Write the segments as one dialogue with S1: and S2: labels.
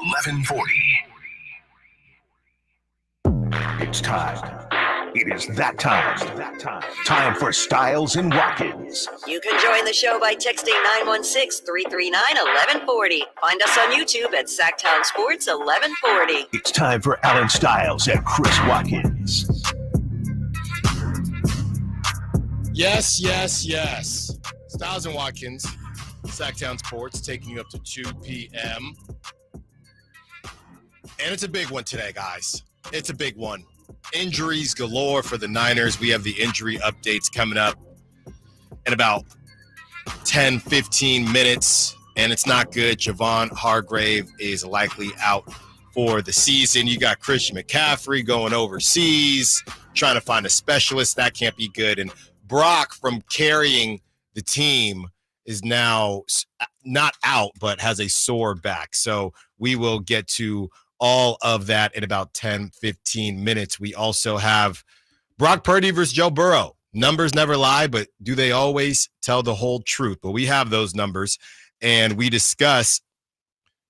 S1: 1140. It's time. It is that time. Time for Stiles and Watkins.
S2: You can join the show by texting 916-339-1140. Find us on YouTube at Sacktown Sports 1140.
S1: It's time for Alan Stiles and Chris Watkins.
S3: Yes. Stiles and Watkins, Sacktown Sports, taking you up to 2 p.m. And it's a big one today, guys. It's a big one. Injuries galore for the Niners. We have the injury updates coming up in about 10, 15 minutes, and it's not good. Javon Hargrave is likely out for the season. You got Christian McCaffrey going overseas, trying to find a specialist. That can't be good. And Brock, from carrying the team, is now not out, but has a sore back. So we will get to all of that in about 10, 15 minutes. We also have Brock Purdy versus Joe Burrow. Numbers never lie, but do they always tell the whole truth? But we have those numbers, and we discuss,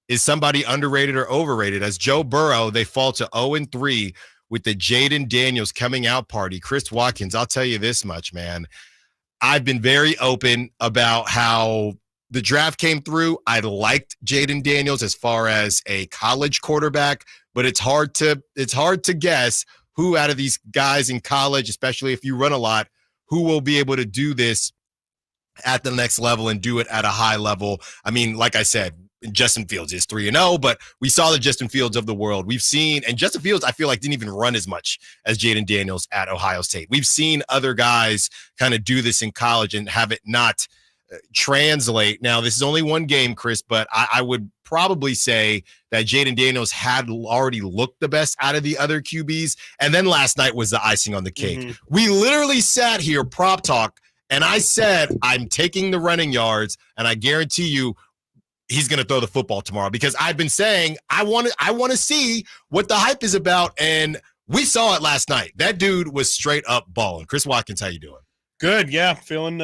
S3: is somebody underrated or overrated? As Joe Burrow, they fall to 0-3 with the Jaden Daniels coming out party. Chris Watkins, I'll tell you this much, man. I've been very open about how the draft came through. I liked Jaden Daniels as far as a college quarterback, but it's hard to guess who out of these guys in college, especially if you run a lot, who will be able to do this at the next level and do it at a high level. I mean, like I said, Justin Fields is 3-0, but we saw the Justin Fields of the world. We've seen, and Justin Fields, I feel like, didn't even run as much as Jaden Daniels at Ohio State. We've seen other guys kind of do this in college and have it not translate. Now, this is only one game, Chris, but I would probably say that Jaden Daniels had already looked the best out of the other QBs, and then last night was the icing on the cake. Mm-hmm. We literally sat here, prop talk, and I said, I'm taking the running yards, and I guarantee you he's going to throw the football tomorrow, because I've been saying I want to see what the hype is about, and we saw it last night. That dude was straight up balling. Chris Watkins, how you doing?
S4: Good, yeah, feeling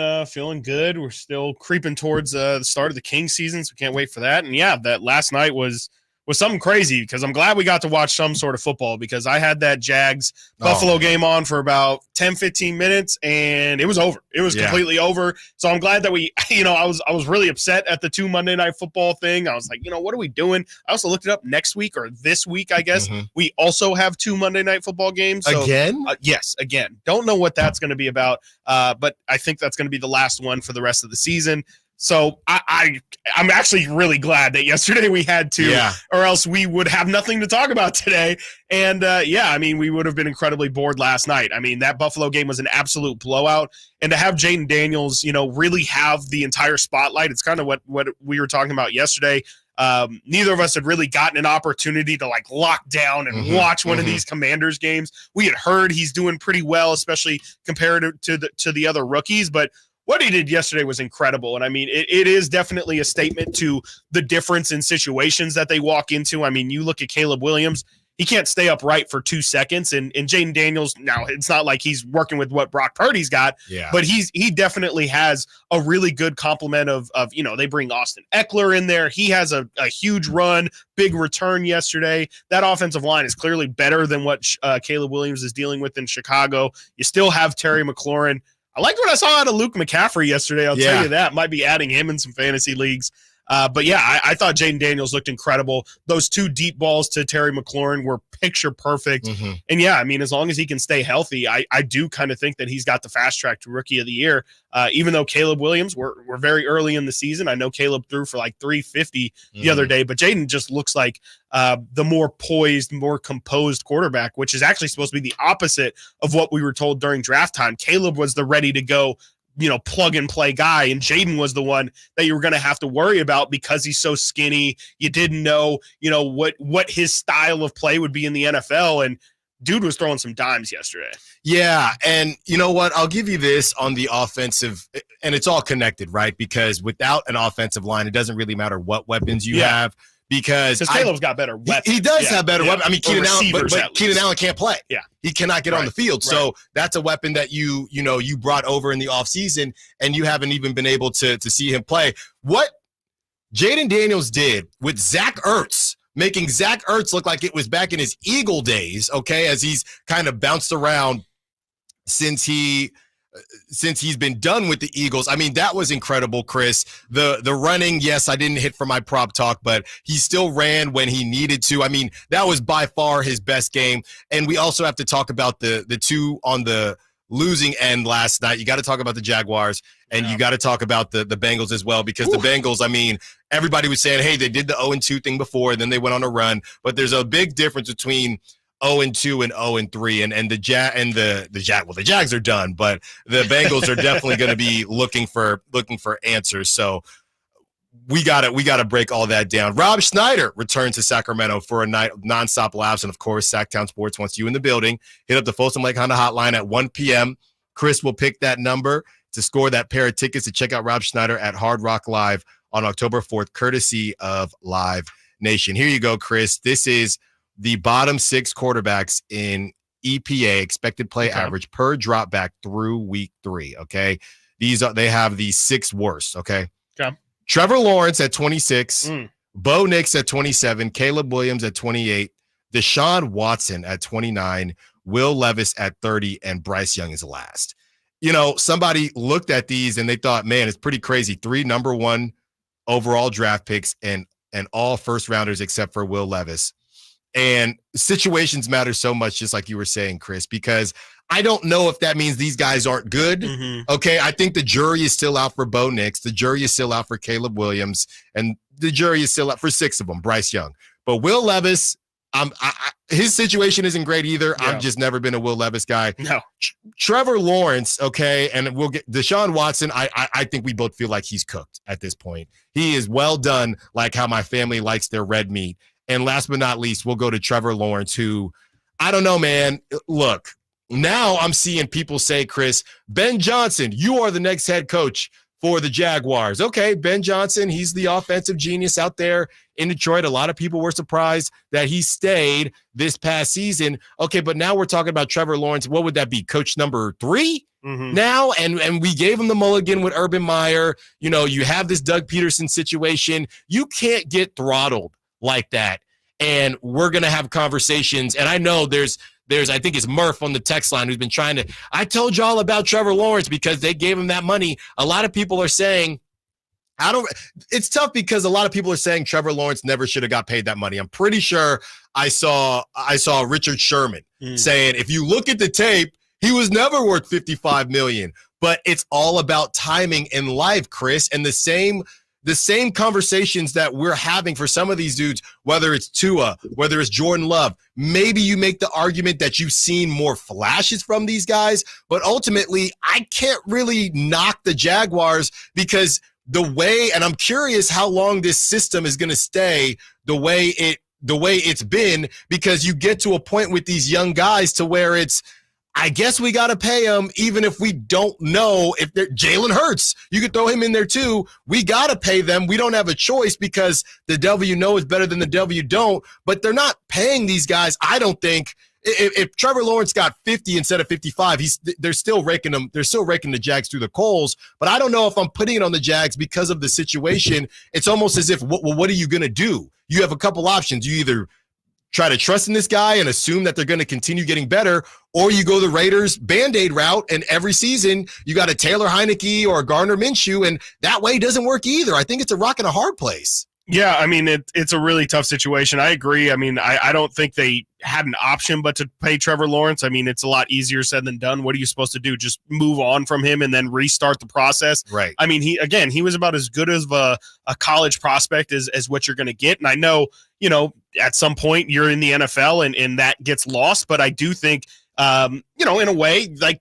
S4: good. We're still creeping towards the start of the King season, so we can't wait for that. And yeah, that last night was something crazy, because I'm glad we got to watch some sort of football, because I had that Jags Buffalo game on for about 10, 15 minutes, and it was over. It was completely over. So I'm glad that we, I was really upset at the 2 Monday Night Football thing. I was like, what are we doing? I also looked it up. Next week, or this week, I guess, we also have 2 Monday Night Football games. So,
S3: again?
S4: Yes, again. Don't know what that's going to be about, but I think that's going to be the last one for the rest of the season. So I'm actually really glad that yesterday we had to, or else we would have nothing to talk about today. And we would have been incredibly bored last night. I mean, that Buffalo game was an absolute blowout. And to have Jaden Daniels, really have the entire spotlight, it's kind of what we were talking about yesterday. Neither of us had really gotten an opportunity to lock down and watch one of these Commanders games. We had heard he's doing pretty well, especially compared to the other rookies, but what he did yesterday was incredible. And I mean, it is definitely a statement to the difference in situations that they walk into. I mean, you look at Caleb Williams, he can't stay upright for 2 seconds. And Jaden Daniels, now it's not like he's working with what Brock Purdy's got, but he definitely has a really good complement of they bring Austin Eckler in there. He has a huge run, big return yesterday. That offensive line is clearly better than what Caleb Williams is dealing with in Chicago. You still have Terry McLaurin. I liked what I saw out of Luke McCaffrey yesterday. I'll tell you that. Might be adding him in some fantasy leagues. But I thought Jaden Daniels looked incredible. Those 2 deep balls to Terry McLaurin were picture perfect. And as long as he can stay healthy, I do kind of think that he's got the fast track to Rookie of the Year. Even though Caleb Williams, we're very early in the season. I know Caleb threw for 350 the other day, but Jaden just looks like the more poised, more composed quarterback, which is actually supposed to be the opposite of what we were told during draft time. Caleb was the ready to go, plug and play guy, and Jaden was the one that you were going to have to worry about because he's so skinny. You didn't know, what his style of play would be in the NFL, and dude was throwing some dimes yesterday.
S3: Yeah, and you know what? I'll give you this on the offensive, and it's all connected, right? Because without an offensive line, it doesn't really matter what weapons you have. Because
S4: Caleb's got better weapons.
S3: He does have better weapons. I mean, Keenan Allen, but Keenan Allen can't play.
S4: Yeah.
S3: He cannot get on the field. So that's a weapon that you brought over in the offseason, and you haven't even been able to see him play. What Jaden Daniels did with Zach Ertz making Zach Ertz look like it was back in his Eagle days, okay, as he's kind of bounced around since he's been done with the Eagles. I mean, that was incredible, Chris. The running, yes, I didn't hit for my prop talk, but he still ran when he needed to. I mean, that was by far his best game. And we also have to talk about the two on the losing end last night. You got to talk about the Jaguars, and you got to talk about the Bengals as well, because the Bengals, I mean, everybody was saying, hey, they did the 0-2 thing before, and then they went on a run. But there's a big difference between 0-2 and 0-3, and the Jags are done, but the Bengals are definitely going to be looking for answers. So we gotta break all that down. Rob Schneider returns to Sacramento for a night of nonstop laughs, and of course, Sacktown Sports wants you in the building. Hit up the Folsom Lake Honda hotline at 1 p.m. Chris will pick that number to score that pair of tickets to check out Rob Schneider at Hard Rock Live on October 4th, courtesy of Live Nation. Here you go, Chris. This is the bottom 6 quarterbacks in EPA, expected play average, per drop back through week 3. Okay, they have the 6 worst. Okay. Trevor Lawrence at 26, Bo Nix at 27, Caleb Williams at 28, Deshaun Watson at 29, Will Levis at 30, and Bryce Young is last. You know, somebody looked at these and they thought, man, it's pretty crazy. 3 number 1 overall draft picks and all first rounders except for Will Levis. And situations matter so much, just like you were saying, Chris, because I don't know if that means these guys aren't good. Okay, I think the jury is still out for Bo Nix. The jury is still out for Caleb Williams. And the jury is still out for 6 of them, Bryce Young. But Will Levis, his situation isn't great either. Yeah. I've just never been a Will Levis guy. No. Trevor Lawrence, okay, and we'll get Deshaun Watson. I think we both feel like he's cooked at this point. He is well done, like how my family likes their red meat. And last but not least, we'll go to Trevor Lawrence, who, I don't know, man. Look, now I'm seeing people say, Chris, Ben Johnson, you are the next head coach for the Jaguars. Okay, Ben Johnson, he's the offensive genius out there in Detroit. A lot of people were surprised that he stayed this past season. Okay, but now we're talking about Trevor Lawrence. What would that be, coach number 3 now? And we gave him the mulligan with Urban Meyer. You know, you have this Doug Peterson situation. You can't get throttled like that. And we're going to have conversations. And I know there's I think it's Murph on the text line who's been trying to, I told y'all about Trevor Lawrence because they gave him that money. A lot of people are saying, it's tough because a lot of people are saying Trevor Lawrence never should have got paid that money. I'm pretty sure I saw Richard Sherman saying, if you look at the tape, he was never worth $55 million. But it's all about timing in life, Chris. And the same conversations that we're having for some of these dudes, whether it's Tua, whether it's Jordan Love, maybe you make the argument that you've seen more flashes from these guys, but ultimately I can't really knock the Jaguars because the way, and I'm curious how long this system is going to stay the way it's been, because you get to a point with these young guys to where it's, I guess we got to pay them, even if we don't know if they're Jalen Hurts. You could throw him in there too. We got to pay them. We don't have a choice because the devil you know is better than the devil you don't. But they're not paying these guys. I don't think if Trevor Lawrence got 50 instead of 55, they're still raking them. They're still raking the Jags through the coals. But I don't know if I'm putting it on the Jags because of the situation. It's almost as if, what are you going to do? You have a couple options. You either try to trust in this guy and assume that they're going to continue getting better, or you go the Raiders Band-Aid route, and every season you got a Taylor Heineke or a Gardner Minshew, and that way doesn't work either. I think it's a rock and a hard place.
S4: Yeah, I mean, it's a really tough situation. I agree. I mean, I don't think they had an option but to pay Trevor Lawrence. I mean, it's a lot easier said than done. What are you supposed to do? Just move on from him and then restart the process?
S3: Right.
S4: I mean, he was about as good of a college prospect as what you're going to get. And I know, at some point you're in the NFL and that gets lost. But I do think, in a way, like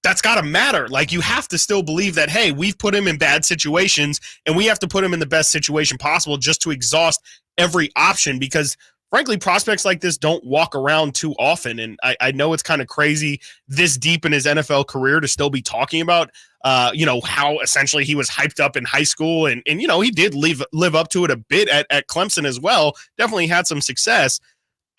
S4: that's got to matter. Like, you have to still believe that, hey, we've put him in bad situations and we have to put him in the best situation possible just to exhaust every option, because frankly, prospects like this don't walk around too often. And I know it's kind of crazy this deep in his NFL career to still be talking about, how essentially he was hyped up in high school. And he did live up to it a bit at Clemson as well. Definitely had some success.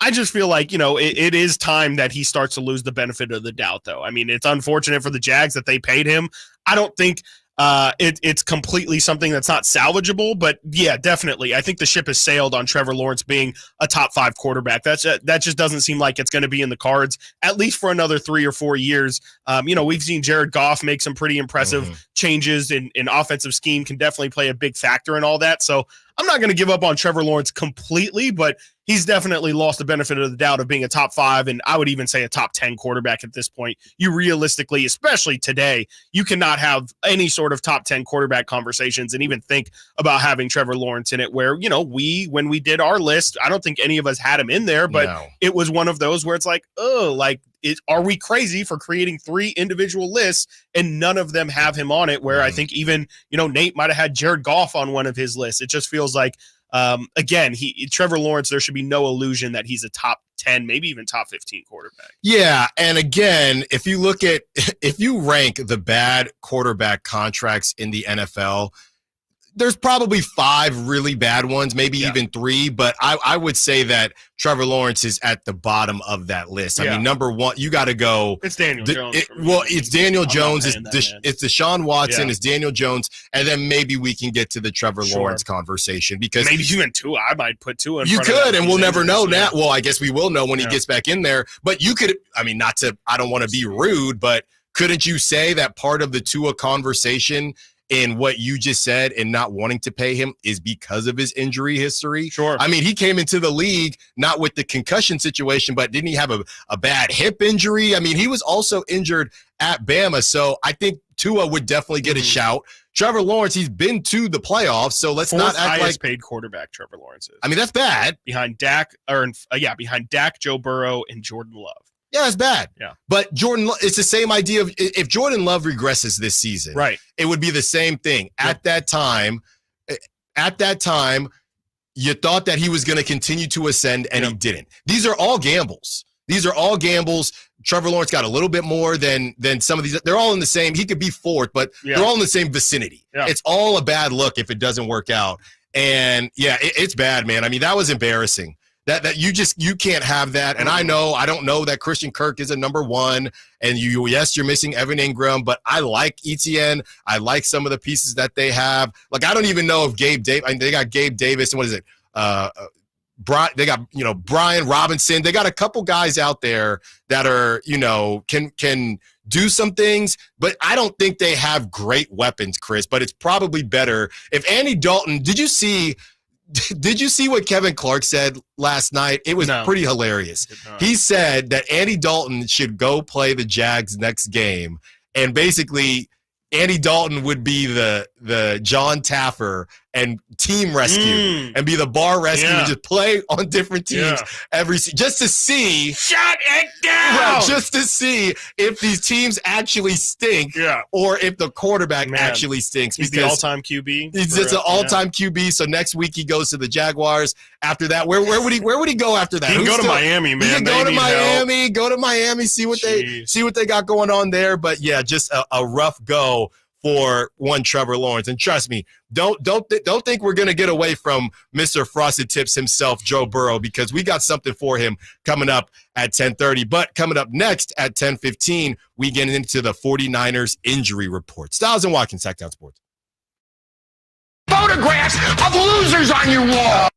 S4: I just feel like, it is time that he starts to lose the benefit of the doubt, though. I mean, it's unfortunate for the Jags that they paid him. I don't think it's completely something that's not salvageable. But yeah, definitely, I think the ship has sailed on Trevor Lawrence being a top 5 quarterback. That just doesn't seem like it's going to be in the cards, at least for another 3 or 4 years. We've seen Jared Goff make some pretty impressive changes in offensive scheme, can definitely play a big factor in all that. So I'm not going to give up on Trevor Lawrence completely, but he's definitely lost the benefit of the doubt of being a top 5, and I would even say a top 10 quarterback at this point. You realistically, especially today, you cannot have any sort of top 10 quarterback conversations and even think about having Trevor Lawrence in it, where, when we did our list, I don't think any of us had him in there, but it was one of those where it's like, are we crazy for creating 3 individual lists and none of them have him on it, where I think even, Nate might have had Jared Goff on one of his lists. It just feels like, Trevor Lawrence, there should be no illusion that he's a top 10, maybe even top 15 quarterback.
S3: Yeah. And again, if you rank the bad quarterback contracts in the NFL, there's probably 5 really bad ones, maybe even 3, but I would say that Trevor Lawrence is at the bottom of that list. I mean, number 1, you got to go.
S4: It's Daniel Jones.
S3: It's Daniel Jones. It's Deshaun Watson. It's Daniel Jones. And then maybe we can get to the Trevor Lawrence conversation, because
S4: maybe even 2. I might put 2 in
S3: you
S4: front
S3: could,
S4: of
S3: and we'll never know now. Well, I guess we will know when he gets back in there. But you could, I don't want to be rude, but couldn't you say that part of the Tua conversation in what you just said and not wanting to pay him is because of his injury history?
S4: Sure.
S3: I mean, he came into the league not with the concussion situation, but didn't he have a bad hip injury? I mean, he was also injured at Bama. So I think Tua would definitely get a shout. Trevor Lawrence, he's been to the playoffs, so let's not act
S4: highest paid quarterback Trevor Lawrence is.
S3: I mean, that's bad.
S4: Behind Dak, Joe Burrow, and Jordan Love.
S3: Yeah, it's bad.
S4: Yeah.
S3: But it's the same idea of if Jordan Love regresses this season,
S4: right, it
S3: would be the same thing. At that time, you thought that he was going to continue to ascend, and he didn't. These are all gambles. Trevor Lawrence got a little bit more than some of these. They're all in the same. He could be 4th, but they're all in the same vicinity. Yeah. It's all a bad look if it doesn't work out. And it's bad, man. I mean, that was embarrassing. That you can't have that. And I don't know that Christian Kirk is a number 1, and you're missing Evan Ingram, but I like Etienne. I like some of the pieces that they have. Like, I don't even know if they got Gabe Davis, and what is it? They got, Brian Robinson. They got a couple guys out there that are, can do some things, but I don't think they have great weapons, Chris. But it's probably better if Andy Dalton. Did you see what Kevin Clark said last night? It was pretty hilarious. He said that Andy Dalton should go play the Jags next game, and basically Andy Dalton would be the John Taffer and team rescue and be the bar rescue and just play on different teams just to see.
S4: Shut it down!
S3: Well, just to see if these teams actually stink or if the quarterback actually stinks.
S4: He's the all-time QB.
S3: He's just an all-time QB. So next week he goes to the Jaguars. After that, where would he go after that?
S4: He can go to Miami, man.
S3: He can go to Miami, see what they got going on there. But yeah, just a rough go for one Trevor Lawrence. And trust me, don't think we're going to get away from Mr. Frosted Tips himself, Joe Burrow, because we got something for him coming up at 10:30. But coming up next at 10:15, we get into the 49ers injury report. Stiles and Watkins, Sacktown Sports.
S1: Photographs of losers on your wall.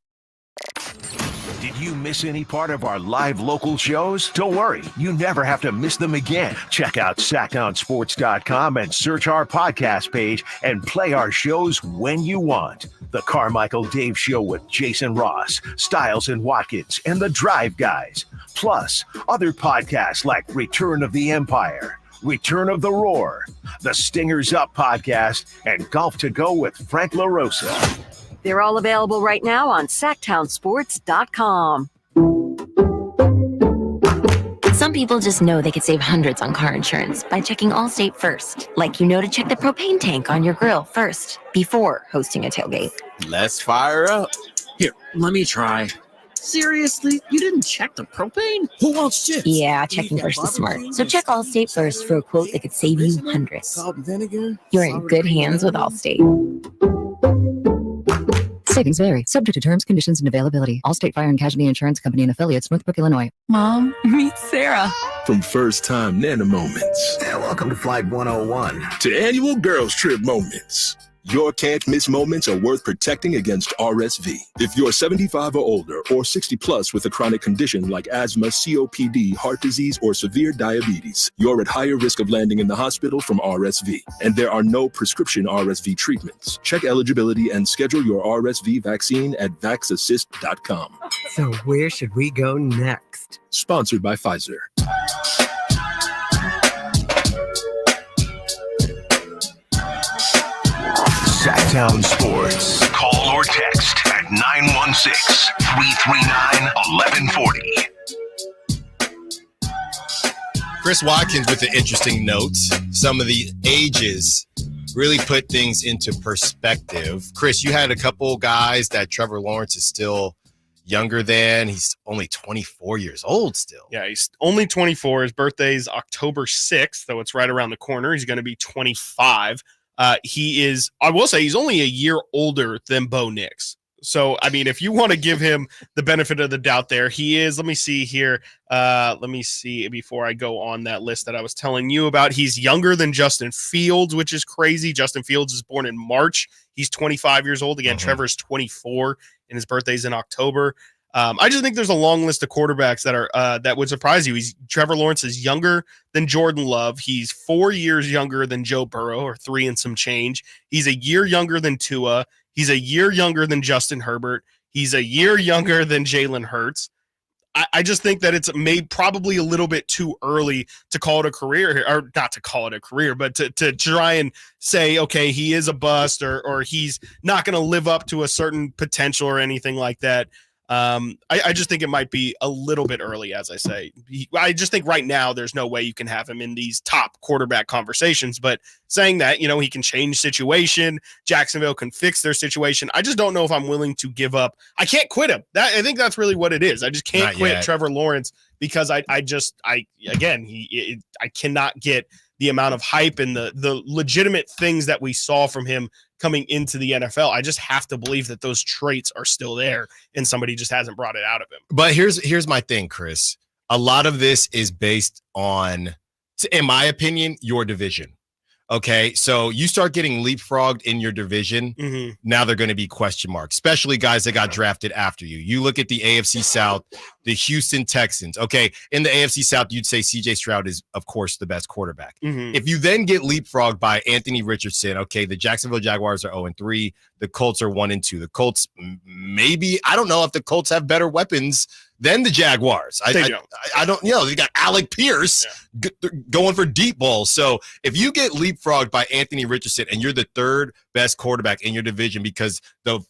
S1: Did you miss any part of our live local shows? Don't worry, you never have to miss them again. Check out sacktownsports.com and search our podcast page and play our shows when you want. The Carmichael Dave Show with Jason Ross, Stiles and Watkins, and the Drive Guys. Plus, other podcasts like Return of the Empire, Return of the Roar, the Stingers Up podcast, and Golf to Go with Frank LaRosa.
S2: They're all available right now on sacktownsports.com.
S5: Some people just know they could save hundreds on car insurance by checking Allstate first. Like to check the propane tank on your grill first before hosting a tailgate.
S6: Let's fire up. Here, let me try. Seriously? You didn't check the propane? Who wants chips?
S5: Yeah, checking first is smart. So check Allstate first for a quote that could save you hundreds.
S6: Salt and vinegar?
S5: You're in good hands with Allstate.
S7: Savings vary, subject to terms, conditions, and availability. Allstate Fire and Casualty Insurance Company and affiliates, Northbrook, Illinois.
S8: Mom, meet Sarah.
S9: From first-time Nana moments.
S10: Yeah, welcome to Flight 101.
S9: To annual girls trip moments. Your can't-miss moments are worth protecting against RSV. If you're 75 or older or 60 plus with a chronic condition like asthma, COPD, heart disease, or severe diabetes, you're at higher risk of landing in the hospital from RSV. And there are no prescription RSV treatments. Check eligibility and schedule your RSV vaccine at vaxassist.com.
S11: So where should we go next?
S9: Sponsored by Pfizer.
S1: Sacktown Sports. Call or text at 916-339-1140.
S3: Chris Watkins with an interesting note. Some of the ages really put things into perspective. Chris, you had a couple guys that Trevor Lawrence is still younger than. He's only 24 years old still.
S4: Yeah, he's only 24. His birthday's October 6th, so it's right around the corner. He's going to be 25. He is, I will say, he's only a year older than Bo Nix. So, I mean, if you want to give him the benefit of the doubt there, he is, let me see here. Let me see before I go on that list that I was telling you about. He's younger than Justin Fields, which is crazy. Justin Fields is born in March. He's 25 years old. Again, Trevor's 24 and his birthday's in October. I just think there's a long list of quarterbacks that are that would surprise you. Trevor Lawrence is younger than Jordan Love. He's 4 years younger than Joe Burrow, or 3 and some change. He's a year younger than Tua. He's a year younger than Justin Herbert. He's a year younger than Jalen Hurts. I just think that it's made probably a little bit too early to call it a career, or not to call it a career, but to try and say, okay, he is a bust, or he's not going to live up to a certain potential or anything like that. I just think it might be a little bit early, as I say. I just think right now there's no way you can have him in these top quarterback conversations. But saying that, he can change situation. Jacksonville can fix their situation. I just don't know if I'm willing to give up. I can't quit him. I think that's really what it is. I just can't quit Trevor Lawrence because I cannot get the amount of hype and the legitimate things that we saw from him coming into the NFL. I just have to believe that those traits are still there and somebody just hasn't brought it out of him.
S3: But here's my thing, Chris. A lot of this is based on, in my opinion, your division. Okay, so you start getting leapfrogged in your division. Mm-hmm. Now they're going to be question marks, especially guys that got drafted after you. You look at the AFC South, the Houston Texans. Okay, in the AFC South, you'd say C.J. Stroud is, of course, the best quarterback. Mm-hmm. If you then get leapfrogged by Anthony Richardson, okay, the Jacksonville Jaguars are 0-3. The Colts are 1-2. The Colts, maybe, I don't know if the Colts have better weapons than the Jaguars. I don't know. They got Alec Pierce going for deep balls. So if you get leapfrogged by Anthony Richardson and you're the third best quarterback in your division because the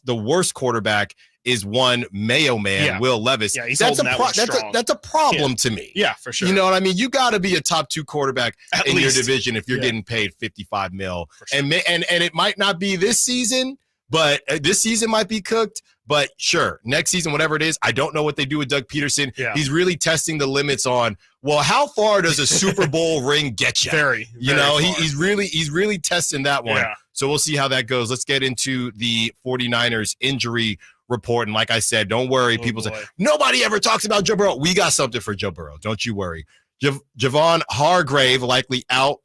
S3: worst quarterback is one Mayo man, Will Levis. Yeah, that's a problem to me.
S4: Yeah, for sure.
S3: You know what I mean? You got to be a top 2 quarterback in your division if you're getting paid $55 million. Sure. And it might not be this season, but this season might be cooked. But sure, next season, whatever it is, I don't know what they do with Doug Peterson. Yeah. He's really testing the limits on, well, how far does a Super Bowl ring get you?
S4: Very
S3: he's really testing that one. Yeah. So we'll see how that goes. Let's get into the 49ers injury report. And like I said, don't worry. People say, nobody ever talks about Joe Burrow. We got something for Joe Burrow. Don't you worry. Javon Hargrave likely out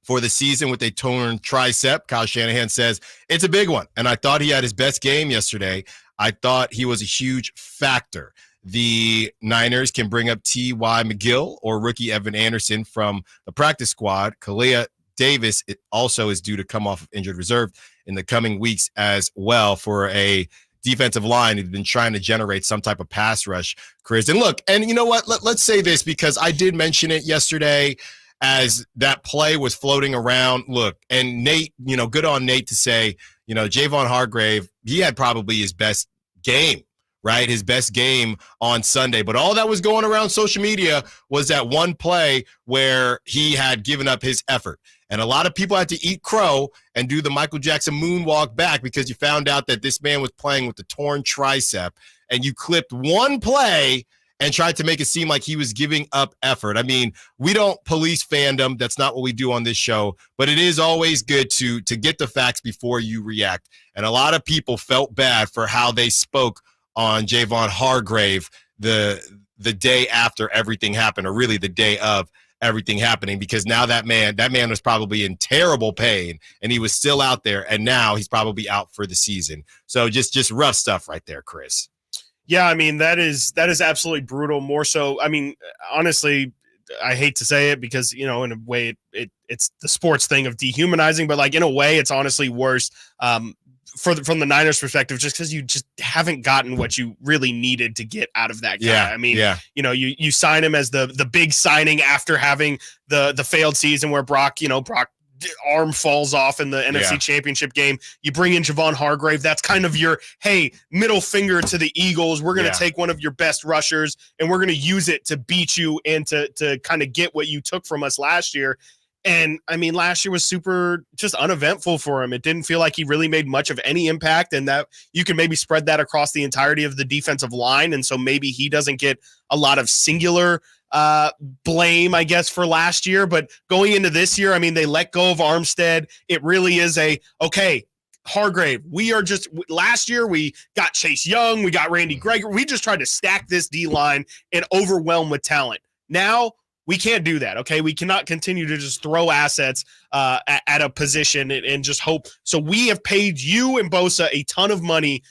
S3: for the season with a torn tricep. Kyle Shanahan says it's a big one. And I thought he had his best game yesterday. I thought he was a huge factor. The Niners can bring up T.Y. McGill or rookie Evan Anderson from the practice squad. Kalia Davis also is due to come off of injured reserve in the coming weeks as well for a defensive line who's been trying to generate some type of pass rush, Chris. And look, and you know what? Let's say this because I did mention it yesterday as that play was floating around. Look, and Nate, good on Nate to say, Javon Hargrave, he had probably his best game, right? His best game on Sunday. But all that was going around social media was that one play where he had given up his effort. And a lot of people had to eat crow and do the Michael Jackson moonwalk back because you found out that this man was playing with the torn tricep. And you clipped one play and tried to make it seem like he was giving up effort. I mean, we don't police fandom. That's not what we do on this show, but it is always good to get the facts before you react. And a lot of people felt bad for how they spoke on Javon Hargrave the day after everything happened, or really the day of everything happening, because now that man was probably in terrible pain and he was still out there, and now he's probably out for the season. So just rough stuff right there, Chris.
S4: Yeah, I mean, that is absolutely brutal. More so, I mean, honestly, I hate to say it because, in a way it's the sports thing of dehumanizing, but like in a way it's honestly worse from the Niners perspective, just because you just haven't gotten what you really needed to get out of that guy.
S3: Yeah,
S4: I mean,
S3: yeah.
S4: You sign him as the big signing after having the failed season where Brock arm falls off in the NFC Championship game. You bring in Javon Hargrave. That's kind of your, hey, middle finger to the Eagles. We're going to take one of your best rushers and we're going to use it to beat you and to kind of get what you took from us last year. And I mean, last year was super just uneventful for him. It didn't feel like he really made much of any impact, and that you can maybe spread that across the entirety of the defensive line. And so maybe he doesn't get a lot of singular blame, I guess, for last year. But going into this year, I mean, they let go of Armstead. It really is Hargrave, last year we got Chase Young, we got Randy Gregory. We just tried to stack this D-line and overwhelm with talent. Now we can't do that, okay? We cannot continue to just throw assets at a position and just hope. So we have paid you and Bosa a ton of money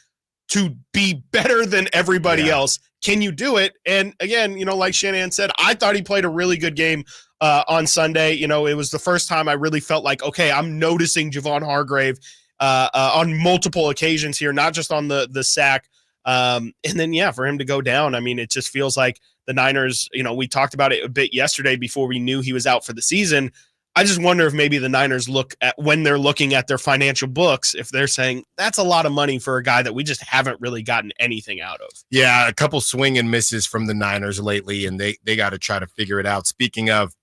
S4: to be better than everybody else. Can you do it? And again, like Shanahan said, I thought he played a really good game on Sunday. It was the first time I really felt like, okay, I'm noticing Javon Hargrave on multiple occasions here, not just on the sack. And then, for him to go down, I mean, it just feels like the Niners, we talked about it a bit yesterday before we knew he was out for the season. I just wonder if maybe the Niners look at, when they're looking at their financial books, if they're saying that's a lot of money for a guy that we just haven't really gotten anything out of.
S3: Yeah, a couple swing and misses from the Niners lately, and they got to try to figure it out. Speaking of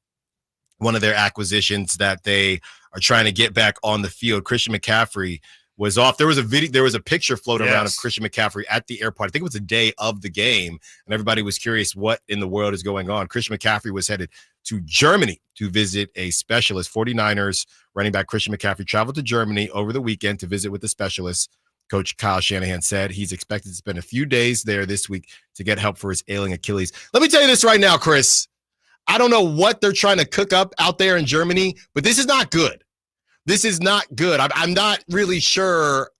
S3: one of their acquisitions that they are trying to get back on the field, Christian McCaffrey was off. There was a picture floating around of Christian McCaffrey at the airport. I think it was the day of the game, and everybody was curious what in the world is going on. Christian McCaffrey was headed to Germany to visit a specialist. 49ers running back Christian McCaffrey traveled to Germany over the weekend to visit with the specialist. Coach Kyle Shanahan said he's expected to spend a few days there this week to get help for his ailing Achilles. Let me tell you this right now, Chris. I don't know what they're trying to cook up out there in Germany, but this is not good. This is not good. I'm not really sure,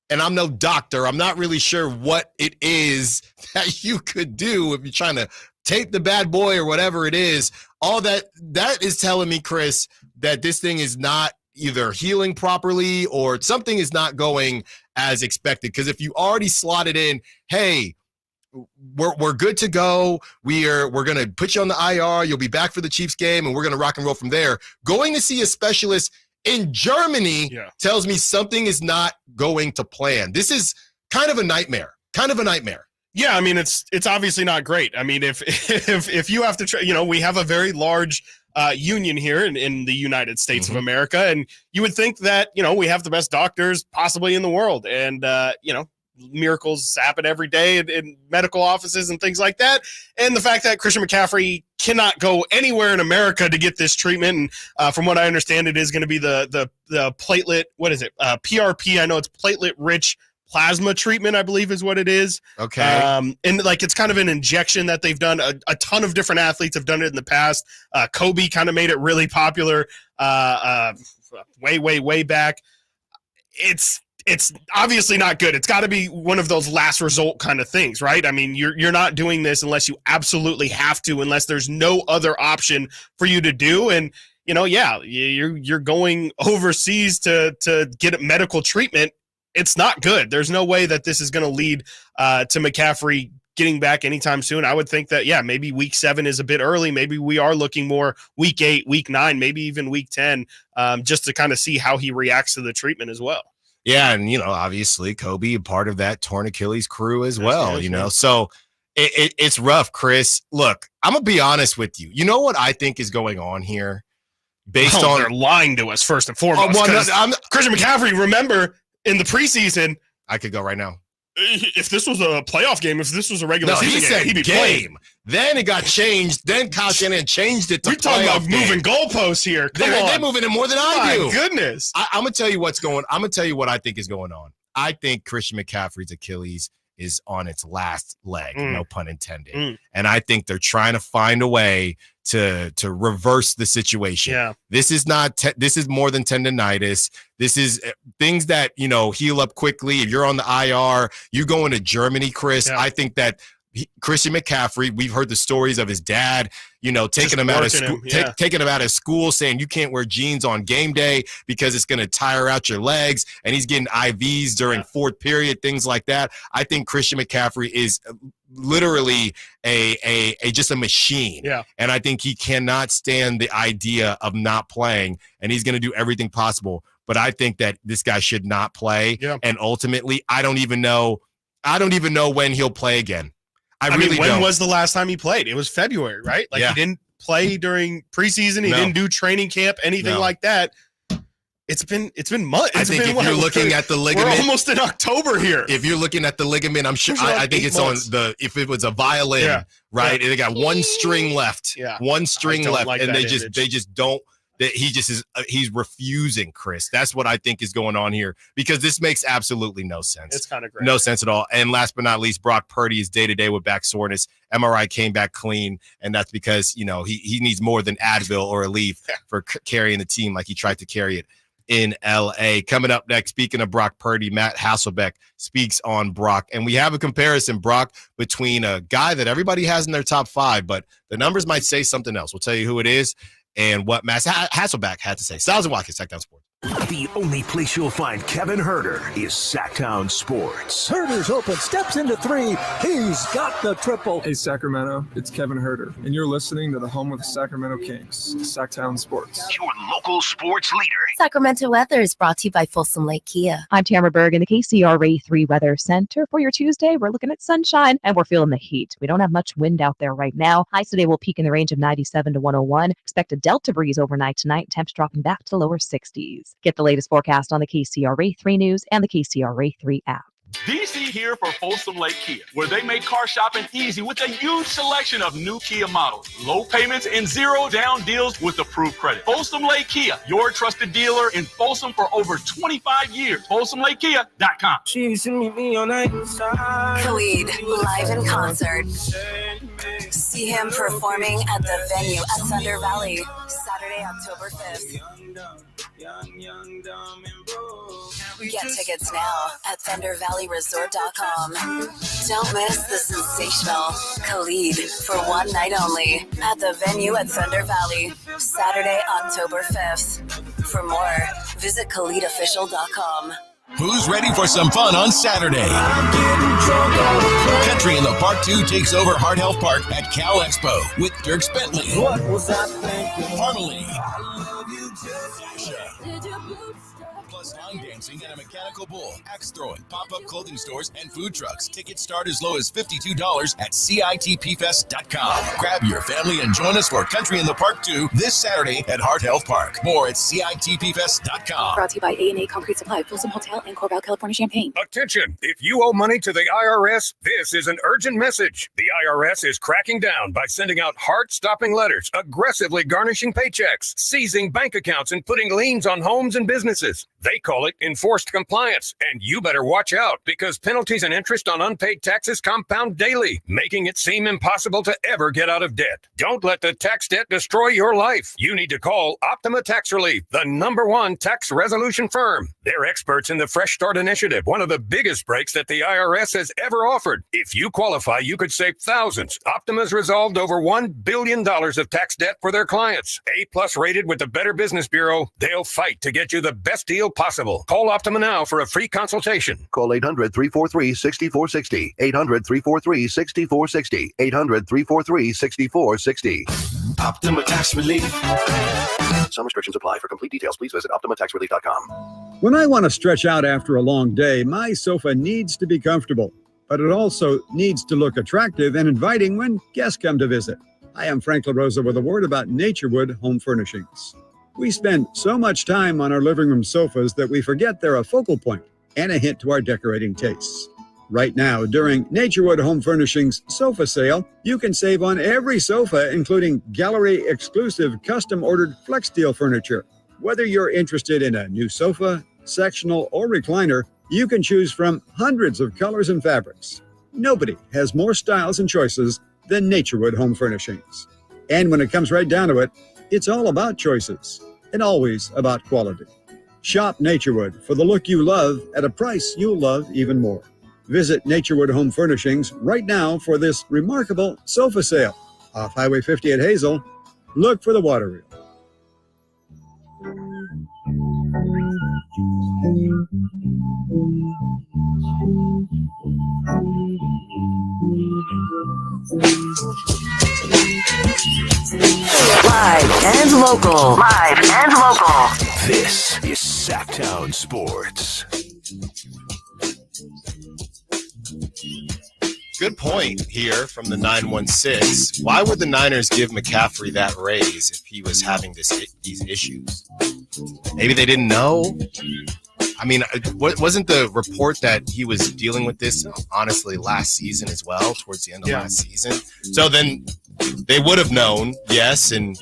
S3: and I'm no doctor. I'm not really sure what it is that you could do if you're trying to tape the bad boy or whatever it is. All that is telling me, Chris, that this thing is not either healing properly or something is not going as expected. Because if you already slotted in, hey, we're good to go. We're going to put you on the IR. You'll be back for the Chiefs game, and we're going to rock and roll from there. Going to see a specialist in Germany tells me something is not going to plan. This is kind of a nightmare.
S4: Yeah, I mean, it's obviously not great. I mean, if you have to, we have a very large union here in the United States of America, and you would think that, we have the best doctors possibly in the world, and, miracles happen every day in medical offices and things like that. And the fact that Christian McCaffrey cannot go anywhere in America to get this treatment. And from what I understand, it is going to be the platelet, what is it? PRP. I know it's platelet rich plasma treatment, I believe is what it is. Okay. And like, it's kind of an injection that they've done. A ton of different athletes have done it in the past. Kobe kind of made it really popular way back. It's obviously not good. It's got to be one of those last result kind of things, right? I mean, you're not doing this unless you absolutely have to, unless there's no other option for you to do. And, you're going overseas to get medical treatment. It's not good. There's no way that this is going to lead to McCaffrey getting back anytime soon. I would think that, maybe week 7 is a bit early. Maybe we are looking more week 8, week 9, maybe even week 10, just to kind of see how he reacts to the treatment as well.
S3: Yeah, and, obviously Kobe, part of that torn Achilles crew as well, So it's rough, Chris. Look, I'm going to be honest with you. You know what I think is going on here? Based on
S4: they're lying to us, first and foremost. Christian McCaffrey, remember, in the preseason.
S3: I could go right now.
S4: If this was a playoff game, if this was a regular season game, he'd be playing.
S3: Then it got changed. Then Kyle Shanahan changed it to
S4: We're talking about moving goalposts here.
S3: They're moving it more than I do.
S4: My goodness.
S3: I'm going to tell you what's going on. I'm going to tell you what I think is going on. I think Christian McCaffrey's Achilles is on its last leg, no pun intended. And I think they're trying to find a way to reverse the situation.
S4: Yeah.
S3: This is not this is more than tendinitis. This is things that, heal up quickly. If you're on the IR, you go into Germany, Chris. Yeah. I think that Christian McCaffrey, we've heard the stories of his dad, taking him out of school, taking him out of school, saying you can't wear jeans on game day because it's going to tire out your legs, and he's getting IVs during fourth period, things like that. I think Christian McCaffrey is literally just a machine.
S4: Yeah.
S3: And I think he cannot stand the idea of not playing, and he's going to do everything possible. But I think that this guy should not play. Yeah. And ultimately, I don't even know when he'll play again. I mean,
S4: when was the last time he played? It was February, right? He didn't play during preseason. He didn't do training camp, anything like that. It's been months.
S3: I think if you're looking at the ligament,
S4: we're almost in October here.
S3: If you're looking at the ligament, I'm sure. I think it's months. If it was a violin, right? They got one string left.
S4: Yeah,
S3: one string left, and they just don't. That he's refusing, Chris. That's what I think is going on here, because this makes absolutely no sense.
S4: It's kind of great.
S3: No sense at all. And last but not least, Brock Purdy is day-to-day with back soreness. MRI came back clean, and that's because, he needs more than Advil or Aleve for carrying the team like he tried to carry it in L.A. Coming up next, speaking of Brock Purdy, Matt Hasselbeck speaks on Brock. And we have a comparison, Brock, between a guy that everybody has in their top 5, but the numbers might say something else. We'll tell you who it is and what Matt Hasselbeck had to say. Stiles Watkins, Sacktown Sports.
S1: The only place you'll find Kevin Herter is Sacktown Sports.
S12: Herter's open, steps into 3. He's got the triple.
S13: Hey, Sacramento, it's Kevin Herter, and you're listening to the home of the Sacramento Kings, Sacktown Sports.
S1: Your local sports leader.
S14: Sacramento weather is brought to you by Folsom Lake Kia.
S15: I'm Tamara Berg in the KCRA 3 Weather Center. For your Tuesday, we're looking at sunshine, and we're feeling the heat. We don't have much wind out there right now. Highs today will peak in the range of 97 to 101. Expect a delta breeze overnight tonight, temps dropping back to lower 60s. Get the latest forecast on the KCRA 3 News and the KCRA 3 app.
S16: DC here for Folsom Lake Kia, where they make car shopping easy with a huge selection of new Kia models, low payments, and zero down deals with approved credit. Folsom Lake Kia, your trusted dealer in Folsom for over 25 years. FolsomLakeKia.com.
S2: Khalid, live in concert. See him performing at the venue at Thunder Valley, Saturday, October 5th. Get tickets now at ThunderValleyResort.com. Don't miss the sensational Khalid for one night only at the venue at Thunder Valley, Saturday, October 5th. For more, visit KhalidOfficial.com.
S17: Who's ready for some fun on Saturday? Country in the Park 2 takes over Heart Health Park at Cal Expo with Dirk Bentley, Harmony, plus line dancing and a mechanical bull, axe throwing, pop-up clothing stores, and food trucks. Tickets start as low as $52 at CITPfest.com. Grab your family and join us for Country in the Park 2 this Saturday at Heart Health Park. More at CITPfest.com.
S18: Brought to you by A&A Concrete Supply, Folsom Hotel, and Corval, California, Champaign.
S19: Attention! If you owe money to the IRS, this is an urgent message. The IRS is cracking down by sending out heart-stopping letters, aggressively garnishing paychecks, seizing bank accounts, and putting liens on homes and businesses. They call it enforced compliance, and you better watch out because penalties and interest on unpaid taxes compound daily, making it seem impossible to ever get out of debt. Don't let the tax debt destroy your life. You need to call Optima Tax Relief, the #1 tax resolution firm. They're experts in the Fresh Start Initiative, one of the biggest breaks that the IRS has ever offered. If you qualify, you could save thousands. Optima's resolved over $1 billion of tax debt for their clients. A+ rated with the Better Business Bureau, they'll fight to get you the best deal possible. Call Optima now for a free consultation.
S20: Call 800-343-6460. 800-343-6460. 800-343-6460.
S17: Optima Tax Relief.
S20: Some restrictions apply. For complete details, please visit OptimaTaxRelief.com.
S21: When I want to stretch out after a long day, my sofa needs to be comfortable, but it also needs to look attractive and inviting when guests come to visit. Hi, I'm Frank LaRosa with a word about Naturewood Home Furnishings. We spend so much time on our living room sofas that we forget they're a focal point and a hint to our decorating tastes. Right now, during Naturewood Home Furnishings sofa sale, you can save on every sofa, including gallery-exclusive custom-ordered flex steel furniture. Whether you're interested in a new sofa, sectional, or recliner, you can choose from hundreds of colors and fabrics. Nobody has more styles and choices than Naturewood Home Furnishings. And when it comes right down to it, it's all about choices and always about quality. Shop Naturewood for the look you love at a price you'll love even more. Visit Naturewood Home Furnishings right now for this remarkable sofa sale. Off Highway 50 at Hazel, look for the water reel.
S2: Live and local. Live and local.
S1: This is Sacktown Sports.
S3: Good point here from the 916. Why would the Niners give McCaffrey that raise if he was having these issues? Maybe they didn't know. I mean, wasn't the report that he was dealing with this, honestly, last season as well, towards the end of last season? So then they would have known, yes. And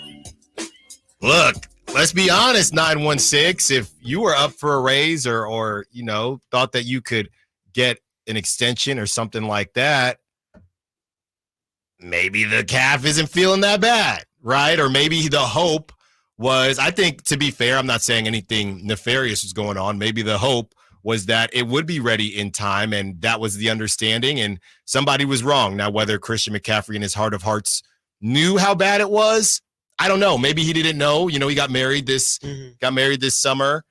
S3: look, let's be honest, 916, if you were up for a raise or you know, thought that you could get an extension or something like that, maybe the calf isn't feeling that bad, right? Or maybe the hope was, I think, to be fair, I'm not saying anything nefarious was going on. Maybe the hope was that it would be ready in time, and that was the understanding, and somebody was wrong. Now, whether Christian McCaffrey in his heart of hearts knew how bad it was, I don't know. Maybe he didn't know. You know, he got married this summer.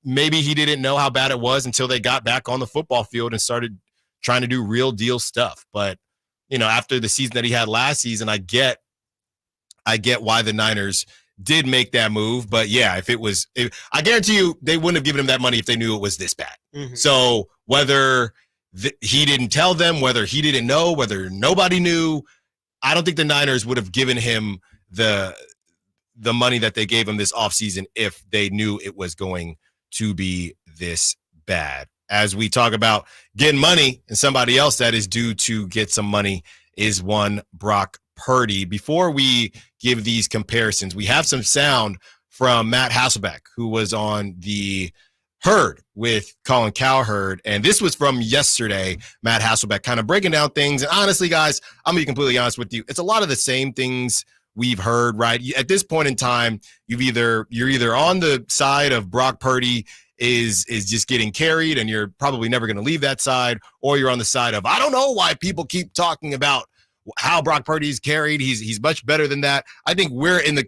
S3: Maybe he didn't know how bad it was until they got back on the football field and started trying to do real deal stuff. But, you know, after the season that he had last season, I get why the Niners did make that move. But yeah, I guarantee you they wouldn't have given him that money if they knew it was this bad. So whether he didn't tell them, whether he didn't know, whether nobody knew, I don't think the Niners would have given him the money that they gave him this offseason if they knew it was going to be this bad. As we talk about getting money, and somebody else that is due to get some money is one Brock Purdy. Before we give these comparisons, we have some sound from Matt Hasselbeck, who was on the Herd with Colin Cowherd, and this was from yesterday. Matt Hasselbeck kind of breaking down things, and honestly, guys, I'm gonna be completely honest with you, it's a lot of the same things we've heard, right? At this point in time, you're either on the side of Brock Purdy is just getting carried, and you're probably never going to leave that side, or you're on the side of, I don't know why people keep talking about how Brock Purdy's carried. He's much better than that. I think we're in the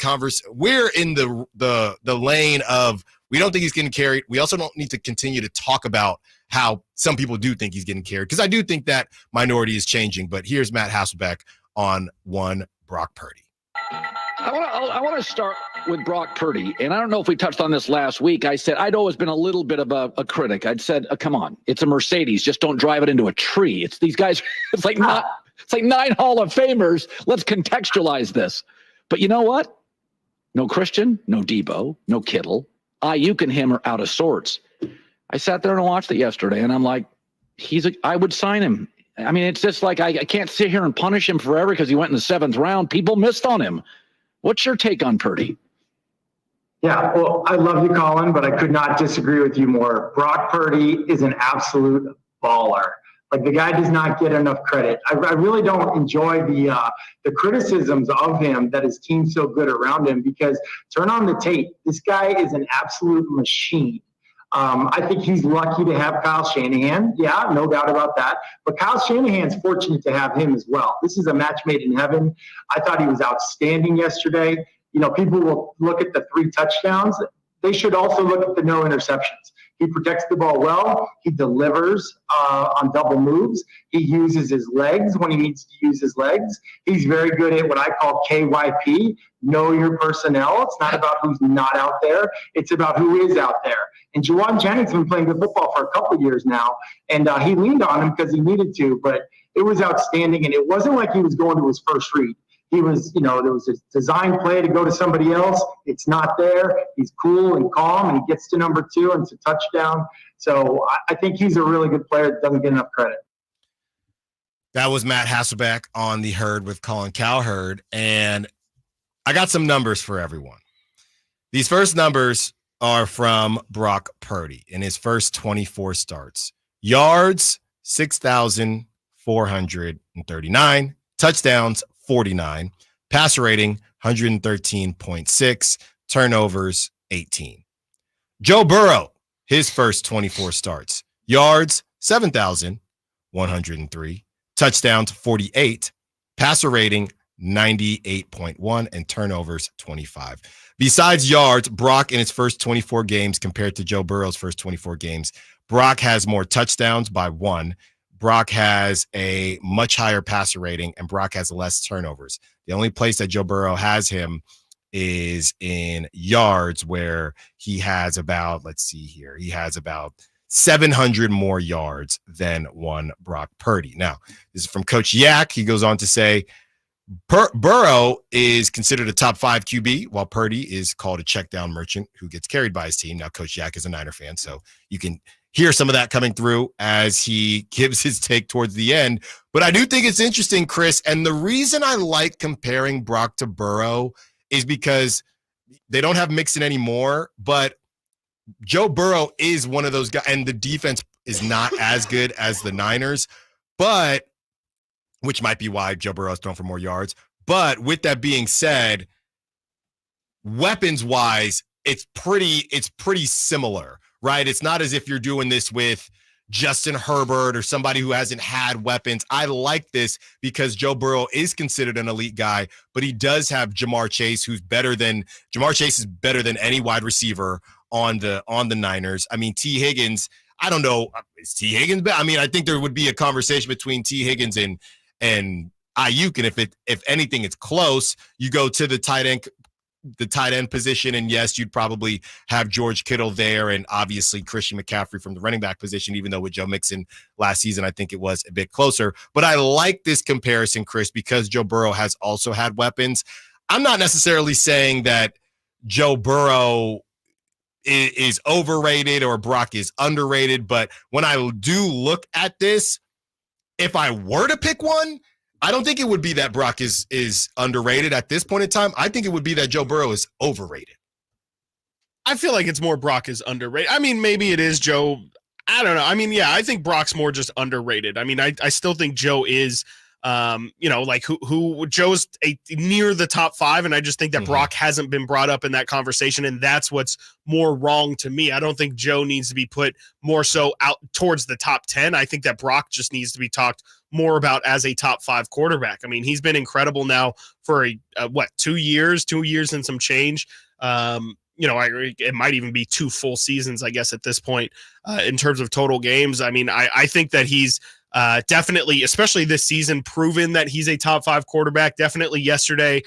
S3: lane of, we don't think he's getting carried. We also don't need to continue to talk about how some people do think he's getting carried, because I do think that minority is changing. But here's Matt Hasselbeck on one Brock Purdy.
S6: I want to start with Brock Purdy, and I don't know if we touched on this last week. I said I'd always been a little bit of a critic. I'd said, come on, it's a Mercedes, just don't drive it into a tree. It's these guys. It's like 9 Hall of Famers. Let's contextualize this. But you know what? No Christian, no Debo, no Kittle. Ayuk and him are out of sorts. I sat there and watched it yesterday, and I'm like, I would sign him. I mean, it's just like I can't sit here and punish him forever because he went in the 7th round. People missed on him. What's your take on Purdy?
S22: Yeah, well, I love you, Colin, but I could not disagree with you more. Brock Purdy is an absolute baller. Like, the guy does not get enough credit. I really don't enjoy the criticisms of him that his team's so good around him, because turn on the tape. This guy is an absolute machine. I think he's lucky to have Kyle Shanahan. Yeah, no doubt about that. But Kyle Shanahan's fortunate to have him as well. This is a match made in heaven. I thought he was outstanding yesterday. You know, people will look at the 3 touchdowns. They should also look at the no interceptions. He protects the ball well. He delivers on double moves. He uses his legs when he needs to use his legs. He's very good at what I call KYP, know your personnel. It's not about who's not out there. It's about who is out there. And Javon Jennings has been playing good football for a couple of years now, and he leaned on him because he needed to, but it was outstanding, and it wasn't like he was going to his first read. He was, there was a design play to go to somebody else. It's not there. He's cool and calm, and he gets to number 2, and it's a touchdown. So I think he's a really good player that doesn't get enough credit.
S3: That was Matt Hasselbeck on the Herd with Colin Cowherd. And I got some numbers for everyone. These first numbers are from Brock Purdy in his first 24 starts. Yards, 6,439. Touchdowns, 49. Passer rating, 113.6. Turnovers, 18. Joe Burrow, his first 24 starts. Yards, 7,103. Touchdowns, 48. Passer rating, 98.1. And turnovers, 25. Besides yards, Brock in his first 24 games compared to Joe Burrow's first 24 games, Brock has more touchdowns by 1. Brock has a much higher passer rating, and Brock has less turnovers. The only place that Joe Burrow has him is in yards, where he has about, he has about 700 more yards than one Brock Purdy. Now, this is from Coach Yak. He goes on to say, Burrow is considered a top 5 QB, while Purdy is called a check down merchant who gets carried by his team. Now, Coach Yak is a Niner fan, so you can hear some of that coming through as he gives his take towards the end. But I do think it's interesting, Chris, and the reason I like comparing Brock to Burrow is because they don't have Mixon anymore, but Joe Burrow is one of those guys, and the defense is not as good as the Niners, but which might be why Joe Burrow is thrown for more yards. But with that being said, weapons-wise, it's pretty similar, right? It's not as if you're doing this with Justin Herbert or somebody who hasn't had weapons. I like this because Joe Burrow is considered an elite guy, but he does have Jamar Chase, Jamar Chase is better than any wide receiver on the Niners. I mean, T. Higgins, I don't know, is T. Higgins? I mean, I think there would be a conversation between T. Higgins and Ayuk, and if anything, it's close. You go to the tight end position, and yes, you'd probably have George Kittle there, and obviously Christian McCaffrey from the running back position, even though with Joe Mixon last season, I think it was a bit closer. But I like this comparison, Chris, because Joe Burrow has also had weapons. I'm not necessarily saying that Joe Burrow is overrated or Brock is underrated, but when I do look at this, if I were to pick one, I don't think it would be that Brock is underrated at this point in time. I think it would be that Joe Burrow is overrated.
S4: I feel like it's more Brock is underrated. I mean, maybe it is Joe. I don't know. I mean, yeah, I think Brock's more just underrated. I mean, I still think Joe is, like who Joe's near the top 5. And I just think that Brock hasn't been brought up in that conversation. And that's what's more wrong to me. I don't think Joe needs to be put more so out towards the top 10. I think that Brock just needs to be talked more about as a top 5 quarterback. I mean, he's been incredible now for 2 years and some change. It might even be 2 full seasons, I guess, at this point, in terms of total games. I mean, I think that he's definitely, especially this season, proven that he's a top 5 quarterback. Definitely Sunday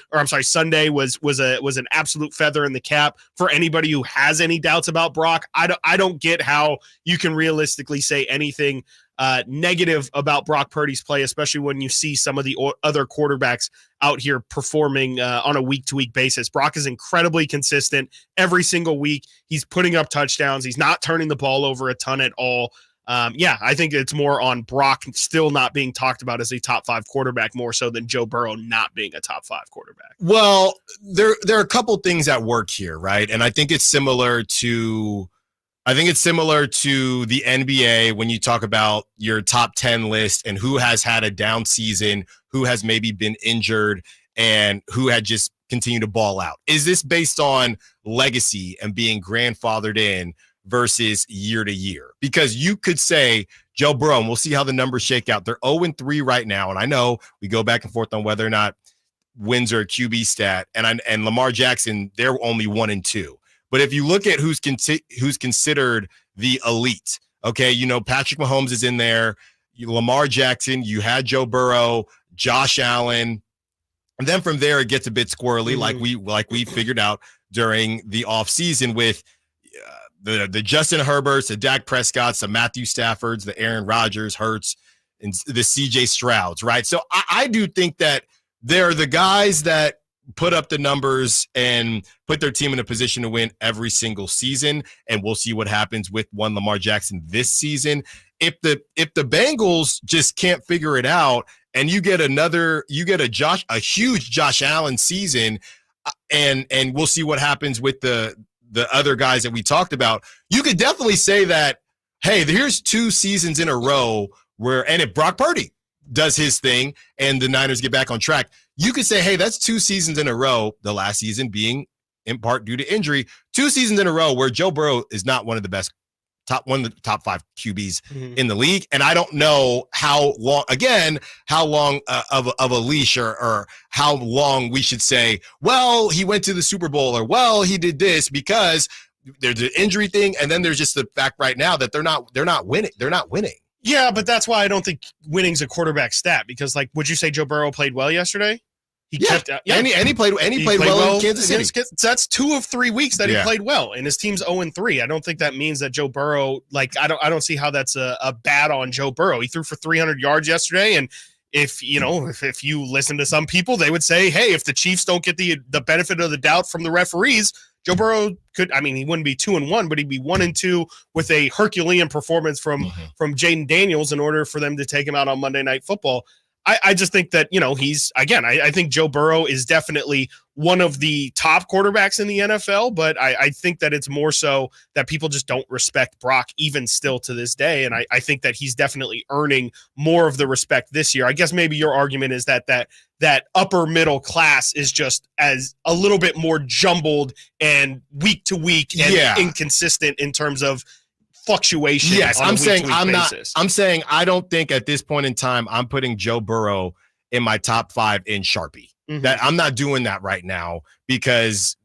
S4: was an absolute feather in the cap for anybody who has any doubts about Brock. I don't get how you can realistically say anything negative about Brock Purdy's play, especially when you see some of the other quarterbacks out here performing on a week-to-week basis. Brock is incredibly consistent every single week. He's putting up touchdowns. He's not turning the ball over a ton at all. I think it's more on Brock still not being talked about as a top 5 quarterback more so than Joe Burrow not being a top 5 quarterback.
S3: Well, there are a couple things at work here, right? And I think it's similar to the NBA when you talk about your top 10 list and who has had a down season, who has maybe been injured, and who had just continued to ball out. Is this based on legacy and being grandfathered in versus year to year? Because you could say Joe Burrow, and we'll see how the numbers shake out. They're 0-3 right now, and I know we go back and forth on whether or not wins are a QB stat, and Lamar Jackson, they're only 1-2. But if you look at who's considered the elite, okay, Patrick Mahomes is in there, Lamar Jackson, you had Joe Burrow, Josh Allen, and then from there it gets a bit squirrely, like we figured out during the offseason with the Justin Herberts, the Dak Prescotts, the Matthew Staffords, the Aaron Rodgers, Hurts, and the CJ Strouds, right? So I do think that they're the guys that put up the numbers and put their team in a position to win every single season. And we'll see what happens with one Lamar Jackson this season. If the Bengals just can't figure it out and you get a huge Josh Allen season, and we'll see what happens with the other guys that we talked about, you could definitely say that, hey, here's 2 seasons in a row and if Brock Purdy does his thing and the Niners get back on track, you could say, hey, that's 2 seasons in a row, the last season being in part due to injury, 2 seasons in a row where Joe Burrow is not one of the top 5 QBs in the league. And I don't know how long of a leash or how long we should say, well, he went to the Super Bowl or, well, he did this, because there's an injury thing. And then there's just the fact right now that they're not winning. They're not winning.
S4: Yeah, but that's why I don't think winning's a quarterback stat, because, like, would you say Joe Burrow played well yesterday? He played well in Kansas City. That's 2 of 3 weeks that he played well, and his team's 0-3. I don't think that means that Joe Burrow, like, I don't see how that's a bad on Joe Burrow. He threw for 300 yards yesterday, and if you listen to some people, they would say, hey, if the Chiefs don't get the benefit of the doubt from the referees, Joe Burrow he wouldn't be 2-1, but he'd be 1-2 with a Herculean performance from Jaden Daniels in order for them to take him out on Monday Night Football. I just think that, I think Joe Burrow is definitely one of the top quarterbacks in the NFL, but I think that it's more so that people just don't respect Brock even still to this day. And I think that he's definitely earning more of the respect this year. I guess maybe your argument is that upper middle class is just as a little bit more jumbled and week to week and inconsistent in terms of fluctuation.
S3: Yes,
S4: I'm saying
S3: I don't think at this point in time I'm putting Joe Burrow in my top 5 in Sharpie. That I'm not doing that right now, because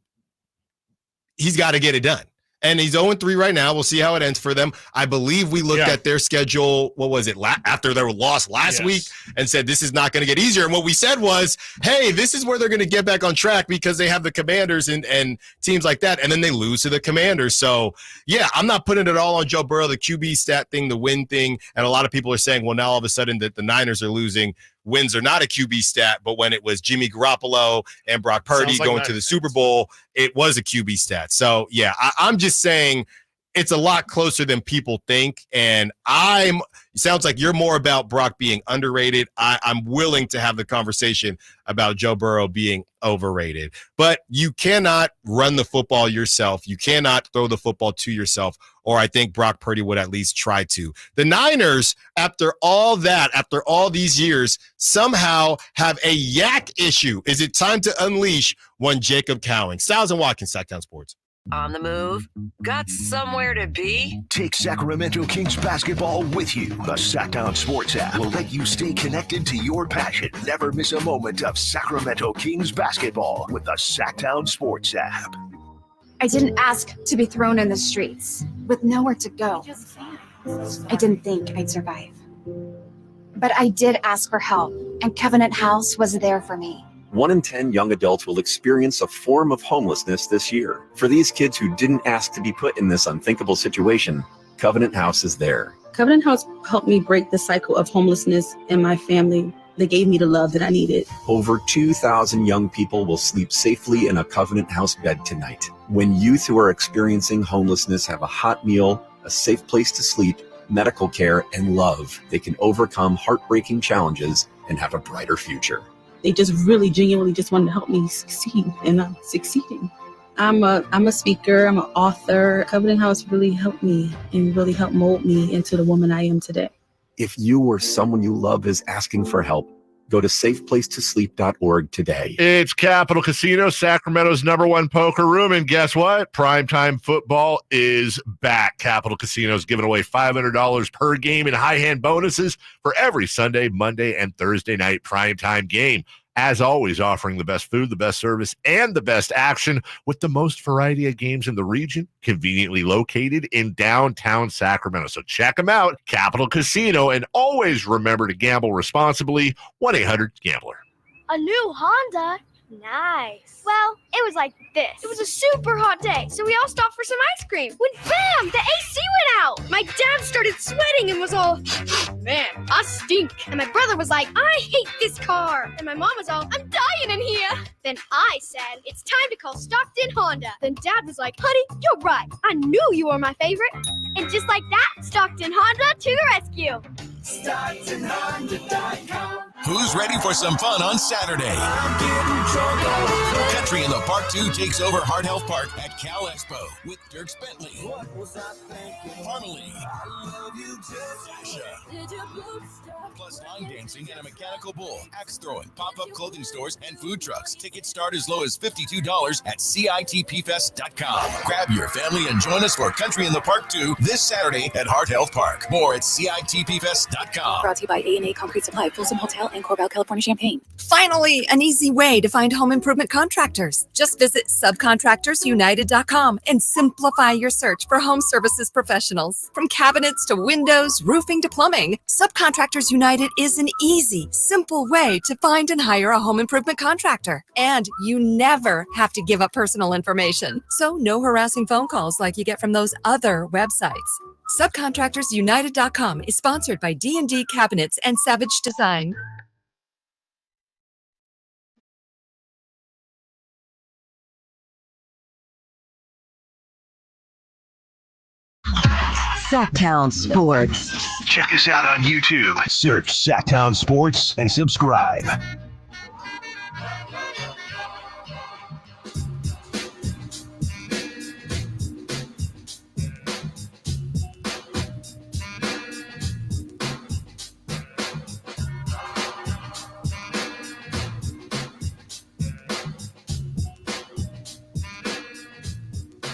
S3: he's got to get it done. And he's 0-3 right now. We'll see how it ends for them. I believe we looked at their schedule, what was it, after their loss last week, and said this is not going to get easier. And what we said was, hey, this is where they're going to get back on track, because they have the Commanders and teams like that, and then they lose to the Commanders. So, yeah, I'm not putting it all on Joe Burrow, the QB stat thing, the win thing. And a lot of people are saying, well, now all of a sudden that the Niners are losing. Wins are not a QB stat, but when it was Jimmy Garoppolo and Brock Purdy going to the Super Bowl, it was a QB stat. So, yeah, I'm just saying it's a lot closer than people think. And it sounds like you're more about Brock being underrated. I'm willing to have the conversation about Joe Burrow being overrated. But you cannot run the football yourself. You cannot throw the football to yourself, or I think Brock Purdy would at least try to. The Niners, after all these years, somehow have a yak issue. Is it time to unleash one Jacob Cowing? Stiles and Watkins, Sacktown Sports.
S2: On the move? Got somewhere to be?
S1: Take Sacramento Kings basketball with you. The Sacktown Sports app will let you stay connected to your passion. Never miss a moment of Sacramento Kings basketball with the Sacktown Sports app.
S18: I didn't ask to be thrown in the streets with nowhere to go. I didn't think I'd survive. But I did ask for help, and Covenant House was there for me.
S5: 1 in 10 young adults will experience a form of homelessness this year. For these kids who didn't ask to be put in this unthinkable situation, Covenant House is there.
S7: Covenant House helped me break the cycle of homelessness in my family. They gave me the love that I needed.
S5: Over 2,000 young people will sleep safely in a Covenant House bed tonight. When youth who are experiencing homelessness have a hot meal, a safe place to sleep, medical care, and love, they can overcome heartbreaking challenges and have a brighter future.
S7: They just really genuinely just wanted to help me succeed, and I'm succeeding. I'm a speaker, I'm an author. Covenant House really helped me and really helped mold me into the woman I am today.
S5: If you or someone you love is asking for help, go to safeplacetosleep.org today.
S23: It's Capital Casino, Sacramento's #1 poker room. And guess what? Primetime football is back. Capital Casino is giving away $500 per game in high hand bonuses for every Sunday, Monday, and Thursday night primetime game. As always, offering the best food, the best service, and the best action with the most variety of games in the region, conveniently located in downtown Sacramento. So check them out, Capital Casino, and always remember to gamble responsibly. 1-800-GAMBLER.
S24: A new Honda?
S8: Nice. Well, it was like this. It was a super hot day, so we all stopped for some ice cream. When bam, the AC went out. My dad started sweating and was all, man, I stink. And my brother was like, I hate this car. And my mom was all, I'm dying in here. Then I said, it's time to call Stockton Honda. Then Dad was like, honey, you're right. I knew you were my favorite. And just like that, Stockton Honda to the rescue. StocktonHonda.com.
S17: Who's ready for some fun on Saturday? Country in the Park 2 takes over Heart Health Park at Cal Expo with Dirk Bentley, Harmony, Sasha, plus line dancing and a mechanical bull, axe throwing, pop-up clothing stores, and food trucks. Tickets start as low as $52 at CITPfest.com. Grab your family and join us for Country in the Park 2 this Saturday at Heart Health Park. More at CITPfest.com.
S10: Brought to you by A&A Concrete Supply, Folsom Hotel, and Corbell, California, Champaign.
S11: Finally, an easy way to find home improvement contractors. Just visit subcontractorsunited.com and simplify your search for home services professionals. From cabinets to windows, roofing to plumbing, Subcontractors United is an easy, simple way to find and hire a home improvement contractor. And you never have to give up personal information. So no harassing phone calls like you get from those other websites. SubcontractorsUnited.com is sponsored by D&D Cabinets and Savage Design.
S1: Sacktown Sports. Check us out on YouTube. Search Sacktown Sports and subscribe.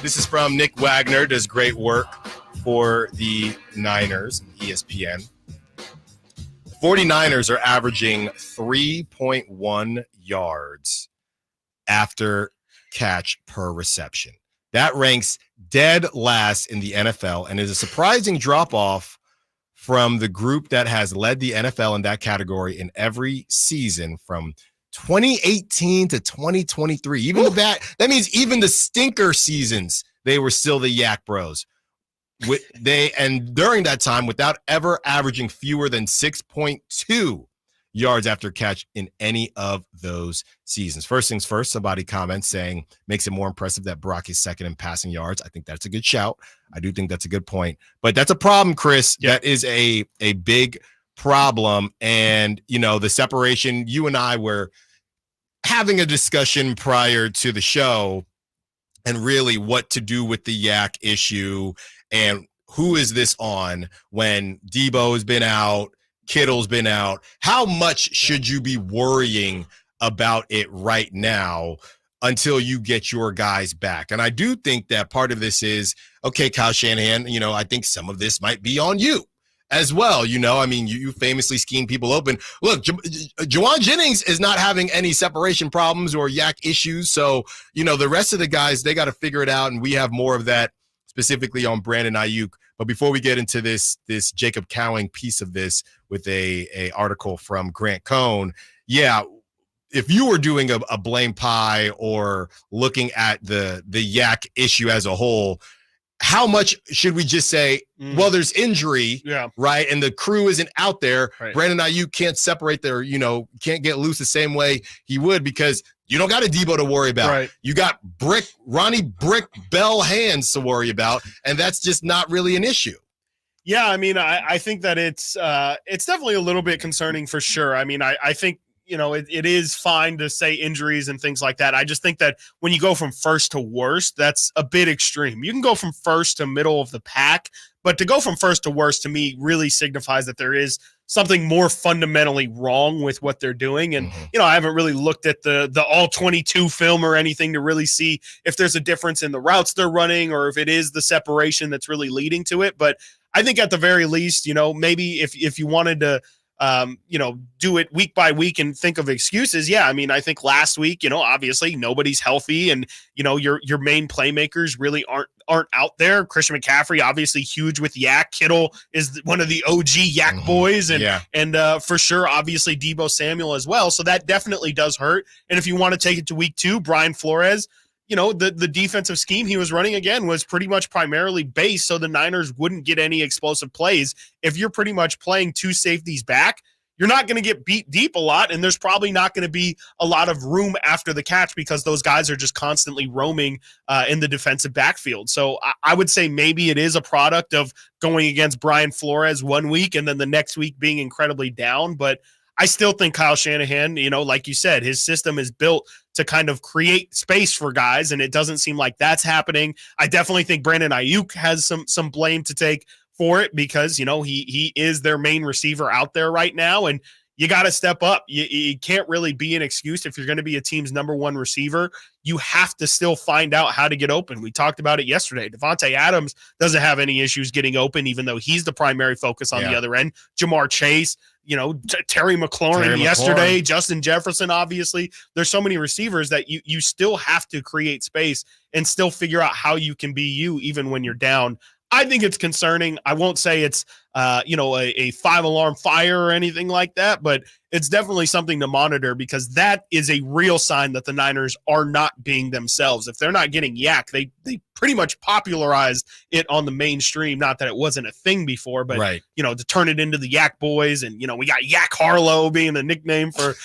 S3: This is from Nick Wagner, does great work for the Niners and ESPN. The 49ers are averaging 3.1 yards after catch per reception. That ranks dead last in the NFL and is a surprising drop-off from the group that has led the NFL in that category in every season from 2018 to 2023. Even the bad, that means even the stinker seasons, they were still the Yak Bros. And during that time, without ever averaging fewer than 6.2 yards after catch in any of those seasons. First things first, somebody comments saying makes it more impressive that Brock is second in passing yards. I think that's a good shout. I do think that's a good point. But that's a problem, Chris. Yeah. That is a big problem. And, you know, the separation, you and I were having a discussion prior to the show and really what to do with the Yak issue and who is this on when Debo's been out, Kittle's been out. How much should you be worrying about it right now until you get your guys back? And I do think that part of this is, okay, Kyle Shanahan, you know, I think some of this might be on you as well. You know, I mean, you famously scheme people open. Look, Jawan Jennings is not having any separation problems or Yak issues. So, you know, the rest of the guys, they got to figure it out. And we have more of that specifically on Brandon Ayuk. But before we get into this Jacob Cowing piece of this with a article from Grant Cohn, yeah, if you were doing a blame pie or looking at the Yak issue as a whole, how much should we just say, well, there's injury, right? And the crew isn't out there. Right. Brandon Ayuk can't separate their, you know, can't get loose the same way he would because you don't got a Debo to worry about. Right. You got Ronnie Brick Bell hands to worry about, and that's just not really an issue.
S4: Yeah, I mean, I think that it's definitely a little bit concerning for sure. I mean, I think, you know, it is fine to say injuries and things like that. I just think that when you go from first to worst, that's a bit extreme. You can go from first to middle of the pack, but to go from first to worst to me really signifies that there is something more fundamentally wrong with what they're doing. And, you know, I haven't really looked at the all 22 film or anything to really see if there's a difference in the routes they're running or if it is the separation that's really leading to it. But I think at the very least, you know, maybe if you wanted to, you know, do it week by week and think of excuses. Yeah. I mean, I think last week, you know, obviously nobody's healthy and, you know, your main playmakers really aren't out there. Christian McCaffrey, obviously huge with Yak. Kittle is one of the OG Yak boys. And for sure, obviously Deebo Samuel as well. So that definitely does hurt. And if you want to take it to week 2, Brian Flores, the defensive scheme he was running again was pretty much primarily base, so the Niners wouldn't get any explosive plays. If you're pretty much playing 2 safeties back, you're not going to get beat deep a lot, and there's probably not going to be a lot of room after the catch because those guys are just constantly roaming in the defensive backfield. So I would say maybe it is a product of going against Brian Flores one week and then the next week being incredibly down, but I still think Kyle Shanahan, like you said, his system is built to kind of create space for guys, and it doesn't seem like that's happening. I definitely think Brandon Ayuk has some blame to take for it because, he is their main receiver out there right now, and you got to step up. You can't really be an excuse if you're going to be a team's number 1 receiver. You have to still find out how to get open. We talked about it yesterday. Devontae Adams doesn't have any issues getting open, even though he's the primary focus on the other end. Jamar Chase, Terry McLaurin yesterday, Justin Jefferson, obviously. There's so many receivers that you still have to create space and still figure out how you can be you even when you're down. I think it's concerning. I won't say it's, a 5-alarm fire or anything like that, but it's definitely something to monitor because that is a real sign that the Niners are not being themselves. If they're not getting Yak, they pretty much popularized it on the mainstream. Not that it wasn't a thing before, but, to turn it into the Yak Boys and, we got Yak Harlow being the nickname for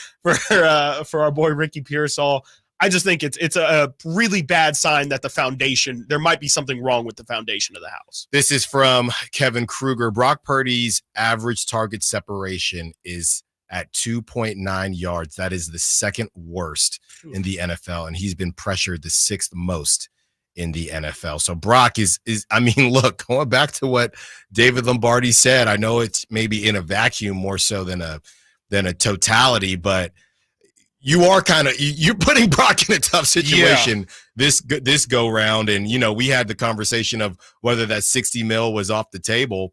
S4: our boy Ricky Pearsall. I just think it's a really bad sign that there might be something wrong with the foundation of the house.
S3: This is from Kevin Kruger. Brock Purdy's average target separation is at 2.9 yards. That is the second worst in the NFL, and he's been pressured the 6th most in the NFL. So Brock is look, going back to what David Lombardi said, I know it's maybe in a vacuum more so than a totality, but you're putting Brock in a tough situation this go round. And, we had the conversation of whether that 60 mil was off the table.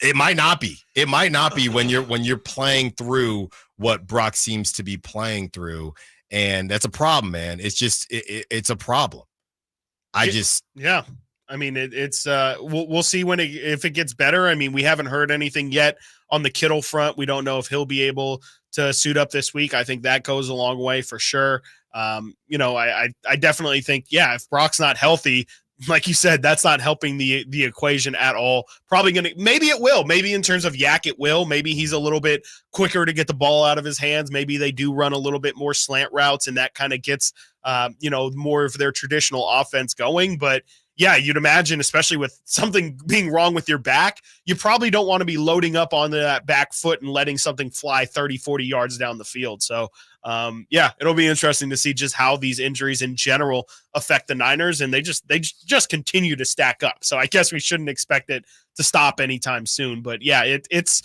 S3: It might not be. It might not be when you're playing through what Brock seems to be playing through. And that's a problem, man. It's just, it's a problem. It's we'll see if it gets better. I mean, we haven't heard anything yet on the Kittle front. We don't know if he'll be able to suit up this week. I think that goes a long way for sure. I definitely think, if Brock's not healthy, like you said, that's not helping the equation at all. Maybe it will. Maybe in terms of Yak, it will. Maybe he's a little bit quicker to get the ball out of his hands. Maybe they do run a little bit more slant routes, and that kind of gets, more of their traditional offense going. But yeah, you'd imagine, especially with something being wrong with your back, you probably don't want to be loading up onto that back foot and letting something fly 30, 40 yards down the field. So, it'll be interesting to see just how these injuries in general affect the Niners, and they just continue to stack up. So I guess we shouldn't expect it to stop anytime soon. But yeah, it's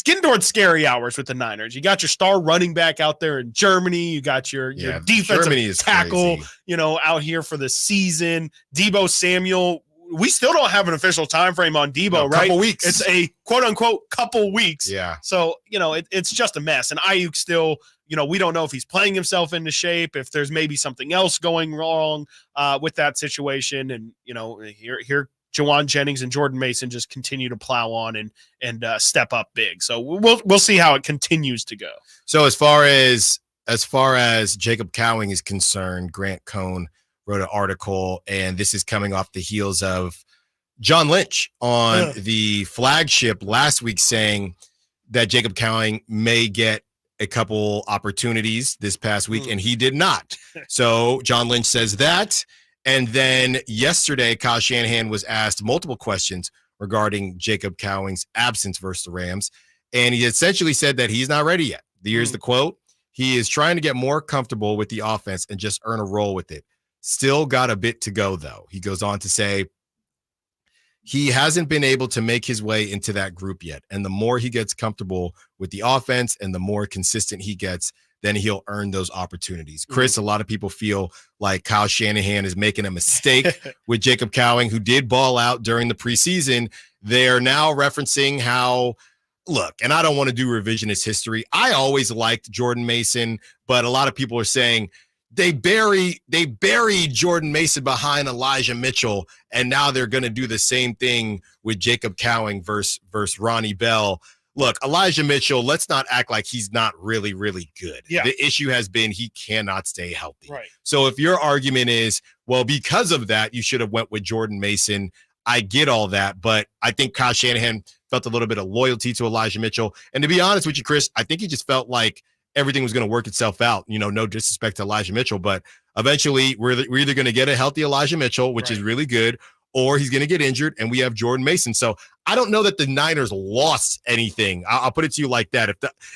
S3: getting towards scary hours with the Niners. You got your star running back out there in Germany. You got your defensive tackle, out here for the season. Deebo Samuel. We still don't have an official time frame on Deebo, right? Couple weeks.
S4: It's a quote unquote couple weeks.
S3: Yeah.
S4: So, it's just a mess. And Ayuk still, we don't know if he's playing himself into shape, if there's maybe something else going wrong with that situation. And, here Jawan Jennings and Jordan Mason just continue to plow on and step up big. So we'll see how it continues to go.
S3: So as far as Jacob Cowing is concerned, Grant Cohn wrote an article, and this is coming off the heels of John Lynch on the flagship last week saying that Jacob Cowing may get a couple opportunities this past week, and he did not. So John Lynch says that. And then yesterday, Kyle Shanahan was asked multiple questions regarding Jacob Cowing's absence versus the Rams. And he essentially said that he's not ready yet. Here's the quote. He is trying to get more comfortable with the offense and just earn a role with it. Still got a bit to go, though. He goes on to say he hasn't been able to make his way into that group yet. And the more he gets comfortable with the offense and the more consistent he gets, then he'll earn those opportunities. Chris, a lot of people feel like Kyle Shanahan is making a mistake with Jacob Cowing, who did ball out during the preseason. They're now referencing how, look, and I don't want to do revisionist history. I always liked Jordan Mason, but a lot of people are saying they buried Jordan Mason behind Elijah Mitchell, and now they're going to do the same thing with Jacob Cowing versus Ronnie Bell. Look, Elijah Mitchell, let's not act like he's not really, really good.
S4: Yeah.
S3: The issue has been he cannot stay healthy.
S4: Right.
S3: So if your argument is, well, because of that, you should have went with Jordan Mason, I get all that, but I think Kyle Shanahan felt a little bit of loyalty to Elijah Mitchell. And to be honest with you, Chris, I think he just felt like everything was going to work itself out. No disrespect to Elijah Mitchell, but eventually we're either going to get a healthy Elijah Mitchell, which is really good, or he's going to get injured, and we have Jordan Mason. So I don't know that the Niners lost anything. I'll put it to you like that.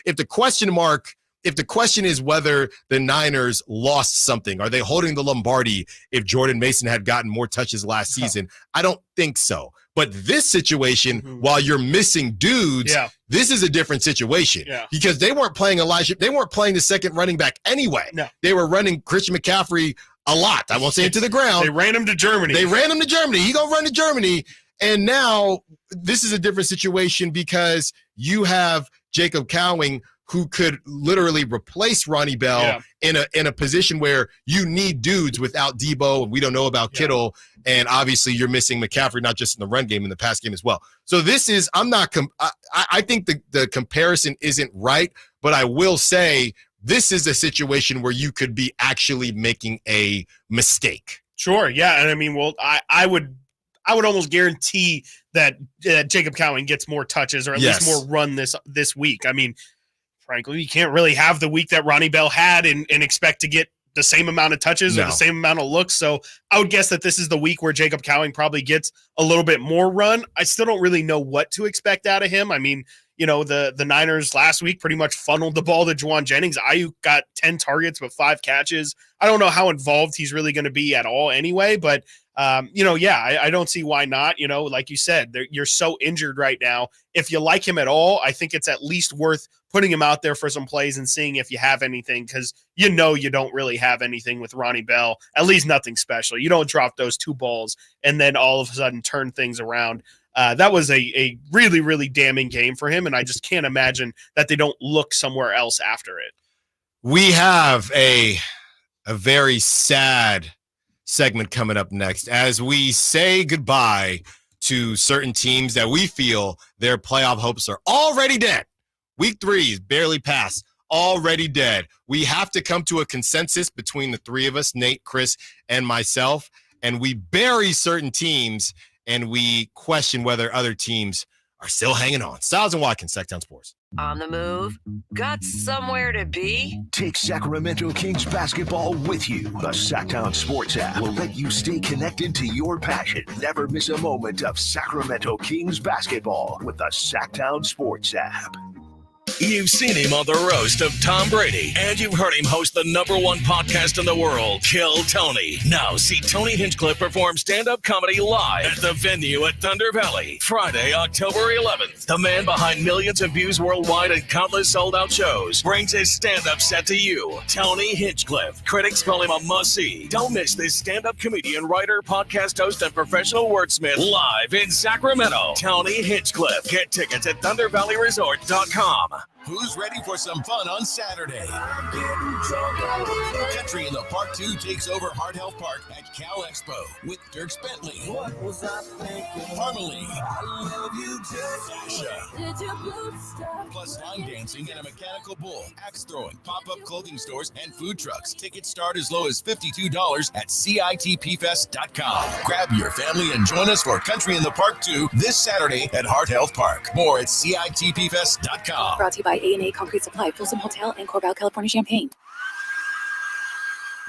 S3: If the question is whether the Niners lost something, are they holding the Lombardi if Jordan Mason had gotten more touches last season? I don't think so. But this situation, while you're missing dudes, this is a different situation because they weren't playing they weren't playing the second running back anyway.
S4: No.
S3: They were running Christian McCaffrey a lot. I won't say it to the ground.
S4: They ran him to Germany.
S3: He going to run to Germany. And now this is a different situation because you have Jacob Cowing, who could literally replace Ronnie Bell in a position where you need dudes without Debo, and we don't know about Kittle, and obviously you're missing McCaffrey, not just in the run game, in the pass game as well. So this is, I think the comparison isn't right, but I will say this is a situation where you could be actually making a mistake.
S4: Sure, yeah, and I mean, well, I would almost guarantee that Jacob Cowing gets more touches or at least more run this week. I mean, frankly, you can't really have the week that Ronnie Bell had and expect to get the same amount of touches or the same amount of looks. So I would guess that this is the week where Jacob Cowing probably gets a little bit more run. I still don't really know what to expect out of him. I mean, the Niners last week pretty much funneled the ball to Juwan Jennings. Ayuk got 10 targets but 5 catches. I don't know how involved he's really going to be at all anyway, but I don't see why not. Like you said, you're so injured right now. If you like him at all, I think it's at least worth putting him out there for some plays and seeing if you have anything, because you don't really have anything with Ronnie Bell, at least nothing special. You don't drop those 2 balls and then all of a sudden turn things around. That was a really, really damning game for him, and I just can't imagine that they don't look somewhere else after it.
S3: We have a very sad segment coming up next as we say goodbye to certain teams that we feel their playoff hopes are already dead. Week 3 is barely past, already dead. We have to come to a consensus between the 3 of us, Nate, Chris, and myself, and we bury certain teams and we question whether other teams are still hanging on. Stiles and Watkins, Sacktown Sports.
S9: On the move? Got somewhere to be?
S1: Take Sacramento Kings basketball with you. The Sacktown Sports app will let you stay connected to your passion. Never miss a moment of Sacramento Kings basketball with the Sacktown Sports app.
S17: You've seen him on the roast of Tom Brady, and you've heard him host the #1 podcast in the world, Kill Tony. Now see Tony Hinchcliffe perform stand-up comedy live at the Venue at Thunder Valley, Friday, October 11th. The man behind millions of views worldwide and countless sold-out shows brings his stand-up set to you, Tony Hinchcliffe. Critics call him a must-see. Don't miss this stand-up comedian, writer, podcast host, and professional wordsmith live in Sacramento. Tony Hinchcliffe. Get tickets at ThunderValleyResort.com. Who's ready for some fun on Saturday? Country in the Park 2 takes over Heart Health Park at Cal Expo with Dierks Bentley, Harmony, Sasha, plus line dancing and a mechanical bull, axe throwing, pop-up clothing stores, and food trucks. Tickets start as low as $52 at CITPfest.com. Grab your family and join us for Country in the Park 2 this Saturday at Heart Health Park. More at CITPfest.com.
S10: Brought to you by A&A Concrete Supply, Folsom Hotel, and Corbell, California, Champaign.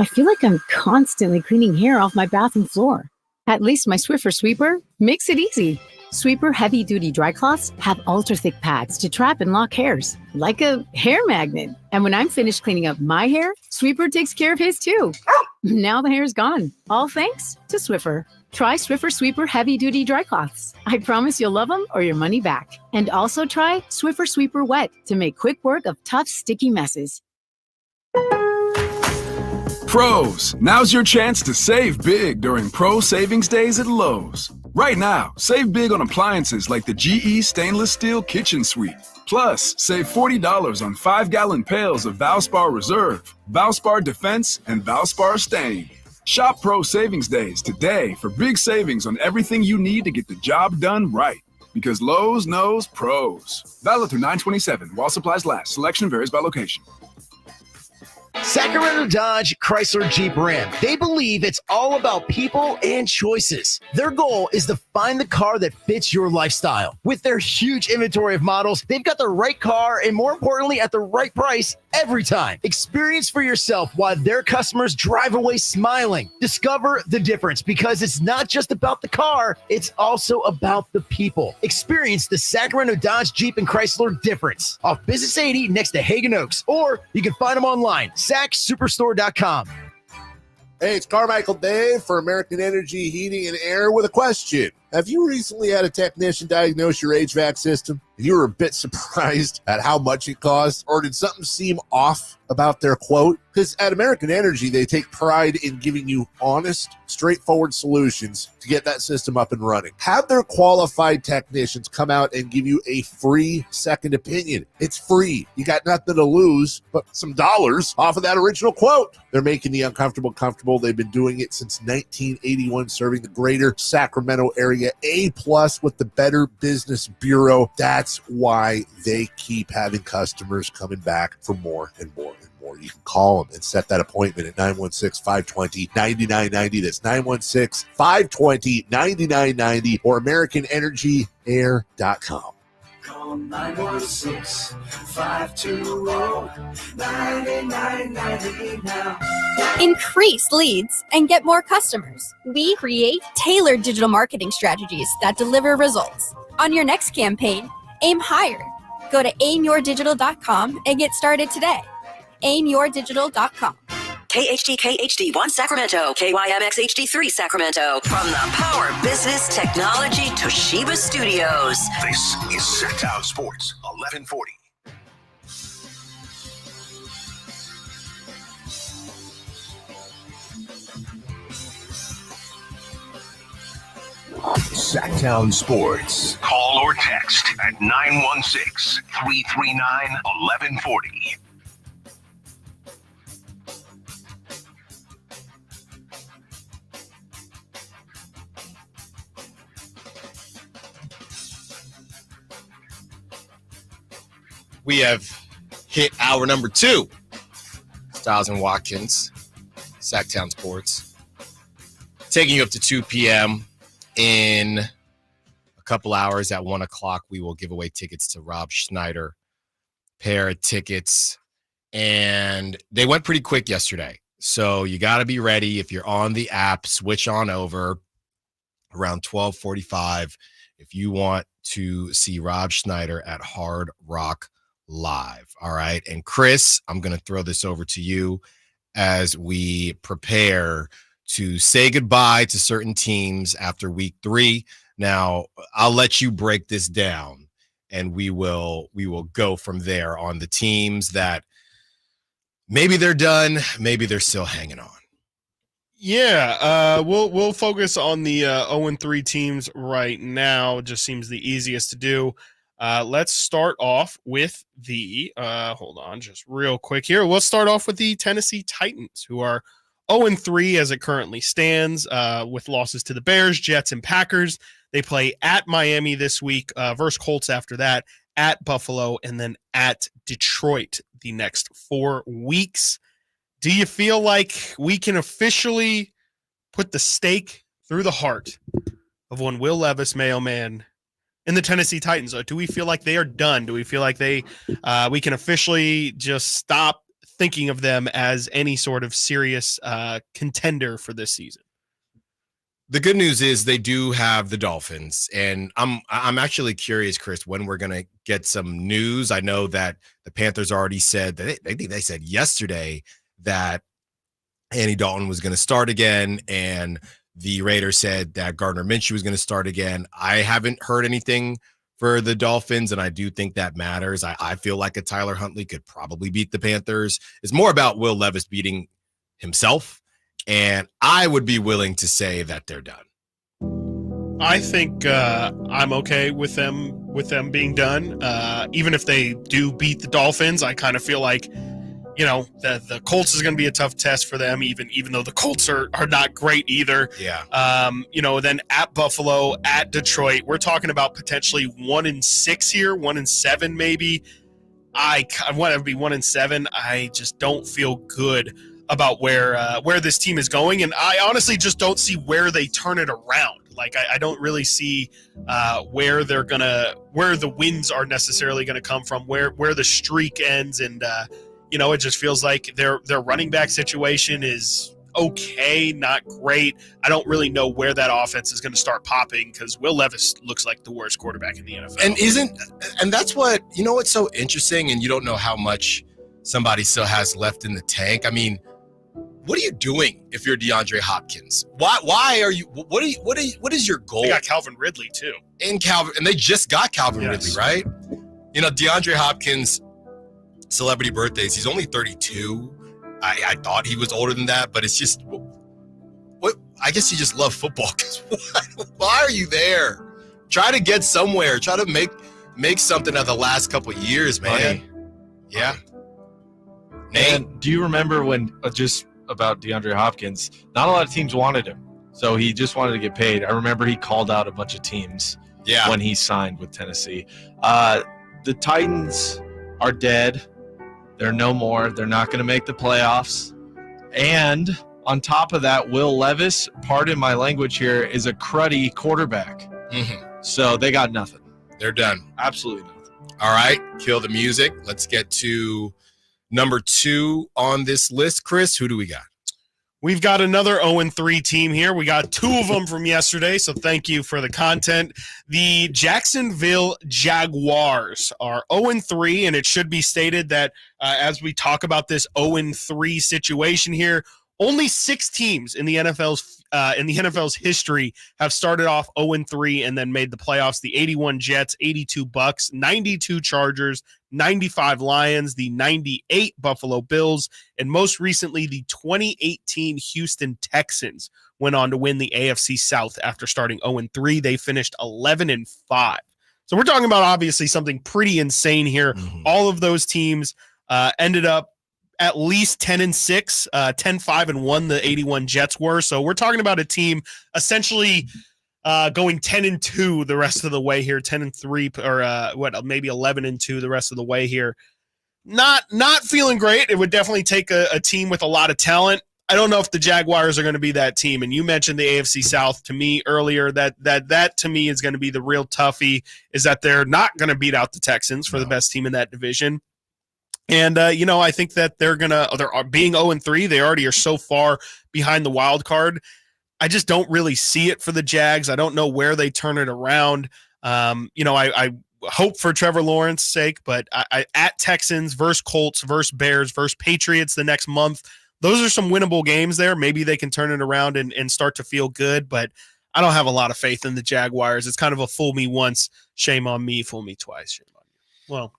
S12: I feel like I'm constantly cleaning hair off my bathroom floor. At least my Swiffer sweeper makes it easy. Sweeper heavy-duty dry cloths have ultra-thick pads to trap and lock hairs, like a hair magnet. And when I'm finished cleaning up my hair, Sweeper takes care of his too. Now the hair's gone, all thanks to Swiffer. Try Swiffer Sweeper heavy-duty dry cloths. I promise you'll love them or your money back. And also try Swiffer Sweeper Wet to make quick work of tough, sticky messes.
S13: Pros, now's your chance to save big during Pro Savings Days at Lowe's. Right now, save big on appliances like the GE Stainless Steel Kitchen Suite. Plus, save $40 on 5-gallon pails of Valspar Reserve, Valspar Defense, and Valspar Stain. Shop Pro Savings Days today for big savings on everything you need to get the job done right. Because Lowe's knows pros. Valid through 9/27 while supplies last. Selection varies by location.
S14: Sacramento Dodge Chrysler Jeep Ram. They believe it's all about people and choices. Their goal is to find the car that fits your lifestyle. With their huge inventory of models, they've got the right car and, more importantly, at the right price every time. Experience for yourself why their customers drive away smiling. Discover the difference, because it's not just about the car, it's also about the people. Experience the Sacramento Dodge Jeep and Chrysler difference off Business 80 next to Hagen Oaks, or you can find them online, SacSuperstore.com.
S23: Hey, it's Carmichael Dave for American Energy Heating and Air with a question. Have you recently had a technician diagnose your HVAC system and you were a bit surprised at how much it cost? Or did something seem off about their quote? Because at American Energy, they take pride in giving you honest, straightforward solutions to get that system up and running. Have their qualified technicians come out and give you a free second opinion. It's free. You got nothing to lose but some dollars off of that original quote. They're making the uncomfortable comfortable. They've been doing it since 1981, serving the greater Sacramento area. A+ with the Better Business Bureau. That's why they keep having customers coming back for more and more and more. You can call them and set that appointment at 916-520-9990. That's 916-520-9990 or AmericanEnergyAir.com.
S15: Call 916-520-9990 now.
S24: Increase leads and get more customers. We create tailored digital marketing strategies that deliver results. On your next campaign, aim higher. Go to aimyourdigital.com and get started today. aimyourdigital.com.
S2: KHD1 Sacramento, KYMX HD3 Sacramento. From the Power Business Technology Toshiba Studios.
S1: This is Sacktown Sports 1140. Sacktown Sports. Call or text at 916-339-1140.
S3: We have hit hour number 2. Stiles and Watkins, Sacktown Sports. Taking you up to 2 p.m. In a couple hours at 1 o'clock, we will give away tickets to Rob Schneider. Pair of tickets. And they went pretty quick yesterday. So you got to be ready. If you're on the app, switch on over around 12:45 if you want to see Rob Schneider at Hard Rock Live. All right. And Chris, I'm going to throw this over to you as we prepare to say goodbye to certain teams after week 3. Now, I'll let you break this down and we will go from there on the teams that maybe they're done, maybe they're still hanging on.
S4: Yeah, we'll focus on the 0-3 teams right now. It just seems the easiest to do. Let's start off with the hold on, just real quick here. We'll start off with the Tennessee Titans, who are 0-3 as it currently stands, with losses to the Bears, Jets, and Packers. They play at Miami this week, versus Colts after that, at Buffalo, and then at Detroit the next 4 weeks. Do you feel like we can officially put the stake through the heart of one Will Levis, Mayo Man, in the Tennessee Titans? Or do we feel like they are done? Do we feel like we can officially just stop thinking of them as any sort of serious contender for this season?
S3: The good news is they do have the Dolphins, and I'm actually curious, Chris, when we're going to get some news. I know that the Panthers already said that they said yesterday that Andy Dalton was going to start again, and the Raiders said that Gardner Minshew was going to start again. I haven't heard anything for the Dolphins, and I do think that matters. I feel like a Tyler Huntley could probably beat the Panthers. It's more about Will Levis beating himself. And I would be willing to say that they're done.
S4: I think I'm okay with them being done. Even if they do beat the Dolphins, I kind of feel like, the Colts is going to be a tough test for them, even though the Colts are not great either.
S3: Yeah.
S4: Then at Buffalo, at Detroit, we're talking about potentially 1-6 here, 1-7 maybe. I want to be 1-7. I just don't feel good about where this team is going, and I honestly just don't see where they turn it around. Like I don't really see where the wins are necessarily gonna come from, where the streak ends, and it just feels like their running back situation is okay, not great. I don't really know where that offense is going to start popping because Will Levis looks like the worst quarterback in the NFL.
S3: And that's what what's so interesting, and you don't know how much somebody still has left in the tank. I mean, what are you doing if you're DeAndre Hopkins? Why are you? What is your goal?
S4: They got Calvin Ridley too,
S3: and they just got Calvin Ridley, right? DeAndre Hopkins, celebrity birthdays. He's only 32. I thought he was older than that, but it's just what. I guess you just love football. Why are you there? Try to get somewhere. Try to make something of the last couple of years, man.
S16: Money.
S3: Yeah.
S16: And do you remember when about DeAndre Hopkins, not a lot of teams wanted him, so he just wanted to get paid. I remember he called out a bunch of teams when he signed with Tennessee. The Titans are dead. They're no more. They're not going to make the playoffs. And on top of that, Will Levis, pardon my language here, is a cruddy quarterback.
S3: Mm-hmm.
S16: So they got nothing.
S3: They're done.
S16: Absolutely nothing.
S3: All right, kill the music. Let's get to number 2 on this list. Chris, who do we got?
S4: We've got another 0-3 team here. We got 2 of them from yesterday, so thank you for the content. The Jacksonville Jaguars are 0-3, and it should be stated that as we talk about this 0-3 situation here, only 6 teams in the NFL's history have started off 0-3 and then made the playoffs. The 81 Jets, 82 Bucks, 92 Chargers, 95 Lions, the 98 Buffalo Bills, and most recently the 2018 Houston Texans went on to win the AFC South after starting 0-3. They finished 11-5. So we're talking about obviously something pretty insane here. Mm-hmm. All of those teams ended up at least 10-6, 10-5-1 the 81 Jets were. So we're talking about a team essentially going 10-2 the rest of the way here, 10-3 or maybe 11-2 the rest of the way here. Not feeling great. It would definitely take a team with a lot of talent. I don't know if the Jaguars are going to be that team. And you mentioned the AFC South to me earlier. That to me is going to be the real toughie, is that they're not going to beat out the Texans for the best team in that division. And, I think that they're being 0-3. They already are so far behind the wild card. I just don't really see it for the Jags. I don't know where they turn it around. I hope for Trevor Lawrence's sake, but I at Texans versus Colts versus Bears versus Patriots the next month, those are some winnable games there. Maybe they can turn it around and start to feel good, but I don't have a lot of faith in the Jaguars. It's kind of a fool me once, shame on me, fool me twice, shame on you. Well,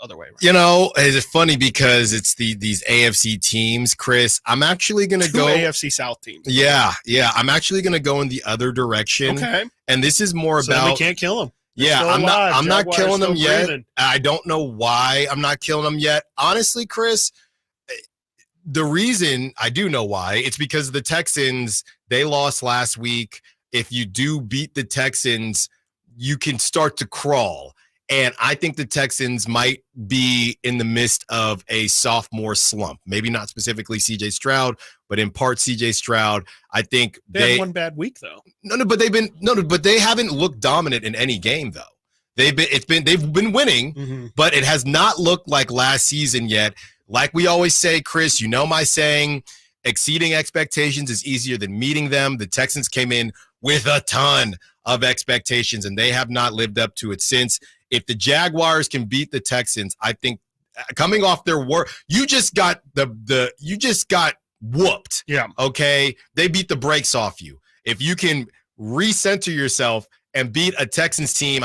S4: other way around.
S3: It's funny because it's these AFC teams, Chris. I'm actually going to go
S4: AFC South teams.
S3: Yeah. I'm actually going to go in the other direction.
S4: Okay.
S3: And this is more about
S4: we can't kill them.
S3: Yeah, I'm not killing them yet. Breathing. I don't know why I'm not killing them yet. Honestly, Chris, the reason I do know why, it's because the Texans, they lost last week. If you do beat the Texans, you can start to crawl. And I think the Texans might be in the midst of a sophomore slump. Maybe not specifically C.J. Stroud, but in part C.J. Stroud. I think
S4: they had one bad week though.
S3: But they haven't looked dominant in any game though. They've been winning, but it has not looked like last season yet. Like we always say, Chris, my saying, exceeding expectations is easier than meeting them. The Texans came in with a ton of expectations, and they have not lived up to it since. If the Jaguars can beat the Texans, I think coming off their work, you just got whooped.
S4: Yeah.
S3: Okay. They beat the brakes off you. If you can recenter yourself and beat a Texans team,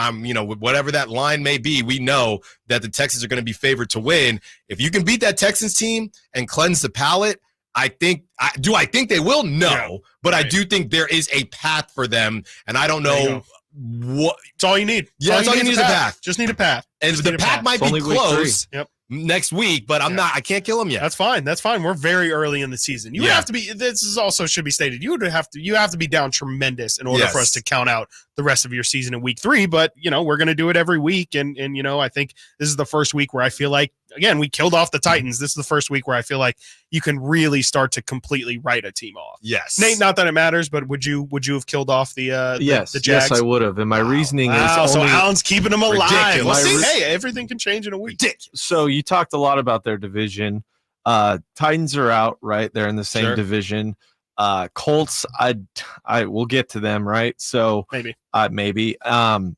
S3: whatever that line may be, we know that the Texans are going to be favored to win. If you can beat that Texans team and cleanse the palate, I think Do I think they will? No, but I do think there is a path for them, and I don't know what.
S4: It's all you need.
S3: That's all you need is a path.
S4: Just need a path.
S3: And the path might be close next week, but I can't kill them yet.
S4: That's fine. We're very early in the season. You would have to be. This is also should be stated. You have to be down tremendous in order for us to count out the rest of your season in week 3. But we're going to do it every week, and I think this is the first week where I feel like, again, we killed off the Titans. This is the first week where I feel like you can really start to completely write a team off.
S3: Yes,
S4: Nate. Not that it matters, but would you have killed off the
S16: Jags?
S4: Yes,
S16: I would have. And my reasoning is
S4: so Alan's keeping them alive.
S3: Ridiculous.
S4: Hey, everything can change in a week.
S3: Ridiculous.
S16: So you talked a lot about their division. Titans are out, right? They're in the same division. Colts, I will get to them, right? So maybe. In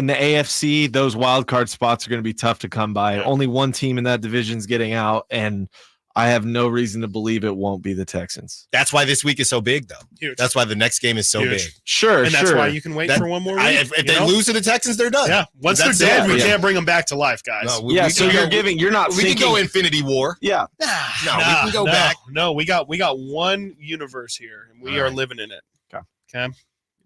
S16: the AFC, those wild card spots are going to be tough to come by. Only one team in that division is getting out, and I have no reason to believe it won't be the Texans.
S3: That's why this week is so big, though.
S4: Huge.
S3: That's why the next game is so big.
S16: Sure,
S4: and that's why you can wait for one more week.
S3: If they lose to the Texans, they're done.
S4: Yeah, once they're dead, we can't bring them back to life, guys.
S3: No,
S16: you're not.
S3: We can go Infinity War.
S16: Yeah.
S3: We can go back.
S4: No, we got one universe here, and we are living in it. Okay.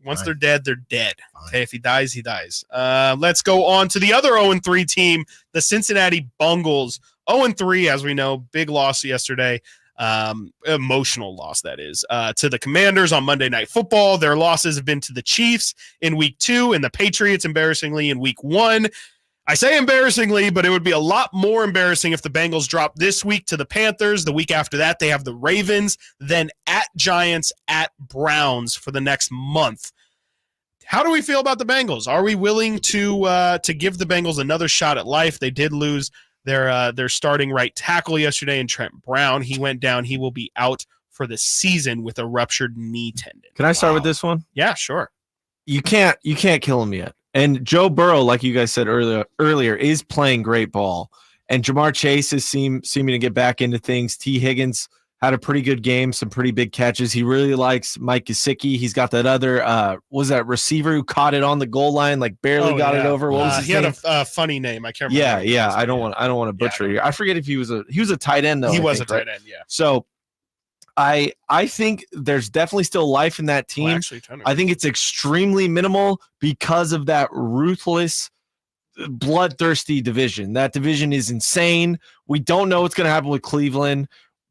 S4: Once they're dead, they're dead. Okay, if he dies, he dies. Let's go on to the other 0-3 team, the Cincinnati Bengals. 0-3, as we know, big loss yesterday. Emotional loss, that is, to the Commanders on Monday Night Football. Their losses have been to the Chiefs in week 2 and the Patriots, embarrassingly, in week 1. I say embarrassingly, but it would be a lot more embarrassing if the Bengals drop this week to the Panthers. The week after that, they have the Ravens, then at Giants, at Browns for the next month. How do we feel about the Bengals? Are we willing to give the Bengals another shot at life? They did lose their starting right tackle yesterday in Trent Brown. He went down. He will be out for the season with a ruptured knee tendon.
S16: Can I start with this one?
S4: Yeah, sure.
S16: You can't kill him yet. And Joe Burrow, like you guys said earlier, is playing great ball. And Jamar Chase is seeming to get back into things. T. Higgins had a pretty good game, some pretty big catches. He really likes Mike Gesicki. He's got that other receiver who caught it on the goal line, like barely got it over. What was his name?
S4: He had a funny name. I can't remember.
S16: Yeah. I don't want to butcher it. I forget if he was a tight end though.
S4: He was a tight end. Yeah.
S16: So I think there's definitely still life in that team. I think it's extremely minimal because of that ruthless, bloodthirsty division. That division is insane. We don't know what's going to happen with Cleveland.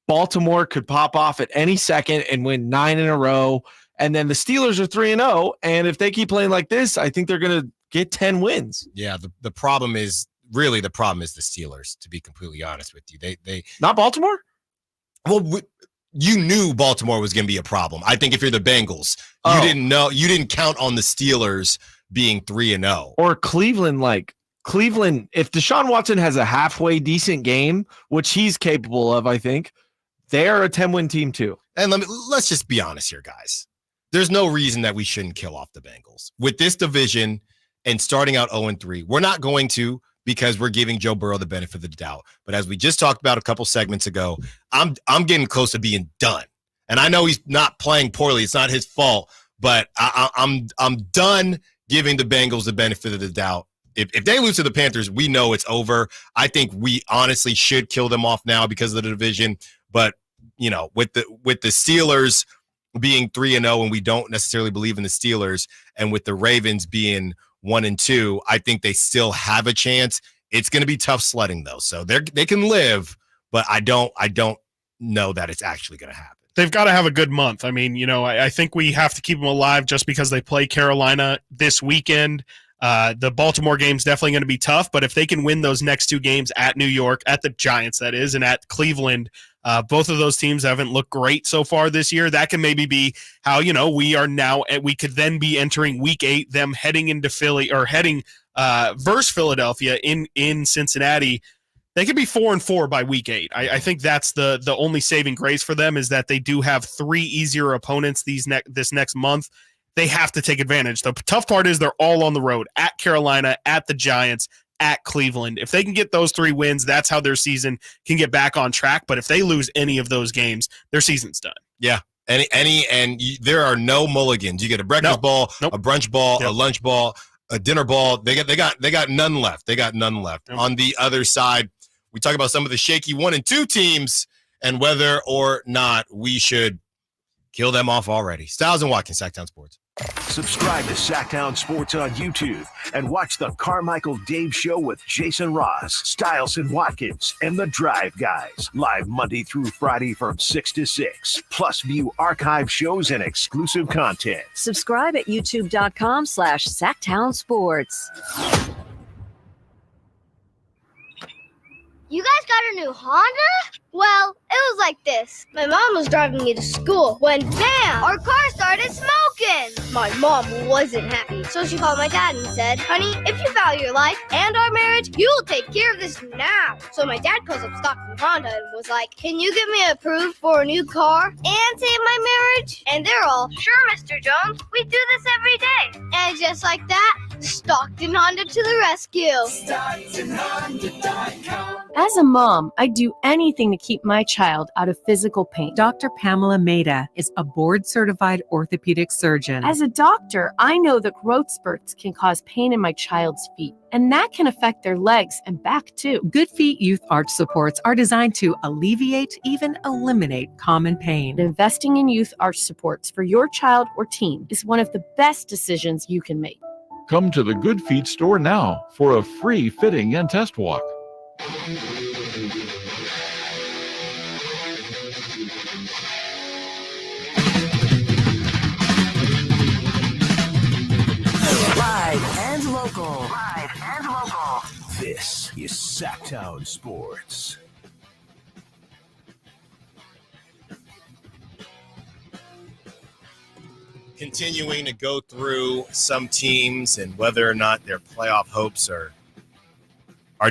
S16: Baltimore could pop off at any second and win 9 in a row. And then the Steelers are 3-0. And if they keep playing like this, I think they're going to get 10 wins.
S3: Yeah. The problem is the Steelers, to be completely honest with you. They
S16: not Baltimore.
S3: Well, you knew Baltimore was going to be a problem. I think if you're the Bengals, you didn't count on the Steelers being 3-0
S16: or Cleveland. If Deshaun Watson has a halfway decent game, which he's capable of, I think they're a 10-win team too.
S3: And let's just be honest here, guys. There's no reason that we shouldn't kill off the Bengals with this division and starting out 0-3. We're not going to, because we're giving Joe Burrow the benefit of the doubt. But as we just talked about a couple segments ago, I'm getting close to being done. And I know he's not playing poorly. It's not his fault, but I'm done giving the Bengals the benefit of the doubt. If they lose to the Panthers, we know it's over. I think we honestly should kill them off now because of the division. But, with the Steelers being 3-0 and we don't necessarily believe in the Steelers, and with the Ravens being 1-2, I think they still have a chance. It's going to be tough sledding though. So they can live, but I don't know that it's actually going to happen.
S4: They've got to have a good month. I mean, I think we have to keep them alive just because they play Carolina this weekend. The Baltimore game's definitely going to be tough, but if they can win those next 2 games at New York, at the Giants, that is, and at Cleveland, both of those teams haven't looked great so far this year. That can maybe be how, we could then be entering week 8, them heading into Philly or heading versus Philadelphia in Cincinnati. They could be 4-4 by week 8. I think that's the only saving grace for them, is that they do have 3 easier opponents this next month. They have to take advantage. The tough part is they're all on the road, at Carolina, at the Giants, at Cleveland. If they can get those 3 wins, that's how their season can get back on track. But if they lose any of those games, their season's done.
S3: Yeah. There are no mulligans. You get a breakfast ball, a brunch ball, a lunch ball, a dinner ball. They got none left. They got none left. On the other side, we talk about some of the shaky 1 and 2 teams. and whether or not we should kill them off already. Stiles and Watkins, Sacktown Sports.
S1: Subscribe to Sacktown Sports on YouTube and watch the Carmichael Dave Show with Jason Ross, Stiles and Watkins, and the Drive Guys. Live Monday through Friday from 6 to 6. Plus view archive shows and exclusive content.
S6: Subscribe at youtube.com/Sacktown Sports.
S8: You guys got a new Honda? Well, it was like this. My mom was driving me to school when, bam, our car started smoking. My mom wasn't happy, so she called my dad and said, honey, if you value your life and our marriage, you'll take care of this now. So my dad calls up Stockton Honda and was like, can you get me approved for a new car and save my marriage? And they're all, sure, Mr. Jones, we do this every day. And just like that, Stockton Honda to the rescue. StocktonHonda.com.
S19: As a mom, I'd do anything to keep my child out of physical pain. Dr. Pamela Maida is a board-certified orthopedic surgeon. As a doctor, I know that growth spurts can cause pain in my child's feet, and that can affect their legs and back too. Good Feet Youth Arch Supports are designed to alleviate, even eliminate common pain. Investing in youth arch supports for your child or teen is one of the best decisions you can make.
S20: Come to the Good Feet store now for a free fitting and test walk.
S1: Live and local. This is Sacktown Sports.
S3: Continuing to go through some teams and whether or not their playoff hopes are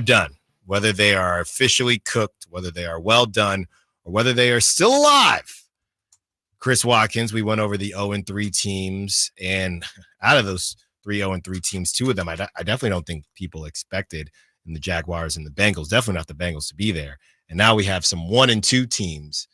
S3: done, whether they are officially cooked, whether they are well done, or whether they are still alive. Chris Watkins, we went over the 0-3 teams, and out of those 3 0-3 teams, 2 of them I definitely don't think people expected in the Jaguars and the Bengals, definitely not the Bengals to be there. And now we have some 1-2 teams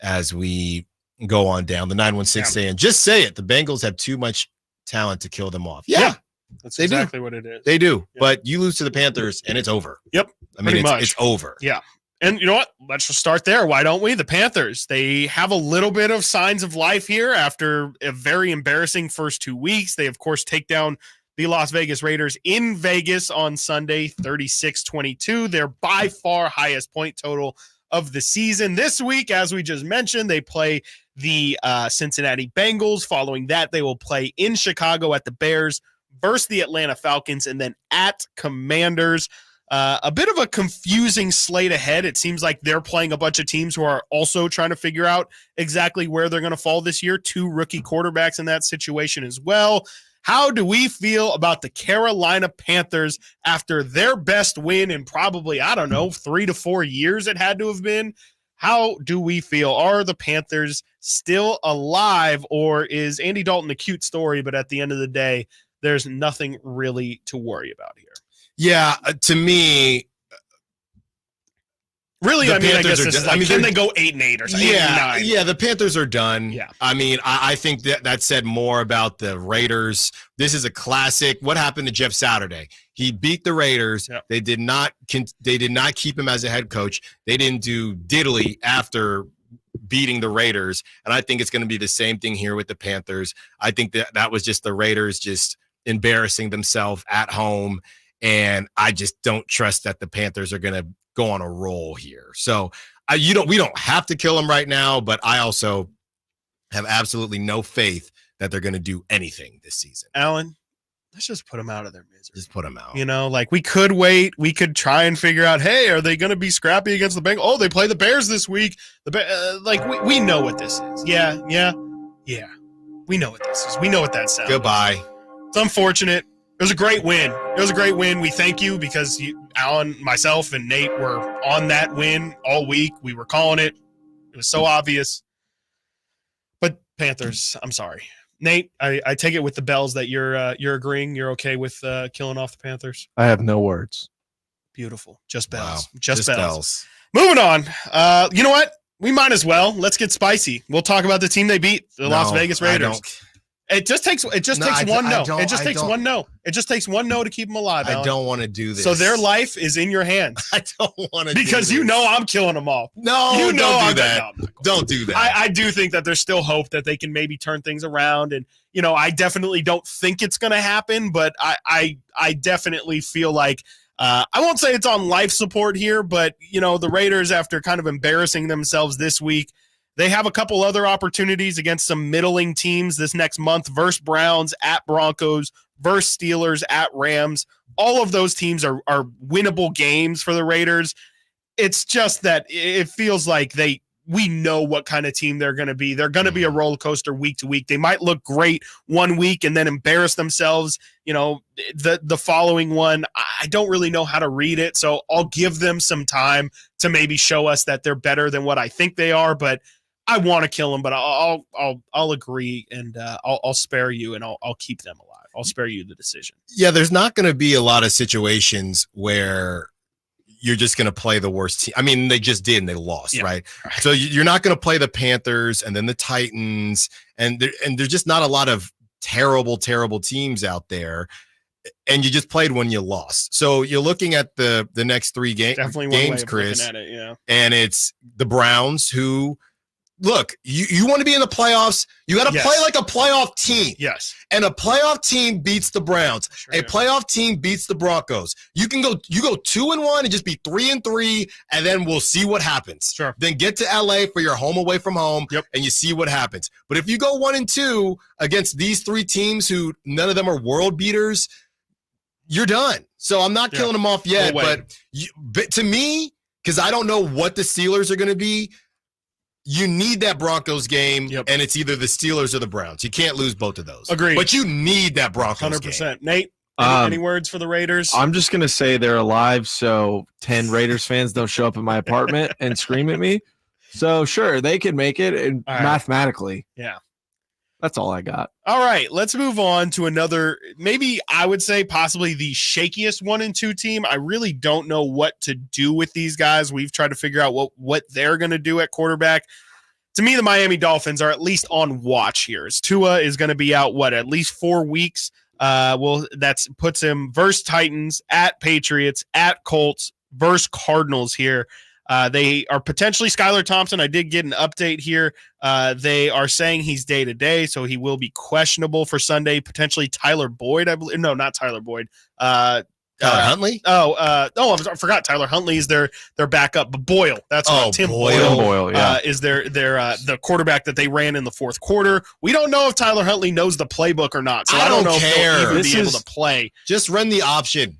S3: as we go on down. The 916 saying, just say it. The Bengals have too much talent to kill them off. Yeah.
S4: That's exactly what it is.
S3: They do. Yeah. But you lose to the Panthers and it's over.
S4: Yep.
S3: I mean, it's over.
S4: Yeah. And you know what? Let's just start there. Why don't we? The Panthers, they have a little bit of signs of life here after a very embarrassing first 2 weeks. They, of course, take down the Las Vegas Raiders in Vegas on Sunday, 36-22. Their by far highest point total of the season. This week, as we just mentioned, they play the Cincinnati Bengals. Following that, they will play in Chicago at the Bears versus the Atlanta Falcons, and then at Commanders. A bit of a confusing slate ahead. It seems like they're playing a bunch of teams who are also trying to figure out exactly where they're going to fall this year. 2 rookie quarterbacks in that situation as well. How do we feel about the Carolina Panthers after their best win in probably, 3 to 4 years it had to have been? How do we feel? Are the Panthers still alive, or is Andy Dalton a cute story, but at the end of the day, there's nothing really to worry about here?
S3: Yeah, to me,
S4: really, I guess this is like, can they go 8-8 or something?
S3: Yeah, the Panthers are done.
S4: Yeah.
S3: I mean, I think that said more about the Raiders. This is a classic. What happened to Jeff Saturday? He beat the Raiders. Yep. They did not keep him as a head coach. They didn't do diddly after beating the Raiders. And I think it's going to be the same thing here with the Panthers. I think that was just the Raiders just embarrassing themselves at home. And I just don't trust that the Panthers are going to go on a roll here. So we don't have to kill them right now, but I also have absolutely no faith that they're going to do anything this season.
S4: Alan, let's just put them out of their misery.
S3: Just put them out.
S4: We could wait. We could try and figure out, hey, are they going to be scrappy against the Bengals? Oh, they play the Bears this week. We know what this is. Yeah. We know what this is. We know what that sounds.
S3: Goodbye.
S4: It's unfortunate. It was a great win. We thank you because Alan, myself, and Nate were on that win all week. We were calling it. It was so obvious. But Panthers, I'm sorry. Nate, I take it with the bells that you're agreeing. You're okay with killing off the Panthers?
S16: I have no words.
S4: Beautiful. Just bells.
S3: Wow.
S4: Just bells. Moving on. You know what? We might as well. Let's get spicy. We'll talk about the team they beat, the Las Vegas Raiders. It just takes one no. It just takes one no. It just takes one no to keep them alive.
S3: I don't want to do this.
S4: So their life is in your hands.
S3: I don't want to
S4: because you know I'm killing them all.
S3: No,
S4: you know
S3: don't do that. Don't do that.
S4: I do think that there's still hope that they can maybe turn things around, and I definitely don't think it's going to happen, but I definitely feel like I won't say it's on life support here, but the Raiders, after kind of embarrassing themselves this week, they have a couple other opportunities against some middling teams this next month versus Browns, at Broncos, versus Steelers, at Rams. All of those teams are winnable games for the Raiders. It's just that it feels like we know what kind of team they're going to be. They're going to be a roller coaster week to week. They might look great one week and then embarrass themselves, the following one. I don't really know how to read it, so I'll give them some time to maybe show us that they're better than what I think they are, but I want to kill them, but I'll agree, and I'll spare you, and I'll keep them alive. I'll spare you the decision.
S3: Yeah, there's not going to be a lot of situations where you're just going to play the worst team. I mean, they just did, and they lost, right? So you're not going to play the Panthers and then the Titans, and there's just not a lot of terrible teams out there. And you just played when you lost. So you're looking at the next three games, Chris,
S4: at it, yeah.
S3: And it's the Browns who. Look, you want to be in the playoffs, you got to play like a playoff team.
S4: Yes.
S3: And a playoff team beats the Browns. A playoff team beats the Broncos. You go 2-1 and just be 3-3, and then we'll see what happens.
S4: Sure.
S3: Then get to LA for your home away from home, and you see what happens. But if you go 1-2 against these three teams who none of them are world beaters, you're done. So I'm not killing them off yet. But to me, because I don't know what the Steelers are going to be, you need that Broncos game, and it's either the Steelers or the Browns. You can't lose both of those.
S4: Agreed.
S3: But you need that Broncos
S4: 100%.
S3: game.
S4: Nate, any words for the Raiders?
S16: I'm just going to say they're alive so 10 Raiders fans don't show up in my apartment and scream at me. So, sure, they can make it mathematically.
S4: Yeah.
S16: That's all I got.
S4: All right, let's move on to another, maybe I would say possibly the shakiest 1-2 team. I really don't know what to do with these guys. We've tried to figure out what they're going to do at quarterback. To me, the Miami Dolphins are at least on watch here. Tua is going to be out, at least 4 weeks. That puts him versus Titans, at Patriots, at Colts, versus Cardinals here. They are potentially Skylar Thompson. I did get an update here. They are saying he's day-to-day, so he will be questionable for Sunday. Potentially Tyler Boyd, I believe. No, not Tyler Boyd.
S3: Tyler Huntley?
S4: I forgot Tyler Huntley is their backup. But Boyle, that's Tim Boyle is the quarterback that they ran in the fourth quarter. We don't know if Tyler Huntley knows the playbook or not, so I don't know if he'll even be able to play.
S3: Just run the option.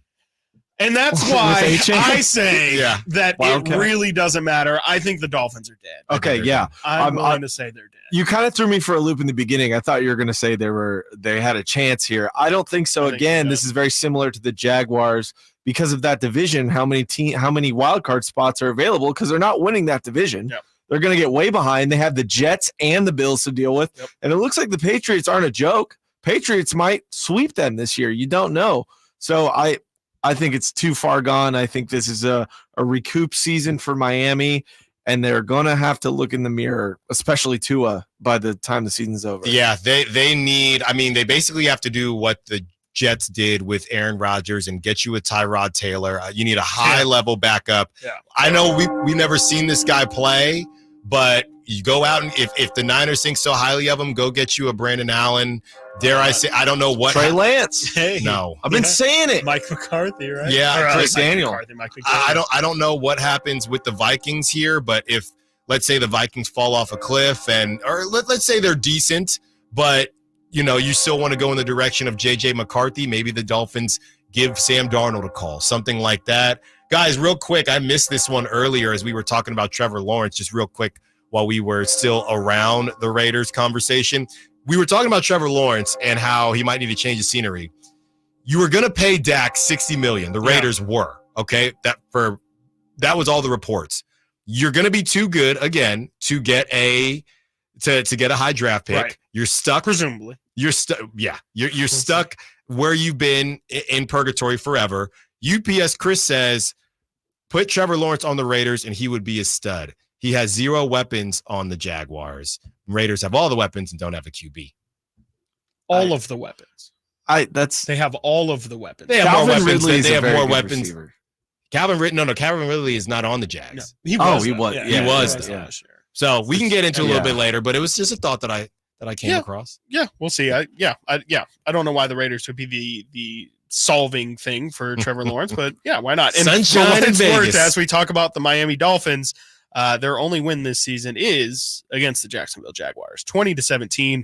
S4: And that's why I say that
S16: Wildcat.
S4: It really doesn't matter. I think the Dolphins are dead.
S16: Okay, yeah.
S4: I'm willing to say they're dead.
S16: You kind of threw me for a loop in the beginning. I thought you were going to say they had a chance here. I don't think so. This is very similar to the Jaguars because of that division. How many wild card spots are available? Because they're not winning that division.
S4: Yep.
S16: They're going to get way behind. They have the Jets and the Bills to deal with, and it looks like the Patriots aren't a joke. Patriots might sweep them this year. You don't know. So I think it's too far gone. I think this is a recoup season for Miami, and they're going to have to look in the mirror, especially Tua, by the time the season's over.
S3: Yeah, they basically have to do what the Jets did with Aaron Rodgers and get you a Tyrod Taylor. You need a high-level backup.
S4: Yeah.
S3: I know we never seen this guy play, but you go out and if the Niners think so highly of him, go get you a Brandon Allen. Dare I say, I don't know what.
S16: Trey Lance.
S4: Hey,
S3: no.
S16: I've been saying it.
S4: Mike McCarthy, right?
S3: Yeah,
S16: Chris Daniel.
S3: I don't know what happens with the Vikings here, but if let's say the Vikings fall off a cliff or let's say they're decent, but you still want to go in the direction of JJ McCarthy, maybe the Dolphins give Sam Darnold a call, something like that. Guys, real quick, I missed this one earlier as we were talking about Trevor Lawrence, just real quick while we were still around the Raiders conversation. We were talking about Trevor Lawrence and how he might need to change the scenery. You were going to pay Dak $60 million. The Raiders were, okay? That was all the reports. You're going to be too good again to get a high draft pick.
S4: Right.
S3: You're stuck.
S4: Presumably.
S3: You're stuck. Yeah. You're stuck where you've been in purgatory forever. UPS Chris says, put Trevor Lawrence on the Raiders and he would be a stud. He has 0 weapons on the Jaguars. Raiders have all the weapons and don't have a QB.
S4: All of the weapons. They have all of the weapons.
S3: They have more weapons. They have more weapons.
S16: Receiver.
S3: Calvin Ridley is not on the Jags.
S4: No, he was.
S3: He was. So we can get into a little bit later, but it was just a thought that I came across.
S4: Yeah, we'll see. I don't know why the Raiders would be the solving thing for Trevor Lawrence, but yeah, why not? And
S3: Sunshine in Vegas.
S4: As we talk about the Miami Dolphins, their only win this season is against the Jacksonville Jaguars, 20-17.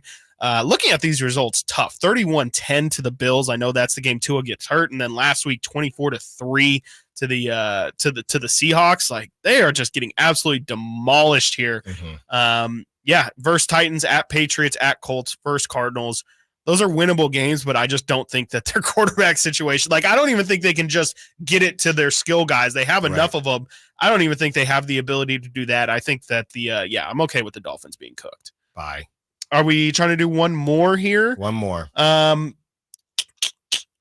S4: Looking at these results, tough. 31-10 to the Bills. I know that's the game Tua gets hurt, and then last week 24-3 to the Seahawks. Like, they are just getting absolutely demolished here. Versus Titans, at Patriots, at Colts, versus Cardinals. Those are winnable games, but I just don't think that their quarterback situation, like, I don't even think they can just get it to their skill guys. They have enough of them. I don't even think they have the ability to do that. I think that I'm okay with the Dolphins being cooked.
S3: Bye.
S4: Are we trying to do one more here?
S3: One more.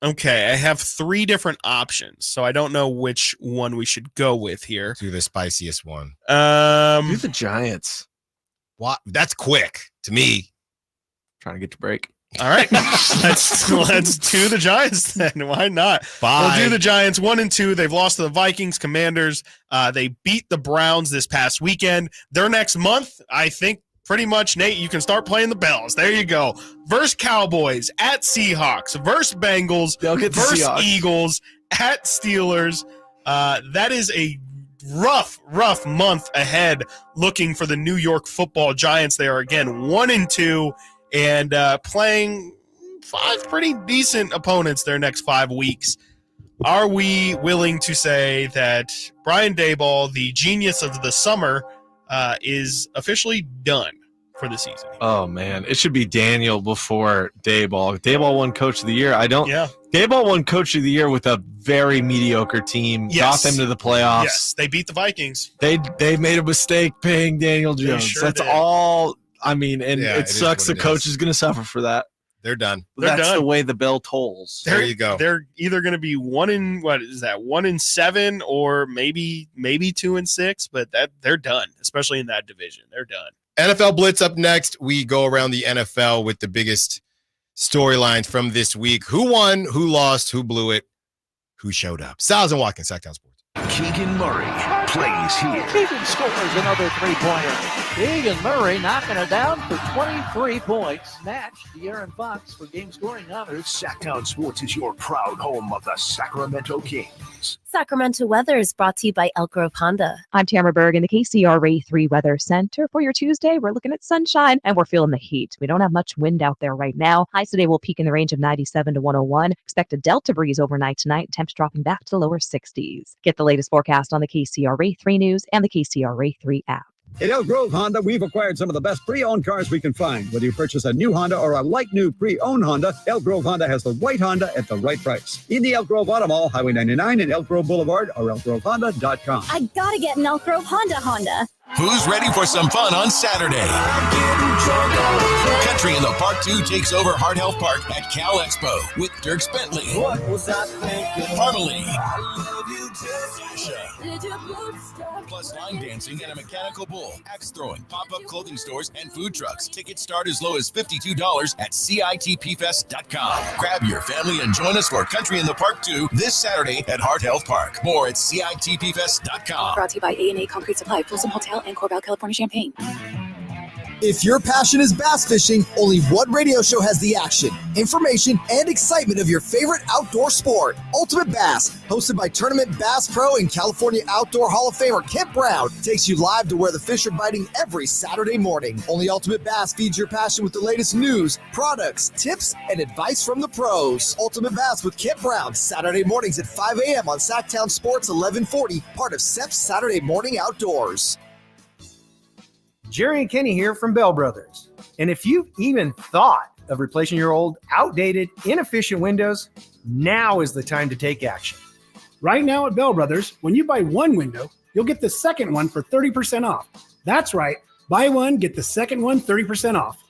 S4: Okay, I have 3 different options, so I don't know which one we should go with here.
S3: Do the spiciest one.
S16: Do the Giants.
S3: What? That's quick to me.
S16: Trying to get to break.
S4: All right, let's do the Giants then. Why not?
S3: Bye.
S4: We'll do the Giants 1-2. They've lost to the Vikings, Commanders. They beat the Browns this past weekend. Their next month, I think, pretty much, Nate, you can start playing the bells. There you go. Versus Cowboys, at Seahawks, versus Bengals, versus Eagles, at Steelers. That is a rough month ahead looking for the New York Football Giants. They are, again, 1-2 and playing 5 pretty decent opponents their next 5 weeks. Are we willing to say that Brian Daboll, the genius of the summer, is officially done for the season?
S16: Oh man, it should be Daniel before Daboll. Daboll won Coach of the Year. Daboll won Coach of the Year with a very mediocre team. Got them to the playoffs.
S4: Yes, they beat the Vikings.
S16: They made a mistake paying Daniel Jones.
S4: Sure
S16: That's
S4: did.
S16: all. I mean, and
S3: Yeah,
S16: it sucks. The coach is going to suffer for that.
S3: They're done.
S16: That's the way the bell tolls.
S3: There you go.
S4: They're either going to be 1-7 or maybe 2-6, but they're done, especially in that division. They're done.
S3: NFL Blitz up next. We go around the NFL with the biggest storylines from this week. Who won? Who lost? Who blew it? Who showed up? Stiles and Watkins, Sacktown Sports.
S1: Keegan Murray plays here.
S6: Keegan scores another 3-pointer. Keegan Murray knocking it down for 23 points. Matched De'Aaron Fox for game scoring honors.
S1: Sacktown Sports is your proud home of the Sacramento Kings.
S18: Sacramento weather is brought to you by Elk Grove Honda.
S21: I'm Tamara Berg in the KCRA 3 Weather Center. For your Tuesday, we're looking at sunshine and we're feeling the heat. We don't have much wind out there right now. Highs today will peak in the range of 97 to 101. Expect a delta breeze overnight tonight. Temps dropping back to the lower 60s. Get the latest forecast on the KCRA 3 News and the KCRA 3 app.
S22: At Elk Grove Honda, we've acquired some of the best pre-owned cars we can find. Whether you purchase a new Honda or a like-new pre-owned Honda, Elk Grove Honda has the right Honda at the right price. In the Elk Grove Auto Mall, Highway 99 and Elk Grove Boulevard, or elkgrovehonda.com.
S24: I gotta get an Elk Grove Honda.
S17: Who's ready for some fun on Saturday? Country in the Park 2 takes over Heart Health Park at Cal Expo with Dierks Bentley,
S15: What was I thinking?
S17: Harmony,
S15: I love you just
S17: plus line dancing and a mechanical bull, axe throwing, pop-up clothing stores, and food trucks. Tickets start as low as $52 at CITPfest.com. Grab your family and join us for Country in the Park 2 this Saturday at Heart Health Park. More at CITPfest.com.
S10: Brought to you by A&A Concrete Supply, Folsom Hotel, and Corbell, California Champaign.
S14: If your passion is bass fishing, only one radio show has the action, information, and excitement of your favorite outdoor sport. Ultimate Bass, hosted by Tournament Bass Pro and California Outdoor Hall of Famer Kent Brown, takes you live to where the fish are biting every Saturday morning. Only Ultimate Bass feeds your passion with the latest news, products, tips, and advice from the pros. Ultimate Bass with Kent Brown, Saturday mornings at 5 a.m. on Sacktown Sports 1140, part of SEP's Saturday Morning Outdoors.
S25: Jerry and Kenny here from Bell Brothers. And if you've even thought of replacing your old, outdated, inefficient windows, now is the time to take action.
S26: Right now at Bell Brothers, when you buy one window, you'll get the second one for 30% off. That's right. Buy one, get the second one 30% off.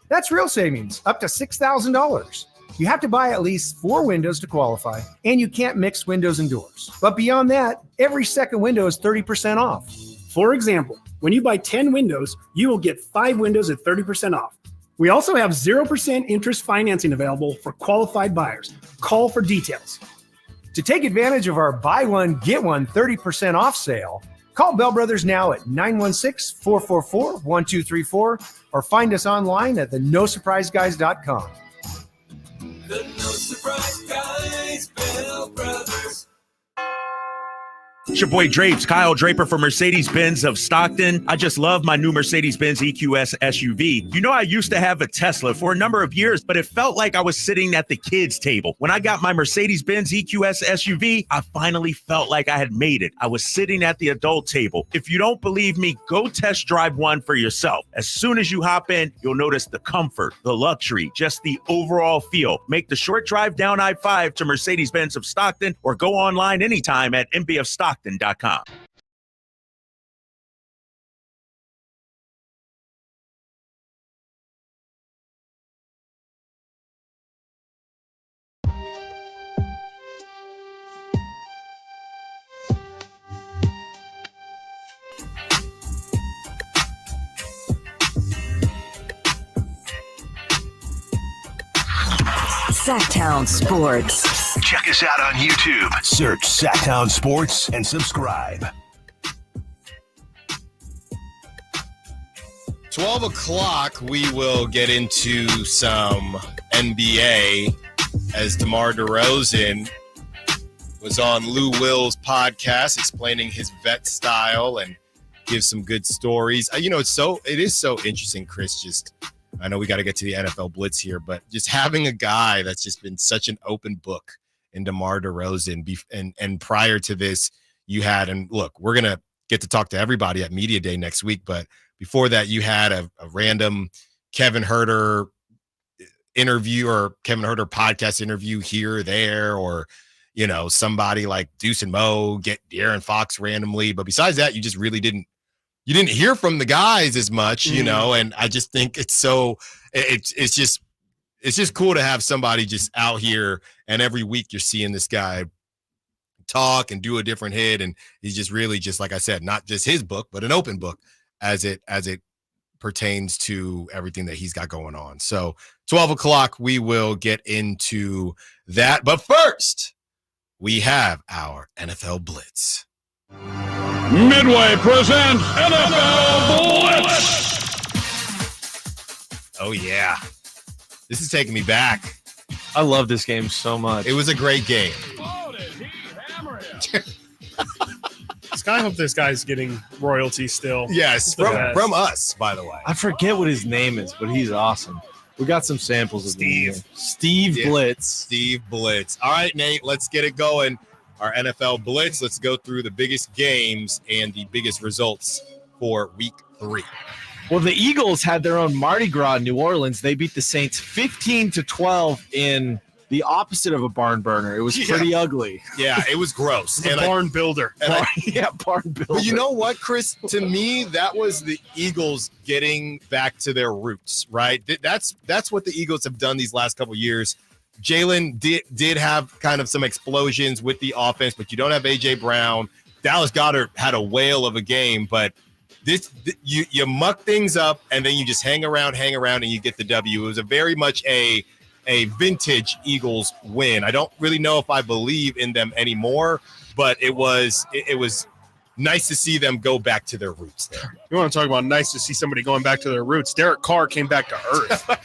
S25: That's real savings, up to $6,000. You have to buy at least 4 windows to qualify, and you can't mix windows and doors. But beyond that, every second window is 30% off.
S26: For example, when you buy 10 windows, you will get 5 windows at 30% off. We also have 0% interest financing available for qualified buyers. Call for details.
S25: To take advantage of our buy one, get one 30% off sale, call Bell Brothers now at 916-444-1234 or find us online at theNoSurpriseGuys.com.
S15: The No Surprise Guys, Bell Brothers.
S5: It's your boy Drapes, Kyle Draper from Mercedes-Benz of Stockton. I just love my new Mercedes-Benz EQS SUV. You know, I used to have a Tesla for a number of years, but it felt like I was sitting at the kids' table. When I got my Mercedes-Benz EQS SUV, I finally felt like I had made it. I was sitting at the adult table. If you don't believe me, go test drive one for yourself. As soon as you hop in, you'll notice the comfort, the luxury, just the overall feel. Make the short drive down I-5 to Mercedes-Benz of Stockton or go online anytime at mbofstockton.com.
S2: Sacktown Sports.
S1: Check us out on YouTube. Search Sacktown Sports and subscribe.
S3: 12 o'clock, we will get into some NBA as DeMar DeRozan was on Lou Will's podcast explaining his vet style and give some good stories. You know, it is so interesting, Chris. I know we got to get to the NFL Blitz here, but just having a guy that's just been such an open book in DeMar DeRozan. And prior to this, you had, and look, we're going to get to talk to everybody at Media Day next week, but before that, you had a random Kevin Huerter interview or Kevin Huerter podcast interview here or there, or, you know, somebody like Deuce and Mo get De'Aaron Fox randomly. But besides that, you just really didn't hear from the guys as much, you know, and I just think it's just cool to have somebody just out here, and every week you're seeing this guy talk and do a different hit, and he's just really just, like I said, not just his book, but an open book as it pertains to everything that he's got going on. So 12 o'clock, we will get into that. But first, we have our NFL Blitz.
S20: Midway presents NFL Blitz.
S3: Oh, yeah. This is taking me back.
S16: I love this game so much.
S3: It was a great game.
S4: I hope this guy's getting royalty still.
S3: Yes, from us, by the way.
S16: I forget what his name is, but he's awesome. We got some samples of Steve Blitz.
S3: Steve Blitz. All right, Nate, let's get it going. Our NFL Blitz. Let's go through the biggest games and the biggest results for week 3.
S16: Well, the Eagles had their own Mardi Gras in New Orleans. They beat the Saints 15-12 in the opposite of a barn burner. It was pretty ugly.
S3: Yeah, it was gross.
S4: And barn builder.
S16: Barn builder.
S3: But you know what, Chris? To me, that was the Eagles getting back to their roots, right? That's what the Eagles have done these last couple of years. Jalen did have kind of some explosions with the offense, but you don't have A.J. Brown. Dallas Goedert had a whale of a game, but you muck things up, and then you just hang around, and you get the W. It was a very much a vintage Eagles win. I don't really know if I believe in them anymore, but it was nice to see them go back to their roots there.
S4: You want to talk about nice to see somebody going back to their roots? Derek Carr came back to earth.
S16: God.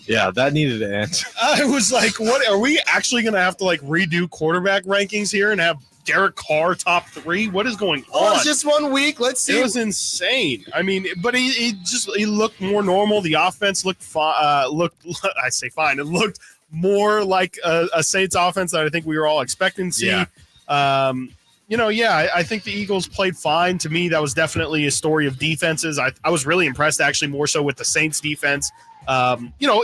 S16: Yeah, that needed to end.
S4: I was like, what are we actually going to have to redo quarterback rankings here and have Derek Carr top 3? What is going on?
S3: Oh, it's just 1 week. Let's see.
S4: It was insane. I mean, but he looked more normal. The offense looked fine. I say fine. It looked more like a Saints offense that I think we were all expecting to see.
S3: Yeah.
S4: I think the Eagles played fine. To me, that was definitely a story of defenses. I was really impressed, actually, more so with the Saints defense.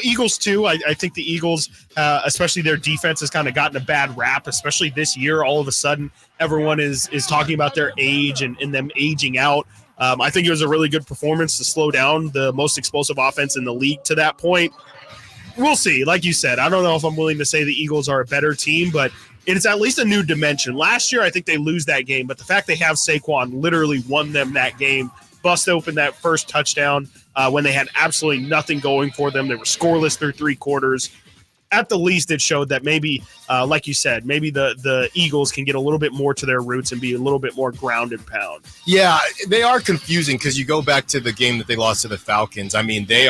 S4: Eagles too. I think the Eagles, especially their defense, has kind of gotten a bad rap, especially this year. All of a sudden, everyone is talking about their age and them aging out. I think it was a really good performance to slow down the most explosive offense in the league to that point. We'll see. Like you said, I don't know if I'm willing to say the Eagles are a better team, but it's at least a new dimension. Last year, I think they lose that game, but the fact they have Saquon literally won them that game, bust open that first touchdown. when they had absolutely nothing going for them. They were scoreless through 3 quarters. At the least, it showed that maybe, like you said, maybe the Eagles can get a little bit more to their roots and be a little bit more ground and pound.
S3: Yeah, they are confusing because you go back to the game that they lost to the Falcons. I mean, they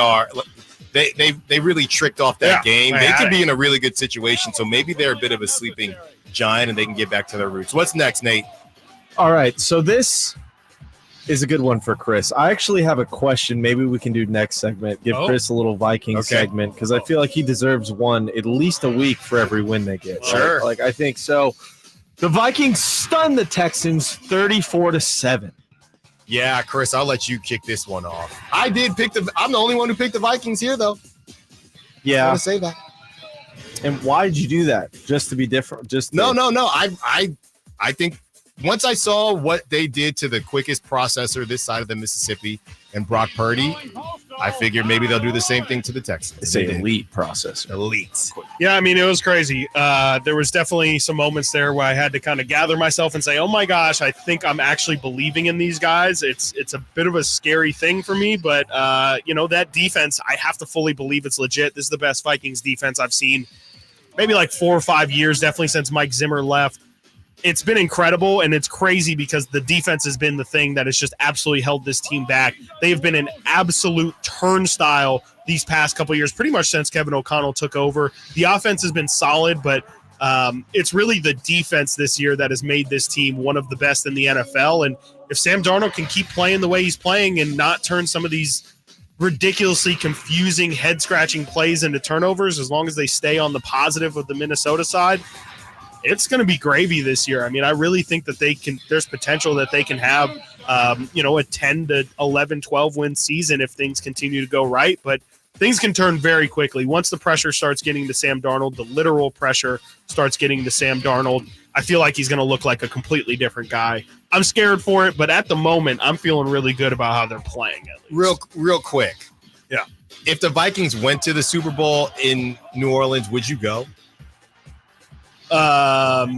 S3: really tricked off that game. They could be in a really good situation, so maybe they're a bit of a sleeping giant and they can get back to their roots. What's next, Nate?
S7: All right, so this is a good one for Chris. I actually have a question. Maybe we can do next segment. Give Chris a little Viking segment because I feel like he deserves one at least a week for every win they get.
S3: Sure.
S7: Right? Like I think so. The Vikings stunned the Texans 34-7.
S3: Yeah, Chris, I'll let you kick this one off. I'm the only one who picked the Vikings here, though.
S7: Yeah.
S3: I want to say that.
S7: And why did you do that? Just to be different?
S3: No. I think once I saw what they did to the quickest processor this side of the Mississippi and Brock Purdy, I figured maybe they'll do the same thing to the Texans.
S7: It's an elite processor.
S3: Elite.
S4: Yeah, I mean, it was crazy. There was definitely some moments there where I had to kind of gather myself and say, oh my gosh, I think I'm actually believing in these guys. It's a bit of a scary thing for me, but that defense, I have to fully believe it's legit. This is the best Vikings defense I've seen maybe like 4 or 5 years, definitely since Mike Zimmer left. It's been incredible, and it's crazy because the defense has been the thing that has just absolutely held this team back. They have been an absolute turnstile these past couple of years, pretty much since Kevin O'Connell took over. The offense has been solid, but it's really the defense this year that has made this team one of the best in the NFL. And if Sam Darnold can keep playing the way he's playing and not turn some of these ridiculously confusing, head-scratching plays into turnovers, as long as they stay on the positive of the Minnesota side, it's going to be gravy this year. I mean, I really think that there's potential that they can have, a 10 to 11, 12 win season if things continue to go right. But things can turn very quickly. Once the pressure starts getting to Sam Darnold, the literal pressure starts getting to Sam Darnold, I feel like he's going to look like a completely different guy. I'm scared for it, but at the moment, I'm feeling really good about how they're playing. At least.
S3: Real quick.
S4: Yeah.
S3: If the Vikings went to the Super Bowl in New Orleans, would you go?
S4: Not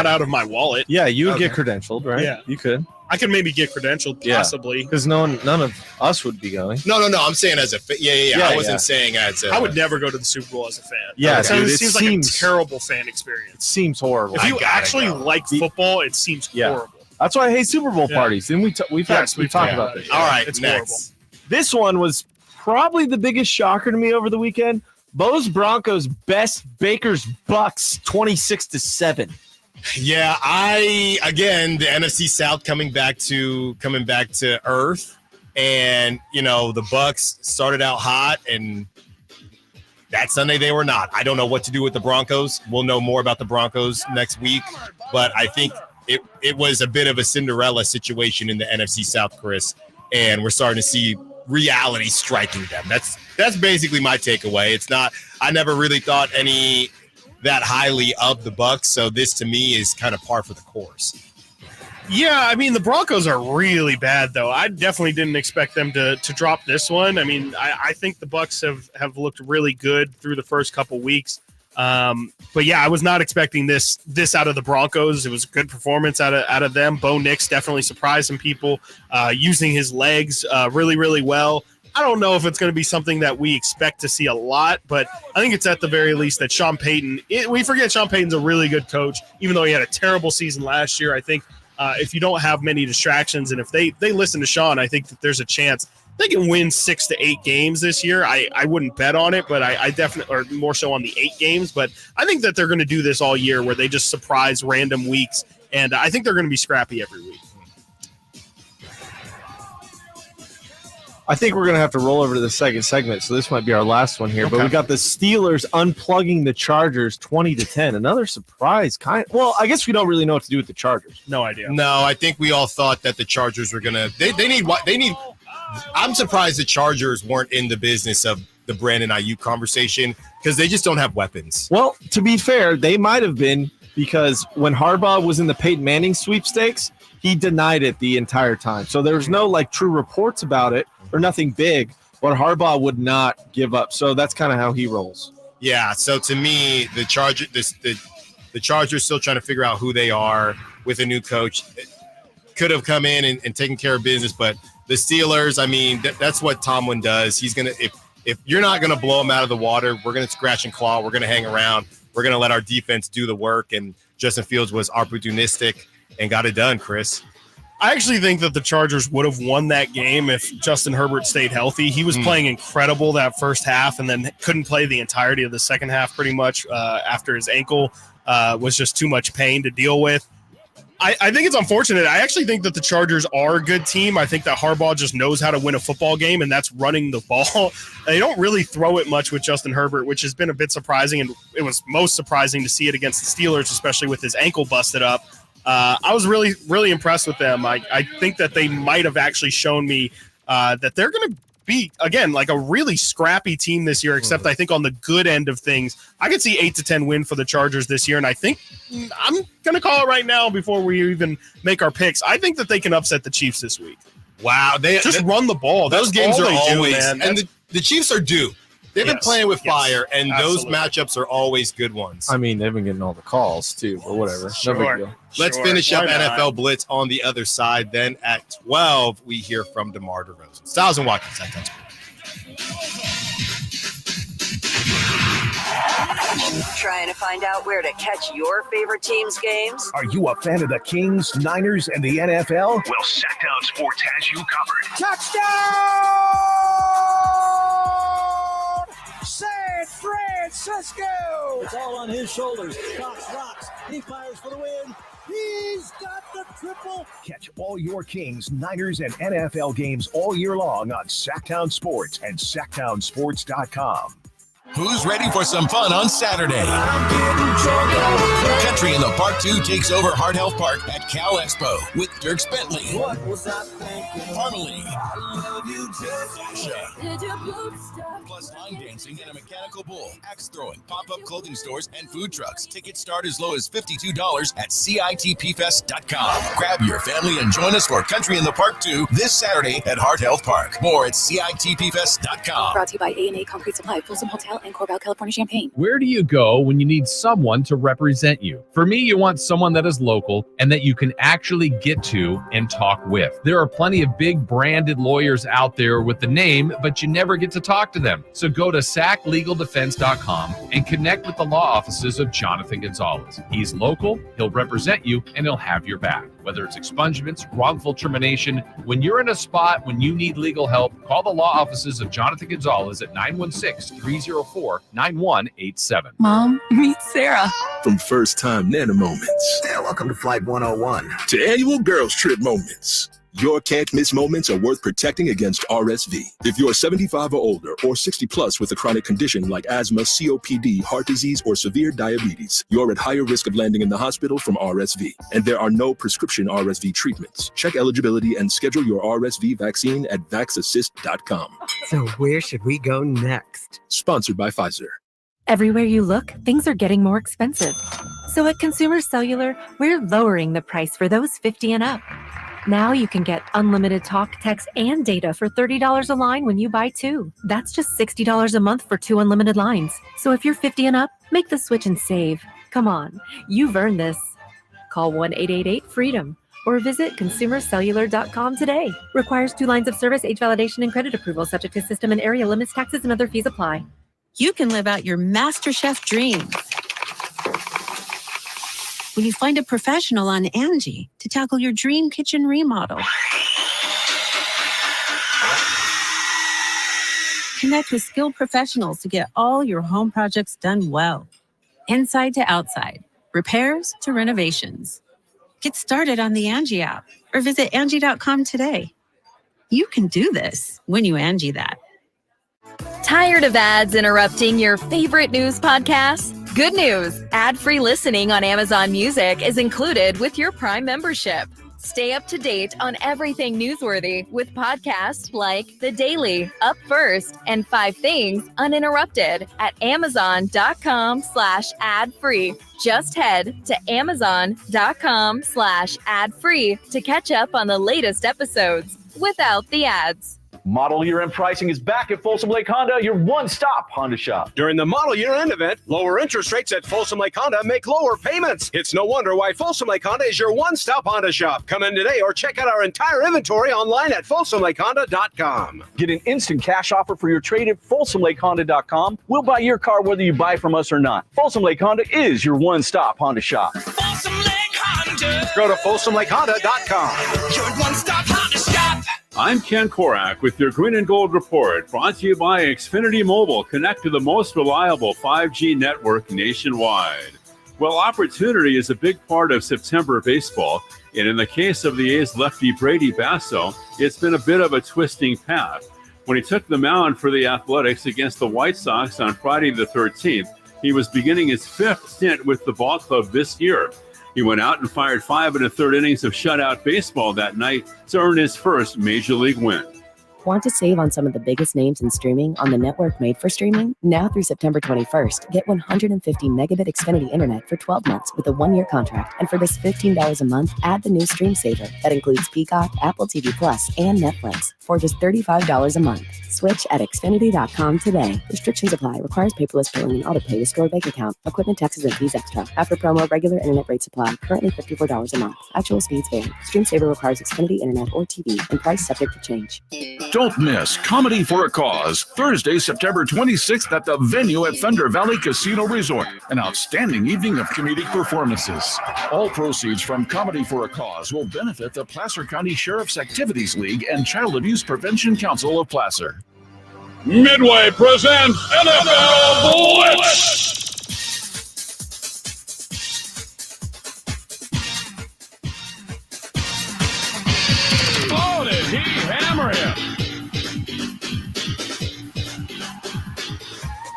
S4: out of my wallet.
S7: Yeah, you would get credentialed, right?
S4: Yeah,
S7: you could.
S4: I could maybe get credentialed, possibly,
S7: because none of us would be going.
S3: No. I'm saying as a fan. Yeah. I wasn't saying as a.
S4: I would never go to the Super Bowl as a fan.
S7: Yeah,
S4: dude,
S7: it
S4: seems like a terrible fan experience.
S7: It seems horrible.
S4: If you actually like football, it seems horrible.
S7: That's why I hate Super Bowl parties. And we've talked about this.
S3: All right,
S4: it's
S3: next.
S4: horrible.
S7: This one was probably the biggest shocker to me over the weekend. Bo's Broncos best, Baker's Bucks 26-7.
S3: Yeah, the NFC South coming back to earth, and the Bucks started out hot, and that Sunday they were not. I don't know what to do with the Broncos. We'll know more about the Broncos next week, but I think it was a bit of a Cinderella situation in the NFC South, Chris, and we're starting to see reality striking them. That's basically my takeaway. It's not. I never really thought any that highly of the Bucks, so this to me is kind of par for the course.
S4: Yeah, I mean the Broncos are really bad though. I definitely didn't expect them to drop this one. I mean, I think the Bucks have looked really good through the first couple weeks. But yeah, I was not expecting this out of the Broncos. It was a good performance out of them. Bo Nix definitely surprised some people, using his legs really, really well. I don't know if it's going to be something that we expect to see a lot, but I think it's at the very least that Sean Payton, we forget Sean Payton's a really good coach, even though he had a terrible season last year. I think if you don't have many distractions and if they listen to Sean, I think that there's a chance they can win 6 to 8 games this year. I wouldn't bet on it, but I definitely, or more so on the 8 games, but I think that they're going to do this all year where they just surprise random weeks, and I think they're going to be scrappy every week.
S7: I think we're going to have to roll over to the second segment, so this might be our last one here. Okay. But we got the Steelers unplugging the Chargers 20-10. Another surprise. Well, I guess we don't really know what to do with the Chargers.
S4: No idea.
S3: No, I think we all thought that the Chargers were going to – they need – I'm surprised the Chargers weren't in the business of the Brandon Ayuk conversation because they just don't have weapons.
S7: Well, to be fair, they might have been because when Harbaugh was in the Peyton Manning sweepstakes, he denied it the entire time. So there's no true reports about it or nothing big, but Harbaugh would not give up. So that's kind of how he rolls.
S3: Yeah. So to me, the Chargers still trying to figure out who they are with a new coach. Could have come in and taken care of business, but The Steelers, I mean, that's what Tomlin does. He's going to, if you're not going to blow them out of the water, we're going to scratch and claw. We're going to hang around. We're going to let our defense do the work. And Justin Fields was opportunistic and got it done, Chris.
S4: I actually think that the Chargers would have won that game if Justin Herbert stayed healthy. He was playing incredible that first half and then couldn't play the entirety of the second half pretty much after his ankle was just too much pain to deal with. I think it's unfortunate. I actually think that the Chargers are a good team. I think that Harbaugh just knows how to win a football game, and that's running the ball. They don't really throw it much with Justin Herbert, which has been a bit surprising, and it was most surprising to see it against the Steelers, especially with his ankle busted up. I was really, really impressed with them. I think that they might have actually shown me that they're going to be, again, like a really scrappy team this year, except I think on the good end of things, I could see 8-10 win for the Chargers this year. And I think I'm going to call it right now before we even make our picks. I think that they can upset the Chiefs this week.
S3: Wow. They
S4: run the ball.
S3: Those games are always,
S4: man.
S3: And the Chiefs are due. They've been playing with fire, and those matchups are always good ones.
S7: I mean, they've been getting all the calls, too, but whatever.
S3: Sure.
S7: No big deal.
S3: Let's finish up NFL Blitz on the other side. Then at 12, we hear from DeMar DeRozan. Stiles and Watkins.
S2: Trying to find out where to catch your favorite team's games?
S1: Are you a fan of the Kings, Niners, and the NFL? Well, Sacktown Sports has you covered.
S6: Touchdown! San Francisco! It's all on his shoulders. Cox rocks. He fires for the win. He's got the triple.
S1: Catch all your Kings, Niners, and NFL games all year long on Sacktown Sports and SacktownSports.com.
S17: Who's ready for some fun on Saturday? Country in the Park 2 takes over Heart Health Park at Cal Expo with Dirk Bentley, Harmony, Sasha, plus line dancing and a mechanical bull, axe throwing, pop-up clothing stores, and food trucks. Tickets start as low as $52 at CITPfest.com. Grab your family and join us for Country in the Park 2 this Saturday at Heart Health Park. More at CITPfest.com.
S10: Brought to you by A&A Concrete Supply, Folsom Hotel, and Corbell, California Champaign.
S8: Where do you go when you need someone to represent you? For me, you want someone that is local and that you can actually get to and talk with. There are plenty of big branded lawyers out there with the name, but you never get to talk to them. So go to SACLegalDefense.com and connect with the law offices of Jonathan Gonzalez. He's local, he'll represent you, and he'll have your back. Whether it's expungements, wrongful termination, when you're in a spot when you need legal help, call the law offices of Jonathan Gonzalez at 916-304-9187.
S9: Mom, meet Sarah.
S11: From first-time Nana moments.
S12: Yeah, welcome to Flight 101.
S11: To annual girls trip moments. Your can't-miss moments are worth protecting against RSV. If you're 75 or older or 60 plus with a chronic condition like asthma, COPD, heart disease, or severe diabetes, you're at higher risk of landing in the hospital from RSV. And there are no prescription RSV treatments. Check eligibility and schedule your RSV vaccine at vaxassist.com.
S13: So where should we go next?
S11: Sponsored by Pfizer.
S19: Everywhere you look, things are getting more expensive. So at Consumer Cellular, we're lowering the price for those 50 and up. Now you can get unlimited talk, text, and data for $30 a line when you buy two. That's just $60 a month for 2 unlimited lines. So if you're 50 and up, make the switch and save. Come on, you've earned this. Call 1-888-FREEDOM or visit consumercellular.com today. Requires 2 lines of service, age validation, and credit approval, subject to system and area limits, taxes, and other fees apply.
S23: You can live out your MasterChef dreams when you find a professional on Angie to tackle your dream kitchen remodel. Connect with skilled professionals to get all your home projects done well. Inside to outside, repairs to renovations. Get started on the Angie app or visit Angie.com today. You can do this when you Angie that.
S27: Tired of ads interrupting your favorite news podcasts? Good news! Ad-free listening on Amazon Music is included with your Prime membership. Stay up to date on everything newsworthy with podcasts like The Daily, Up First, and 5 Things Uninterrupted at Amazon.com/ad-free. Just head to Amazon.com/ad-free to catch up on the latest episodes without the ads.
S9: Model year-end pricing is back at Folsom Lake Honda, your one-stop Honda shop.
S14: During the model year-end event, lower interest rates at Folsom Lake Honda make lower payments. It's no wonder why Folsom Lake Honda is your one-stop Honda shop. Come in today or check out our entire inventory online at folsomlakehonda.com.
S9: Get an instant cash offer for your trade at folsomlakehonda.com. We'll buy your car whether you buy from us or not. Folsom Lake Honda is your one-stop Honda shop.
S15: Folsom Lake Honda.
S14: Go to folsomlakehonda.com.
S15: Your one-stop Honda shop.
S20: I'm Ken Korak with your Green and Gold Report, brought to you by Xfinity Mobile. Connect to the most reliable 5G network nationwide. Well, opportunity is a big part of September baseball, and in the case of the A's lefty Brady Basso, it's been a bit of a twisting path. When he took the mound for the Athletics against the White Sox on Friday the 13th, he was beginning his 5th stint with the ball club this year. He went out and fired 5 1/3 innings of shutout baseball that night to earn his first major league win.
S18: Want to save on some of the biggest names in streaming on the network made for streaming? Now through September 21st, get 150 megabit Xfinity internet for 12 months with a 1-year contract. And for just $15 a month, add the new Stream Saver that includes Peacock, Apple TV Plus, and Netflix for just $35 a month. Switch at Xfinity.com today. Restrictions apply. Requires paperless billing and auto pay to store bank account. Equipment, taxes, and fees extra. After promo, regular internet rates apply. Currently $54 a month. Actual speeds vary. Stream Saver requires Xfinity internet or TV and price subject to change.
S21: Don't miss Comedy for a Cause, Thursday, September 26th at the Venue at Thunder Valley Casino Resort. An outstanding evening of comedic performances. All proceeds from Comedy for a Cause will benefit the Placer County Sheriff's Activities League and Child Abuse Prevention Council of Placer.
S20: Midway presents NFL Blitz! Oh, did he hammer him?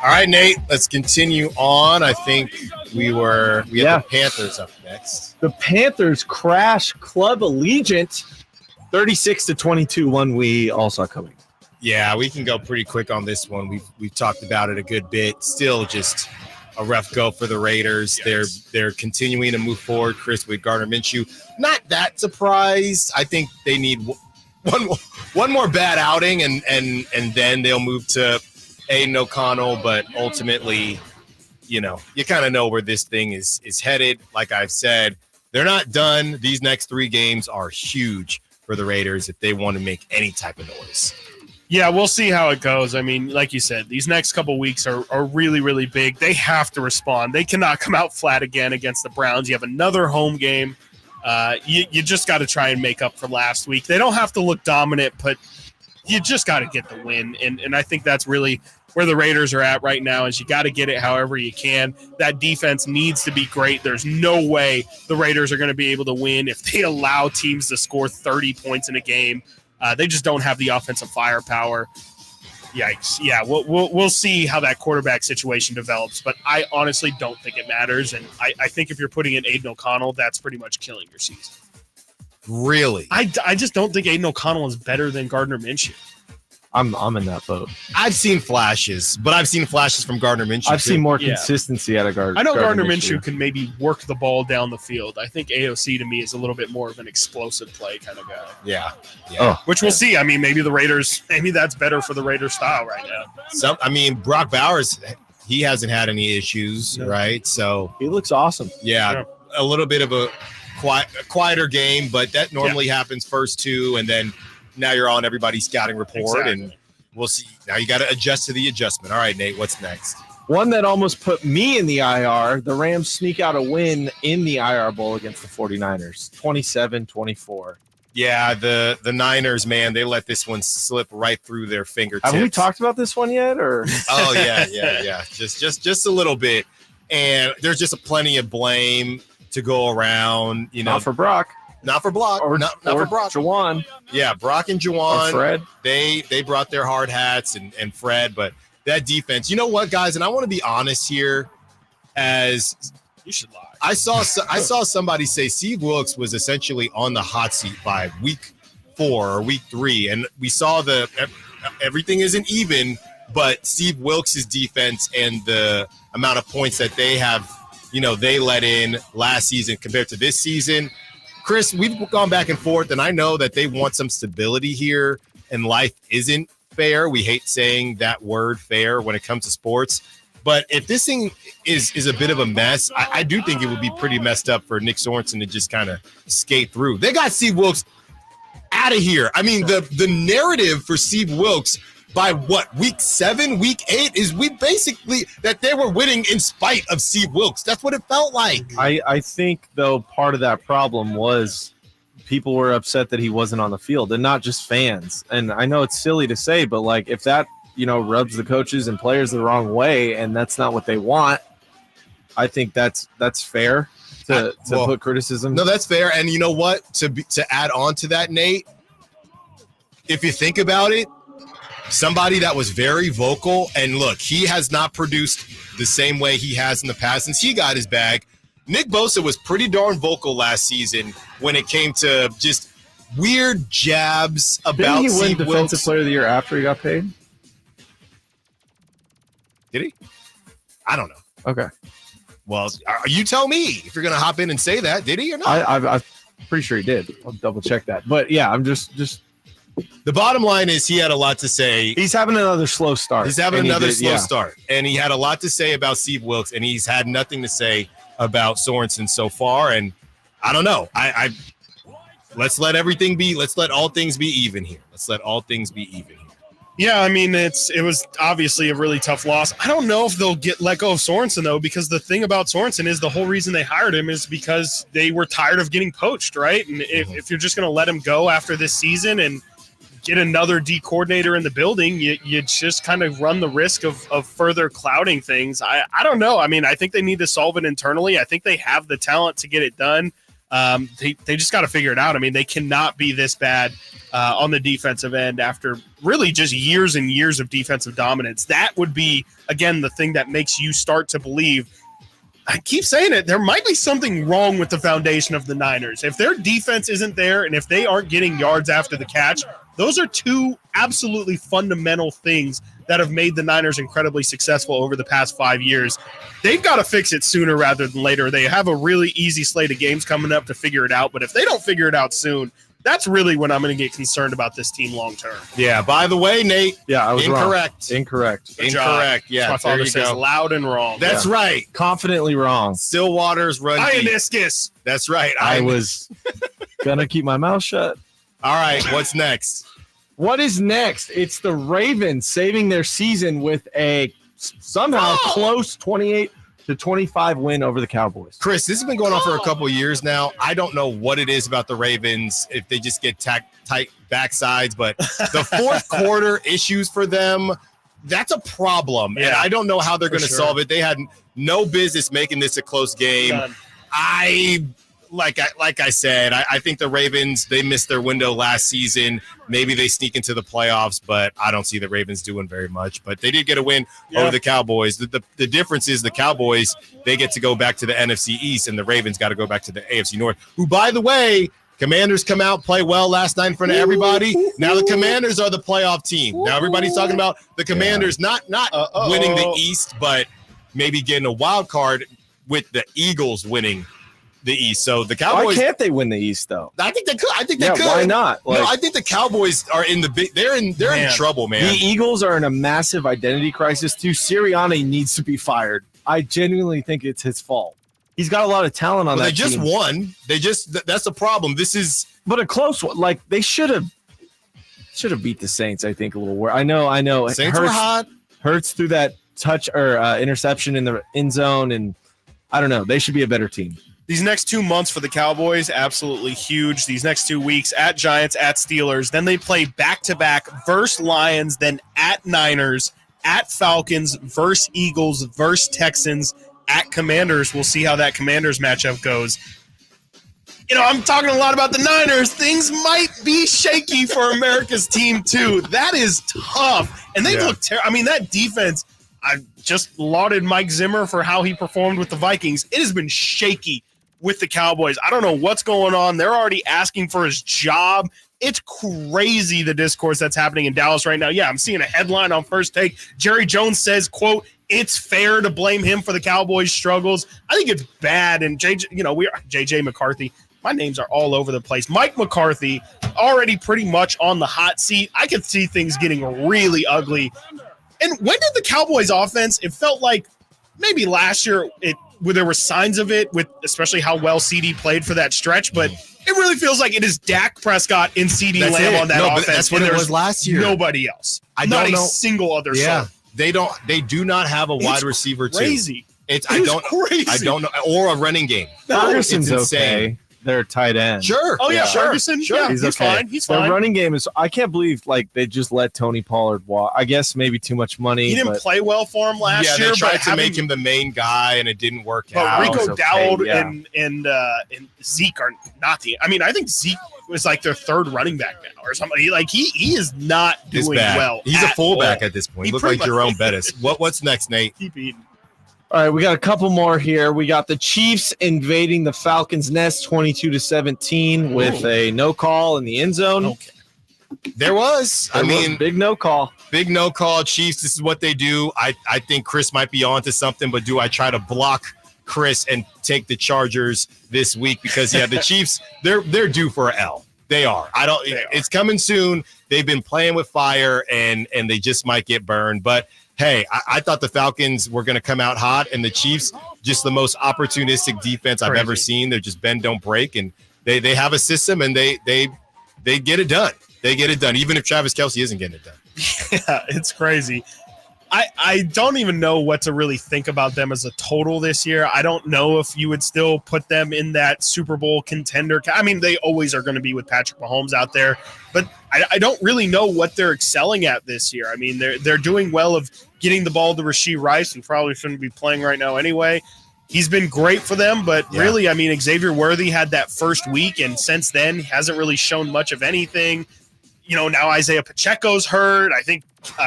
S3: All right, Nate, let's continue on. I think we have the Panthers up next.
S7: The Panthers crash Club Allegiant 36-22, one we all saw coming.
S3: Yeah, we can go pretty quick on this one. We've talked about it a good bit. Still just a rough go for the Raiders. Yes. They're continuing to move forward, Chris, with Gardner Minshew. Not that surprised. I think they need one more bad outing, and then they'll move to Aiden O'Connell. But ultimately, you kind of know where this thing is headed. Like I've said, they're not done. These next 3 games are huge for the Raiders if they want to make any type of noise.
S4: Yeah, we'll see how it goes. I mean, like you said, these next couple weeks are really, really big. They have to respond. They cannot come out flat again against the Browns. You have another home game. You just got to try and make up for last week. They don't have to look dominant, but you just got to get the win. And I think that's really where the Raiders are at right now, is you got to get it however you can. That defense needs to be great. There's no way the Raiders are going to be able to win if they allow teams to score 30 points in a game. They just don't have the offensive firepower. Yikes. Yeah, we'll see how that quarterback situation develops, but I honestly don't think it matters. And I think if you're putting in Aiden O'Connell, that's pretty much killing your season.
S3: Really?
S4: I just don't think Aiden O'Connell is better than Gardner Minshew.
S7: I'm in that boat.
S3: I've seen flashes, but I've seen flashes from Gardner Minshew.
S7: I've seen more consistency out of Gardner.
S4: I know Gardner Minshew can maybe work the ball down the field. I think AOC to me is a little bit more of an explosive play kind of guy.
S3: Yeah.
S4: Which we'll see. I mean, maybe that's better for the Raiders style right now.
S3: Brock Bowers, he hasn't had any issues, right? So
S7: he looks awesome.
S3: Yeah. A little bit of a quieter game, but that normally happens first 2, and then now you're on everybody's scouting report, and we'll see. Now you got to adjust to the adjustment. All right, Nate, what's next?
S7: One that almost put me in the IR. The Rams sneak out a win in the IR Bowl against the 49ers, 27-24.
S3: Yeah, the Niners, man, they let this one slip right through their fingertips.
S7: Have we talked about this one yet? Or
S3: oh yeah. Just a little bit, and there's just plenty of blame to go around.
S7: Not for Brock.
S3: Not for Brock. Not for Brock.
S7: Jawan.
S3: Yeah, Brock and Jawan.
S7: Or Fred.
S3: They brought their hard hats and Fred, but that defense. You know what, guys? And I want to be honest here. As
S4: you should lie.
S3: I saw somebody say Steve Wilkes was essentially on the hot seat by week 4 or week 3, and we saw everything isn't even, but Steve Wilkes' defense and the amount of points that they have, they let in last season compared to this season. Chris, we've gone back and forth, and I know that they want some stability here, and life isn't fair. We hate saying that word fair when it comes to sports. But if this thing is a bit of a mess, I do think it would be pretty messed up for Nick Sorensen to just kind of skate through. They got Steve Wilks out of here. I mean, the narrative for Steve Wilks by week 7, week 8 is we basically that they were winning in spite of Steve Wilks. That's what it felt like.
S7: I think, though, part of that problem was people were upset that he wasn't on the field, and not just fans. And I know it's silly to say, but like if that rubs the coaches and players the wrong way, and that's not what they want, I think that's fair to put criticism.
S3: No, that's fair. And you know what? To add on to that, Nate, if you think about it, somebody that was very vocal, and look, he has not produced the same way he has in the past since he got his bag. Nick Bosa was pretty darn vocal last season when it came to just weird jabs about
S7: Didn't he win
S3: Steve
S7: Defensive
S3: Wilks.
S7: Player of the Year after he got paid?
S3: Did he? I don't know.
S7: Okay.
S3: Well, you tell me if you're going to hop in and say that. Did he or not?
S7: I'm pretty sure he did. I'll double check that. But yeah, I'm just.
S3: The bottom line is he had a lot to say.
S7: He's having another slow start.
S3: He's having another slow start. And he had a lot to say about Steve Wilks, and he's had nothing to say about Sorensen so far. And I don't know. Let's let everything be. Let's let all things be even here. Let's let all things be even here.
S4: Yeah, I mean, it was obviously a really tough loss. I don't know if they'll let go of Sorensen, though, because the thing about Sorensen is the whole reason they hired him is because they were tired of getting poached, right? And if you're just going to let him go after this season and get another D coordinator in the building, you just kind of run the risk of further clouding things. I don't know. I mean, I think they need to solve it internally. I think they have the talent to get it done. They just got to figure it out. I mean, they cannot be this bad on the defensive end after really just years and years of defensive dominance. That would be, again, the thing that makes you start to believe. I keep saying it. There might be something wrong with the foundation of the Niners. If their defense isn't there and if they aren't getting yards after the catch, those are two absolutely fundamental things that have made the Niners incredibly successful over the past 5 years. They've got to fix it sooner rather than later. They have a really easy slate of games coming up to figure it out. But if they don't figure it out soon, that's really when I'm going to get concerned about this team long term.
S3: Yeah, by the way, Nate.
S7: Yeah, I was
S3: incorrect.
S7: Wrong. Incorrect.
S3: Incorrect. Yeah,
S4: my father says loud and wrong.
S3: That's right.
S7: Confidently wrong.
S3: Stillwater's run deep.
S4: Ioniscus.
S3: That's right.
S7: I was going to keep my mouth shut.
S3: All right, what's next?
S7: What is next? It's the Ravens saving their season with a somehow close 28-25 win over the Cowboys.
S3: Chris, this has been going on for a couple of years now. I don't know what it is about the Ravens, if they just get tight backsides, but the fourth quarter issues for them, that's a problem. Yeah, and I don't know how they're going to solve it. They had no business making this a close game. Like I said, I think the Ravens, they missed their window last season. Maybe they sneak into the playoffs, but I don't see the Ravens doing very much. But they did get a win over the Cowboys. The difference is the Cowboys, they get to go back to the NFC East, and the Ravens got to go back to the AFC North, who, by the way, Commanders come out, play well last night in front of everybody. Now the Commanders are the playoff team. Now everybody's talking about the Commanders not winning the East, but maybe getting a wild card with the Eagles winning the East. So the Cowboys.
S7: Why can't they win the East though?
S3: I think they could. I think they could.
S7: Why not?
S3: No, I think the Cowboys are in the big. They're in trouble, man.
S7: The Eagles are in a massive identity crisis too. Sirianni needs to be fired. I genuinely think it's his fault. He's got a lot of talent on that. They
S3: just
S7: team.
S3: won. That's the problem. This is
S7: but a close one. Like they should have beat the Saints. I think a little. I know.
S3: Saints were hot.
S7: Hurts through that touch or interception in the end zone, and I don't know. They should be a better team.
S4: These next 2 months for the Cowboys, absolutely huge. These next 2 weeks at Giants, at Steelers. Then they play back-to-back versus Lions, then at Niners, at Falcons, versus Eagles, versus Texans, at Commanders. We'll see how that Commanders matchup goes. You know, I'm talking a lot about the Niners. Things might be shaky for America's team, too. That is tough. And they look terrible. I mean, that defense, I just lauded Mike Zimmer for how he performed with the Vikings. It has been shaky with the Cowboys. I don't know what's going on. They're already asking for his job. It's crazy the discourse that's happening in Dallas right now. Yeah, I'm seeing a headline on First Take. Jerry Jones says, quote, it's fair to blame him for the Cowboys' struggles. I think it's bad. And JJ McCarthy, my names are all over the place. Mike McCarthy, already pretty much on the hot seat. I could see things getting really ugly. And when did the Cowboys offense, it felt like maybe last year where there were signs of it, with especially how well CD played for that stretch, but it really feels like it is Dak Prescott and CD Lamb on that offense.
S3: That's what it was last year.
S4: Nobody else. Not a single other
S3: Yeah.
S4: star.
S3: They do not have a wide receiver
S4: crazy.
S3: too. I don't know, or a running game.
S7: Ferguson's
S3: it's insane.
S7: okay. They're tight end.
S3: Sure.
S4: Oh yeah,
S3: Sure.
S4: Ferguson.
S3: Sure.
S4: Yeah,
S7: He's
S4: he's
S7: okay.
S4: fine. He's
S7: Their
S4: fine.
S7: running game is. I can't believe they just let Tony Pollard walk. I guess maybe too much money.
S4: He didn't
S7: but
S4: play well for him last
S3: Yeah,
S4: year.
S3: they tried
S4: but
S3: to make him the main guy, and it didn't work
S4: But
S3: out.
S4: Rico
S7: okay,
S4: Dowd
S7: yeah.
S4: and Zeke are not the. I mean, I think Zeke was like their third running back now or something. Like he is not
S3: It's
S4: doing
S3: bad.
S4: well.
S3: He's a
S4: at
S3: fullback
S4: all.
S3: at this point.
S4: He
S3: He looks
S4: pretty
S3: like
S4: much-
S3: Jerome Bettis. What's next, Nate?
S4: Keep eating.
S7: All right, we got a couple more here. We got the Chiefs invading the Falcons' nest 22-17 with a no call in the end zone.
S4: Okay.
S3: There was. I mean,
S7: big no call.
S3: Big no call. Chiefs, this is what they do. I think Chris might be onto something, but do I try to block Chris and take the Chargers this week? Because the Chiefs, they're due for an L. They are. It's coming soon. They've been playing with fire and they just might get burned. But hey, I thought the Falcons were going to come out hot, and the Chiefs, just the most opportunistic defense I've ever seen. They're just bend, don't break, and they have a system, and they get it done. They get it done, even if Travis Kelce isn't getting it done.
S4: Yeah, it's crazy. I don't even know what to really think about them as a total this year. I don't know if you would still put them in that Super Bowl contender. I mean, they always are going to be with Patrick Mahomes out there, but I don't really know what they're excelling at this year. I mean, they're doing well of getting the ball to Rashee Rice, who probably shouldn't be playing right now anyway. He's been great for them, but really, I mean, Xavier Worthy had that first week, and since then hasn't really shown much of anything. You know, now Isaiah Pacheco's hurt. I think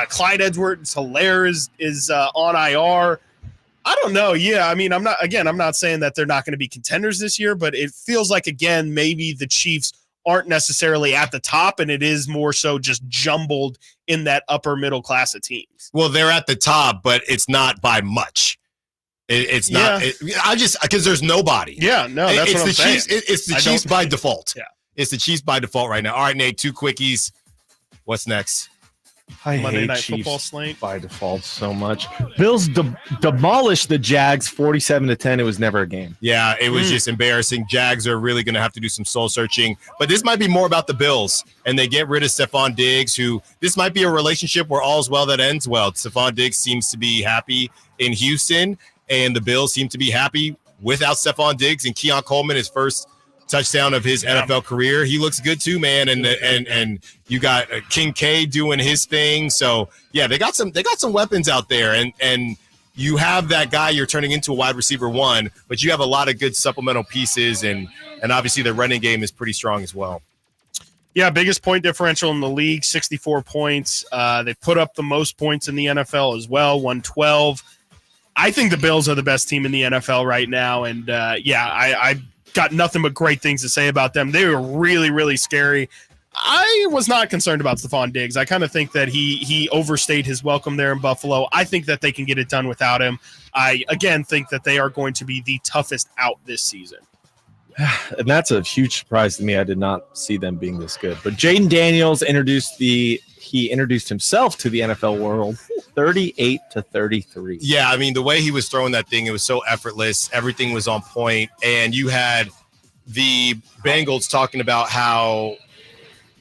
S4: Clyde Edwards-Helaire is on IR. I don't know. Yeah, I mean, I'm not saying that they're not going to be contenders this year, but it feels like, again, maybe the Chiefs aren't necessarily at the top, and it is more so just jumbled in that upper middle class of teams.
S3: Well, they're at the top, but it's not by much. It's not. I just because there's nobody.
S4: Yeah, no, that's what I'm saying.
S3: Chiefs, it's the Chiefs by default.
S4: Yeah,
S3: it's the Chiefs by default right now. All right, Nate, two quickies. What's next?
S7: I
S4: Monday
S7: hate
S4: Night
S7: Chiefs
S4: Football slate
S7: by default so much. Bills demolished the Jags 47-10. It was never a game.
S3: Yeah, it was just embarrassing. Jags are really going to have to do some soul searching. But this might be more about the Bills, and they get rid of Stephon Diggs, who this might be a relationship where all's well that ends well. Stephon Diggs seems to be happy in Houston, and the Bills seem to be happy without Stephon Diggs. And Keon Coleman, his first touchdown of his NFL career. He looks good too, man. And you got Kincaid doing his thing. So yeah, they got some weapons out there, and you have that guy you're turning into a wide receiver one, but you have a lot of good supplemental pieces, and obviously the running game is pretty strong as well.
S4: Yeah, biggest point differential in the league, 64 points. They put up the most points in the NFL as well, 112. I think the Bills are the best team in the NFL right now, and I got nothing but great things to say about them. They were really, really scary. I was not concerned about Stephon Diggs. I kind of think that he overstayed his welcome there in Buffalo. I think that they can get it done without him. I, again, think that they are going to be the toughest out this season.
S7: And that's a huge surprise to me. I did not see them being this good. But Jaden Daniels introduced himself to the NFL world, 38-33.
S3: Yeah, I mean, the way he was throwing that thing, it was so effortless. Everything was on point. And you had the Bengals talking about how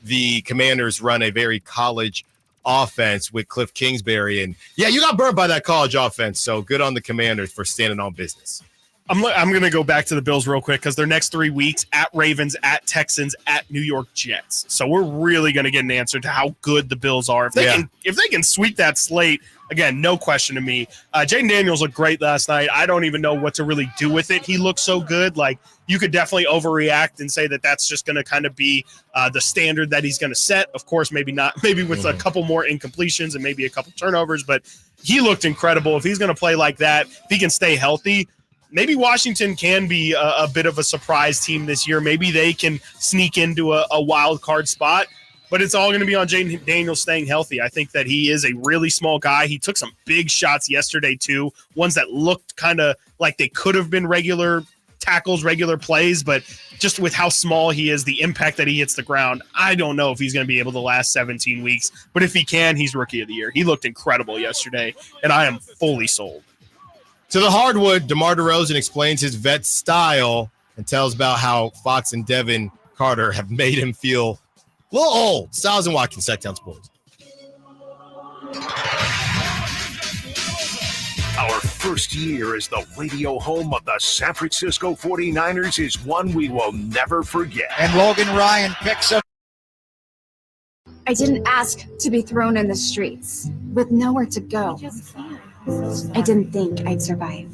S3: the Commanders run a very college offense with Cliff Kingsbury. And yeah, you got burned by that college offense. So good on the Commanders for standing on business.
S4: I'm going to go back to the Bills real quick because their next 3 weeks at Ravens, at Texans, at New York Jets. So we're really going to get an answer to how good the Bills are. If they can sweep that slate, again, no question to me. Jaden Daniels looked great last night. I don't even know what to really do with it. He looked so good. Like, you could definitely overreact and say that that's just going to kind of be the standard that he's going to set. Of course, maybe not. Maybe with a couple more incompletions and maybe a couple turnovers. But he looked incredible. If he's going to play like that, if he can stay healthy, maybe Washington can be a bit of a surprise team this year. Maybe they can sneak into a wild card spot, but it's all going to be on Jaden Daniels staying healthy. I think that he is a really small guy. He took some big shots yesterday too, ones that looked kind of like they could have been regular tackles, regular plays, but just with how small he is, the impact that he hits the ground, I don't know if he's going to be able to last 17 weeks. But if he can, he's Rookie of the Year. He looked incredible yesterday, and I am fully sold.
S3: To the hardwood, DeMar DeRozan explains his vet style and tells about how Fox and Devin Carter have made him feel a little old. Stiles and Watkins, Sacktown Sports.
S1: Our first year as the radio home of the San Francisco 49ers is one we will never forget.
S6: And Logan Ryan picks up.
S2: I didn't ask to be thrown in the streets with nowhere to go. I didn't think I'd survive.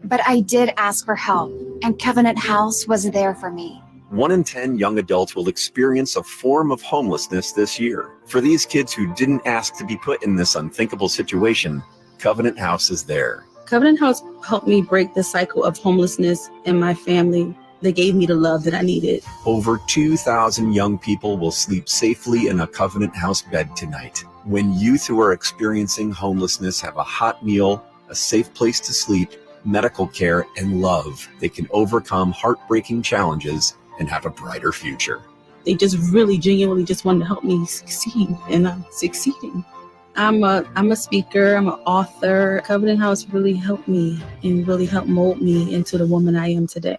S2: But I did ask for help, and Covenant House was there for me.
S5: 1 in 10 young adults will experience a form of homelessness this year. For these kids who didn't ask to be put in this unthinkable situation, Covenant House is there.
S16: Covenant House helped me break the cycle of homelessness in my family. They gave me the love that I needed.
S5: Over 2,000 young people will sleep safely in a Covenant House bed tonight. When youth who are experiencing homelessness have a hot meal, a safe place to sleep, medical care, and love, they can overcome heartbreaking challenges and have a brighter future.
S16: They just really genuinely just wanted to help me succeed, and I'm succeeding. I'm a speaker, I'm an author. Covenant House really helped me and really helped mold me into the woman I am today.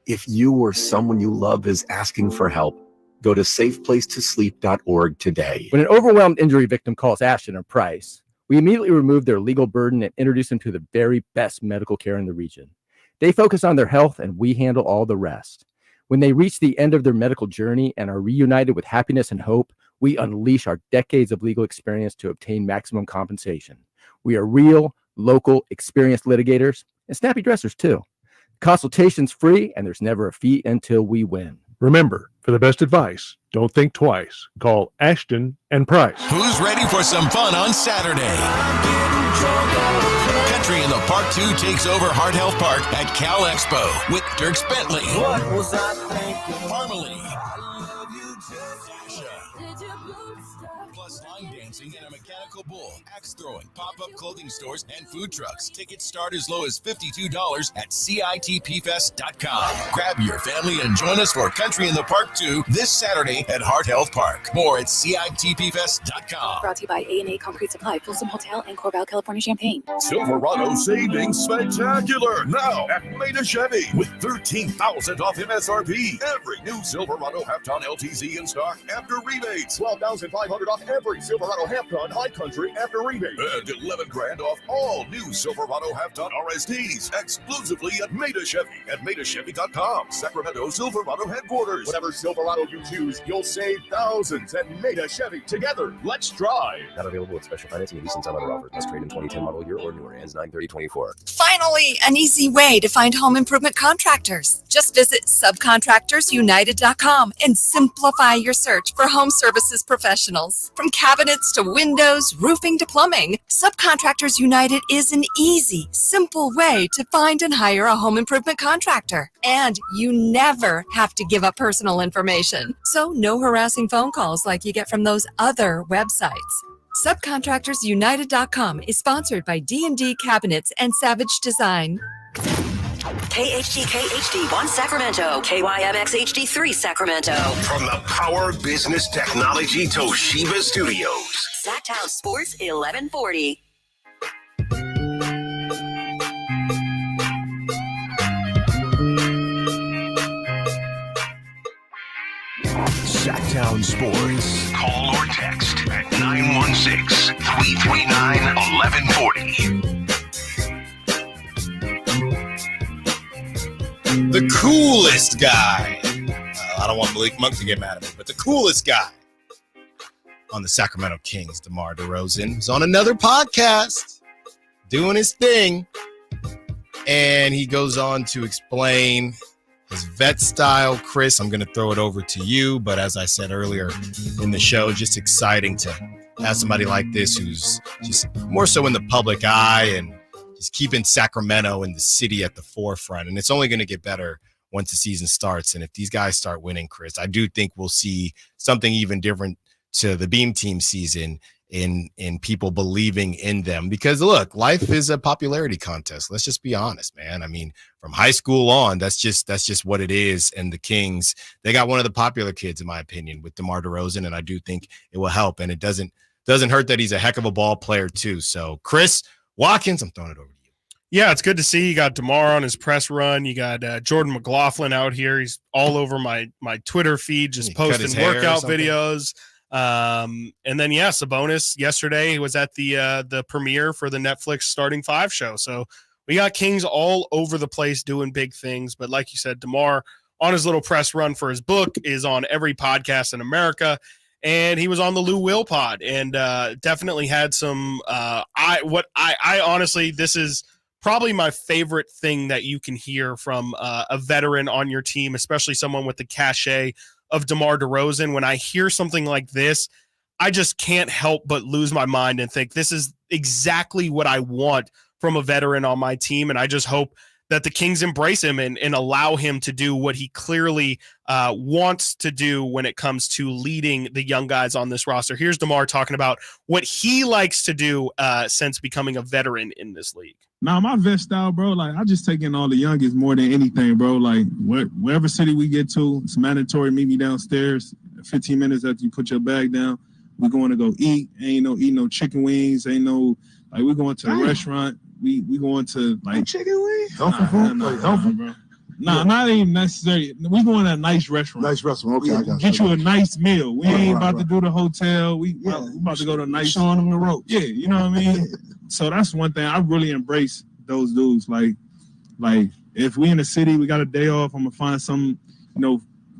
S5: If you or someone you love is asking for help, go to safeplacetosleep.org today.
S22: When an overwhelmed injury victim calls Ashton or Price, we immediately remove their legal burden and introduce them to the very best medical care in the region. They focus on their health and we handle all the rest. When they reach the end of their medical journey and are reunited with happiness and hope, we unleash our decades of legal experience to obtain maximum compensation. We are real, local, experienced litigators and snappy dressers too. Consultation's free and there's never a fee until we win.
S24: Remember, for the best advice, don't think twice. Call Ashton and Price.
S17: Who's ready for some fun on Saturday? Country in the Park 2 takes over Heart Health Park at Cal Expo with Dierks Bentley.
S15: What was I thinking?
S17: Harmony. Plus line dancing and a mechanical bull, axe throwing, pop-up clothing stores, and food trucks. Tickets start as low as $52 at CITPfest.com. Grab your family and join us for Country in the Park 2 this Saturday at Heart Health Park. More at CITPfest.com.
S10: Brought to you by A&A Concrete Supply, Folsom Hotel, and Corbell, California Champaign.
S21: Silverado savings spectacular now at Maida Chevy with 13,000 off MSRP. Every new Silverado half-ton LTZ in stock after rebates.
S25: 12,500 off every Silverado half-ton high country after rebate.
S21: And 11 grand off all new Silverado half-ton RSTs exclusively at Maida Chevy at MaidaChevy.com. Sacramento Silverado headquarters.
S25: Whatever Silverado you choose, you'll save thousands at Maida Chevy. Together, let's drive.
S26: Not available with special financing and leasing on other offers. Must trade in 2010 model year or newer. Ends 9/30/24.
S28: Finally, an easy way to find home improvement contractors. Just visit subcontractorsunited.com and simplify your search for home services professionals. From cabinets to windows, roofing to plumbing, Subcontractors United is an easy, simple way to find and hire a home improvement contractor. And you never have to give up personal information. So no harassing phone calls like you get from those other websites. Subcontractorsunited.com is sponsored by D&D Cabinets and Savage Design.
S29: KHTK HD1 Sacramento, KYMX HD3 Sacramento.
S1: From the Power Business Technology Toshiba Studios.
S29: Sacktown Sports 1140.
S1: Sacktown Sports. Call or text at 916-339-1140.
S3: The coolest guy. I don't want Malik Monk to get mad at me, but the coolest guy on the Sacramento Kings, DeMar DeRozan, was on another podcast doing his thing. And he goes on to explain his vet style. Chris, I'm going to throw it over to you. But as I said earlier in the show, just exciting to have somebody like this who's just more so in the public eye and just keeping Sacramento and the city at the forefront. And it's only going to get better once the season starts. And if these guys start winning, Chris, I do think we'll see something even different to the Beam Team season in people believing in them, because look, life is a popularity contest. Let's just be honest, man. I mean, from high school on, that's just what it is. And the Kings, they got one of the popular kids, in my opinion, with DeMar DeRozan, and I do think it will help. And it doesn't hurt that he's a heck of a ball player too. So Chris Watkins, I'm throwing it over to you.
S4: Yeah, it's good to see. You got DeMar on his press run. You got Jordan McLaughlin out here. He's all over my Twitter feed, just posting workout videos. And then Sabonis yesterday was at the premiere for the Netflix Starting Five show. So we got Kings all over the place doing big things. But like you said, DeMar on his little press run for his book is on every podcast in America. And he was on the Lou Will pod and definitely had some I honestly, this is probably my favorite thing that you can hear from a veteran on your team, especially someone with the cachet of DeMar DeRozan. When I hear something like this, I just can't help but lose my mind and think this is exactly what I want from a veteran on my team. And I just hope that the Kings embrace him and allow him to do what he clearly wants to do when it comes to leading the young guys on this roster. Here's DeMar talking about what he likes to do since becoming a veteran in this league.
S8: Nah, my vet style, bro, like, I just take in all the youngest more than anything, bro. Like, wherever city we get to, it's mandatory. Meet me downstairs 15 minutes after you put your bag down. We're going to go eat. Ain't no chicken wings. Ain't no, like, we're going to a restaurant. We going to, like,
S9: chicken wings?
S8: Bro. Nah, not even necessary. We going to a nice restaurant.
S9: Nice restaurant. Okay, I got
S8: Get you a nice meal. We ain't about
S9: right.
S8: to do the hotel. We about to go to a nice.
S9: Showing them the ropes.
S8: Yeah, you know what I mean? So that's one thing. I really embrace those dudes. Like if we in the city, we got a day off, I'm going to find something,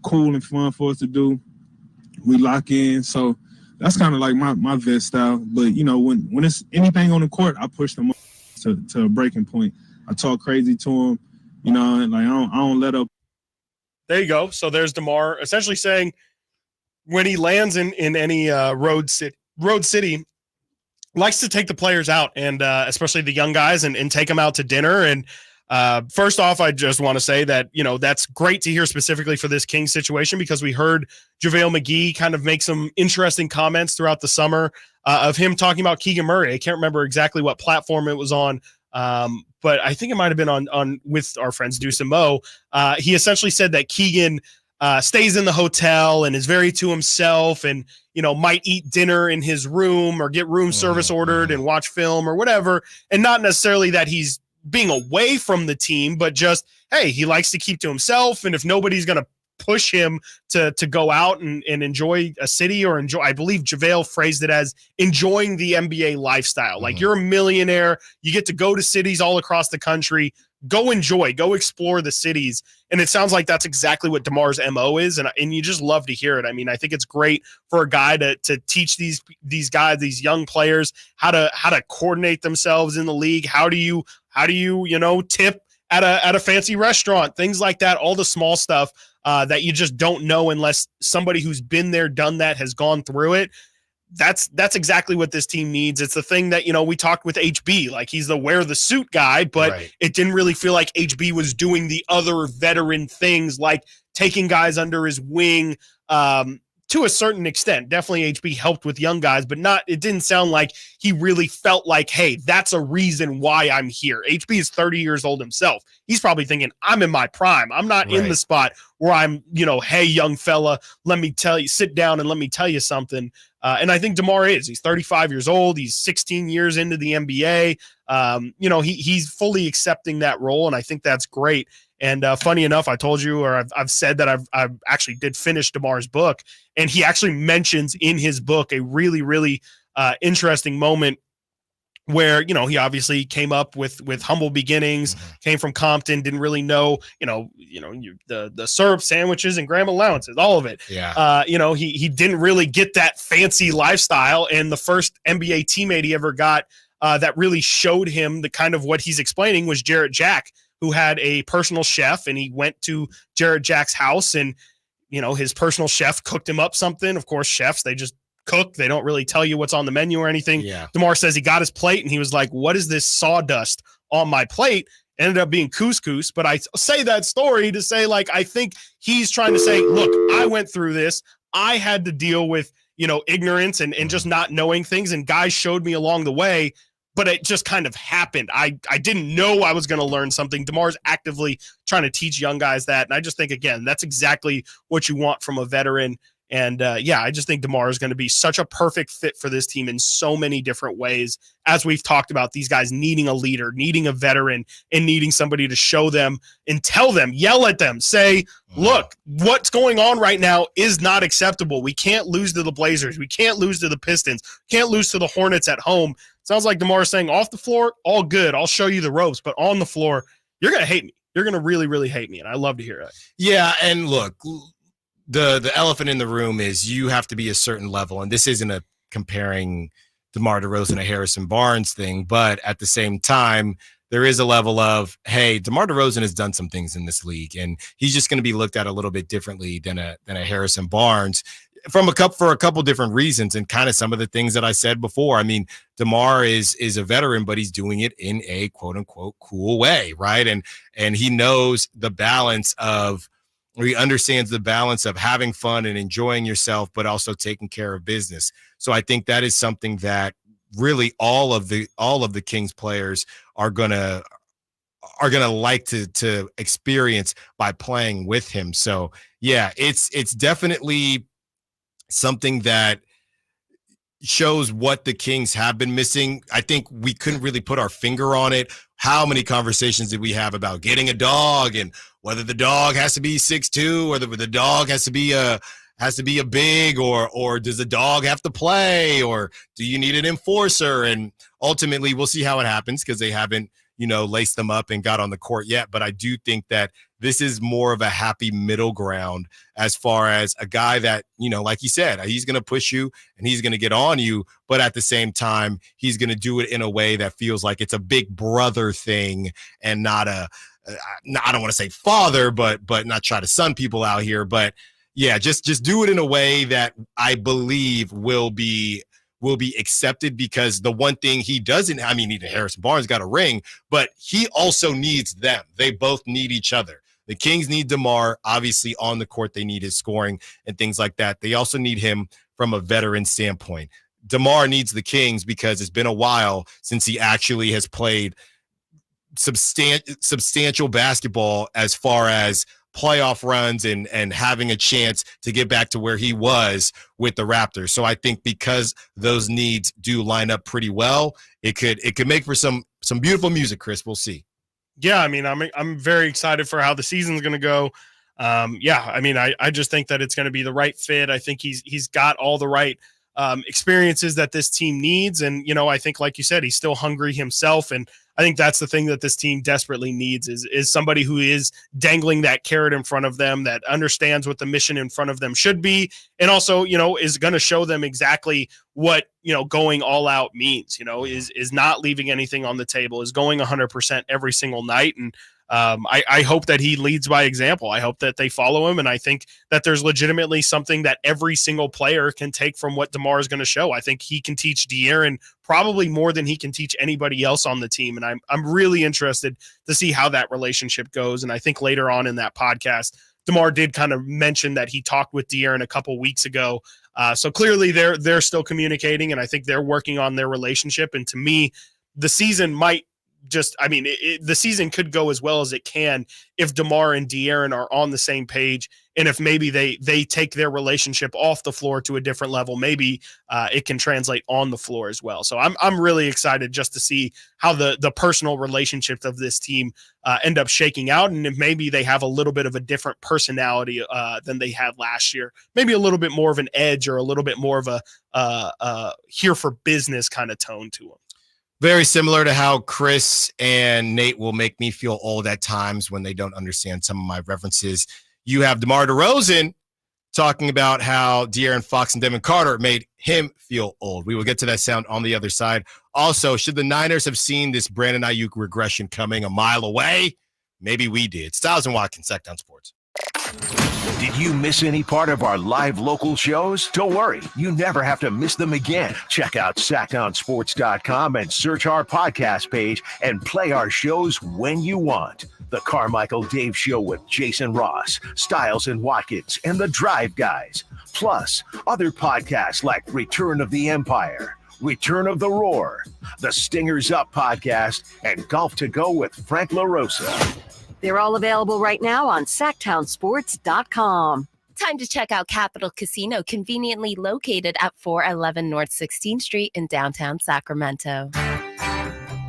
S8: cool and fun for us to do. We lock in. So that's kind of like my vet style. But, when it's anything on the court, I push them up to a breaking point. I talk crazy to them. And like I don't let up.
S4: There you go. So there's DeMar essentially saying when he lands in any road city, likes to take the players out and especially the young guys and take them out to dinner. And first off, I just want to say that, that's great to hear specifically for this Kings situation, because we heard JaVale McGee kind of make some interesting comments throughout the summer of him talking about Keegan Murray. I can't remember exactly what platform it was on. But I think it might have been on with our friends Deuce and Mo. He essentially said that Keegan stays in the hotel and is very to himself and, might eat dinner in his room or get room service ordered and watch film or whatever. And not necessarily that he's being away from the team, but just, hey, he likes to keep to himself. And if nobody's going to push him to go out and enjoy a city or enjoy, I believe JaVale phrased it as enjoying the NBA lifestyle. Like, you're a millionaire, you get to go to cities all across the country, go explore the cities. And it sounds like that's exactly what DeMar's MO is. And you just love to hear it. I mean, I think it's great for a guy to teach these guys, these young players, how to coordinate themselves in the league. How do you tip at a fancy restaurant, things like that, all the small stuff that you just don't know unless somebody who's been there, done that, has gone through it. That's exactly what this team needs. It's the thing that, we talked with HB, like he's the wear the suit guy, but It didn't really feel like HB was doing the other veteran things, like taking guys under his wing, to a certain extent. Definitely HB helped with young guys, but it didn't sound like he really felt like, hey, that's a reason why I'm here. HB is 30 years old himself. He's probably thinking, I'm in my prime. I'm not in the spot where I'm, hey, young fella, let me tell you, sit down and let me tell you something. And I think DeMar is. He's 35 years old. He's 16 years into the NBA. He's fully accepting that role, and I think that's great. And funny enough, I told you, or I've said that I've actually did finish DeMar's book, and he actually mentions in his book a really, really interesting moment where, he obviously came up with humble beginnings, came from Compton, didn't really know, the syrup sandwiches and gram allowances, all of it.
S3: Yeah.
S4: He didn't really get that fancy lifestyle. And the first NBA teammate he ever got that really showed him the kind of what he's explaining was Jarrett Jack, who had a personal chef, and he went to Jarrett Jack's house, and, his personal chef cooked him up something. Of course, chefs, they just cook. They don't really tell you what's on the menu or anything.
S3: Yeah.
S4: DeMar says he got his plate and he was like, what is this sawdust on my plate? Ended up being couscous. But I say that story to say, like, I think he's trying to say, look, I went through this. I had to deal with, ignorance and just not knowing things, and guys showed me along the way, but it just kind of happened. I didn't know I was going to learn something. DeMar's actively trying to teach young guys that. And I just think, again, that's exactly what you want from a veteran. And I just think DeMar is going to be such a perfect fit for this team in so many different ways. As we've talked about, these guys needing a leader, needing a veteran, and needing somebody to show them and tell them, yell at them, say, look, what's going on right now is not acceptable. We can't lose to the Blazers. We can't lose to the Pistons. Can't lose to the Hornets at home. Sounds like DeMar is saying, off the floor, all good. I'll show you the ropes. But on the floor, you're going to hate me. You're going to really, really hate me. And I love to hear that.
S3: Yeah, and look, the elephant in the room is you have to be a certain level, and this isn't a comparing DeMar DeRozan to Harrison Barnes thing, but at the same time, there is a level of, hey, DeMar DeRozan has done some things in this league, and he's just going to be looked at a little bit differently than a Harrison Barnes for a couple different reasons, and kind of some of the things that I said before. I mean, DeMar is a veteran, but he's doing it in a quote unquote cool way, right? And he knows the balance of, he understands the balance of having fun and enjoying yourself, but also taking care of business. So I think that is something that really all of the Kings players are gonna like to experience by playing with him. So yeah, it's definitely something that shows what the Kings have been missing. I think we couldn't really put our finger on it. How many conversations did we have about getting a dog and whether the dog has to be 6'2", or the dog has to be a big, or does the dog have to play, or do you need an enforcer? And ultimately, we'll see how it happens because they haven't, laced them up and got on the court yet. But I do think that this is more of a happy middle ground as far as a guy that, like you said, he's going to push you and he's going to get on you, but at the same time, he's going to do it in a way that feels like it's a big brother thing and not I don't want to say father, but not try to sun people out here. But yeah, just do it in a way that I believe will be accepted, because the one thing he doesn't, Harrison Barnes got a ring, but he also needs them. They both need each other. The Kings need DeMar, obviously on the court. They need his scoring and things like that. They also need him from a veteran standpoint. DeMar needs the Kings because it's been a while since he actually has played substantial basketball as far as playoff runs and having a chance to get back to where he was with the Raptors. So I think because those needs do line up pretty well, it could make for some beautiful music, Chris. We'll see.
S4: Yeah, I'm very excited for how the season's going to go. I just think that it's going to be the right fit. I think he's got all the right experiences that this team needs. And, I think, like you said, he's still hungry himself. And I think that's the thing that this team desperately needs is somebody who is dangling that carrot in front of them, that understands what the mission in front of them should be. And also, is going to show them exactly what, going all out means, is not leaving anything on the table, is going 100% every single night. And I hope that he leads by example. I hope that they follow him. And I think that there's legitimately something that every single player can take from what DeMar is going to show. I think he can teach De'Aaron probably more than he can teach anybody else on the team. And I'm really interested to see how that relationship goes. And I think later on in that podcast, DeMar did kind of mention that he talked with De'Aaron a couple weeks ago. So clearly they're still communicating, and I think they're working on their relationship. And to me, the season might the season could go as well as it can if DeMar and De'Aaron are on the same page, and if maybe they take their relationship off the floor to a different level, maybe it can translate on the floor as well. So I'm really excited just to see how the personal relationships of this team end up shaking out, and if maybe they have a little bit of a different personality than they had last year, maybe a little bit more of an edge or a little bit more of a here for business kind of tone to them.
S3: Very similar to how Chris and Nate will make me feel old at times when they don't understand some of my references. You have DeMar DeRozan talking about how De'Aaron Fox and Devin Carter made him feel old. We will get to that sound on the other side. Also, should the Niners have seen this Brandon Ayuk regression coming a mile away? Maybe we did. Stiles and Watkins, Sacktown Sports.
S1: Did you miss any part of our live local shows? Don't worry, you never have to miss them again. Check out sacktownsports.com and search our podcast page and play our shows when you want. The Carmichael Dave Show with Jason Ross, Stiles and Watkins, and the Drive Guys. Plus, other podcasts like Return of the Empire, Return of the Roar, the Stingers Up podcast, and Golf to Go with Frank LaRosa.
S9: They're all available right now on sacktownsports.com.
S11: Time to check out Capital Casino, conveniently located at 411 North 16th Street in downtown Sacramento.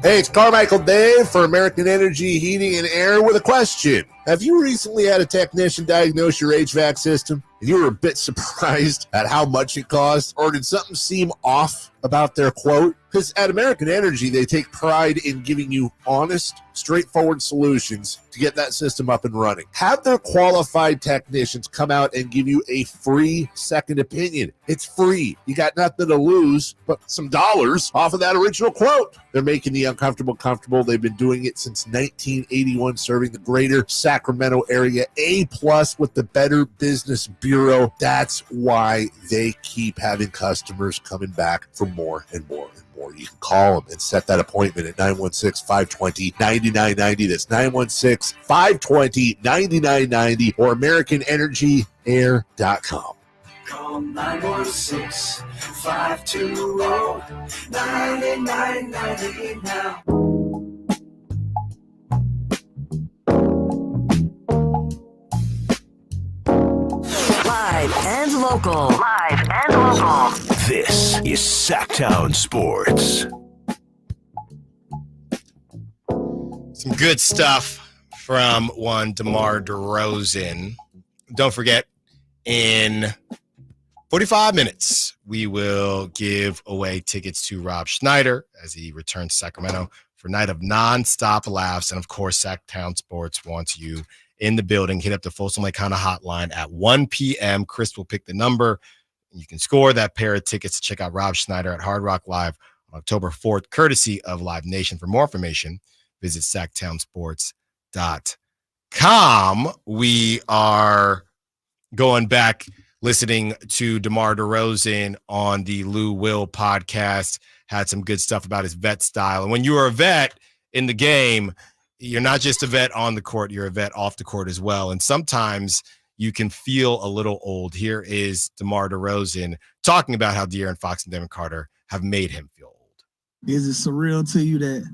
S12: Hey, it's Carmichael Dave for American Energy Heating and Air with a question. Have you recently had a technician diagnose your HVAC system and you were a bit surprised at how much it cost? Or did something seem off about their quote? Because at American Energy, they take pride in giving you honest, straightforward solutions to get that system up and running. Have their qualified technicians come out and give you a free second opinion. It's free. You got nothing to lose but some dollars off of that original quote. They're making the uncomfortable comfortable. They've been doing it since 1981, serving the greater Sacramento area. A+ with the Better Business Bureau. That's why they keep having customers coming back for more and more and more. You can call them and set that appointment at 916-520-9990. That's 916-520-9990 or AmericanEnergyAir.com.
S15: Call 916-520-9990 now.
S9: Live and local. Live and local.
S1: This is Sacktown Sports.
S3: Some good stuff from one DeMar DeRozan. Don't forget, in 45 minutes, we will give away tickets to Rob Schneider as he returns to Sacramento for a night of nonstop laughs. And, of course, Sacktown Sports wants you in the building. Hit up the Folsom Lake Honda hotline at 1 p.m. Chris will pick the number. You can score that pair of tickets to check out Rob Schneider at Hard Rock Live on October 4th, courtesy of Live Nation. For more information, visit sacktownsports.com. We are going back listening to DeMar DeRozan on the Lou Will podcast. Had some good stuff about his vet style. And when you are a vet in the game, you're not just a vet on the court, you're a vet off the court as well. And sometimes you can feel a little old. Here is DeMar DeRozan talking about how De'Aaron Fox and Devin Carter have made him feel old.
S13: Is it surreal to you that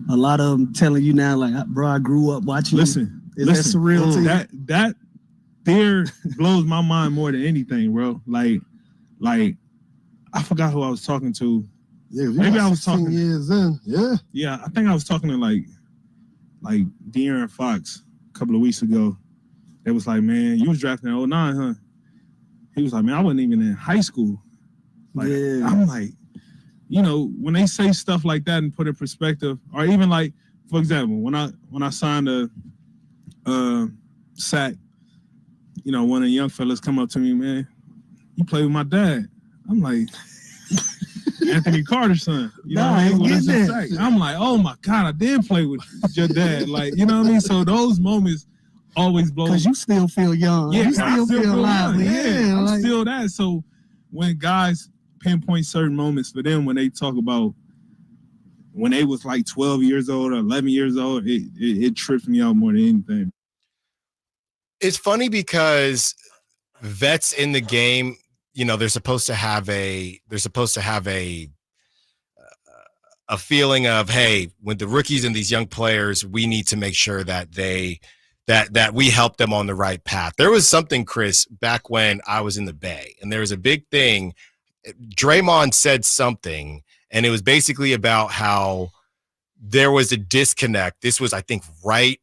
S13: a lot of them telling you now, like, bro, I grew up watching you? Is that surreal to you?
S8: That there blows my mind more than anything, bro. Like I forgot who I was talking to.
S14: Yeah,
S8: maybe I was talking
S14: years in.
S8: Yeah, I think I was talking to like De'Aaron Fox a couple of weeks ago. It was like, man, you was drafted in 2009, huh? He was like, man, I wasn't even in high school. Like, yeah. I'm like, you know, when they say stuff like that and put it in perspective, or even like, for example, when I signed a sack, you know, one of the young fellas come up to me, man, you play with my dad. I'm like, Anthony Carter's son. You know what I mean? I'm like, oh my God, I did play with your dad. Like, you know what I mean? So those moments always blow.
S13: Because you still feel young.
S8: Yeah,
S13: you still feel alive.
S8: Yeah, I'm
S13: like,
S8: still that. So when guys pinpoint certain moments for them, when they talk about when they was like 12 years old or 11 years old, it trips me out more than anything.
S3: It's funny because vets in the game, you know, they're supposed to have a feeling of, hey, with the rookies and these young players, we need to make sure that that we help them on the right path. There was something, Chris, back when I was in the Bay, and there was a big thing. Draymond said something, and it was basically about how there was a disconnect. This was, I think, right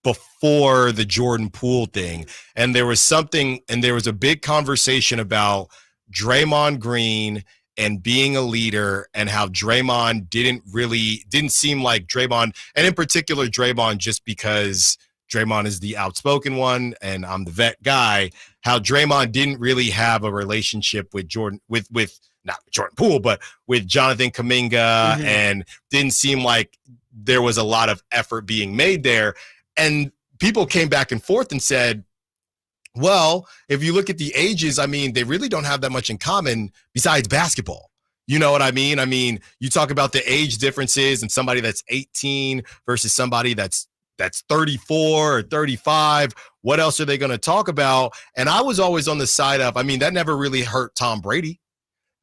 S3: before the Jordan Poole thing. And there was something, and there was a big conversation about Draymond Green and being a leader, and how Draymond didn't seem like Draymond, and in particular Draymond, just because Draymond is the outspoken one and I'm the vet guy, how Draymond didn't really have a relationship with Jordan, with not Jordan Poole, but with Jonathan Kuminga, and didn't seem like there was a lot of effort being made there. And people came back and forth and said, Well, if you look at the ages, I mean, they really don't have that much in common besides basketball. You know what I mean? I mean, you talk about the age differences and somebody that's 18 versus somebody that's 34 or 35. What else are they going to talk about? And I was always on the side of, I mean, that never really hurt Tom Brady.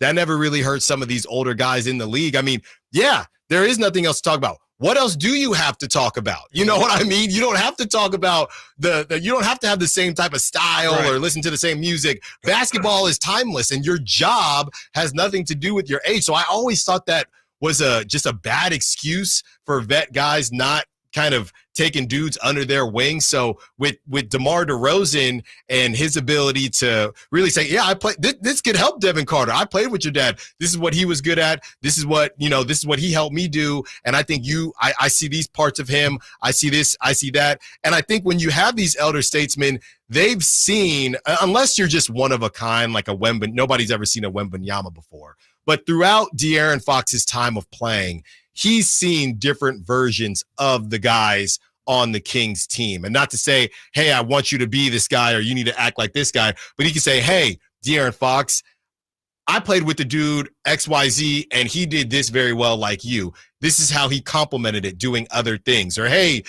S3: That never really hurt some of these older guys in the league. I mean, yeah, there is nothing else to talk about. What else do you have to talk about? You know what I mean? You don't have to talk about you don't have to have the same type of style or listen to the same music. Basketball is timeless, and your job has nothing to do with your age. So I always thought that was just a bad excuse for vet guys not kind of taking dudes under their wing. So with DeMar DeRozan and his ability to really say, yeah, I play this could help Devin Carter. I played with your dad. This is what he was good at. This is what he helped me do. And I think I see these parts of him. I see this, I see that. And I think when you have these elder statesmen, they've seen, unless you're just one of a kind, like a Wemben, nobody's ever seen a Wembanyama before. But throughout De'Aaron Fox's time of playing, he's seen different versions of the guys on the Kings team. And not to say, hey, I want you to be this guy or you need to act like this guy, but he can say, hey, De'Aaron Fox, I played with the dude XYZ and he did this very well like you. This is how he complemented it doing other things. Or, hey,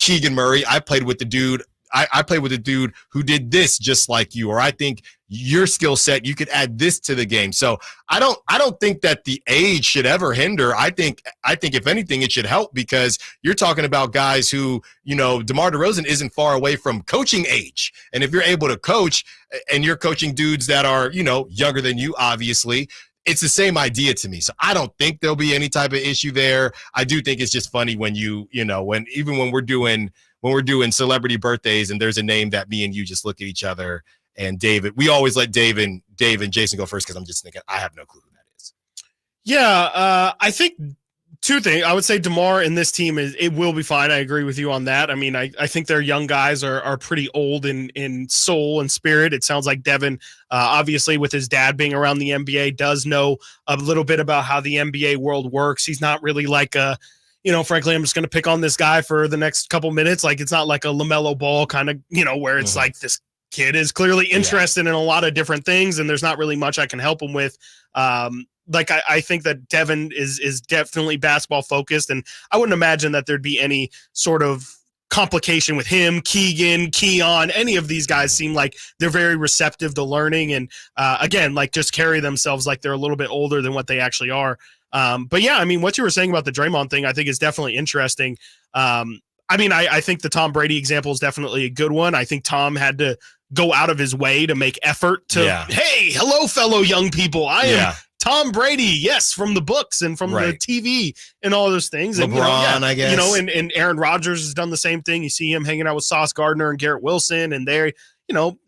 S3: Keegan Murray, I played with the dude. I played with a dude who did this just like you, or I think your skill set, you could add this to the game. So I don't think that the age should ever hinder. I think if anything, it should help, because you're talking about guys who, DeMar DeRozan isn't far away from coaching age. And if you're able to coach and you're coaching dudes that are, younger than you, obviously, it's the same idea to me. So I don't think there'll be any type of issue there. I do think it's just funny when when we're doing celebrity birthdays and there's a name that me and you just look at each other, and David, we always let Dave and Jason go first because I'm just thinking, I have no clue who that is.
S4: Yeah, I think two things. I would say DeMar in this team it will be fine. I agree with you on that. I mean, I think their young guys are pretty old in soul and spirit. It sounds like Devin, obviously with his dad being around the NBA, does know a little bit about how the NBA world works. He's not really like a, frankly, I'm just going to pick on this guy for the next couple minutes. Like, it's not like a LaMelo Ball kind of, where it's like this kid is clearly interested in a lot of different things and there's not really much I can help him with. I think that Devin is definitely basketball focused, and I wouldn't imagine that there'd be any sort of complication with him, Keegan, Keon. Any of these guys seem like they're very receptive to learning and, again, like just carry themselves like they're a little bit older than what they actually are. But yeah, I mean, what you were saying about the Draymond thing, I think is definitely interesting. I think the Tom Brady example is definitely a good one. I think Tom had to go out of his way to make effort to, hey, hello, fellow young people. I am Tom Brady, yes, from the books and from the TV and all those things.
S3: LeBron,
S4: and,
S3: I guess.
S4: And Aaron Rodgers has done the same thing. You see him hanging out with Sauce Gardner and Garrett Wilson, and they're,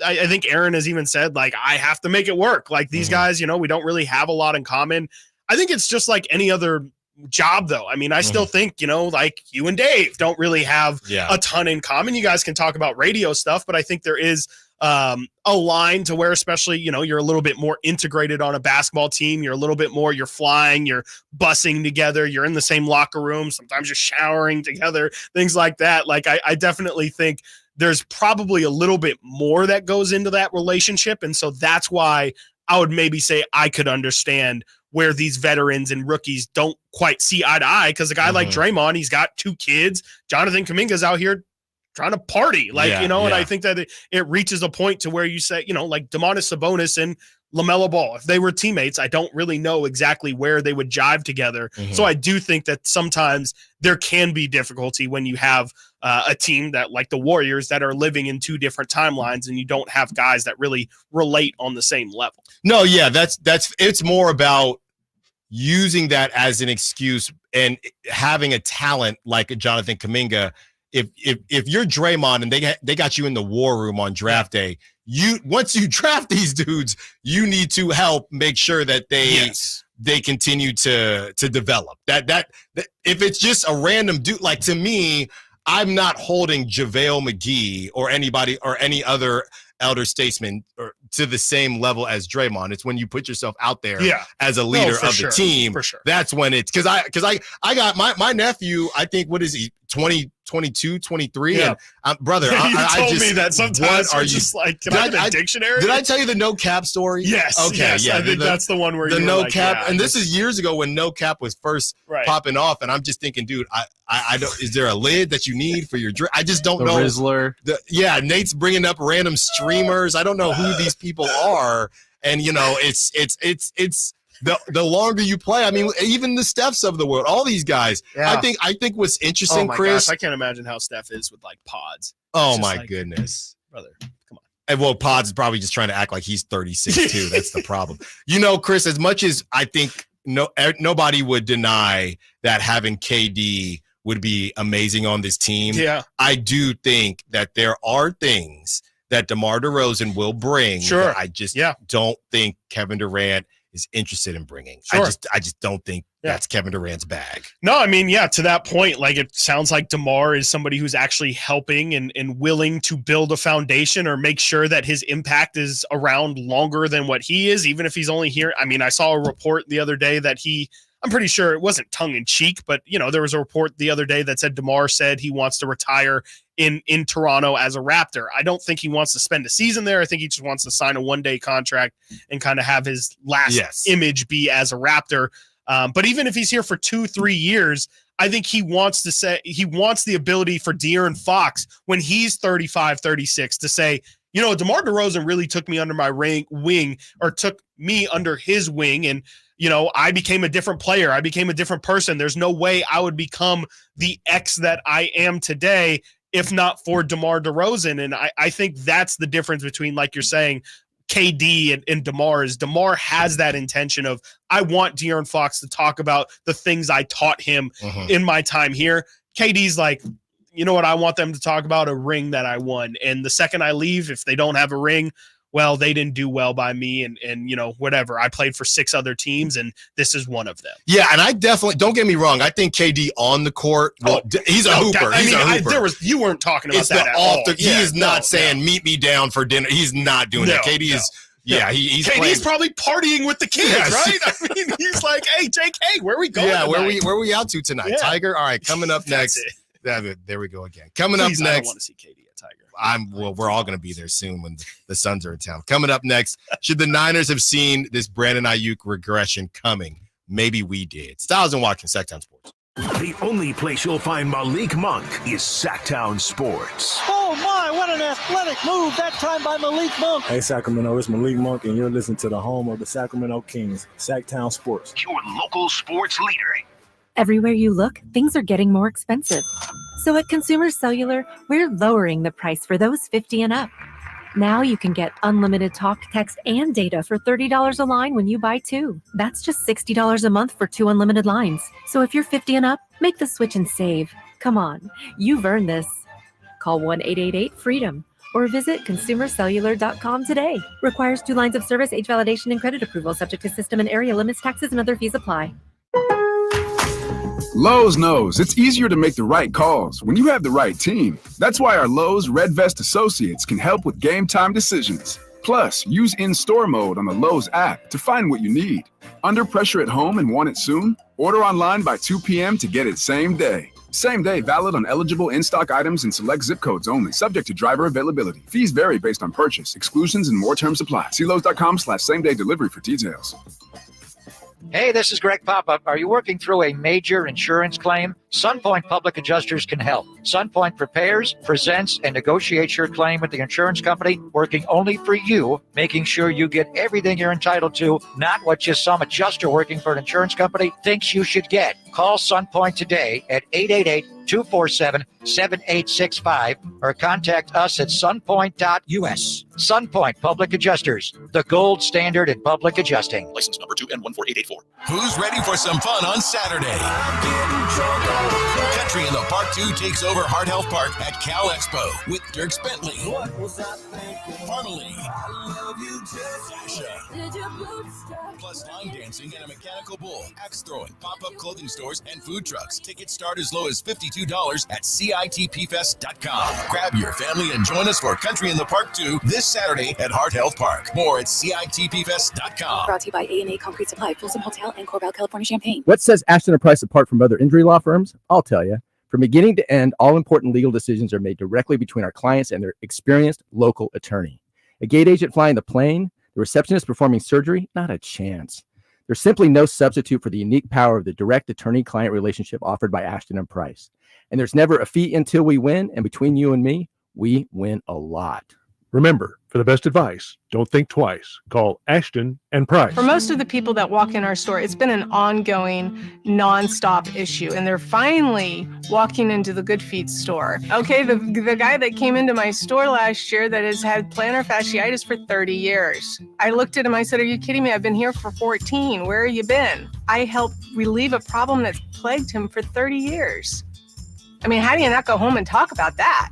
S4: I think Aaron has even said, like, I have to make it work. Like, these guys, we don't really have a lot in common. I think it's just like any other job, though. I mean, I still think, like you and Dave don't really have a ton in common. You guys can talk about radio stuff, but I think there is a line to where, especially, you're a little bit more integrated on a basketball team. You're a little bit more, you're flying, you're bussing together, you're in the same locker room. Sometimes you're showering together, things like that. Like, I definitely think there's probably a little bit more that goes into that relationship. And so that's why I would maybe say I could understand where these veterans and rookies don't quite see eye to eye, because a guy like Draymond, he's got 2 kids. Jonathan Kuminga's out here trying to party, and I think that it reaches a point to where you say, like Domantas Sabonis and LaMelo Ball, if they were teammates, I don't really know exactly where they would jive together. So I do think that sometimes there can be difficulty when you have a team that, like the Warriors, that are living in 2 different timelines, and you don't have guys that really relate on the same level.
S3: No, yeah, it's more about using that as an excuse and having a talent like a Jonathan Kuminga. If you're Draymond and they got you in the war room on draft day, once you draft these dudes, you need to help make sure that they continue to develop. That if it's just a random dude, like, to me, I'm not holding JaVale McGee or anybody or any other elder statesman or to the same level as Draymond. It's when you put yourself out there as a leader of the team.
S4: For sure.
S3: That's when it's because I got my nephew, I think, what is he, 22, 23.
S4: Yeah.
S3: And brother,
S4: You
S3: I
S4: told
S3: just,
S4: me that sometimes
S3: what are
S4: just
S3: you
S4: like, can I have the dictionary?
S3: Did I tell you the no cap story?
S4: Yes.
S3: Okay.
S4: Yes,
S3: Yeah.
S4: I think that's the one where
S3: the
S4: you
S3: no
S4: like,
S3: cap.
S4: yeah,
S3: And this is years ago when no cap was first popping off. And I'm just thinking, dude, I don't. Is there a lid that you need for your drink? I just don't know.
S2: Rizzler.
S3: Nate's bringing up random streamers. I don't know who these people are. And it's the longer you play. I mean, even the Stephs of the world, all these guys.
S4: Yeah.
S3: I think what's interesting,
S4: oh my
S3: Chris.
S4: gosh, I can't imagine how Steph is with like pods.
S3: Oh my goodness,
S4: brother, come on.
S3: And well, Pods is probably just trying to act like he's 36 too. That's the problem. Chris, as much as I think nobody would deny that having KD would be amazing on this team.
S4: Yeah.
S3: I do think that there are things that DeMar DeRozan will bring.
S4: Sure.
S3: That I just don't think Kevin Durant is interested in bringing.
S4: Sure.
S3: I just don't think that's Kevin Durant's bag.
S4: No, I mean, to that point, like it sounds like DeMar is somebody who's actually helping and willing to build a foundation or make sure that his impact is around longer than what he is, even if he's only here. I mean, I saw a report the other day that I'm pretty sure it wasn't tongue in cheek, but there was a report the other day that said DeMar said he wants to retire in Toronto as a Raptor. I don't think he wants to spend a season there. I think he just wants to sign a one-day contract and kind of have his last image be as a Raptor. But even if he's here for 2-3 years, I think he wants the ability for De'Aaron Fox when he's 35, 36 to say, DeMar DeRozan really took me under my wing or took me under his wing. And, I became a different player. I became a different person. There's no way I would become the X that I am today if not for DeMar DeRozan. And I think that's the difference between, like you're saying, KD and DeMar is DeMar has that intention of, I want De'Aaron Fox to talk about the things I taught him in my time here. KD's like, you know what? I want them to talk about a ring that I won. And the second I leave, if they don't have a ring, well, they didn't do well by me and whatever. I played for 6 other teams and this is one of them.
S3: Yeah, and I definitely, don't get me wrong, I think KD on the court, he's a hooper. He's a hooper.
S4: You weren't talking about that at all.
S3: He is not saying meet me down for dinner. He's not doing that. KD is he's
S4: KD's probably partying with the kids, right? I mean, he's like, hey, JK, where are we going?
S3: Yeah,
S4: tonight?
S3: where we out to tonight?
S4: Yeah.
S3: Tiger. All right, coming up next. There we go again. Coming up next.
S4: I don't want to see KD at Tiger.
S3: We're all going to be there soon when the Suns are in town. Coming up next, should the Niners have seen this Brandon Ayuk regression coming? Maybe we did. Stiles and Watkins, Sacktown Sports.
S1: The only place you'll find Malik Monk is Sacktown Sports.
S6: Oh my, what an athletic move that time by Malik Monk.
S7: Hey Sacramento, it's Malik Monk and you're listening to the home of the Sacramento Kings, Sacktown Sports.
S1: Your local sports leader.
S14: Everywhere you look, things are getting more expensive. So at Consumer Cellular, we're lowering the price for those 50 and up. Now you can get unlimited talk, text, and data for $30 a line when you buy 2. That's just $60 a month for 2 unlimited lines. So if you're 50 and up, make the switch and save. Come on, you've earned this. Call 1-888-FREEDOM or visit consumercellular.com today. Requires 2 lines of service, age validation, and credit approval, subject to system and area limits, taxes, and other fees apply.
S18: Lowe's knows it's easier to make the right calls when you have the right team. That's why our Lowe's Red Vest associates can help with game time decisions. Plus, use in-store mode on the Lowe's app to find what you need. Under pressure at home and want it soon? Order online by 2 p.m. to get it same day. Same day valid on eligible in-stock items and select zip codes only, subject to driver availability. Fees vary based on purchase. Exclusions and more terms apply. See Lowe's.com/same-day delivery for details.
S19: Hey, this is Greg Papa. Are you working through a major insurance claim? SunPoint Public Adjusters can help. SunPoint prepares, presents, and negotiates your claim with the insurance company, working only for you, making sure you get everything you're entitled to, not what just some adjuster working for an insurance company thinks you should get. Call SunPoint today at 888-247-7865 or contact us at sunpoint.us. SunPoint Public Adjusters, the gold standard in public adjusting.
S17: License number 2N14884. Who's ready for some fun on Saturday? Country in the Park 2 takes over Heart Health Park at Cal Expo with Dierks Bentley, Farmally, Sasha, plus line dancing and a mechanical bull, axe throwing, pop-up clothing stores, and food trucks. Tickets start as low as $52 at CITPfest.com. Grab your family and join us for Country in the Park 2 this Saturday at Heart Health Park. More at CITPfest.com.
S10: Brought to you by A&A Concrete Supply, Folsom Hotel, and Corbell, California Champaign.
S22: What sets Ashton & Price apart from other injury law firms? I'll tell you. From beginning to end, all important legal decisions are made directly between our clients and their experienced local attorney. A gate agent flying the plane, the receptionist performing surgery, not a chance. There's simply no substitute for the unique power of the direct attorney-client relationship offered by Ashton and Price. And there's never a fee until we win, and between you and me, we win a lot.
S2: Remember, for the best advice, don't think twice. Call Ashton and Price.
S5: For most of the people that walk in our store, it's been an ongoing, nonstop issue, and they're finally walking into the Good Feet store. Okay, the guy that came into my store last year that has had plantar fasciitis for 30 years. I looked at him, I said, "Are you kidding me? I've been here for 14. Where have you been?" I helped relieve a problem that's plagued him for 30 years. I mean, how do you not go home and talk about that?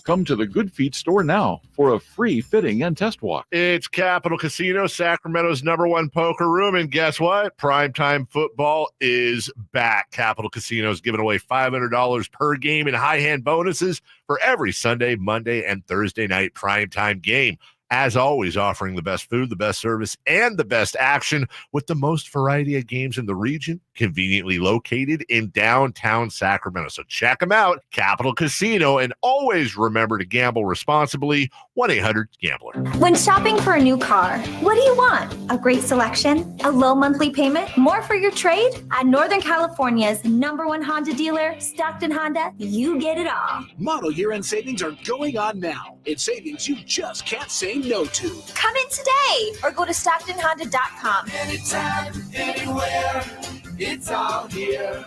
S16: Come to the Good Feet store now for a free fitting and test walk.
S12: It's Capital Casino, Sacramento's #1 poker room. And guess what? Primetime football is back. Capital Casino is giving away $500 per game in high hand bonuses for every Sunday, Monday, and Thursday night primetime game. As always, offering the best food, the best service, and the best action with the most variety of games in the region, conveniently located in downtown Sacramento. So check them out, Capital Casino, and always remember to gamble responsibly. 1-800-GAMBLER.
S20: When shopping for a new car, what do you want? A great selection? A low monthly payment? More for your trade? At Northern California's #1 Honda dealer, Stockton Honda, you get it all.
S21: Model year-end savings are going on now. It's savings you just can't say no to.
S20: Come in today or go to StocktonHonda.com.
S15: Anytime, anywhere, it's all here.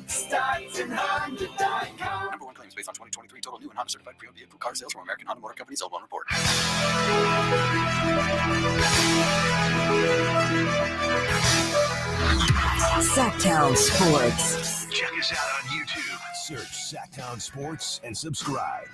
S15: StocktonHonda.com.
S21: #1 claims based on 2023 total new and Honda certified pre-owned vehicle car sales from American Honda Motor Company sold on report.
S9: Sacktown Sports.
S1: Check us out on YouTube. Search Sacktown Sports and subscribe.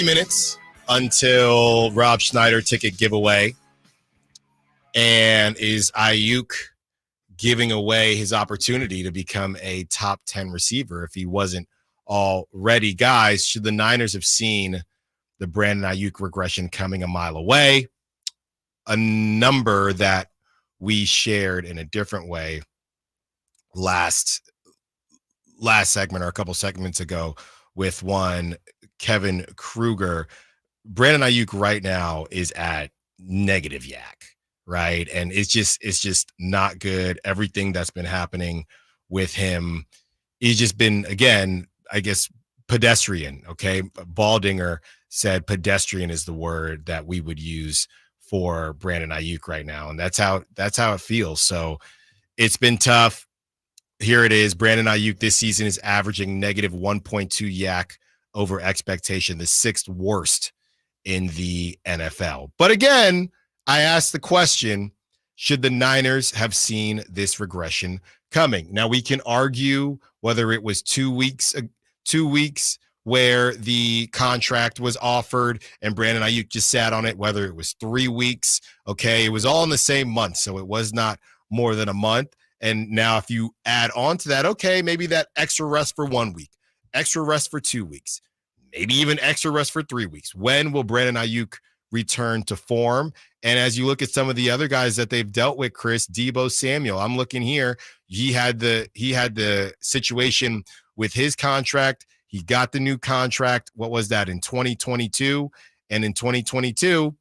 S3: Minutes until Rob Schneider ticket giveaway. And is Ayuk giving away his opportunity to become a top 10 receiver if he wasn't already? Guys, should the Niners have seen the Brandon Ayuk regression coming a mile away? A number that we shared in a different way last segment or a couple segments ago with one Kevin Kruger. Brandon Ayuk right now is at negative yak, right? And it's just not good. Everything that's been happening with him, he's just been, again, I guess, pedestrian. Okay. Baldinger said pedestrian is the word that we would use for Brandon Ayuk right now. And that's how it feels. So it's been tough. Here it is. Brandon Ayuk this season is averaging negative 1.2 yak over expectation, the 6th worst in the NFL. But again, I asked the question, should the Niners have seen this regression coming? Now, we can argue whether it was 2 weeks where the contract was offered and Brandon Ayuk just sat on it, whether it was 3 weeks. Okay, it was all in the same month, so it was not more than a month. And now if you add on to that, okay, maybe that extra rest for 1 week, extra rest for 2 weeks, maybe even extra rest for 3 weeks. When will Brandon Ayuk return to form? And as you look at some of the other guys that they've dealt with, Chris, Deebo Samuel, I'm looking here. He had the situation with his contract. He got the new contract. What was that, in 2022? And in 2022,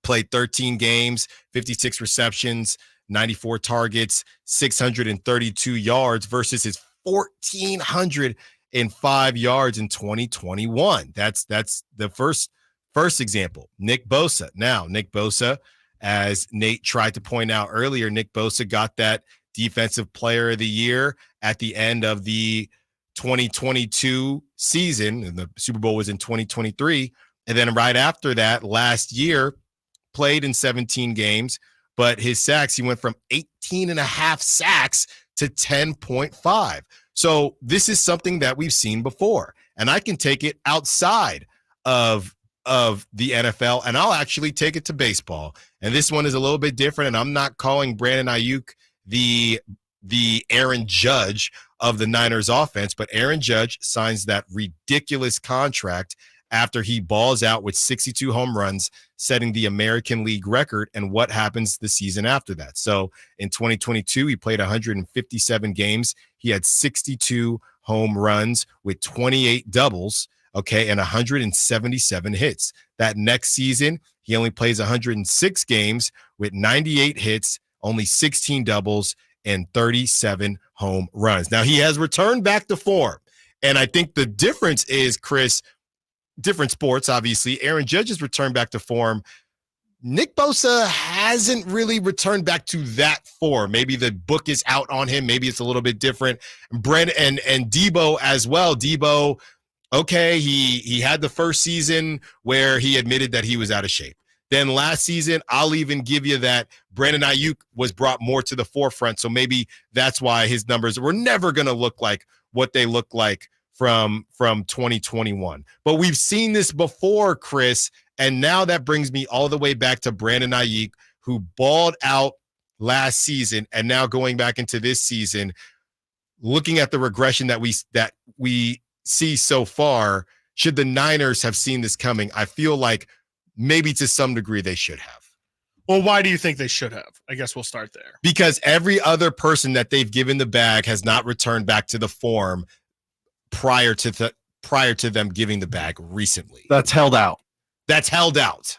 S3: played 13 games, 56 receptions, 94 targets, 632 yards versus his 1,405 yards in 2021. That's the first example. Nick Bosa. Now, Nick Bosa, as Nate tried to point out earlier, Nick Bosa got that Defensive Player of the Year at the end of the 2022 season, and the Super Bowl was in 2023. And then right after that, last year, played in 17 games, but his sacks, he went from 18.5 sacks to 10.5. So this is something that we've seen before. And I can take it outside of of the NFL, and I'll actually take it to baseball. And this one is a little bit different, and I'm not calling Brandon Ayuk the Aaron Judge of the Niners offense, but Aaron Judge signs that ridiculous contract after he balls out with 62 home runs, setting the American League record. And what happens the season after that? So in 2022, he played 157 games. He had 62 home runs with 28 doubles, okay, and 177 hits. That next season, he only plays 106 games with 98 hits, only 16 doubles, and 37 home runs. Now, he has returned back to form. And I think the difference is, Chris, different sports, obviously. Aaron Judge has returned back to form. Nick Bosa hasn't really returned back to that form. Maybe the book is out on him. Maybe it's a little bit different. Brent and Debo as well. Debo, okay, he had the first season where he admitted that he was out of shape. Then last season, I'll even give you that Brandon Ayuk was brought more to the forefront. So maybe that's why his numbers were never going to look like what they look like from 2021. But we've seen this before, Chris, and now that brings me all the way back to Brandon Ayuk, who balled out last season, and now going back into this season, looking at the regression that we see so far. Should the Niners have seen this coming? I feel like maybe to some degree they should have.
S4: Well, why do you think they should have? I guess we'll start there.
S3: Because every other person that they've given the bag has not returned back to the form prior to them giving the bag recently.
S11: That's held out.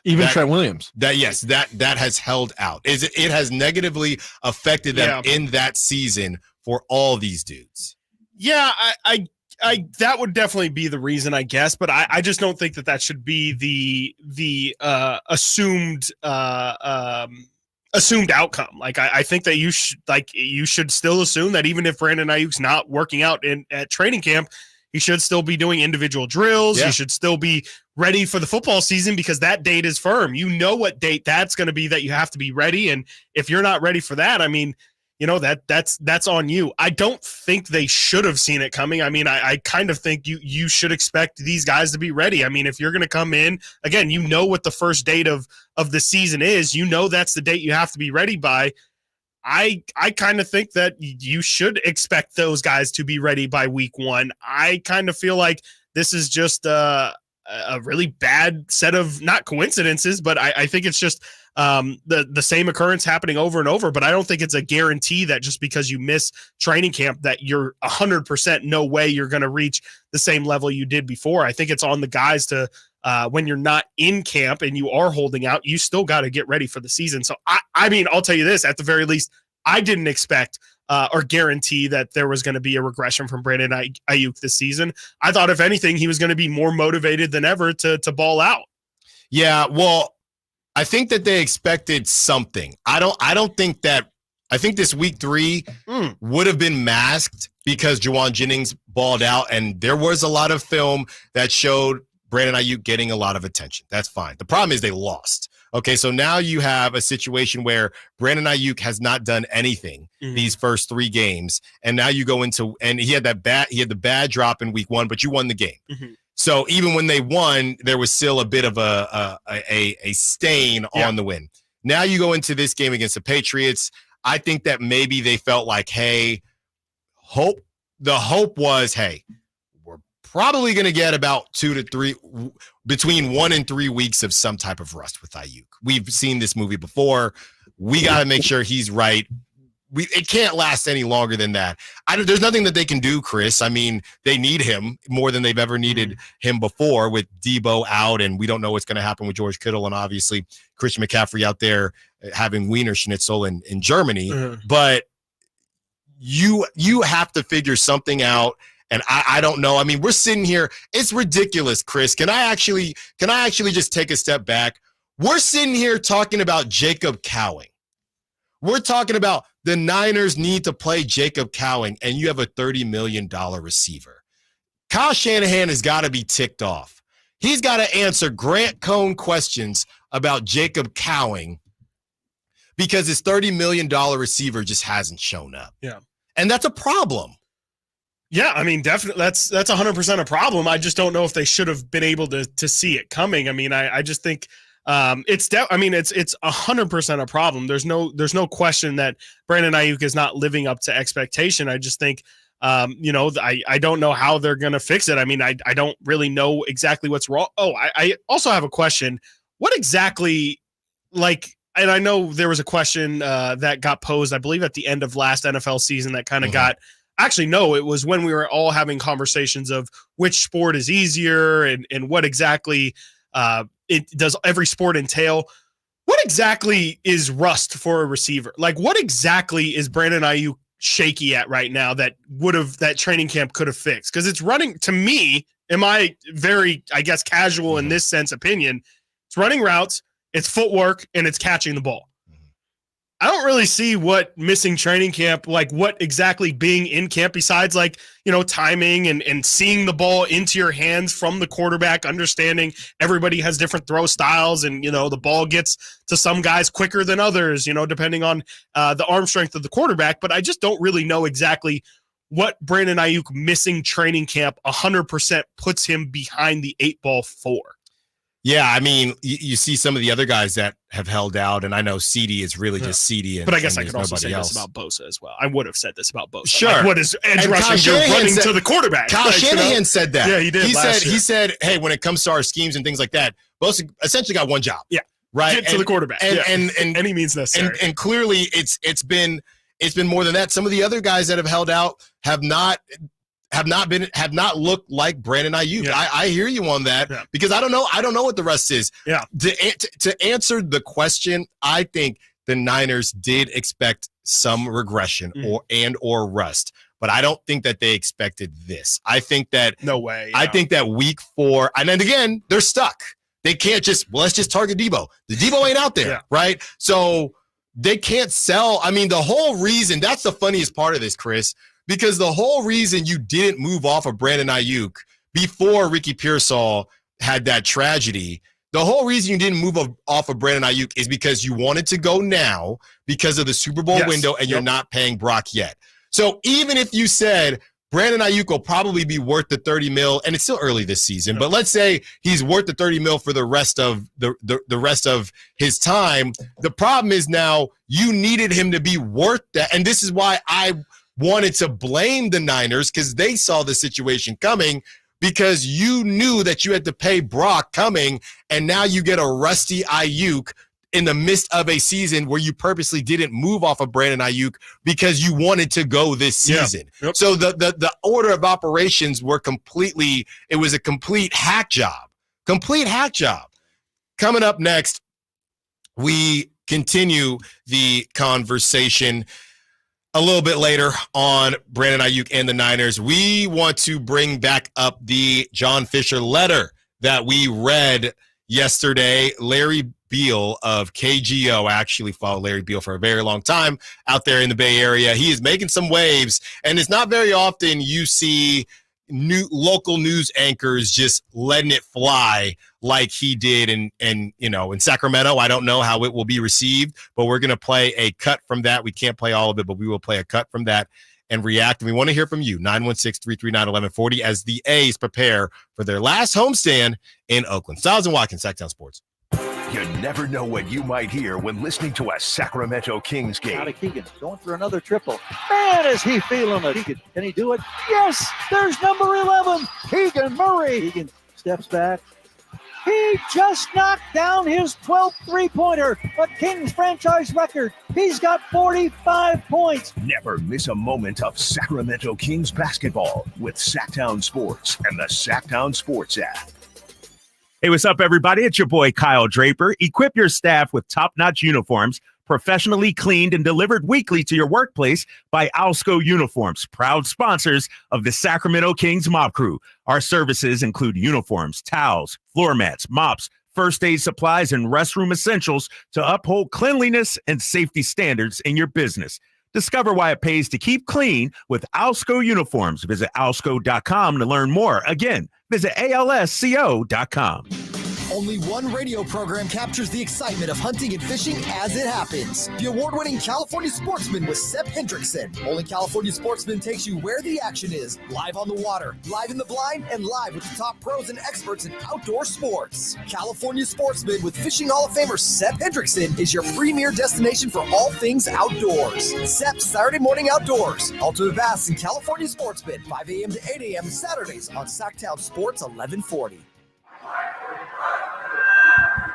S3: Even
S11: Trent Williams.
S3: That has held out. It has negatively affected them in that season for all these dudes.
S4: Yeah, I that would definitely be the reason, I guess, but I just don't think that should be the assumed outcome. Like I think that you should still assume that even if Brandon Ayuk's not working out at training camp, he should still be doing individual drills.
S3: Yeah.
S4: He should still be ready for the football season because that date is firm. You know what date that's going to be that you have to be ready. And if you're not ready for that, I mean, you know, that's on you. I don't think they should have seen it coming. I mean, I kind of think you should expect these guys to be ready. I mean, if you're going to come in, again, you know what the first date of the season is. You know that's the date you have to be ready by. I kind of think that you should expect those guys to be ready by week 1. I kind of feel like this is just a really bad set of, not coincidences, but I think it's just the same occurrence happening over and over. But I don't think it's a guarantee that just because you miss training camp that you're 100% no way you're going to reach the same level you did before. I think it's on the guys to when you're not in camp and you are holding out, you still got to get ready for the season. So I mean, I'll tell you this, at the very least, I didn't expect or guarantee that there was going to be a regression from Brandon Ayuk this season. I thought, if anything, he was going to be more motivated than ever to ball out.
S3: Yeah, well, I think that they expected something. I think this week 3 would have been masked because Jawan Jennings balled out, and there was a lot of film that showed Brandon Ayuk getting a lot of attention. That's fine. The problem is they lost. Okay, so now you have a situation where Brandon Ayuk has not done anything these first 3 games, and now you go into, and he had the bad drop in week 1, but you won the game. So even when they won, there was still a bit of a stain on the win. Now you go into this game against the Patriots. I think that maybe they felt like, hey, the hope was, hey, we're probably going to get about 2 to 3, between 1 and 3 weeks of some type of rust with Ayuk. We've seen this movie before. We got to make sure he's right. It can't last any longer than that. There's nothing that they can do, Chris. I mean, they need him more than they've ever needed him before, with Debo out, and we don't know what's going to happen with George Kittle, and obviously Christian McCaffrey out there having Wiener Schnitzel in Germany. But you have to figure something out. And I don't know. I mean, we're sitting here. It's ridiculous, Chris. Can I actually just take a step back? We're sitting here talking about Jacob Cowing. We're talking about the Niners need to play Jacob Cowing, and you have a $30 million receiver. Kyle Shanahan has got to be ticked off. He's got to answer Grant Cohn questions about Jacob Cowing because his $30 million receiver just hasn't shown up.
S4: Yeah.
S3: And that's a problem.
S4: Yeah, I mean, definitely that's 100% a problem. I just don't know if they should have been able to see it coming. I mean, I just think it's 100% a problem. There's no question that Brandon Ayuk is not living up to expectation. I just think I don't know how they're going to fix it. I mean, I don't really know exactly what's wrong. Oh, I also have a question. What exactly, and I know there was a question that got posed, I believe, at the end of last NFL season that kind of got. Actually, no, it was when we were all having conversations of which sport is easier and what exactly it does every sport entail. What exactly is rust for a receiver? Like, what exactly is Brandon Ayuk shaky at right now that training camp could have fixed? Because it's running, to me, in my very, I guess, casual in this sense opinion, it's running routes, it's footwork, and it's catching the ball. I don't really see what missing training camp, like what exactly being in camp besides timing and seeing the ball into your hands from the quarterback, understanding everybody has different throw styles and, the ball gets to some guys quicker than others, depending on the arm strength of the quarterback. But I just don't really know exactly what Brandon Ayuk missing training camp 100% puts him behind the 8-ball for.
S3: Yeah, I mean, you see some of the other guys that have held out, and I know CD is really just CD.
S4: But I guess I could also say this about Bosa as well. I would have said this about Bosa.
S3: Sure.
S4: Like, what is edge rushing running to the quarterback?
S3: Kyle Shanahan said that.
S4: Yeah, he did.
S3: He said, hey, when it comes to our schemes and things like that, Bosa essentially got one job.
S4: Yeah.
S3: Right.
S4: Get to the quarterback.
S3: And
S4: any means necessary.
S3: And clearly it's been more than that. Some of the other guys that have held out have not looked like Brandon Ayuk.
S4: Yeah.
S3: I hear you on that because I don't know what the rest is.
S4: Yeah.
S3: To answer the question, I think the Niners did expect some regression or rust, but I don't think that they expected this. I think that
S4: no way.
S3: I think that week 4, and then again, they're stuck. They can't let's just target Debo. The Debo ain't out there, right? So they can't sell. I mean, the whole reason, that's the funniest part of this, Chris. Because the whole reason you didn't move off of Brandon Ayuk before Ricky Pearsall had that tragedy, the whole reason you didn't move off of Brandon Ayuk is because you wanted to go now because of the Super Bowl window and you're not paying Brock yet. So even if you said Brandon Ayuk will probably be worth the $30 million, and it's still early this season, but let's say he's worth the $30 million for the rest of the rest of his time. The problem is now you needed him to be worth that, and this is why I wanted to blame the Niners because they saw the situation coming because you knew that you had to pay Brock coming, and now you get a rusty Ayuk in the midst of a season where you purposely didn't move off of Brandon Ayuk because you wanted to go this season.
S4: Yeah. Yep.
S3: So the order of operations were it was a complete hack job. Complete hack job. Coming up next, we continue the conversation a little bit later on Brandon Ayuk and the Niners. We want to bring back up the John Fisher letter that we read yesterday. Larry Beal of KGO, actually followed Larry Beal for a very long time out there in the Bay Area. He is making some waves, and it's not very often you see local news anchors just letting it fly like he did in Sacramento. I don't know how it will be received, but we're going to play a cut from that. We can't play all of it, but we will play a cut from that and react. And we want to hear from you, 916-339-1140, as the A's prepare for their last homestand in Oakland. Stiles and Watkins, Sacktown Sports.
S1: You never know what you might hear when listening to a Sacramento Kings game.
S6: Out of Keegan, going for another triple. Man, is he feeling it. Keegan, can he do it? Yes, there's number 11, Keegan Murray. Keegan steps back. He just knocked down his 12th three-pointer, a Kings franchise record. He's got 45 points.
S1: Never miss a moment of Sacramento Kings basketball with Sacktown Sports and the Sacktown Sports app.
S11: Hey, what's up, everybody? It's your boy, Kyle Draper. Equip your staff with top-notch uniforms, professionally cleaned and delivered weekly to your workplace by Alsco Uniforms, proud sponsors of the Sacramento Kings Mob Crew. Our services include uniforms, towels, floor mats, mops, first aid supplies, and restroom essentials to uphold cleanliness and safety standards in your business. Discover why it pays to keep clean with Alsco Uniforms. Visit alsco.com to learn more. Again, visit alsco.com.
S8: Only one radio program captures the excitement of hunting and fishing as it happens. The award-winning California Sportsman with Sep Hendrickson. Only California Sportsman takes you where the action is, live on the water, live in the blind, and live with the top pros and experts in outdoor sports. California Sportsman with Fishing Hall of Famer Sep Hendrickson is your premier destination for all things outdoors. Sep's Saturday Morning Outdoors. Ultimate Bass and California Sportsman, 5 a.m. to 8 a.m. Saturdays on Sacktown Sports 1140.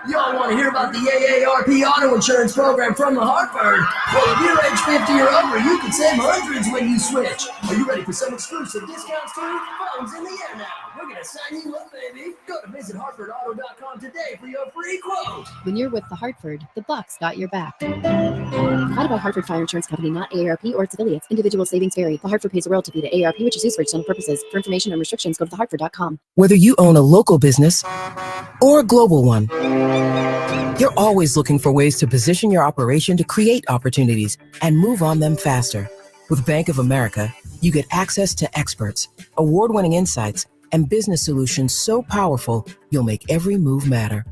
S13: Y'all want to hear about the AARP auto insurance program from the Hartford? Well, if you're age 50 or over, you can save hundreds when you switch. Are you ready for some exclusive discounts too? Phone's in the air now. We're going to sign you up, baby. Go to visithartfordauto.com today for your free quote.
S23: When you're with the Hartford, the Bucks got your back. Provided by Hartford Fire Insurance Company, not AARP or its affiliates. Individual savings vary. The Hartford pays a royalty fee to AARP, which is used for external purposes. For information and restrictions, go to thehartford.com.
S24: Whether you own a local business or a global one, you're always looking for ways to position your operation to create opportunities and move on them faster. With Bank of America, you get access to experts, award-winning insights, and business solutions so powerful, you'll make every move matter,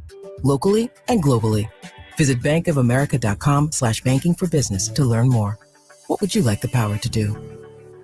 S24: locally and globally. Visit bankofamerica.com/banking for business to learn more. What would you like the power to do?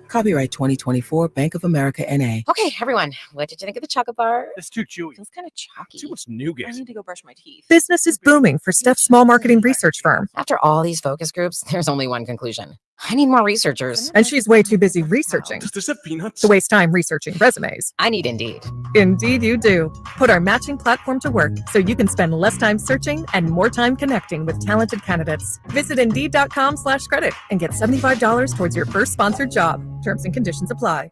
S24: Copyright 2024 Bank of America N.A.
S25: Okay, everyone, what did you think of the chocolate bar?
S2: It's too chewy.
S25: Feels kind of chalky.
S2: Too much nougat.
S25: I need to go brush my teeth.
S26: Business is booming for Steph's small marketing research firm.
S25: After all these focus groups, there's only one conclusion. I need more researchers.
S26: And she's way too busy researching
S2: Does this have peanuts?
S26: to waste time researching resumes.
S25: I need Indeed.
S26: Indeed you do. Put our matching platform to work so you can spend less time searching and more time connecting with talented candidates. Visit Indeed.com/credit and get $75 towards your first sponsored job. Terms and conditions apply.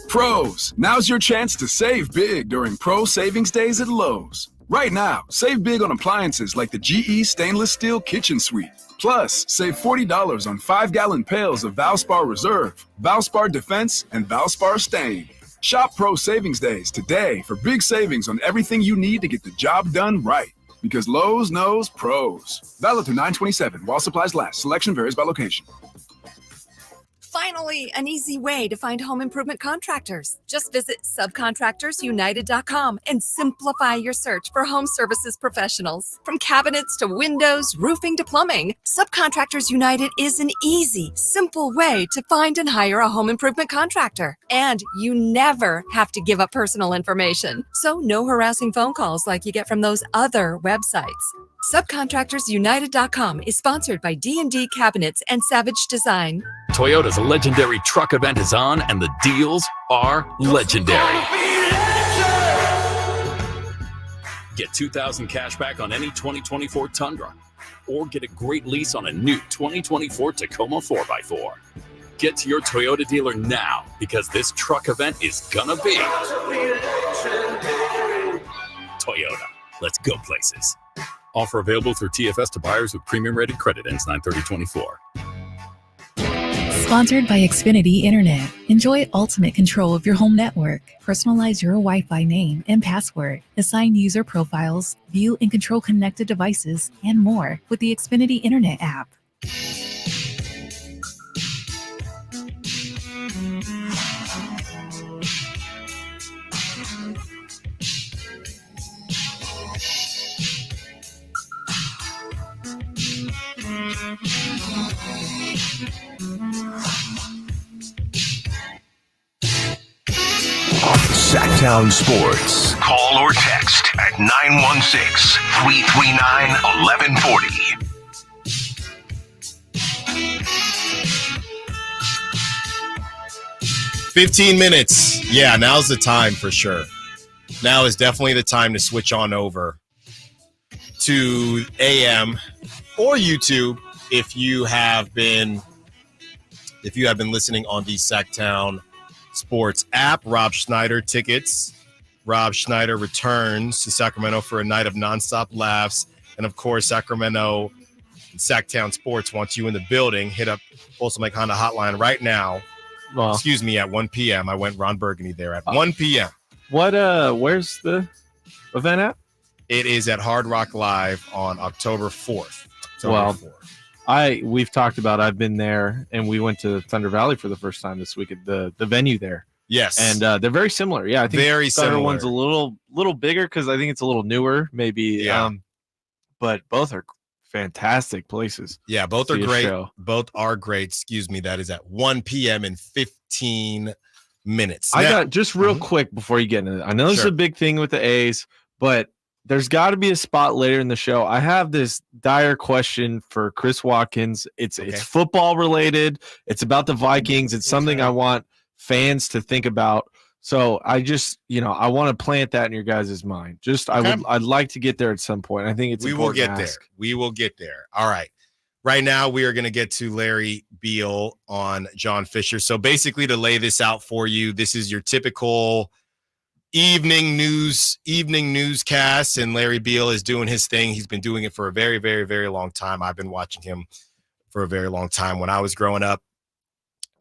S18: Pros, now's your chance to save big during Pro Savings Days at Lowe's. Right now, save big on appliances like the GE Stainless Steel Kitchen Suite. Plus, save $40 on 5-gallon pails of Valspar Reserve, Valspar Defense, and Valspar Stain. Shop Pro Savings Days today for big savings on everything you need to get the job done right. Because Lowe's knows pros. Valid through 9/27 while supplies last. Selection varies by location.
S27: Finally, an easy way to find home improvement contractors. Just visit subcontractorsunited.com and simplify your search for home services professionals. From cabinets to windows, roofing to plumbing, Subcontractors United is an easy, simple way to find and hire a home improvement contractor. And you never have to give up personal information. So no harassing phone calls like you get from those other websites. Subcontractorsunited.com is sponsored by D&D Cabinets and Savage Design.
S28: Toyota's legendary truck event is on, and the deals are legendary. Get $2,000 cash back on any 2024 Tundra, or get a great lease on a new 2024 Tacoma 4x4. Get to your Toyota dealer now, because this truck event is gonna be Toyota. Let's go places. Offer available through TFS to buyers with premium rated credit. Ends 9/30/24.
S29: Sponsored by Xfinity Internet. Enjoy ultimate control of your home network. Personalize your Wi-Fi name and password. Assign user profiles, view and control connected devices, and more with the Xfinity Internet app.
S1: Sacktown Sports. Call or text at 916-339-1140.
S3: "15 minutes. Yeah, now's the time for sure. Now is definitely the time to switch on over to AM or YouTube if you have been listening on the Sacktown Sports app. Rob Schneider tickets. Rob Schneider returns to Sacramento for a night of nonstop laughs. And of course, Sacramento Sacktown Sports wants you in the building. Hit up Folsom Lake Honda hotline right now.
S30: Well,
S3: Excuse me, at 1 p.m. I went Ron Burgundy there at 1 p.m.
S30: What? Where's the event at?
S3: It is at Hard Rock Live on October 4th.
S30: We've talked about, I've been there, and we went to Thunder Valley for the first time this week at the venue there.
S3: Yes.
S30: And they're very similar. Yeah, I think
S3: very
S30: the other
S3: similar.
S30: one's a little bigger because I think it's a little newer, maybe.
S3: Yeah.
S30: But both are fantastic places.
S3: Yeah, both
S30: to
S3: are
S30: see a
S3: great.
S30: show.
S3: Both are great. Excuse me. That is at 1 p.m. in 15 minutes.
S30: I
S3: Now-
S30: got just real quick before you get into it. I know this is
S3: Sure.
S30: a big thing with the A's, but there's got to be a spot later in the show. I have this dire question for Chris Watkins. It's football related. It's about the Vikings. It's something I want fans to think about. So I just, I want to plant that in your guys' mind. I'd like to get there at some point. I think it's
S3: we will
S30: important
S3: get
S30: to
S3: there.
S30: ask.
S3: We will get there. All right. Right now, we are going to get to Larry Beal on John Fisher. So basically, to lay this out for you, this is your typical evening newscast, and Larry Beal is doing his thing. He's been doing it for a very, very, very long time. I've been watching him for a very long time when I was growing up,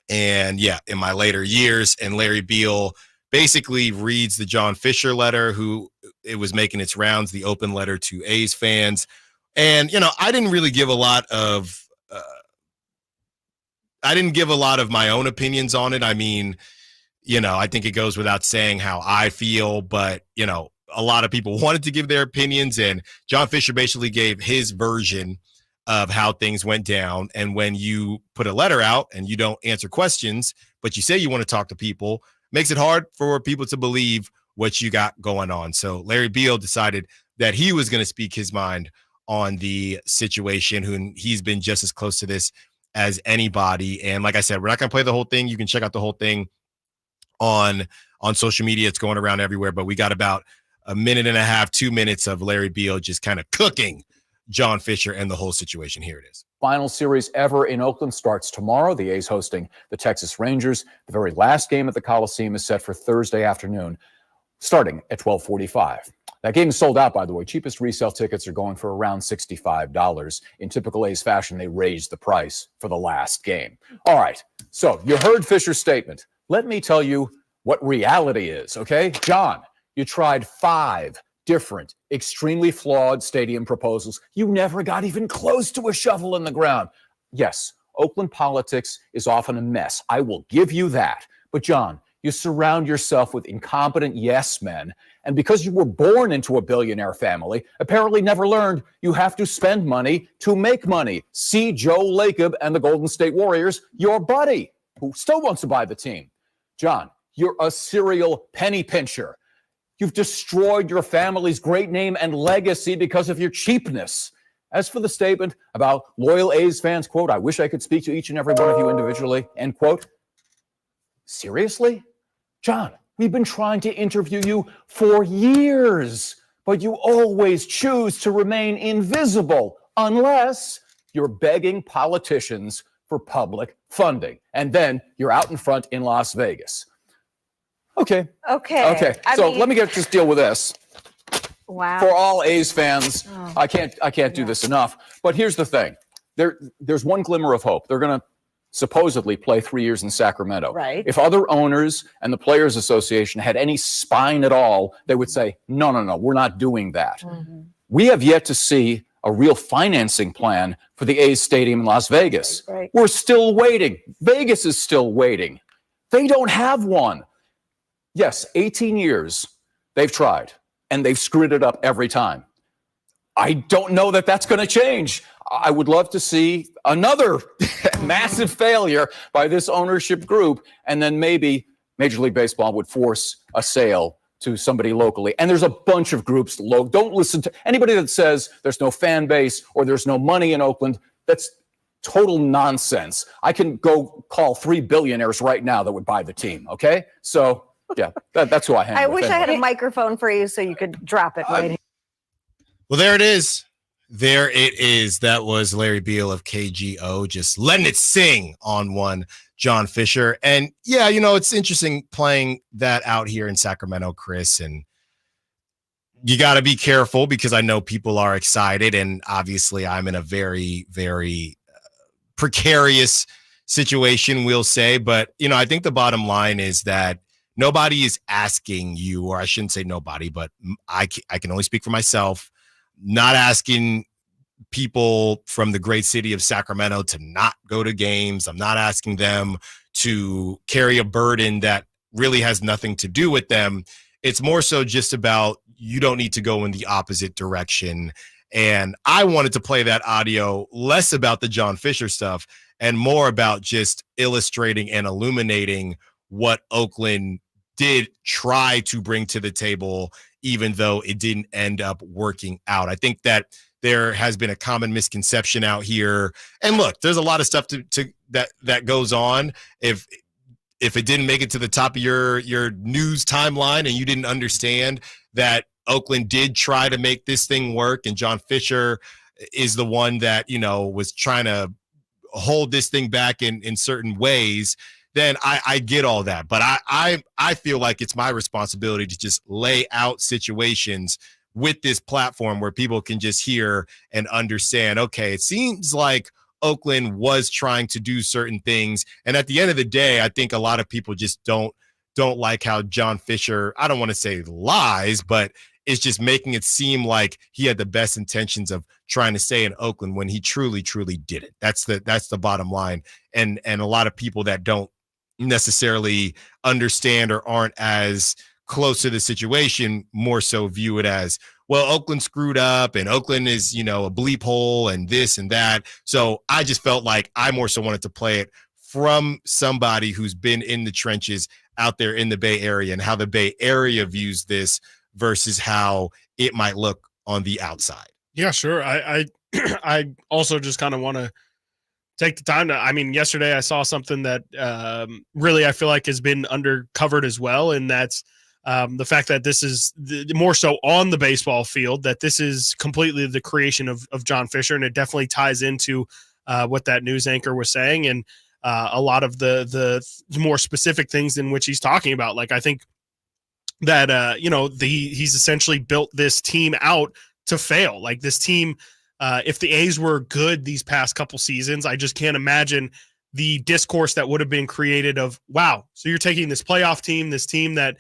S3: and in my later years. And Larry Beal basically reads the John Fisher letter, who it was making its rounds, the open letter to A's fans. And I didn't really give a lot of my own opinions on it. I mean, I think it goes without saying how I feel, but, a lot of people wanted to give their opinions, and John Fisher basically gave his version of how things went down. And when you put a letter out and you don't answer questions, but you say you want to talk to people, makes it hard for people to believe what you got going on. So Larry Beal decided that he was going to speak his mind on the situation, and he's been just as close to this as anybody. And like I said, we're not going to play the whole thing. You can check out the whole thing on social media. It's going around everywhere, but we got about a minute and a half, 2 minutes of Larry Beal just kind of cooking John Fisher and the whole situation. Here it is.
S5: Final series ever in Oakland starts tomorrow. The A's hosting the Texas Rangers. The very last game at the Coliseum is set for Thursday afternoon, starting at 12:45. That game is sold out, by the way. Cheapest resale tickets are going for around $65. In typical A's fashion, they raised the price for the last game. All right, so you heard Fisher's statement. Let me tell you what reality is, okay? John, you tried 5 different, extremely flawed stadium proposals. You never got even close to a shovel in the ground. Yes, Oakland politics is often a mess. I will give you that. But John, you surround yourself with incompetent yes men. And because you were born into a billionaire family, apparently never learned you have to spend money to make money. See Joe Lacob and the Golden State Warriors, your buddy, who still wants to buy the team. John, you're a serial penny pincher. You've destroyed your family's great name and legacy because of your cheapness. As for the statement about loyal A's fans, quote, I wish I could speak to each and every one of you individually, end quote. Seriously? John, we've been trying to interview you for years, but you always choose to remain invisible unless you're begging politicians for public funding. And then you're out in front in Las Vegas. Okay. So let me just deal with this.
S7: Wow.
S5: For all A's fans, I can't do this enough. But here's the thing. There's one glimmer of hope. They're going to supposedly play 3 years in Sacramento.
S7: Right.
S5: If other owners and the Players Association had any spine at all, they would say, no, we're not doing that.
S7: Mm-hmm.
S5: We have yet to see a real financing plan for the A's stadium in Las Vegas.
S7: Right.
S5: We're still waiting. Vegas is still waiting. They don't have one. Yes, 18 years they've tried, and they've screwed it up every time. I don't know that that's going to change. I would love to see another massive failure by this ownership group, and then maybe Major League Baseball would force a sale to somebody locally. And there's a bunch of groups. Don't listen to anybody that says there's no fan base or there's no money in Oakland. That's total nonsense. I can go call 3 billionaires right now that would buy the team, okay? So, yeah, that's who I hang
S7: I
S5: with.
S7: wish I had a microphone for you so you could drop it right here.
S3: Well, there it is. There it is. That was Larry Beal of KGO just letting it sing on one John Fisher. And yeah, it's interesting playing that out here in Sacramento, Chris. And you got to be careful because I know people are excited. And obviously I'm in a very, very precarious situation, we'll say. But, I think the bottom line is that nobody is asking you, or I shouldn't say nobody, but I can only speak for myself. Not asking people from the great city of Sacramento to not go to games. I'm not asking them to carry a burden that really has nothing to do with them. It's more so just about you don't need to go in the opposite direction. And I wanted to play that audio less about the John Fisher stuff and more about just illustrating and illuminating what Oakland did try to bring to the table, even though it didn't end up working out. I think that there has been a common misconception out here. And look, there's a lot of stuff that goes on. If it didn't make it to the top of your news timeline and you didn't understand that Oakland did try to make this thing work and John Fisher is the one that, was trying to hold this thing back in certain ways, then I get all that. But I feel like it's my responsibility to just lay out situations with this platform where people can just hear and understand, okay, it seems like Oakland was trying to do certain things. And at the end of the day, I think a lot of people just don't like how John Fisher, I don't want to say lies, but it's just making it seem like he had the best intentions of trying to stay in Oakland when he truly, truly didn't. That's the bottom line. And a lot of people that don't necessarily understand or aren't as close to the situation more so view it as, well, Oakland screwed up and Oakland is, a bleep hole and this and that. So I just felt like I more so wanted to play it from somebody who's been in the trenches out there in the Bay Area and how the Bay Area views this versus how it might look on the outside.
S4: Yeah, sure. I also just kind of want to take the time to, yesterday I saw something that really I feel like has been undercovered as well. And that's the fact that this is more so on the baseball field, that this is completely the creation of John Fisher. And it definitely ties into what that news anchor was saying. And a lot of the more specific things in which he's talking about. Like, I think that, he's essentially built this team out to fail. Like this team, if the A's were good these past couple seasons, I just can't imagine the discourse that would have been created of, wow, so you're taking this playoff team, this team that,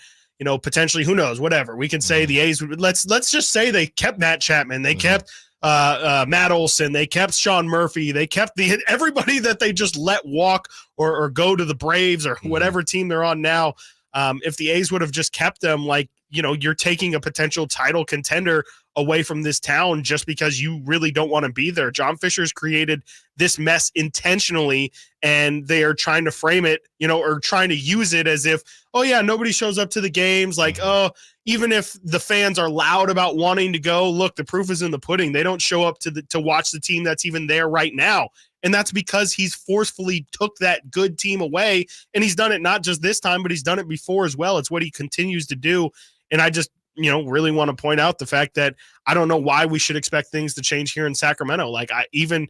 S4: potentially, who knows, whatever. We can say the A's, let's just say they kept Matt Chapman, they kept Matt Olson, they kept Sean Murphy, they kept everybody that they just let walk or go to the Braves or whatever team they're on now. If the A's would have just kept them, like, you're taking a potential title contender away from this town just because you really don't want to be there. John Fisher's created this mess intentionally, and they are trying to frame it, or trying to use it as if, oh yeah, nobody shows up to the games. Like, oh, even if the fans are loud about wanting to go, look, the proof is in the pudding. They don't show up to watch the team that's even there right now. And that's because he's forcefully took that good team away. And he's done it not just this time, but he's done it before as well. It's what he continues to do. And I just, really want to point out the fact that I don't know why we should expect things to change here in Sacramento. Like they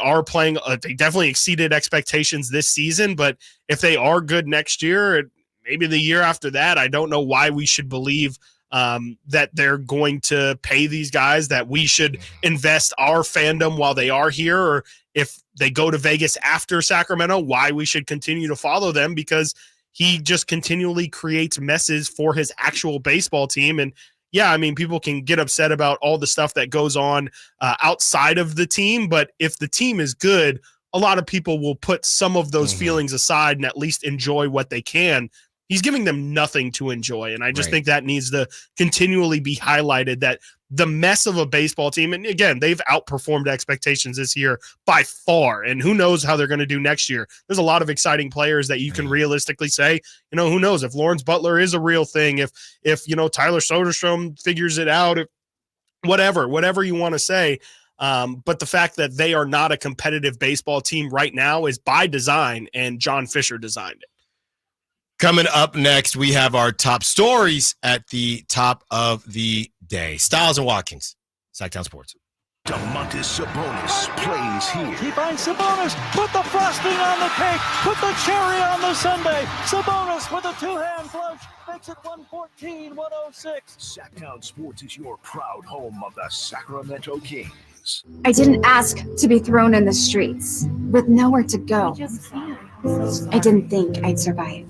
S4: are playing, they definitely exceeded expectations this season, but if they are good next year, maybe the year after that, I don't know why we should believe that they're going to pay these guys, that we should invest our fandom while they are here, or if they go to Vegas after Sacramento, why we should continue to follow them, because he just continually creates messes for his actual baseball team. And yeah, people can get upset about all the stuff that goes on outside of the team, but if the team is good, a lot of people will put some of those feelings aside and at least enjoy what they can. He's giving them nothing to enjoy. And I just think that needs to continually be highlighted, that the mess of a baseball team, and again, they've outperformed expectations this year by far, and who knows how they're going to do next year. There's a lot of exciting players that you can realistically say, who knows if Lawrence Butler is a real thing, if Tyler Soderstrom figures it out, if whatever you want to say. But the fact that they are not a competitive baseball team right now is by design, and John Fisher designed it.
S3: Coming up next, we have our top stories at the top of the day. Stiles and Watkins, Sacktown Sports.
S1: Domantas Sabonis plays here.
S6: He finds Sabonis, put the frosting on the cake, put the cherry on the sundae. Sabonis with a two-hand flush makes it 114-106.
S1: Sacktown Sports is your proud home of the Sacramento Kings.
S10: I didn't ask to be thrown in the streets with nowhere to go. I didn't think I'd survive.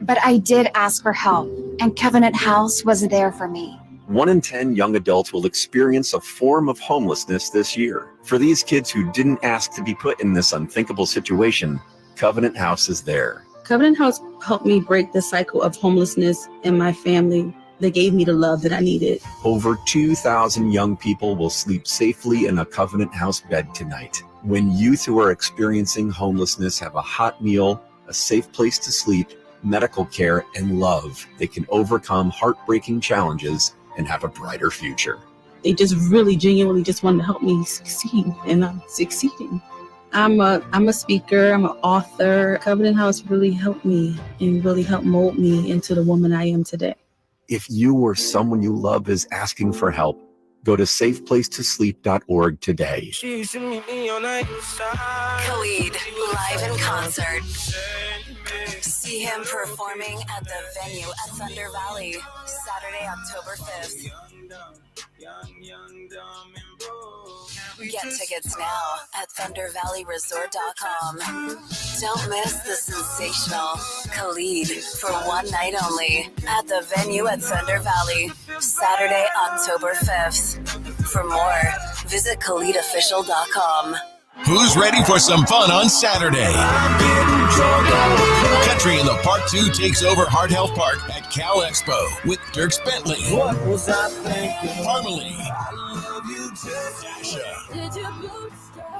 S10: But I did ask for help, and Covenant House was there for me.
S12: 1 in 10 young adults will experience a form of homelessness this year. For these kids who didn't ask to be put in this unthinkable situation, Covenant House is there.
S9: Covenant House helped me break the cycle of homelessness in my family. They gave me the love that I needed.
S12: Over 2,000 young people will sleep safely in a Covenant House bed tonight. When youth who are experiencing homelessness have a hot meal, a safe place to sleep, medical care, and love, they can overcome heartbreaking challenges and have a brighter future.
S9: They just really genuinely just wanted to help me succeed, and I'm succeeding. I'm a speaker, I'm an author. Covenant House really helped me and really helped mold me into the woman I am today.
S12: If you or someone you love is asking for help, go to safeplacetosleep.org today.
S27: Khalid, live in concert. See him performing at the venue at Thunder Valley, Saturday, October 5th. Get tickets now at ThunderValleyResort.com. Don't miss the sensational Khalid for one night only at the venue at Thunder Valley, Saturday, October 5th. For more, visit KhalidOfficial.com.
S11: Who's ready for some fun on Saturday? Country in the Park 2 takes over Heart Health Park at Cal Expo with Dierks Bentley, Harmony, Dasha,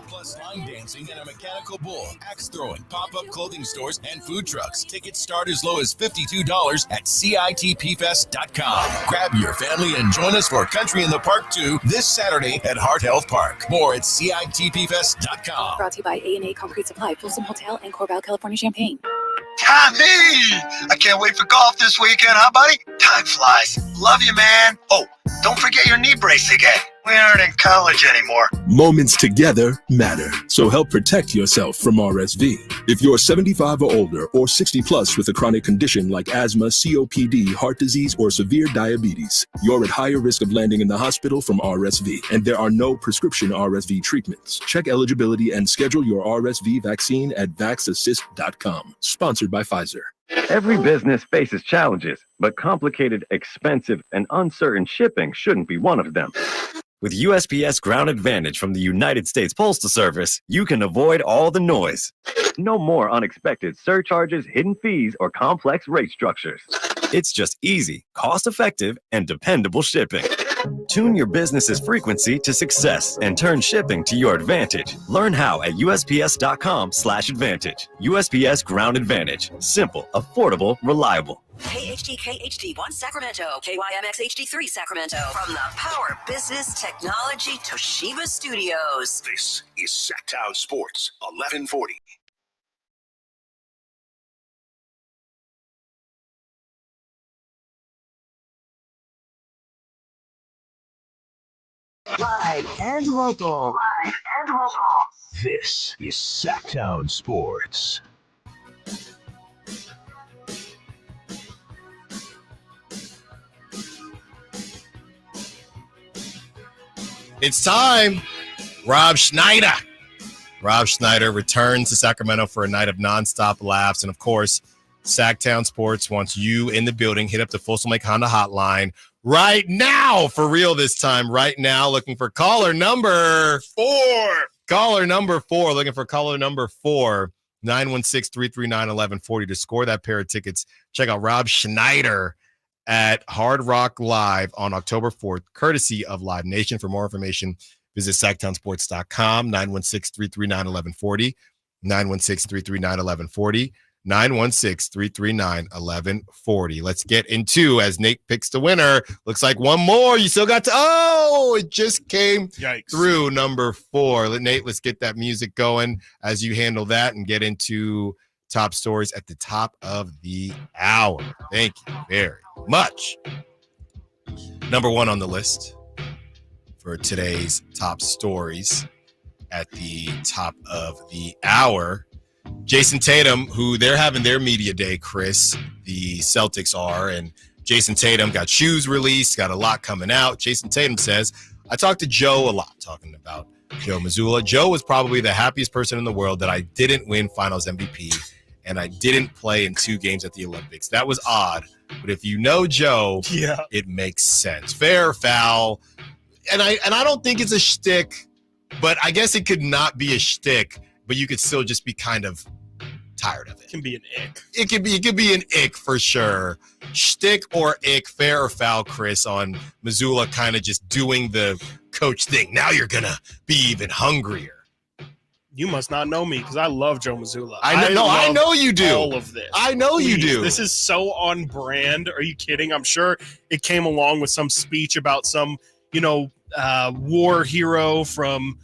S11: plus line dancing and a mechanical bull, axe throwing, pop-up clothing stores, and food trucks. Tickets start as low as $52 at CITPfest.com. Grab your family and join us for Country in the Park 2 this Saturday at Heart Health Park. More at CITPfest.com.
S23: Brought to you by A&A Concrete Supply, Folsom Hotel, and Corbel, California, Champaign.
S14: Tommy! I can't wait for golf this weekend, huh, buddy? Time flies. Love you, man. Oh, don't forget your knee brace again. We aren't in college anymore.
S15: Moments together matter, so help protect yourself from RSV. If you're 75 or older or 60 plus with a chronic condition like asthma, COPD, heart disease, or severe diabetes, you're at higher risk of landing in the hospital from RSV, and there are no prescription RSV treatments. Check eligibility and schedule your RSV vaccine at vaxassist.com. Sponsored by Pfizer.
S16: Every business faces challenges, but complicated, expensive, and uncertain shipping shouldn't be one of them.
S17: With USPS Ground Advantage from the United States Postal Service, you can avoid all the noise.
S16: No more unexpected surcharges, hidden fees, or complex rate structures.
S17: It's just easy, cost-effective, and dependable shipping. Tune your business's frequency to success and turn shipping to your advantage. Learn how at USPS.com/advantage. USPS Ground Advantage. Simple, affordable, reliable.
S27: KHD1 Sacramento, KYMX HD3 Sacramento. From the Power Business Technology Toshiba Studios.
S1: This is Sacktown Sports 1140.
S14: Live and local.
S1: This is Sacktown Sports.
S3: It's time. Rob Schneider. Rob Schneider returns to Sacramento for a night of nonstop laughs. And, of course, Sacktown Sports wants you in the building. Hit up the Folsom Lake Honda hotline right now. For real this time. Right now. Looking for caller number 4. Caller number 4. Looking for caller number 4. 916-339-1140 to score that pair of tickets. Check out Rob Schneider at Hard Rock Live on October 4th, courtesy of Live Nation. For more information, visit sacktownsports.com, 916-339-1140, 916-339-1140, 916-339-1140. Let's get into, as Nate picks the winner, looks like one more. You still got to, it just came through, number 4. Nate, let's get that music going as you handle that and get into top stories at the top of the hour. Thank you very much. Number 1 on the list for today's top stories at the top of the hour. Jason Tatum, who they're having their media day, Chris, the Celtics are, and Jason Tatum got shoes released, got a lot coming out. Jason Tatum says, I talked to Joe a lot, talking about Joe Mazzulla. Joe was probably the happiest person in the world that I didn't win Finals MVP and I didn't play in 2 games at the Olympics. That was odd, but if you know Joe, it makes sense. Fair or foul, and I don't think it's a shtick, but I guess it could not be a shtick, but you could still just be kind of Tired of it.
S4: It can be an ick.
S3: It could be an ick for sure. Shtick or ick, fair or foul, Chris, on Missoula kind of just doing the coach thing. Now you're going to be even hungrier.
S4: You must not know me because I love Joe Missoula.
S3: I know you do.
S4: All of this.
S3: I know you do.
S4: This is so on brand. Are you kidding? I'm sure it came along with some speech about some, war hero from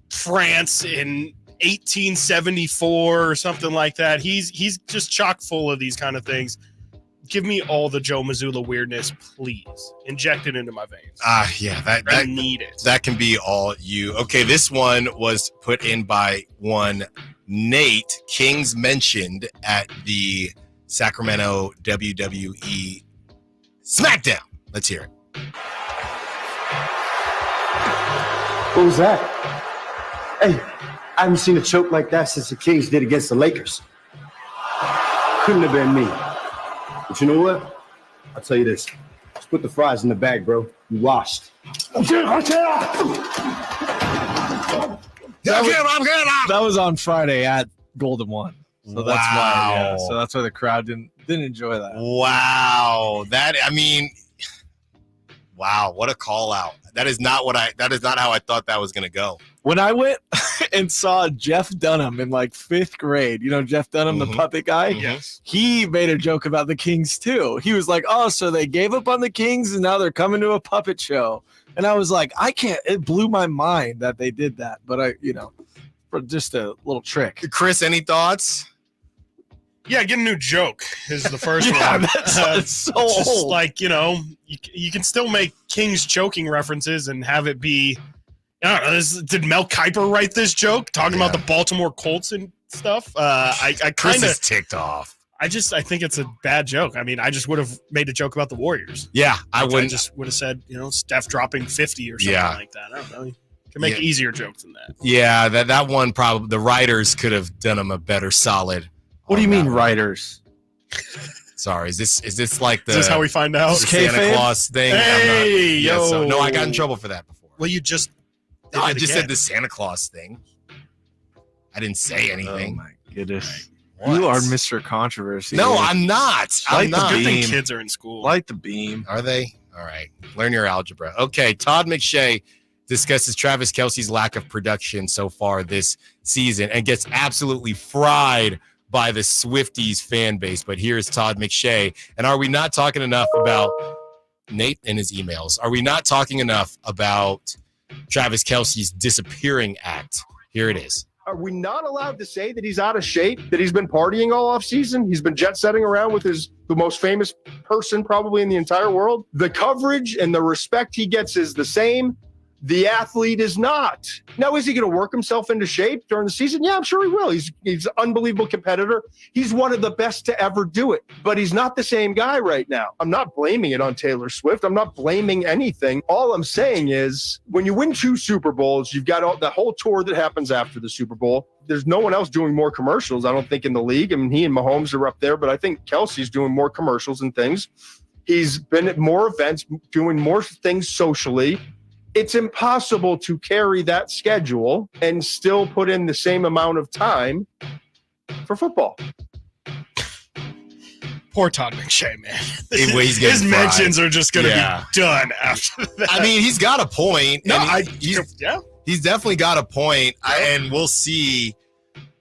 S4: France in 1874 or something like that. He's just chock full of these kind of things. Give me all the Joe Missoula weirdness, please. Inject it into my veins.
S3: Yeah,
S4: I need it.
S3: That can be all you. Okay, this one was put in by one Nate. Kings mentioned at the Sacramento WWE SmackDown. Let's hear it.
S2: What was that? Hey, I haven't seen a choke like that since the Kings did against the Lakers. Couldn't have been me. But you know what? I'll tell you this. Just put the fries in the bag, bro. You washed.
S30: That was on Friday at Golden One. So that's why. Yeah, so that's why the crowd didn't enjoy that.
S3: Wow. Wow, what a call out. That is not how I thought that was going to go.
S30: When I went and saw Jeff Dunham in like 5th grade, Jeff Dunham, the puppet guy?
S4: Yes.
S30: He made a joke about the Kings too. He was like, oh, so they gave up on the Kings and now they're coming to a puppet show. And I was like, it blew my mind that they did that. But for just a little trick.
S3: Chris, any thoughts?
S4: Yeah, get a new joke is the first
S30: Yeah,
S4: one.
S30: that's so
S4: just
S30: old.
S4: like, you can still make Kings choking references and have it be, I don't know, did Mel Kiper write this joke? Talking about the Baltimore Colts and stuff? I
S3: Chris
S4: kind of
S3: is ticked off.
S4: I think it's a bad joke. I mean, I just would have made a joke about the Warriors.
S3: Yeah, I
S4: would have said, Steph dropping 50 or something like that. I don't know. You can make easier jokes than that.
S3: Yeah, that one probably the writers could have done him a better solid.
S30: What do you mean writers?
S3: Sorry, is this like the
S4: Is this how we find out?
S3: Santa Claus thing?
S4: Hey, yo.
S3: No, I got in trouble for that before.
S4: Well, you just
S3: I just said the Santa Claus thing. I didn't say anything.
S30: Oh my goodness.
S3: What?
S30: You are Mr. Controversy.
S3: No, I'm not. I'm not.
S4: Good thing kids are in school.
S30: Light the beam.
S3: Are they? All right. Learn your algebra. Okay. Todd McShay discusses Travis Kelce's lack of production so far this season and gets absolutely fried by the Swifties fan base. But here's Todd McShay. And are we not talking enough about Nate and his emails? Are we not talking enough about Travis Kelce's disappearing act? Here it is.
S8: Are we not allowed to say that he's out of shape, that he's been partying all off season? He's been jet setting around with the most famous person probably in the entire world. The coverage and the respect he gets is the same. The athlete is not. Now, is he going to work himself into shape during the season? Yeah, I'm sure he will. He's an unbelievable competitor. He's one of the best to ever do it, but he's not the same guy right now. I'm not blaming it on Taylor Swift. I'm not blaming anything. All I'm saying is when you win 2 Super Bowls, you've got the whole tour that happens after the Super Bowl. There's no one else doing more commercials, I don't think, in the league. I mean, he and Mahomes are up there, but I think Kelsey's doing more commercials and things. He's been at more events, doing more things socially. It's impossible to carry that schedule and still put in the same amount of time for football.
S4: Poor Todd McShay, man.
S3: His
S4: mentions are just going to be done after that.
S3: I mean, he's got a point.
S4: No,
S3: he's definitely got a point, and we'll see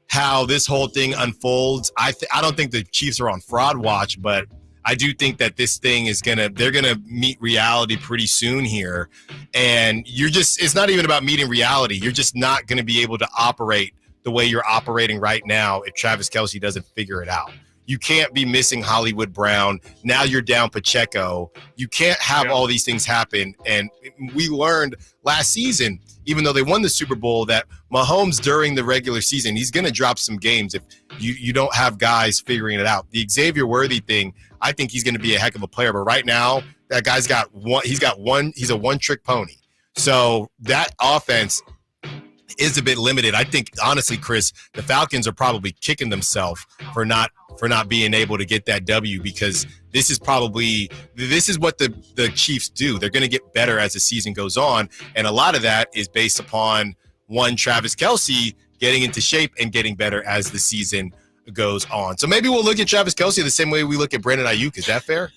S3: how this whole thing unfolds. I don't think the Chiefs are on fraud watch, but I do think that this thing they're gonna meet reality pretty soon here. And it's not even about meeting reality. You're just not gonna be able to operate the way you're operating right now if Travis Kelce doesn't figure it out. You can't be missing Hollywood Brown. Now you're down Pacheco. You can't have all these things happen. And we learned last season, even though they won the Super Bowl, that Mahomes during the regular season, he's going to drop some games if you don't have guys figuring it out. The Xavier Worthy thing, I think he's going to be a heck of a player. But right now, that guy's got one. He's a one-trick pony. So that offense is a bit limited. I think, honestly, Chris, the Falcons are probably kicking themselves for not being able to get that W, because this is what the Chiefs do. They're going to get better as the season goes on, and a lot of that is based upon Travis Kelce getting into shape and getting better as the season goes on. So maybe we'll look at Travis Kelce the same way we look at Brandon Ayuk. Is that fair?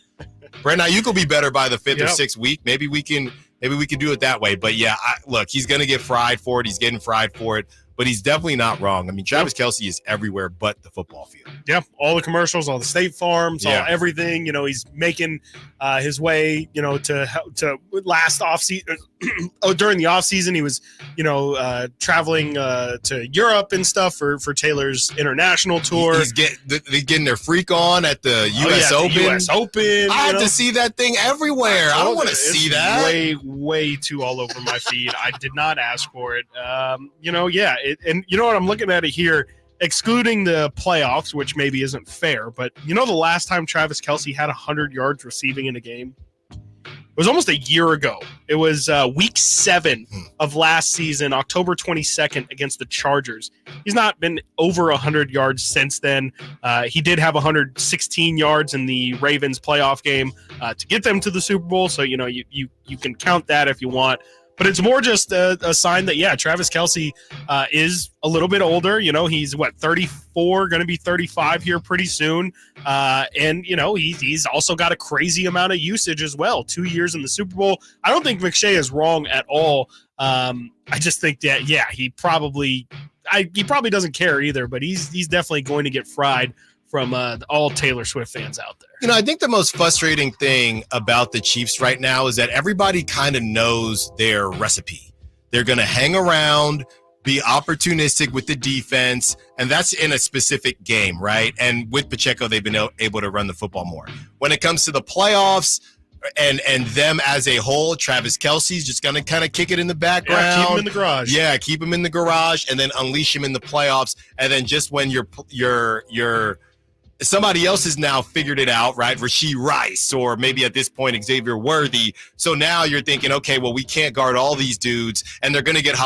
S3: Brandon Ayuk will be better by the 5th or 6th week. Maybe we can do it that way. But yeah, look, he's going to get fried for it. He's getting fried for it. But he's definitely not wrong. I mean, Travis Kelce is everywhere but the football field.
S4: Yeah, all the commercials, all the State Farms, all everything. You know, he's making his way, you know, to last offseason. During the offseason, he was, you know, traveling to Europe and stuff for Taylor's international tour.
S3: He's getting their freak on at the U.S. Open.
S4: The U.S. Open.
S3: I had to see that thing everywhere. I don't want to see that.
S4: Way too all over my feed. I did not ask for it. You know, and you know what? I'm looking at it here, excluding the playoffs, which maybe isn't fair. But you know, the last time Travis Kelce had 100 yards receiving in a game, it was almost a year ago. It was week 7 of last season, October 22nd, against the Chargers. He's not been over 100 yards since then. He did have 116 yards in the Ravens playoff game to get them to the Super Bowl. So, you know, you can count that if you want. But it's more just a sign that, Travis Kelce is a little bit older. You know, he's 34, going to be 35 here pretty soon. And, you know, he's also got a crazy amount of usage as well. 2 years in the Super Bowl. I don't think McShay is wrong at all. I just think that, he probably doesn't care either, but he's definitely going to get fried from all Taylor Swift fans out there.
S3: You know, I think the most frustrating thing about the Chiefs right now is that everybody kind of knows their recipe. They're going to hang around, be opportunistic with the defense, and that's in a specific game, right? And with Pacheco, they've been able to run the football more. When it comes to the playoffs and them as a whole, Travis Kelce's just going to kind of kick it in the background.
S4: Yeah, keep him in the garage.
S3: Yeah, keep him in the garage and then unleash him in the playoffs. And then just when you're somebody else has now figured it out, right? Rashee Rice, or maybe at this point, Xavier Worthy. So now you're thinking, okay, well, we can't guard all these dudes, and they're going to get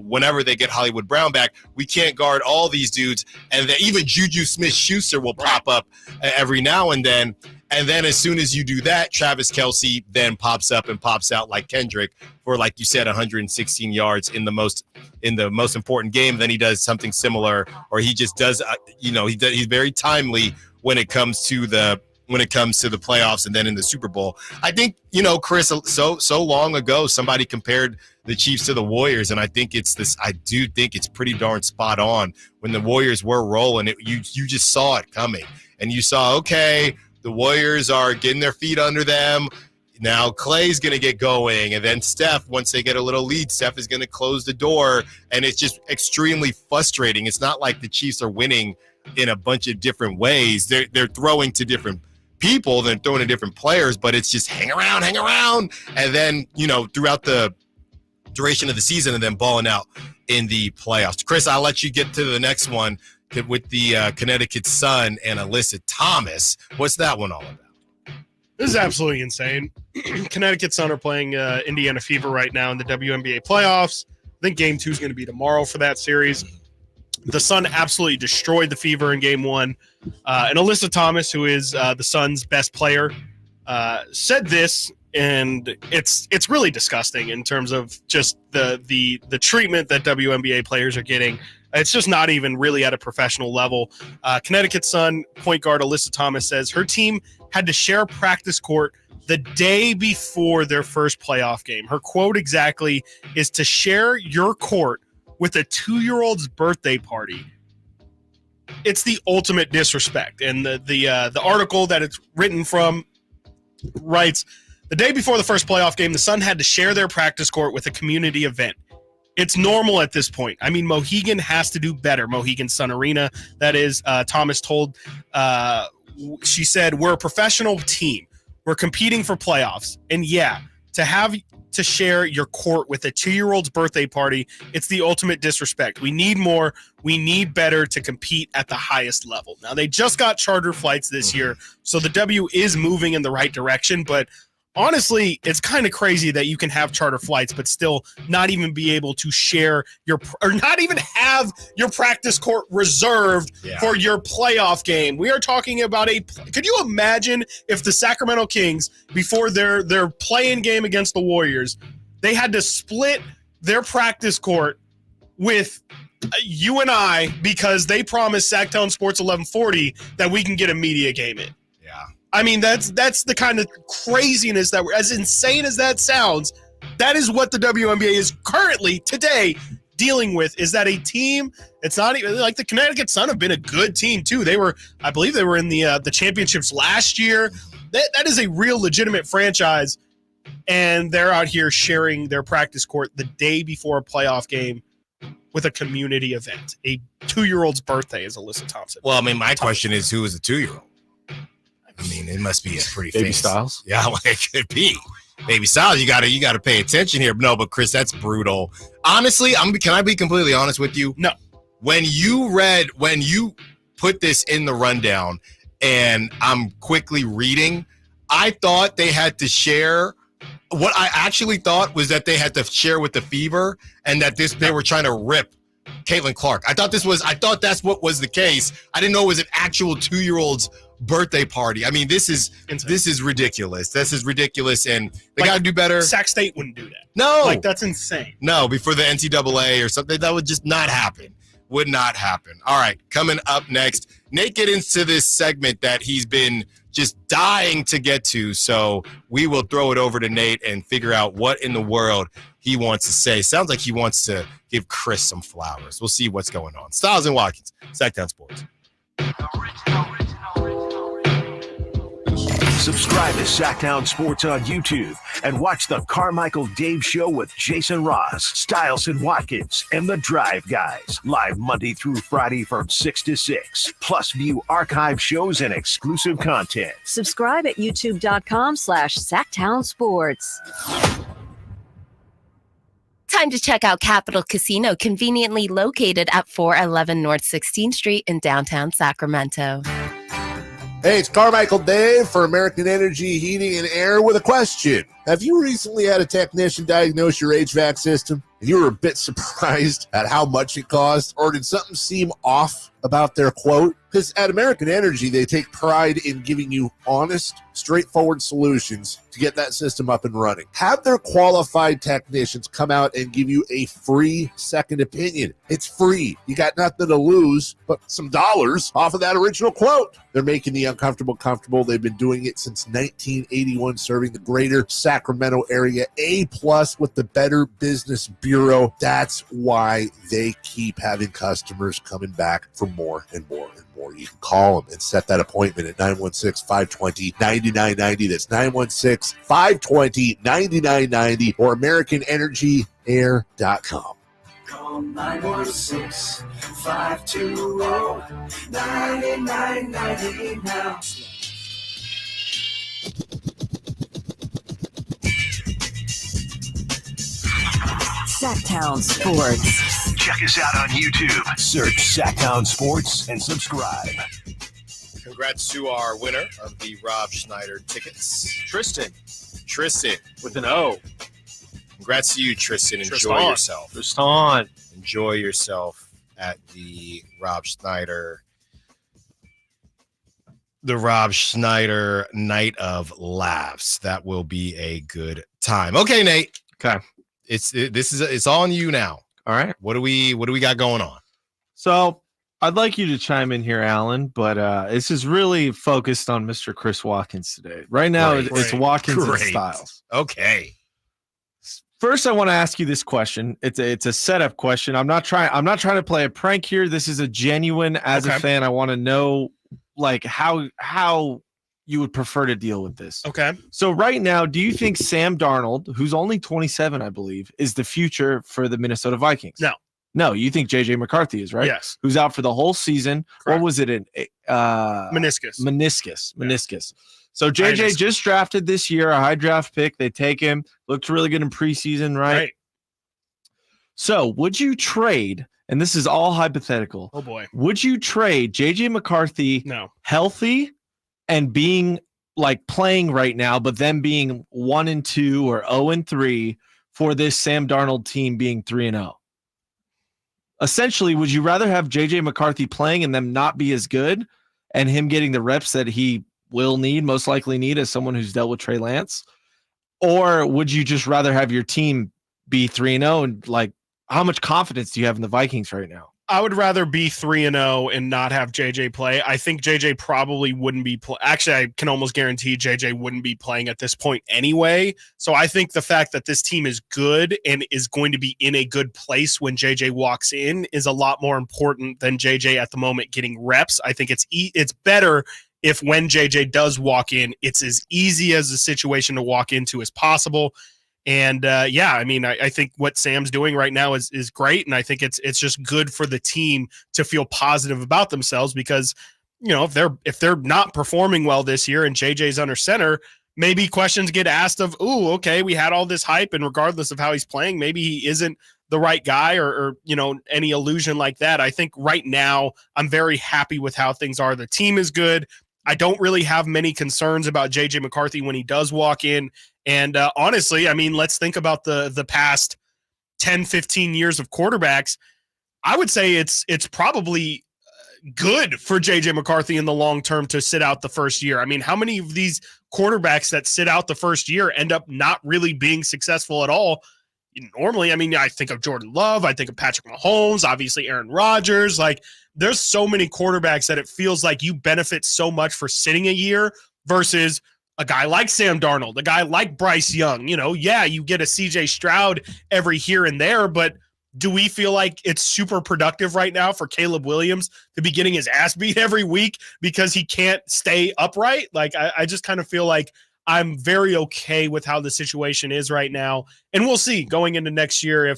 S3: whenever they get Hollywood Brown back, we can't guard all these dudes. And then even Juju Smith-Schuster will pop up every now and then. And then as soon as you do that, Travis Kelce then pops up and pops out like Kendrick for, like you said, 116 yards in the most important game. Then he does something similar, or he just does, he's very timely when it comes to the playoffs and then in the Super Bowl. I think, Chris, so long ago, somebody compared the Chiefs to the Warriors, and I do think it's pretty darn spot on. When the Warriors were rolling, you just saw it coming, and you saw, okay, the Warriors are getting their feet under them. Now Clay's going to get going, and then Steph, once they get a little lead, Steph is going to close the door, and it's just extremely frustrating. It's not like the Chiefs are winning in a bunch of different ways. They're throwing to different people, they're throwing to different players, but it's just hang around, and then, throughout the duration of the season, and then balling out in the playoffs. Chris, I'll let you get to the next one with the Connecticut Sun and Alyssa Thomas. What's that one all about?
S4: This is absolutely insane. Connecticut Sun are playing Indiana Fever right now in the WNBA playoffs. I think Game 2 is going to be tomorrow for that series. The Sun absolutely destroyed the Fever in Game 1. And Alyssa Thomas, who is the Sun's best player, said this, and it's really disgusting in terms of just the treatment that WNBA players are getting. It's just not even really at a professional level. Connecticut Sun point guard Alyssa Thomas says her team had to share a practice court the day before their first playoff game. Her quote exactly is, to share your court with a 2-year-old's birthday party. It's the ultimate disrespect. And the article that it's written from writes, the day before the first playoff game, the Sun had to share their practice court with a community event. It's normal at this point. I mean, Mohegan has to do better. Mohegan Sun Arena, that is. Thomas told, she said, we're a professional team. We're competing for playoffs. And to have to share your court with a 2-year-old's birthday party, it's the ultimate disrespect. We need more. We need better to compete at the highest level. Now, they just got charter flights this year, so the W is moving in the right direction, but honestly, it's kind of crazy that you can have charter flights but still not even be able to share or not even have your practice court reserved for your playoff game. We are talking about could you imagine if the Sacramento Kings, before their play-in game against the Warriors, they had to split their practice court with you and I, because they promised Sacktown Sports 1140 that we can get a media game in.
S3: Yeah.
S4: I mean, that's the kind of craziness that we're, as insane as that sounds, that is what the WNBA is currently today dealing with. Is that a team? It's not even like the Connecticut Sun have been a good team too. I believe they were in the championships last year. That is a real legitimate franchise, and they're out here sharing their practice court the day before a playoff game with a community event. A 2-year-old's birthday, as Alyssa Thompson.
S3: Well, I mean, my question is, who is the 2-year-old? I mean, it must be a pretty
S30: Baby
S3: famous.
S30: Stiles?
S3: Yeah, well, it could be. Baby Stiles, you gotta pay attention here. No, but Chris, that's brutal. Honestly, can I be completely honest with you?
S4: No.
S3: When you put this in the rundown and I'm quickly reading, I thought they had to share. What I actually thought was that they had to share with the Fever, and that they were trying to rip Caitlin Clark. I thought that's what was the case. I didn't know it was an actual 2-year-old's birthday party. I mean, this is ridiculous. This is ridiculous, and they got to do better.
S4: Sac State wouldn't do that.
S3: No,
S4: that's insane.
S3: No, before the NCAA or something, that would just not happen. Would not happen. All right, coming up next, Nate get into this segment that he's been just dying to get to. So we will throw it over to Nate and figure out what in the world he wants to say. Sounds like he wants to give Chris some flowers. We'll see what's going on. Stiles and Watkins, Sacktown Sports.
S1: Subscribe to Sacktown Sports on YouTube and watch the Carmichael Dave Show with Jason Ross, Stiles and Watkins, and the Drive Guys. Live Monday through Friday from 6 to 6. Plus view archive shows and exclusive content.
S13: Subscribe at youtube.com/Sacktown Sports.
S23: Time to check out Capital Casino, conveniently located at 411 North 16th Street in downtown Sacramento.
S18: Hey, it's Carmichael Dave for American Energy Heating and Air with a question. Have you recently had a technician diagnose your HVAC system and you were a bit surprised at how much it cost? Or did something seem off about their quote? Because at American Energy, they take pride in giving you honest, straightforward solutions to get that system up and running. Have their qualified technicians come out and give you a free second opinion. It's free. You got nothing to lose but some dollars off of that original quote. They're making the uncomfortable comfortable. They've been doing it since 1981, serving the greater Sacramento area. A+ with the Better Business Bureau. That's why they keep having customers coming back for more and more and more. You can call them and set that appointment at 916-520-9990. That's 916-520-9990 or AmericanEnergyAir.com.
S11: Call 916-520-9990 now.
S13: Sacktown Sports.
S1: Check us out on YouTube. Search Sacktown Sports and subscribe.
S3: Congrats to our winner of the Rob Schneider tickets,
S30: Tristan.
S3: With an O. Congrats to you, Tristan. Enjoy yourself.
S30: Tristan.
S3: Enjoy yourself at the Rob Schneider Night of Laughs. That will be a good time. Okay, Nate.
S30: Okay.
S3: It's all on you now.
S30: All right.
S3: What do we got going on?
S30: So I'd like you to chime in here, Alan, but this is really focused on Mr. Chris Watkins today. Right now, it's Watkins and Stiles.
S3: Okay.
S30: First, I want to ask you this question. It's a setup question. I'm not trying to play a prank here. This is a genuine. As a fan, I want to know like how you would prefer to deal with this.
S4: Okay.
S30: So right now, do you think Sam Darnold, who's only 27, I believe, is the future for the Minnesota Vikings? No, you think JJ McCarthy is, right?
S4: Yes.
S30: Who's out for the whole season.
S4: Correct.
S30: What was it in?
S4: Meniscus.
S30: Meniscus. So JJ just drafted this year, a high draft pick. They take him. Looked really good in preseason, right? So would you trade, and this is all hypothetical.
S4: Oh boy.
S30: Would you trade JJ McCarthy healthy and being like playing right now, but then being 1-2 or 0-3 for this Sam Darnold team being 3-0? Essentially, would you rather have JJ McCarthy playing and them not be as good and him getting the reps that he will most likely need as someone who's dealt with Trey Lance? Or would you just rather have your team be 3-0? And like, how much confidence do you have in the Vikings right now?
S4: I would rather be 3-0 and not have JJ play. I think JJ probably wouldn't be actually, I can almost guarantee JJ wouldn't be playing at this point anyway. So I think the fact that this team is good and is going to be in a good place when JJ walks in is a lot more important than JJ at the moment getting reps. I think it's better if when JJ does walk in, it's as easy as a situation to walk into as possible. And I mean, I think what Sam's doing right now is great, and I think it's just good for the team to feel positive about themselves because, if they're not performing well this year and JJ's under center, maybe questions get asked of, "Ooh, okay, we had all this hype, and regardless of how he's playing, maybe he isn't the right guy," or any illusion like that. I think right now I'm very happy with how things are. The team is good. I don't really have many concerns about JJ McCarthy when he does walk in. And honestly, I mean, let's think about the past 10, 15 years of quarterbacks. I would say it's probably good for JJ McCarthy in the long term to sit out the first year. I mean, how many of these quarterbacks that sit out the first year end up not really being successful at all? Normally, I mean, I think of Jordan Love, I think of Patrick Mahomes, obviously Aaron Rodgers. Like, there's so many quarterbacks that it feels like you benefit so much for sitting a year versus a guy like Sam Darnold, a guy like Bryce Young. You get a CJ Stroud every here and there, but do we feel like it's super productive right now for Caleb Williams to be getting his ass beat every week because he can't stay upright? Like, I just kind of feel like I'm very okay with how the situation is right now. And we'll see going into next year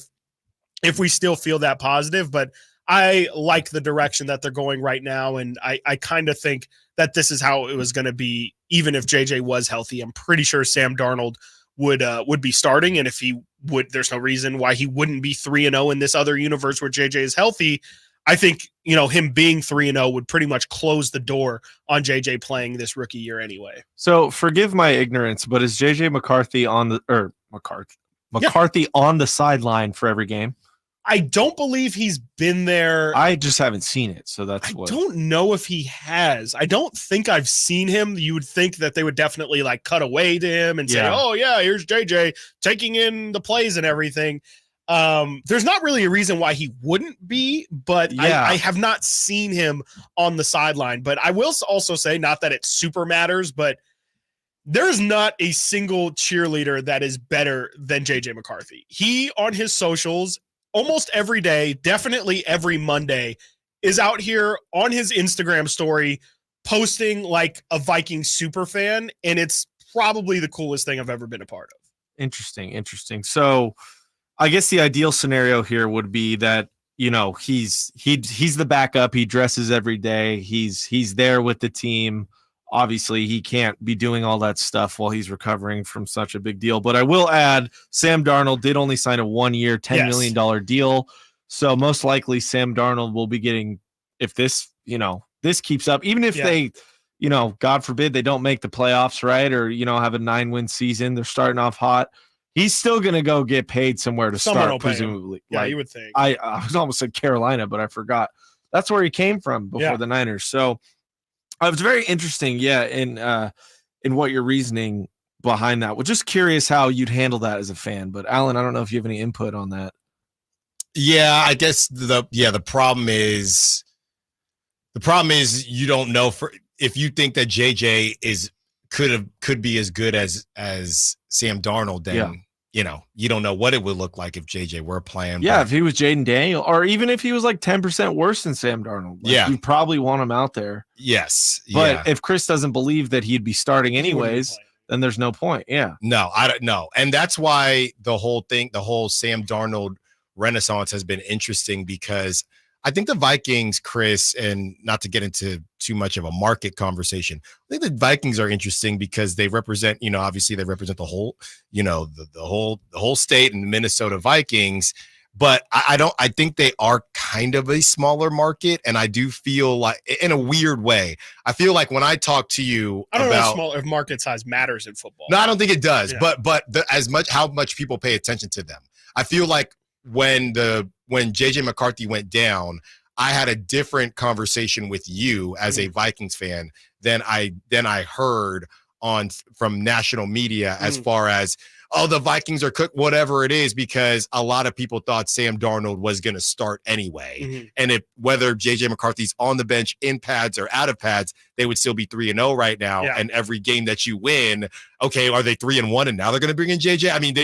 S4: if we still feel that positive. But I like the direction that they're going right now. And I kind of think that this is how it was going to be, even if JJ was healthy. I'm pretty sure Sam Darnold would be starting. And if he would, there's no reason why he wouldn't be 3-0 in this other universe where JJ is healthy. I think, him being 3-0 would pretty much close the door on JJ playing this rookie year anyway.
S30: So forgive my ignorance, but is JJ McCarthy on the sideline for every game?
S4: I don't believe he's been there.
S30: I just haven't seen it, so I
S4: don't know if he has. I don't think I've seen him. You would think that they would definitely cut away to him and say, "Oh yeah, here's JJ taking in the plays and everything." There's not really a reason why he wouldn't be, but I have not seen him on the sideline. But I will also say, not that it super matters, but there's not a single cheerleader that is better than JJ McCarthy. He, on his socials, almost every day, definitely every Monday, is out here on his Instagram story posting like a Viking super fan, and it's probably the coolest thing I've ever been a part of.
S30: Interesting. So I guess the ideal scenario here would be that, he's the backup. He dresses every day. He's there with the team. Obviously, he can't be doing all that stuff while he's recovering from such a big deal. But I will add, Sam Darnold did only sign a 1-year, $10 million deal. So most likely Sam Darnold will be getting, if this, this keeps up, even if they, God forbid they don't make the playoffs, right? Or, have a 9-win season, they're starting off hot. He's still going to go get paid somewhere to start, presumably.
S4: Yeah, you would think.
S30: I was almost said Carolina, but I forgot. That's where he came from before the Niners. So it was very interesting, in what your reasoning behind that. Well, just curious how you'd handle that as a fan. But Alan, I don't know if you have any input on that.
S3: Yeah, I guess the problem is you don't know if you think that JJ could be as good as Sam Darnold, then you don't know what it would look like if JJ were playing.
S30: Yeah, if he was Jaden Daniel, or even if he was like 10% worse than Sam Darnold. You probably want him out there.
S3: Yes.
S30: But if Chris doesn't believe that he'd be starting anyways, then there's no point. Yeah.
S3: No, I don't know. And that's why the whole Sam Darnold renaissance has been interesting, because I think the Vikings, Chris, and not to get into too much of a market conversation, I think the Vikings are interesting because they represent, obviously they represent the whole, the whole state and the Minnesota Vikings. But I think they are kind of a smaller market. And I do feel like, in a weird way, I feel like when I talk to you
S4: I don't know if market size matters in football.
S3: No, I don't think it does. Yeah. But how much people pay attention to them. I feel like when JJ McCarthy went down, I had a different conversation with you as a Vikings fan than I heard from national media as far as, oh, the Vikings are cooked, whatever it is, because a lot of people thought Sam Darnold was going to start anyway. And whether JJ McCarthy's on the bench in pads or out of pads, they would still be 3-0 right now.
S4: Yeah.
S3: And every game that you win, okay, are they 3-1 and now they're going to bring in JJ? I mean,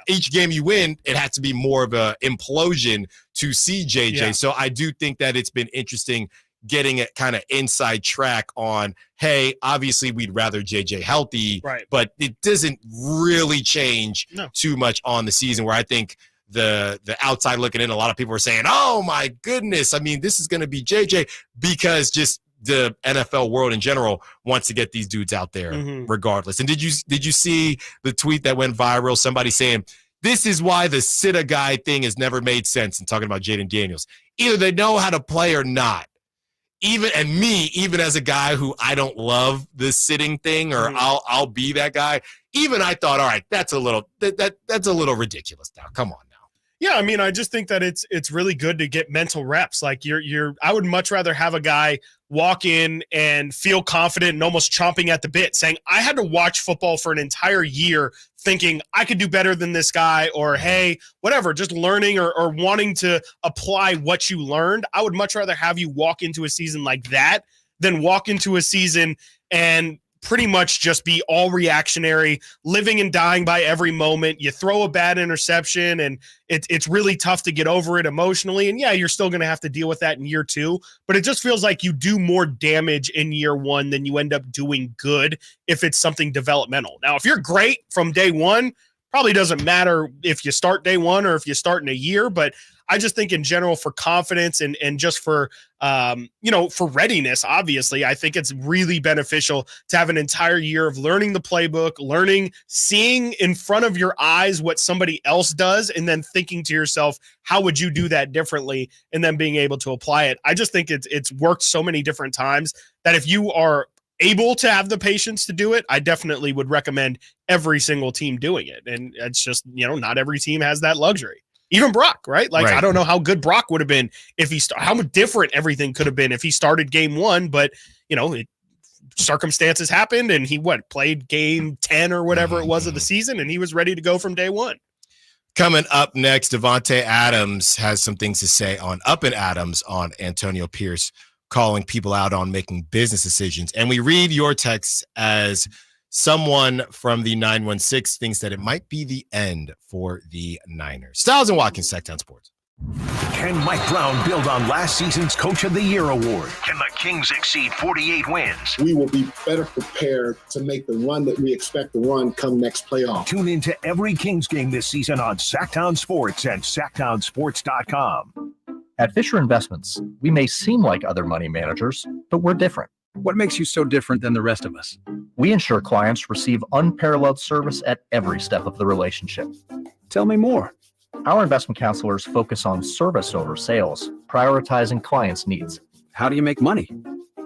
S3: each game you win, it has to be more of an implosion to see JJ.
S4: Yeah.
S3: So I do think that it's been interesting getting a kind of inside track on, hey, obviously we'd rather JJ healthy,
S4: right,
S3: but it doesn't really change too much on the season, where I think the outside looking in, a lot of people are saying, oh my goodness, I mean, this is going to be JJ, because just the NFL world in general wants to get these dudes out there regardless. And did you see the tweet that went viral? Somebody saying, this is why the sit-a guy thing has never made sense, and talking about Jaden Daniels. Either they know how to play or not. Even as a guy who I don't love the sitting thing, or I'll be that guy. Even I thought, all right, that's a little ridiculous now. Come on now.
S4: Yeah, I mean, I just think that it's really good to get mental reps. Like I would much rather have a guy walk in and feel confident and almost chomping at the bit, saying, I had to watch football for an entire year thinking I could do better than this guy, or hey, whatever, just learning or wanting to apply what you learned. I would much rather have you walk into a season like that than walk into a season and pretty much just be all reactionary, living and dying by every moment. You throw a bad interception and it's really tough to get over it emotionally. And yeah, you're still going to have to deal with that in year 2, but it just feels like you do more damage in year 1 than you end up doing good if it's something developmental. Now, if you're great from day 1, probably doesn't matter if you start day 1 or if you start in a year, but I just think in general for confidence and just for, for readiness, obviously, I think it's really beneficial to have an entire year of learning the playbook, seeing in front of your eyes what somebody else does, and then thinking to yourself, how would you do that differently? And then being able to apply it. I just think it's worked so many different times that if you are able to have the patience to do it, I definitely would recommend every single team doing it. And it's just, not every team has that luxury. Even Brock, right? Like, right. I don't know how good Brock would have been if how different everything could have been if he started game 1, but circumstances happened and he played game 10 or whatever it was of the season, and he was ready to go from day 1.
S3: Coming up next, Devontae Adams has some things to say on Up and Adams on Antonio Pierce calling people out on making business decisions. And we read your text as someone from the 916 thinks that it might be the end for the Niners. Stiles and Watkins, Sacktown Sports.
S1: Can Mike Brown build on last season's Coach of the Year award? Can the Kings exceed 48 wins?
S5: We will be better prepared to make the run that we expect to run come next playoff.
S1: Tune into every Kings game this season on Sacktown Sports and sacktownsports.com.
S19: At Fisher Investments, we may seem like other money managers, but we're different.
S20: What makes you so different than the rest of us?
S19: We ensure clients receive unparalleled service at every step of the relationship.
S20: Tell me more.
S19: Our investment counselors focus on service over sales, prioritizing clients' needs.
S20: How do you make money?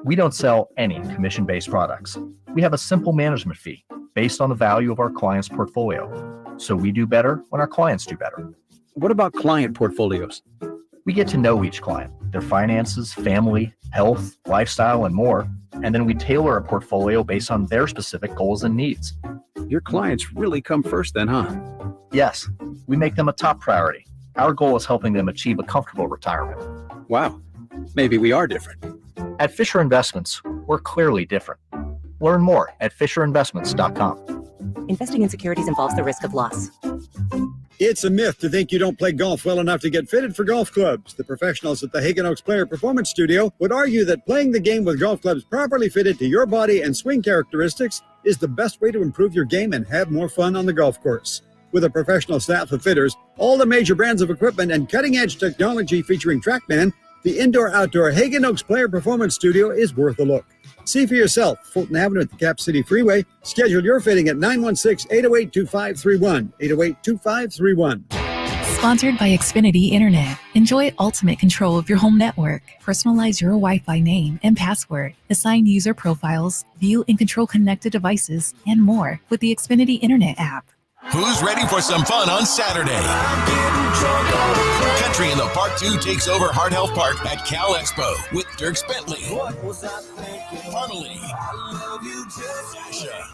S19: We don't sell any commission-based products. We have a simple management fee based on the value of our clients' portfolio. So we do better when our clients do better.
S20: What about client portfolios?
S19: We get to know each client, their finances, family, health, lifestyle, and more, and then we tailor a portfolio based on their specific goals and needs.
S20: Your clients really come first then, huh?
S19: Yes, we make them a top priority. Our goal is helping them achieve a comfortable retirement.
S20: Wow, maybe we are different.
S19: At Fisher Investments, we're clearly different. Learn more at FisherInvestments.com.
S21: Investing in securities involves the risk of loss.
S22: It's a myth to think you don't play golf well enough to get fitted for golf clubs. The professionals at the Hagen Oaks Player Performance Studio would argue that playing the game with golf clubs properly fitted to your body and swing characteristics is the best way to improve your game and have more fun on the golf course. With a professional staff of fitters, all the major brands of equipment, and cutting-edge technology featuring TrackMan, the indoor-outdoor Hagen Oaks Player Performance Studio is worth a look. See for yourself, Fulton Avenue at the Cap City Freeway. Schedule your fitting at 916-808-2531, 808-2531.
S24: Sponsored by Xfinity Internet. Enjoy ultimate control of your home network. Personalize your Wi-Fi name and password. Assign user profiles, view and control connected devices, and more with the Xfinity Internet app.
S11: Who's ready for some fun on Saturday? Country in the Park 2 takes over Heart Health Park at Cal Expo with Dirk Bentley, Parmalee, Sasha,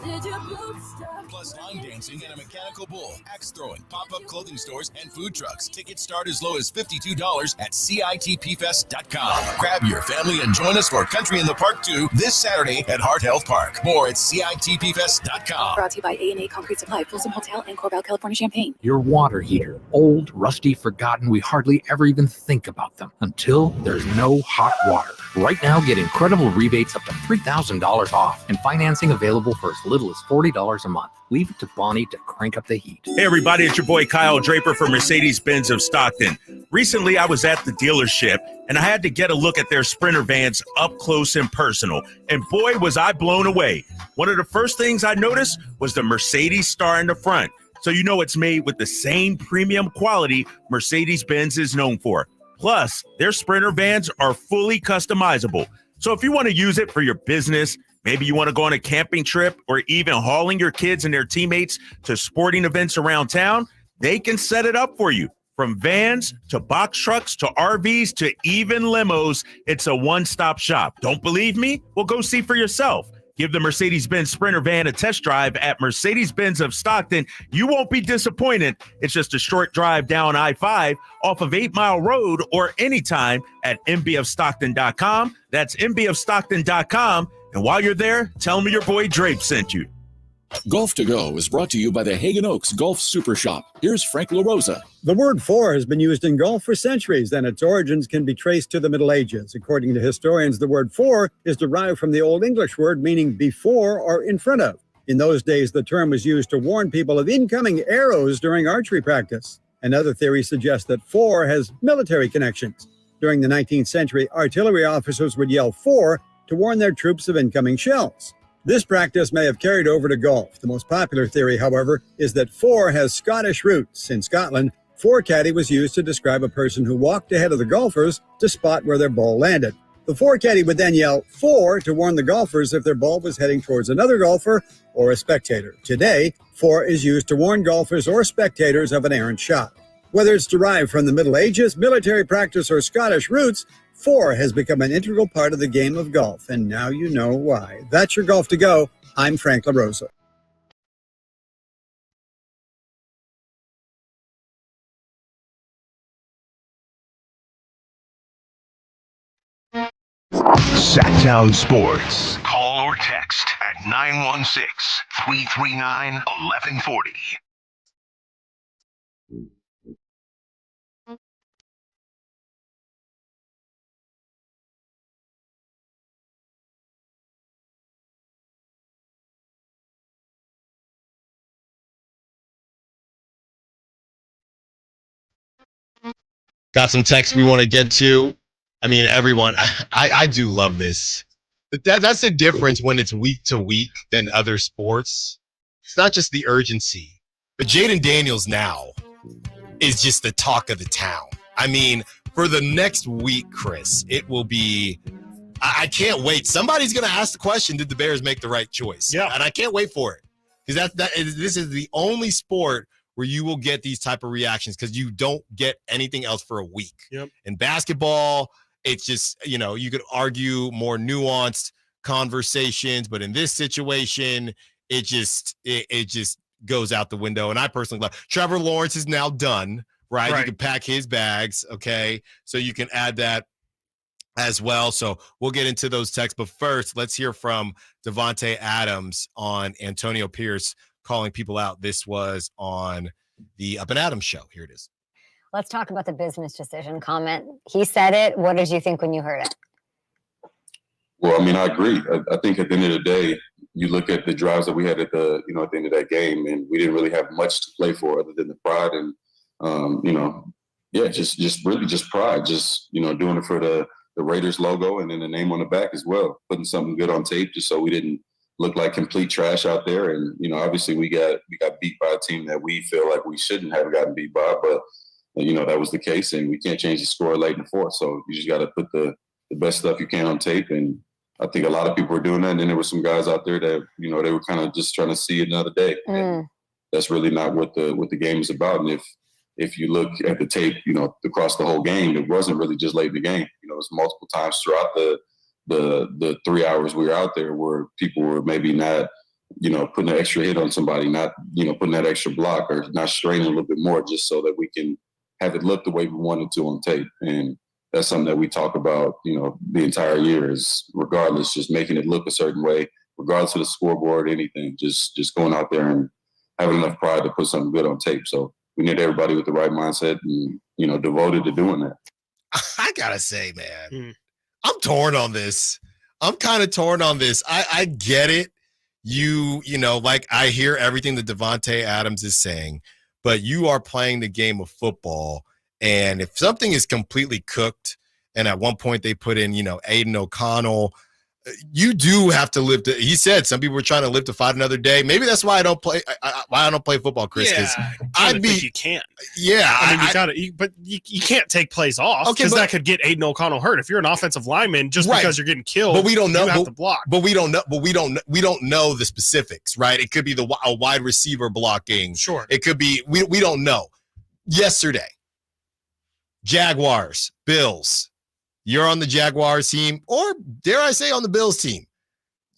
S11: plus line dancing and a mechanical bull, axe throwing, pop-up clothing stores, and food trucks. Tickets start as low as $52 at CITPfest.com. Grab your family and join us for Country in the Park 2 this Saturday at Heart Health Park. More at CITPfest.com.
S6: Brought to you by A&A Concrete Supply, Folsom Hotel, and Corbell, California, Champaign.
S7: Your water heater. Old, rusty, forgotten. We hardly ever even think about them until there's no hot water. Right now, get incredible rebates up to $3,000 off and financing available for as little as $40 a month. Leave it to Bonnie to crank up the heat.
S9: Hey everybody, it's your boy Kyle Draper from Mercedes-Benz of Stockton. Recently, I was at the dealership and I had to get a look at their Sprinter vans up close and personal. And boy, was I blown away. One of the first things I noticed was the Mercedes star in the front. So you know it's made with the same premium quality Mercedes-Benz is known for. Plus, their Sprinter vans are fully customizable. So if you want to use it for your business, maybe you want to go on a camping trip or even hauling your kids and their teammates to sporting events around town, they can set it up for you. From vans to box trucks to RVs to even limos, it's a one-stop shop. Don't believe me? Well, go see for yourself. Give the Mercedes-Benz Sprinter van a test drive at Mercedes-Benz of Stockton. You won't be disappointed. It's just a short drive down I-5 off of 8 Mile Road or anytime at mbfstockton.com. That's mbfstockton.com. And while you're there, tell me your boy Drape sent you.
S10: Golf to Go is brought to you by the Hagen Oaks Golf Super Shop. Here's Frank LaRosa.
S22: The word for has been used in golf for centuries, and its origins can be traced to the Middle Ages. According to historians, the word for is derived from the Old English word meaning before or in front of. In those days, the term was used to warn people of incoming arrows during archery practice. Another theory suggests that for has military connections. During the 19th century, artillery officers would yell for to warn their troops of incoming shells. This practice may have carried over to golf. The most popular theory, however, is that for has Scottish roots. In Scotland, forecaddy was used to describe a person who walked ahead of the golfers to spot where their ball landed. The forecaddy would then yell for to warn the golfers if their ball was heading towards another golfer or a spectator. Today, for is used to warn golfers or spectators of an errant shot. Whether it's derived from the Middle Ages, military practice, or Scottish roots, for has become an integral part of the game of golf, and now you know why. That's your Golf to Go. I'm Frank LaRosa.
S1: Sacktown Sports. Call or text at 916-339-1140.
S3: Got some texts we want to get to. I mean, everyone, I do love this. That's the difference when it's week to week than other sports. It's not just the urgency, but Jaden Daniels now is just the talk of the town. I mean, for the next week, Chris, it will be, I can't wait. Somebody's going to ask the question, did the Bears make the right choice?
S4: Yeah.
S3: And I can't wait for it. Because this is the only sport where you will get these type of reactions because you don't get anything else for a week.
S4: Yep.
S3: In basketball, it's just, you could argue more nuanced conversations, but in this situation, it just goes out the window. And I personally love Trevor Lawrence is now done, right? You can pack his bags, okay? So you can add that as well. So we'll get into those texts. But first, let's hear from Devontae Adams on Antonio Pierce calling people out. This was on the Up and Adams show. Here it is.
S12: Let's talk about the business decision comment. He said it. What did you think when you heard it?
S15: Well, I mean, I agree. I think at the end of the day, you look at the drives that we had at the end of that game, and we didn't really have much to play for other than the pride and, just really just pride, just, doing it for the Raiders logo and then the name on the back as well, putting something good on tape just so we didn't look like complete trash out there. And, obviously we got beat by a team that we feel like we shouldn't have gotten beat by, but, that was the case, and we can't change the score late in the fourth. So you just got to put the best stuff you can on tape. And I think a lot of people were doing that. And then there were some guys out there that, they were kind of just trying to see another day. that's really not what the game is about. And if you look at the tape, across the whole game, it wasn't really just late in the game. It was multiple times throughout the 3 hours we were out there where people were maybe not, putting an extra hit on somebody, not, putting that extra block or not straining a little bit more just so that we can have it look the way we wanted to on tape. And that's something that we talk about, the entire year is regardless, just making it look a certain way, regardless of the scoreboard, anything, just going out there and having enough pride to put something good on tape. So we need everybody with the right mindset and, devoted to doing that.
S3: I gotta say, man, I'm torn on this. I'm kind of torn on this. I get it. Like I hear everything that Davante Adams is saying, but you are playing the game of football. And if something is completely cooked, and at one point they put in, Aiden O'Connell, you do have to live to. He said some people were trying to live to fight another day. Maybe that's why I don't play. Why I don't play football, Chris. Because
S4: think you can't.
S3: Yeah,
S4: I mean, but you can't take plays off because that could get Aiden O'Connell hurt. If you're an offensive lineman, just because you're getting killed,
S3: but we don't know.
S4: You have to block.
S3: But we don't know. But we don't know the specifics, right? It could be a wide receiver blocking.
S4: Sure.
S3: It could be. We don't know. Yesterday, Jaguars, Bills. You're on the Jaguars team, or dare I say on the Bills team.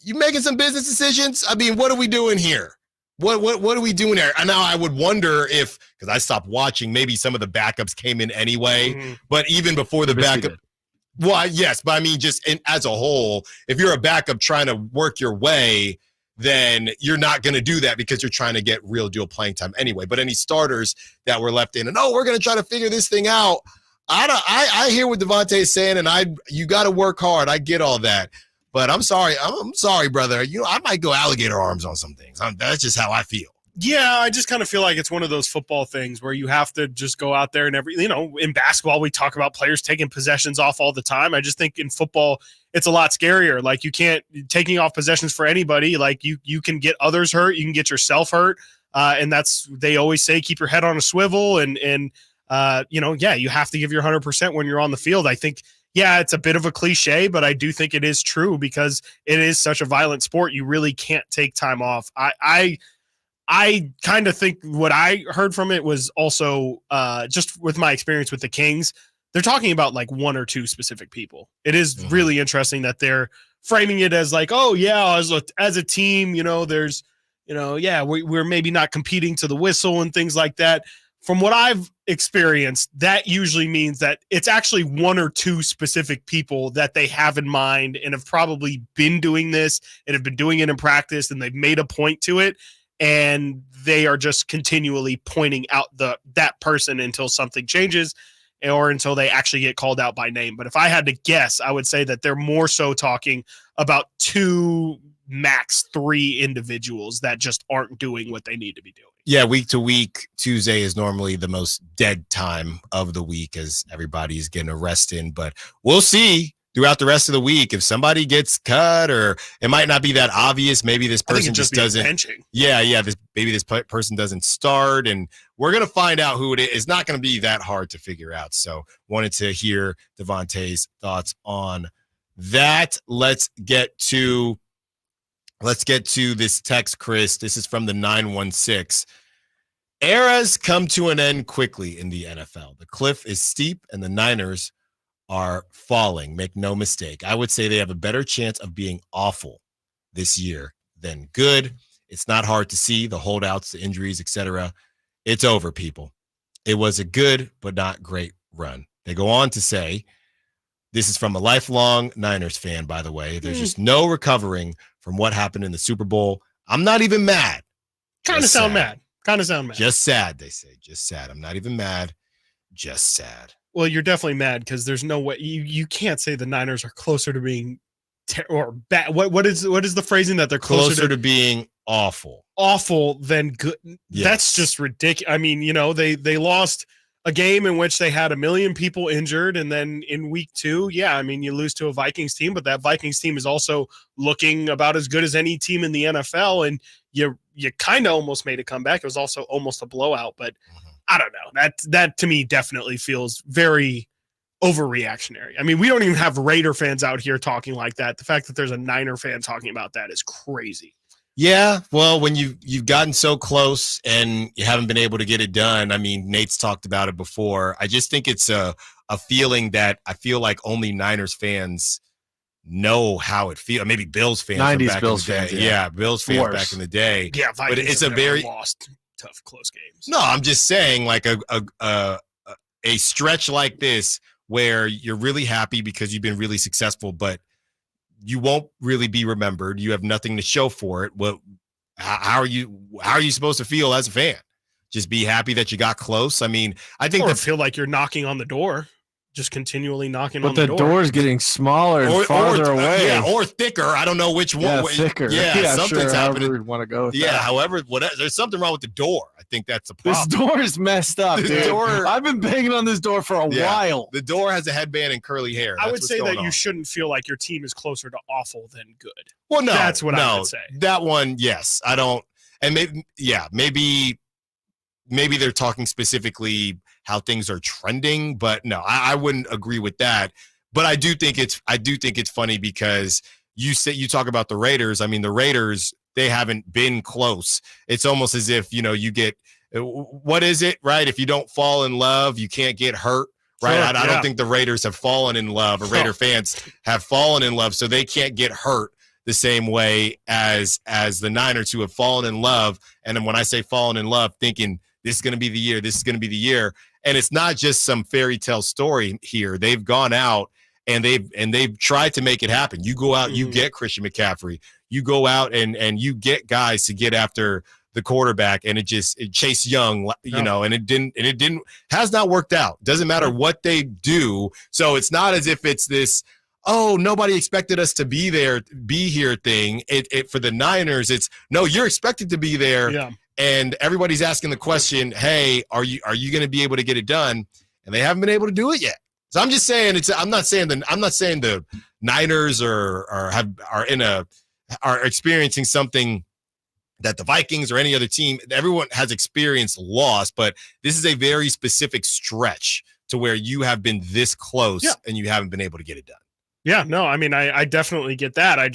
S3: You making some business decisions? I mean, what are we doing here? What are we doing here? And now I would wonder if, because I stopped watching, maybe some of the backups came in anyway. But even before the backup, well, yes, but I mean, just as a whole, if you're a backup trying to work your way, then you're not going to do that because you're trying to get real deal playing time anyway. But any starters that were left in, and we're going to try to figure this thing out. I hear what Davante is saying, and you got to work hard. I get all that, but I'm sorry, brother. I might go alligator arms on some things. That's just how I feel.
S4: Yeah, I just kind of feel like it's one of those football things where you have to just go out there and in basketball we talk about players taking possessions off all the time. I just think in football it's a lot scarier. Like you can't taking off possessions for anybody. Like you can get others hurt, you can get yourself hurt, and that's they always say keep your head on a swivel and you have to give your 100% when you're on the field. I think, it's a bit of a cliche, but I do think it is true because it is such a violent sport. You really can't take time off. I kind of think what I heard from it was also just with my experience with the Kings, they're talking about like one or two specific people. It is really interesting that they're framing it as like, as a team, there's, we're maybe not competing to the whistle and things like that. From what I've experienced, that usually means that it's actually one or two specific people that they have in mind and have probably been doing this and have been doing it in practice and they've made a point to it. And they are just continually pointing out that person until something changes or until they actually get called out by name. But if I had to guess, I would say that they're more so talking about 2, max 3 individuals that just aren't doing what they need to be doing.
S3: Yeah, week to week, Tuesday is normally the most dead time of the week as everybody's getting a rest in. But we'll see throughout the rest of the week if somebody gets cut, or it might not be that obvious. Maybe this person just doesn't. Maybe this person doesn't start, and we're gonna find out who it is. It's not gonna be that hard to figure out. So, wanted to hear Davante's thoughts on that. Let's get to this text, Chris. This is from the 916. Eras come to an end quickly in the NFL. The cliff is steep, and the Niners are falling. Make no mistake. I would say they have a better chance of being awful this year than good. It's not hard to see the holdouts, the injuries, etc. It's over, people. It was a good but not great run. They go on to say, this is from a lifelong Niners fan, by the way. There's just no recovering from what happened in the Super Bowl. I'm not even mad.
S4: Kind of sound mad.
S3: Just sad, they say. Just sad. I'm not even mad. Just sad.
S4: Well, you're definitely mad because there's no way you can't say the Niners are closer to being or bad. What is the phrasing that they're closer
S3: to being awful?
S4: Awful than good. Yes. That's just ridiculous. I mean, they lost a game in which they had 1 million people injured, and then in week 2, you lose to a Vikings team, but that Vikings team is also looking about as good as any team in the NFL, and you kind of almost made a comeback. It was also almost a blowout, but I don't know. That to me definitely feels very overreactionary. I mean, we don't even have Raider fans out here talking like that. The fact that there's a Niner fan talking about that is crazy.
S3: Yeah, well, when you've gotten so close and you haven't been able to get it done, I mean, Nate's talked about it before. I just think it's a feeling that I feel like only Niners fans know how it feels. Maybe Bills fans.
S30: 90s Bills fans.
S3: Yeah, Bills fans back in the day.
S4: Yeah,
S3: but it's a very
S4: lost tough close games.
S3: No, I'm just saying, like a stretch like this where you're really happy because you've been really successful, but you won't really be remembered. You have nothing to show for it. Well, how are you supposed to feel as a fan? Just be happy that you got close. I mean, I think
S4: or feel like you're knocking on the door, just continually knocking on the door.
S30: But the door's getting smaller and farther away.
S3: Yeah, or thicker. I don't know which one.
S30: Yeah, thicker.
S3: Yeah, something's
S30: sure,
S3: happening.
S30: However you want to go with
S3: yeah,
S30: that.
S3: however, whatever. There's something wrong with the door. I think that's the problem.
S30: This door is messed up, dude. I've been banging on this door for a while.
S3: The door has a headband and curly hair.
S4: I would say that you shouldn't feel like your team is closer to awful than good.
S3: Well, no.
S4: That's what I would say.
S3: That one, yes. I don't. And maybe they're talking specifically how things are trending, but no, I wouldn't agree with that. But I do think it's funny because you talk about the Raiders. I mean, the Raiders, they haven't been close. It's almost as if, you get, what is it, right? If you don't fall in love, you can't get hurt, right?
S4: Sure,
S3: I don't think the Raiders have fallen in love, or Raider fans have fallen in love, so they can't get hurt the same way as the Niners, who have fallen in love. And then when I say fallen in love, thinking this is going to be the year, this is going to be the year. And it's not just some fairy tale story here. They've gone out and they've tried to make it happen. You go out, you get Christian McCaffrey. You go out and you get guys to get after the quarterback, and it Chase Young, and it has not worked out. Doesn't matter what they do. So it's not as if it's this, oh, nobody expected us to be here thing. It for the Niners, it's no, you're expected to be there.
S4: Yeah.
S3: And everybody's asking the question, hey, are you going to be able to get it done? And they haven't been able to do it yet. So I'm just saying I'm not saying the Niners are experiencing something that the Vikings or any other team, everyone has experienced loss, but this is a very specific stretch to where you have been this close and you haven't been able to get it done.
S4: Yeah, no, I mean, I definitely get that. I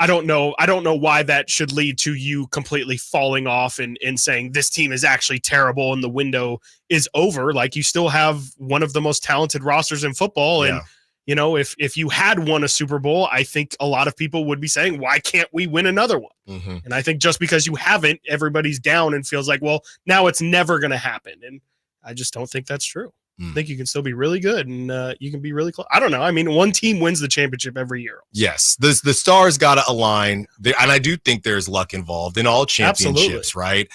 S4: don't know why that should lead to you completely falling off and saying this team is actually terrible and the window is over. Like, you still have one of the most talented rosters in football. And, if you had won a Super Bowl, I think a lot of people would be saying, why can't we win another one?
S3: Mm-hmm.
S4: And I think just because you haven't, everybody's down and feels like, well, now it's never going to happen. And I just don't think that's true. I think you can still be really good and you can be really close. I don't know. I mean, one team wins the championship every year.
S3: Yes. The stars got to align. And I do think there's luck involved in all championships, right?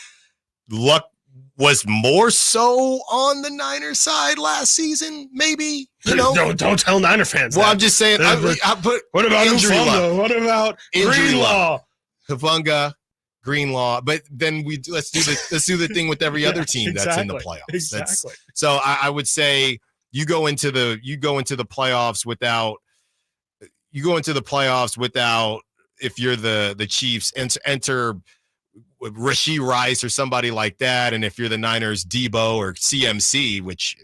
S3: Luck was more so on the Niners side last season, maybe.
S4: Don't tell Niner fans
S3: Well,
S4: that.
S3: I'm just saying. I put
S4: what about
S3: injury
S4: Hufanga?
S3: luck?
S4: What about Greenlaw?
S3: Hufanga, Greenlaw, but then let's do the thing with every other team that's in the playoffs.
S4: Exactly.
S3: So I would say you go into the playoffs without if you're the Chiefs enter Rashee Rice or somebody like that, and if you're the Niners, Debo or CMC, which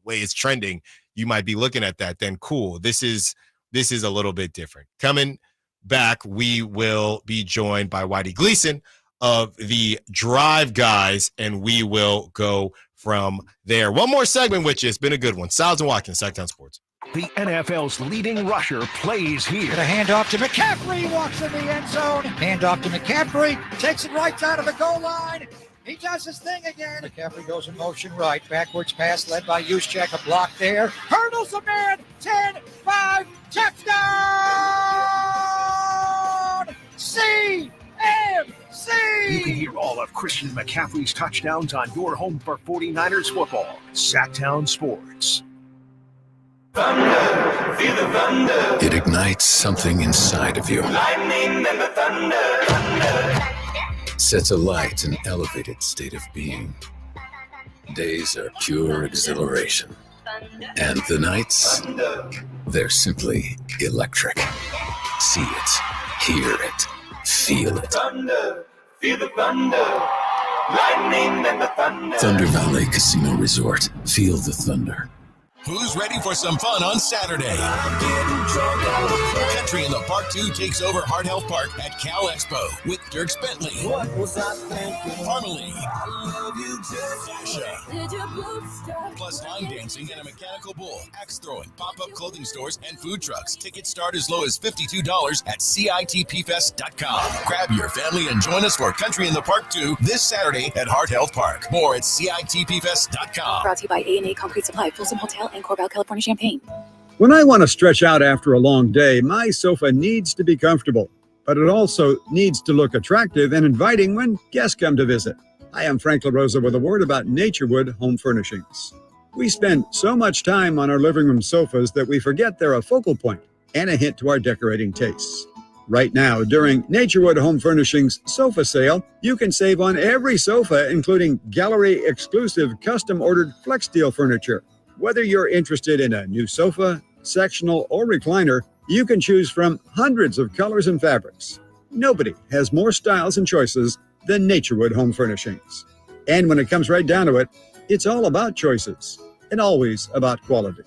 S3: way is trending, you might be looking at that. Then cool. This is a little bit different. Coming back, we will be joined by Whitey Gleason of the Drive Guys, and we will go from there. One more segment, which has been a good one. Stiles Watkins, Sacktown Sports.
S1: The NFL's leading rusher plays here.
S2: Gonna hand off to McCaffrey, walks in the end zone. Hand off to McCaffrey, takes it right down to the goal line. He does his thing again. McCaffrey goes in motion right. Backwards pass led by Juszczyk. A block there. Hurdles a man. 10-5. Touchdown! CMC!
S1: You can hear all of Christian McCaffrey's touchdowns on your home for 49ers football. Sacktown Sports.
S11: Thunder, feel the thunder.
S10: It ignites something inside of you.
S11: Lightning and the thunder.
S10: Sets alight an elevated state of being. Days are pure exhilaration. And the nights, they're simply electric. See it, hear it, feel it.
S11: Thunder, feel the thunder. Lightning and the thunder.
S10: Thunder Valley Casino Resort. Feel the thunder.
S11: Who's ready for some fun on Saturday? Country in the Park 2 takes over Heart Health Park at Cal Expo with Dirks Bentley, Parmalee, Sasha, plus line dancing and a mechanical bull, axe throwing, pop-up clothing stores, and food trucks. Tickets start as low as $52 at CITPfest.com. Grab your family and join us for Country in the Park 2 this Saturday at Heart Health Park. More at CITPfest.com.
S6: Brought to you by A&A Concrete Supply, Folsom Hotel, and Corbell, California, Champaign.
S22: When I want to stretch out after a long day, my sofa needs to be comfortable, but it also needs to look attractive and inviting when guests come to visit. Hi, I'm Frank LaRosa with a word about Naturewood Home Furnishings. We spend so much time on our living room sofas that we forget they're a focal point and a hint to our decorating tastes. Right now, during Naturewood Home Furnishings sofa sale, you can save on every sofa, including gallery-exclusive custom-ordered FlexSteel furniture. Whether you're interested in a new sofa, sectional, or recliner, you can choose from hundreds of colors and fabrics. Nobody has more styles and choices than Naturewood Home Furnishings. And when it comes right down to it, it's all about choices and always about quality.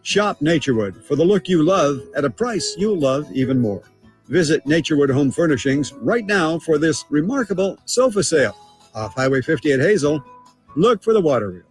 S22: Shop Naturewood for the look you love at a price you'll love even more. Visit Naturewood Home Furnishings right now for this remarkable sofa sale. Off Highway 50 at Hazel, look for the water wheel.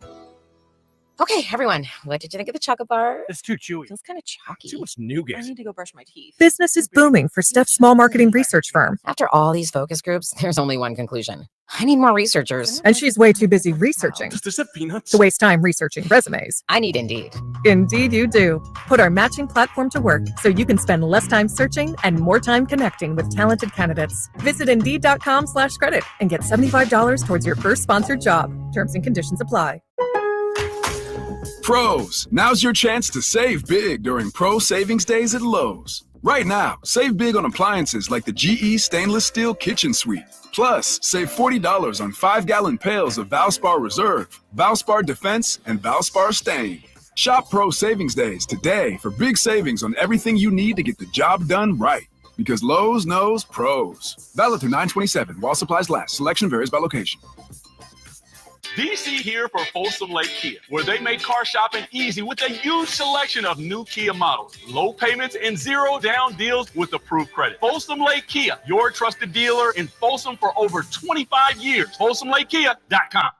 S8: Okay, everyone, what did you think of the chocolate bar?
S14: It's too chewy.
S8: Feels kind of chalky.
S14: Too much nougat.
S8: I need to go brush my teeth.
S16: Business is booming for Steph's small marketing research firm.
S8: After all these focus groups, there's only one conclusion. I need more researchers.
S16: And she's way too busy researching
S14: Does this have peanuts?
S16: to waste time researching resumes.
S8: I need Indeed.
S16: Indeed you do. Put our matching platform to work so you can spend less time searching and more time connecting with talented candidates. Visit Indeed.com/credit and get $75 towards your first sponsored job. Terms and conditions apply.
S17: Pros, now's your chance to save big during Pro Savings Days at Lowe's. Right now, save big on appliances like the GE Stainless Steel Kitchen Suite. Plus, save $40 on 5-gallon pails of Valspar Reserve, Valspar Defense, and Valspar Stain. Shop Pro Savings Days today for big savings on everything you need to get the job done right. Because Lowe's knows pros. Valid through 9/27 while supplies last. Selection varies by location.
S23: DC here for Folsom Lake Kia, where they make car shopping easy with a huge selection of new Kia models, low payments, and zero down deals with approved credit. Folsom Lake Kia, your trusted dealer in Folsom for over 25 years. FolsomLakeKia.com.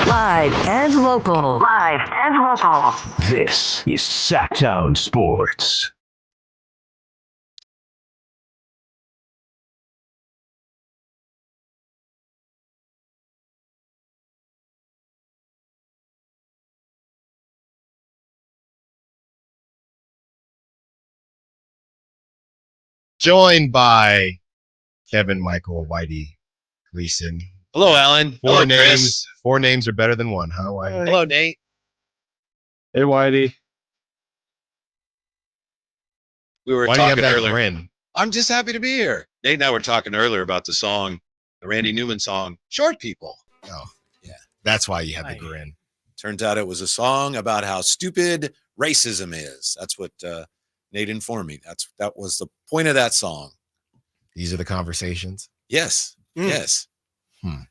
S13: Live and local. Live and local.
S1: This is Sacktown Sports.
S3: Joined by Kevin, Michael, Whitey, Gleason.
S25: Hello, Alan. Hello, Chris.
S3: Four names are better than one, huh, Whitey?
S25: Hello, Nate.
S30: Hey, Whitey.
S25: We were
S3: Why do you have
S25: talking
S3: that
S25: earlier.
S3: grin?
S25: I'm just happy to be here. Nate and I were talking earlier about the song, the Randy Newman song, Short People.
S3: Oh, yeah. That's why you had the grin.
S25: Turns out it was a song about how stupid racism is. That's what Nate informed me. That was the point of that song.
S3: These are the conversations?
S25: Yes. Yes.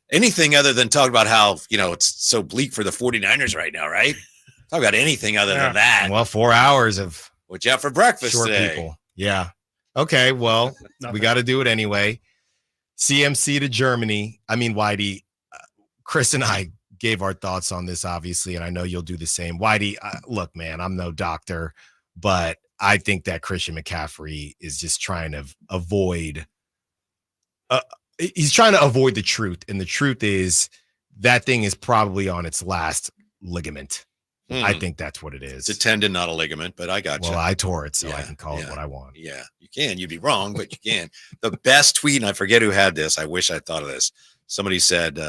S25: Anything other than talk about how, it's so bleak for the 49ers right now, right? Talk about anything other than that.
S3: Well, 4 hours of
S25: what you have for breakfast
S3: short
S25: today.
S3: people. Yeah. Okay, well, we got to do it anyway. CMC to Germany. I mean, Whitey, Chris and I gave our thoughts on this, obviously, and I know you'll do the same. Whitey, look, man, I'm no doctor, but I think that Christian McCaffrey is just trying to avoid he's trying to avoid the truth. And the truth is that thing is probably on its last ligament. I think that's what it is.
S25: It's a tendon, not a ligament, but I got you.
S3: Well, I tore it, so I can call it what I want.
S25: Yeah, you can. You'd be wrong, but you can. The best tweet, and I forget who had this. I wish I thought of this. Somebody said,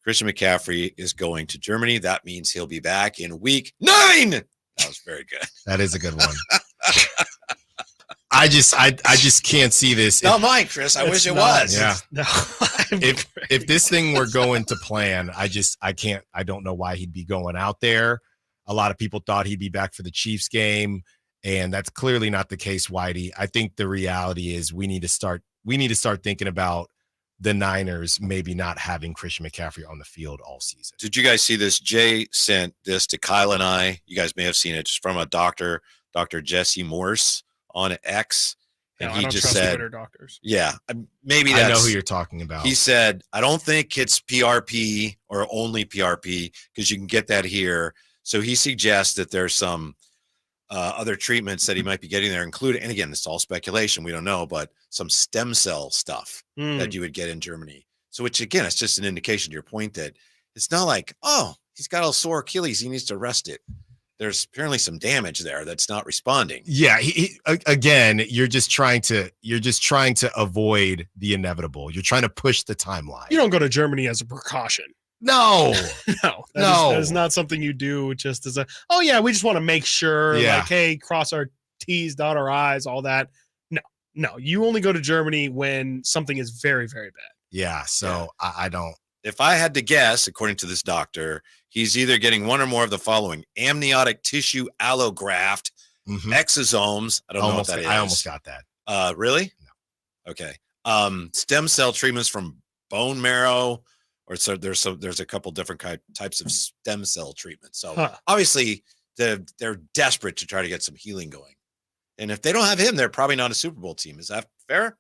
S25: Christian McCaffrey is going to Germany. That means he'll be back in week 9. That was very good.
S3: That is a good one. I just can't see this.
S25: Not mine, Chris. I wish it was.
S3: Yeah. If this thing were going to plan, I don't know why he'd be going out there. A lot of people thought he'd be back for the Chiefs game. And that's clearly not the case, Whitey. I think the reality is we need to start thinking about the Niners maybe not having Christian McCaffrey on the field all season.
S25: Did you guys see this? Jay sent this to Kyle and I. You guys may have seen it. It's from a doctor, Dr. Jesse Morse on X. And he just said,
S4: Twitter doctors.
S25: Yeah, maybe
S3: I know who you're talking about.
S25: He said, I don't think it's PRP or only PRP because you can get that here. So he suggests that there's some other treatments that he might be getting there, including, and again, it's all speculation. We don't know, but some stem cell stuff that you would get in Germany. So which, again, it's just an indication to your point that it's not like, oh, he's got a sore Achilles, he needs to rest it. There's apparently some damage there that's not responding.
S3: Yeah, again, you're just trying to avoid the inevitable. You're trying to push the timeline.
S4: You don't go to Germany as a precaution.
S3: No,
S4: that is not something you do just as we just want to make sure, like, hey, cross our T's, dot our I's, all that. No, you only go to Germany when something is very, very bad.
S3: Yeah, so yeah. I don't.
S25: If I had to guess, according to this doctor, he's either getting one or more of the following: amniotic tissue allograft, exosomes. I don't know what that is.
S3: I almost got that.
S25: Really? No. Okay. Stem cell treatments from bone marrow, or so there's a couple different types of stem cell treatments. So obviously they're desperate to try to get some healing going. And if they don't have him, they're probably not a Super Bowl team. Is that fair?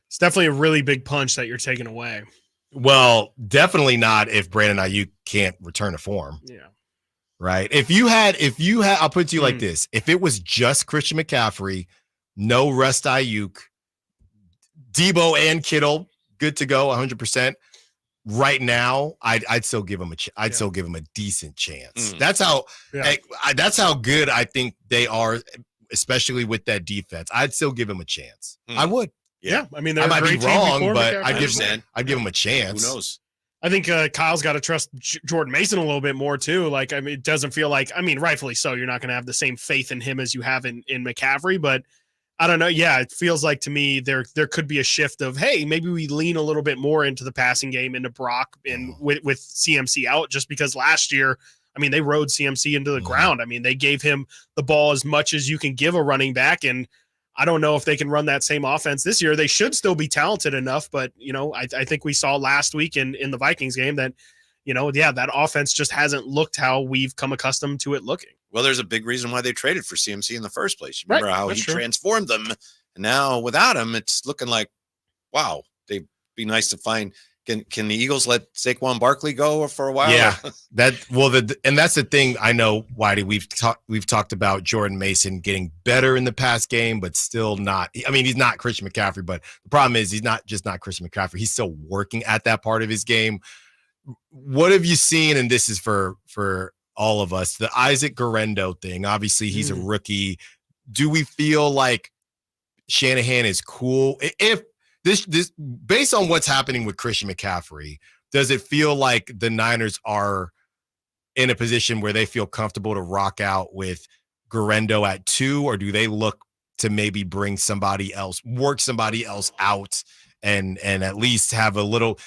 S4: It's definitely a really big punch that you're taking away.
S3: Well, definitely not if Brandon Ayuk can't return to form.
S4: Yeah.
S3: Right. If you had, I'll put it to you like this. If it was just Christian McCaffrey, no rest Ayuk, Debo and Kittle, good to go 100%. Right now, I'd still give him still give him a decent chance. That's how good I think they are, especially with that defense. I'd still give him a chance. I would.
S4: Yeah, I mean,
S3: I might be wrong, but I'd give him a chance.
S25: Who knows?
S4: I think Kyle's got to trust Jordan Mason a little bit more too. Like, I mean, it doesn't feel like, I mean, rightfully so, you're not going to have the same faith in him as you have in McCaffrey, but I don't know. Yeah, it feels like to me there could be a shift of, hey, maybe we lean a little bit more into the passing game, into Brock, and with CMC out, just because last year, I mean, they rode CMC into the ground. I mean, they gave him the ball as much as you can give a running back, and I don't know if they can run that same offense this year. They should still be talented enough, but, you know, I think we saw last week in the Vikings game that, you know, that offense just hasn't looked how we've come accustomed to it looking.
S25: Well, there's a big reason why they traded for CMC in the first place. You remember how he transformed them, and now without him, it's looking like, wow, they'd be nice to find. Can the Eagles let Saquon Barkley go for a while?
S3: Yeah, and that's the thing. I know, Whitey, we've talked about Jordan Mason getting better in the past game, but still not. I mean, he's not Christian McCaffrey, but the problem is he's not Christian McCaffrey. He's still working at that part of his game. What have you seen? And this is for all of us, the Isaac Guerendo thing. Obviously, he's a rookie. Do we feel like Shanahan is cool? If this based on what's happening with Christian McCaffrey, does it feel like the Niners are in a position where they feel comfortable to rock out with Guerendo at 2, or do they look to maybe bring somebody else, work somebody else out, and at least have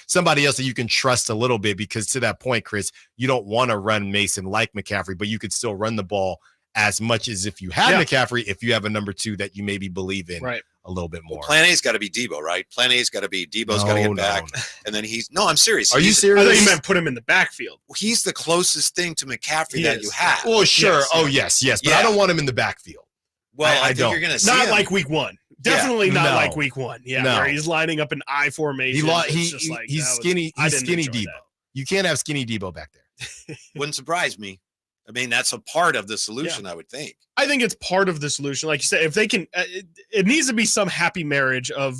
S3: somebody else that you can trust a little bit? Because to that point, Chris, you don't want to run Mason like McCaffrey, but you could still run the ball as much as if you had McCaffrey, if you have a number 2 that you maybe believe in a little bit more.
S25: Well, plan A's got to be Debo, right? Plan A's got to be Debo's got to get back. And then I'm serious.
S3: Are you serious?
S4: I thought you meant put him in the backfield.
S25: He's the closest thing to McCaffrey that you have.
S3: Well, sure. Yes. But I don't want him in the backfield.
S25: Well, I
S3: don't.
S25: think you're going to see
S4: not
S25: him.
S4: like week 1. Definitely not like week 1. Yeah, where he's lining up an I formation.
S3: He's skinny. He's skinny Debo. You can't have skinny Debo back there.
S25: Wouldn't surprise me. I mean, that's a part of the solution, I would think.
S4: I think it's part of the solution. Like you said, if they can, it needs to be some happy marriage of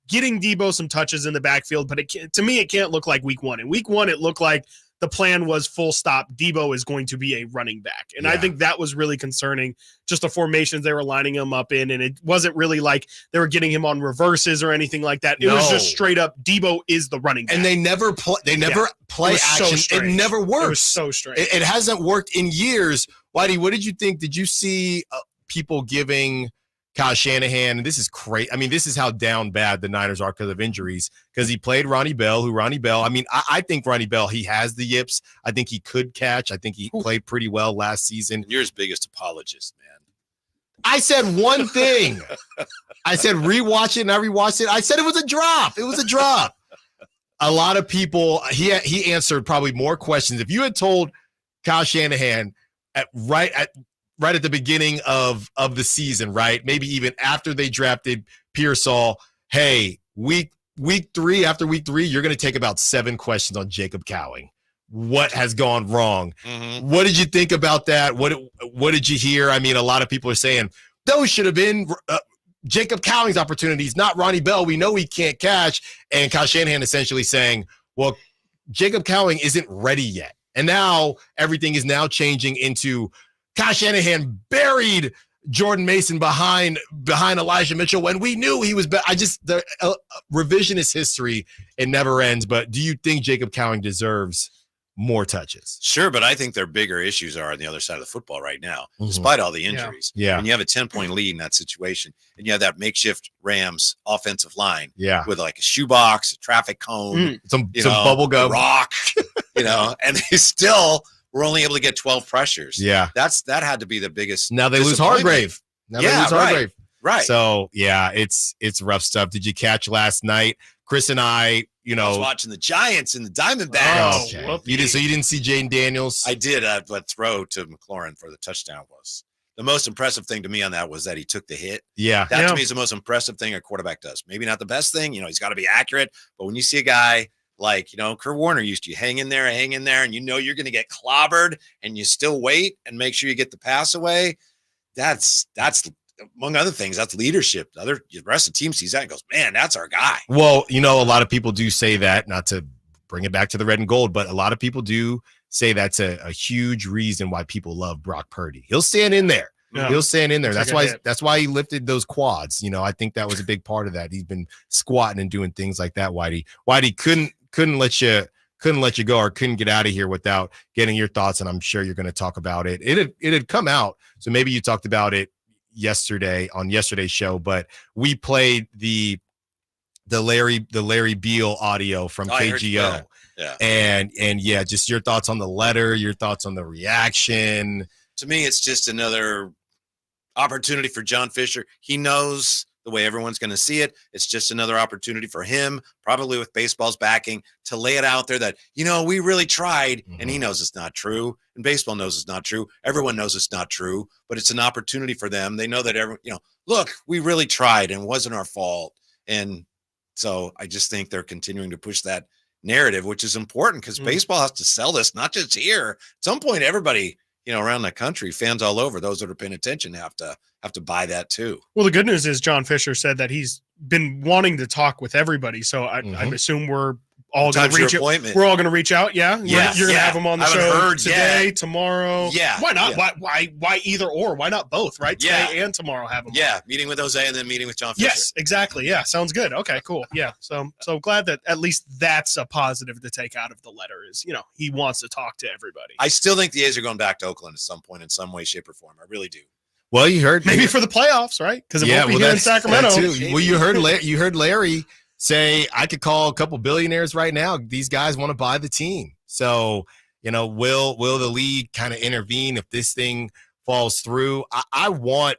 S4: getting Debo some touches in the backfield. But to me, it can't look like week 1. In week 1, it looked like the plan was full stop. Debo is going to be a running back. And I think that was really concerning, just the formations they were lining him up in. And it wasn't really like they were getting him on reverses or anything like that. It was just straight up, Debo is the running back.
S3: And they never play action.
S4: So
S3: it never works.
S4: It was so strange.
S3: It hasn't worked in years. Whitey, what did you think? Did you see people giving Kyle Shanahan, and this is crazy. I mean, this is how down bad the Niners are because of injuries. Because he played Ronnie Bell, I think Ronnie Bell, he has the yips. I think he could catch. I think he played pretty well last season.
S25: You're his biggest apologist, man.
S3: I said one thing. I said rewatch it, and I rewatched it. I said it was a drop. It was a drop. A lot of people, he answered probably more questions. If you had told Kyle Shanahan right at the beginning of the season, right? Maybe even after they drafted Pearsall, hey, week 3, after week 3, you're going to take about 7 questions on Jacob Cowing. What has gone wrong?
S25: Mm-hmm.
S3: What did you think about that? What did you hear? I mean, a lot of people are saying those should have been Jacob Cowing's opportunities, not Ronnie Bell. We know he can't catch. And Kyle Shanahan essentially saying, well, Jacob Cowing isn't ready yet. And now everything is now changing into Kyle Shanahan buried Jordan Mason behind Elijah Mitchell when we knew he was better. The revisionist history, it never ends. But do you think Jacob Cowing deserves more touches?
S25: Sure, but I think their bigger issues are on the other side of the football right now, despite all the injuries.
S3: Yeah.
S25: When you have a 10-point lead in that situation, and you have that makeshift Rams offensive line with like a shoebox, a traffic cone,
S3: some bubble gum,
S25: rock, and they still were only able to get 12 pressures.
S3: Yeah.
S25: That had to be the biggest.
S3: Now they lose Hargrave.
S25: Right.
S3: So, yeah, it's rough stuff. Did you catch last night? Chris and I was
S25: watching the Giants and the Diamondbacks.
S3: Oh, okay. You didn't see Jaden Daniels?
S25: I did, but throw to McLaurin for the touchdown was the most impressive thing to me on that was that he took the hit.
S3: Yeah.
S25: That to me is the most impressive thing a quarterback does. Maybe not the best thing, he's got to be accurate, but when you see a guy like, Kurt Warner used to hang in there, and you're going to get clobbered and you still wait and make sure you get the pass away. That's among other things, that's leadership. The rest of the team sees that and goes, man, that's our guy.
S3: Well, a lot of people do say that, not to bring it back to the red and gold, but a lot of people do say that's a huge reason why people love Brock Purdy. He'll stand in there. Yeah. He'll stand in there. That's why he lifted those quads. I think that was a big part of that. He's been squatting and doing things like that. Whitey couldn't let you go or couldn't get out of here without getting your thoughts, and I'm sure you're going to talk about it. It had come out, so maybe you talked about it yesterday on yesterday's show, but we played the Larry Beal audio from KGO.
S25: Yeah.
S3: And yeah, just your thoughts on the letter, your thoughts on the reaction.
S25: To me, it's just another opportunity for John Fisher. He knows the way everyone's going to see it. It's just another opportunity for him, probably with baseball's backing, to lay it out there that, we really tried, and he knows it's not true, and baseball knows it's not true. Everyone knows it's not true, but it's an opportunity for them. They know that look, we really tried and it wasn't our fault. And so I just think they're continuing to push that narrative, which is important because baseball has to sell this, not just here. At some point, everybody, around the country, fans all over, those that are paying attention have to buy that too.
S4: Well, the good news is John Fisher said that he's been wanting to talk with everybody. So I assume we're all going to reach out. We're all going to reach out. Yeah.
S25: Yes.
S4: You're going to have him on the show today,
S25: yet.
S4: tomorrow.
S25: Yeah.
S4: Why not? Yeah. Why either or? Why not both? Right. Today and tomorrow have him.
S25: Yeah.
S4: On.
S25: Meeting with Jose and then meeting with John Fisher.
S4: Yes, exactly. Yeah. Sounds good. Okay, cool. Yeah. So glad that at least that's a positive to take out of the letter is, he wants to talk to everybody.
S25: I still think the A's are going back to Oakland at some point in some way, shape, or form. I really do.
S3: Well, you heard
S4: maybe for the playoffs, right? Because it won't be here in Sacramento.
S3: Well, you heard Larry say, I could call a couple billionaires right now. These guys want to buy the team. So, will the league kind of intervene if this thing falls through? I want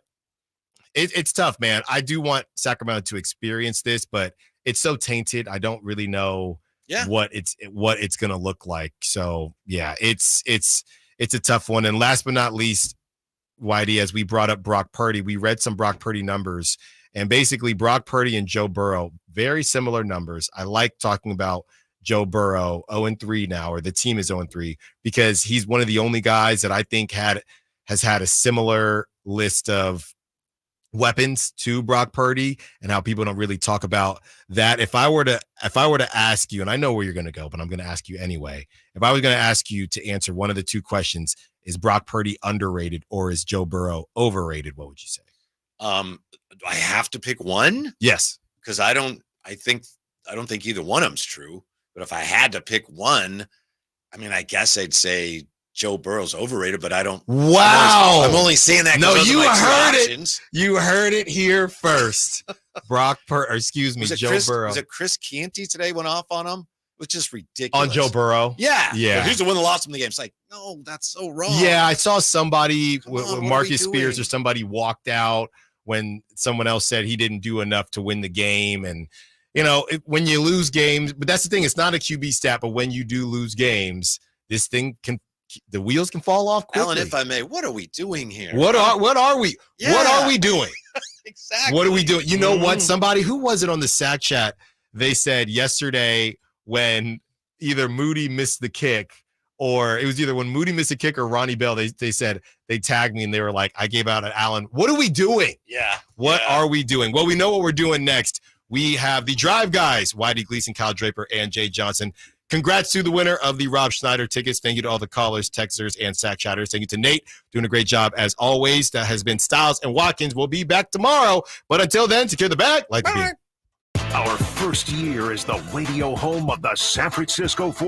S3: it's tough, man. I do want Sacramento to experience this, but it's so tainted. I don't really know what it's going to look like. So, yeah, it's a tough one. And last but not least, Whitey, as we brought up Brock Purdy, we read some Brock Purdy numbers, and basically Brock Purdy and Joe Burrow, very similar numbers. I like talking about Joe Burrow 0-3 now, or the team is 0-3, because he's one of the only guys that I think has had a similar list of weapons to Brock Purdy, and how people don't really talk about that. If I were to ask you, and I know where you're going to go, but I'm going to ask you anyway. If I was going to ask you to answer one of the two questions, is Brock Purdy underrated or is Joe Burrow overrated? What would you say?
S25: Do I have to pick one?
S3: Yes.
S25: Because I don't think either one of them's true. But if I had to pick one, I guess I'd say Joe Burrow's overrated, but I don't.
S3: Wow.
S25: I'm only saying that.
S3: No,
S25: you
S3: heard it. You heard it here first. Joe Burrow.
S25: Was it Chris Canty today went off on him? It was just ridiculous.
S3: On Joe Burrow?
S25: Yeah.
S3: Yeah.
S25: He's the one that lost him the game. It's like, no, that's so wrong.
S3: Yeah, I saw somebody,
S25: on,
S3: Marcus Spears or somebody walked out when someone else said he didn't do enough to win the game. And, when you lose games, but that's the thing. It's not a QB stat, but when you do lose games, the wheels can fall off quickly.
S25: Alan, if I may, what are we doing here?
S3: What are we?
S25: Yeah.
S3: What are we doing?
S25: Exactly.
S3: What are we doing? You know what? Somebody, who was it on the Sack Chat? They said yesterday when either Moody missed the kick, or it was either when Moody missed a kick or Ronnie Bell, they said, they tagged me and they were like, I gave out at Alan. What are we doing?
S25: Yeah.
S3: What are we doing? Well, we know what we're doing next. We have the Drive Guys, Whitey Gleason, Kyle Draper, and Jay Johnson. Congrats to the winner of the Rob Schneider tickets. Thank you to all the callers, texters, and sack chatters. Thank you to Nate, doing a great job as always. That has been Stiles and Watkins. We'll be back tomorrow. But until then, secure the bag like the beat.
S1: Our first year as the radio home of the San Francisco 49ers.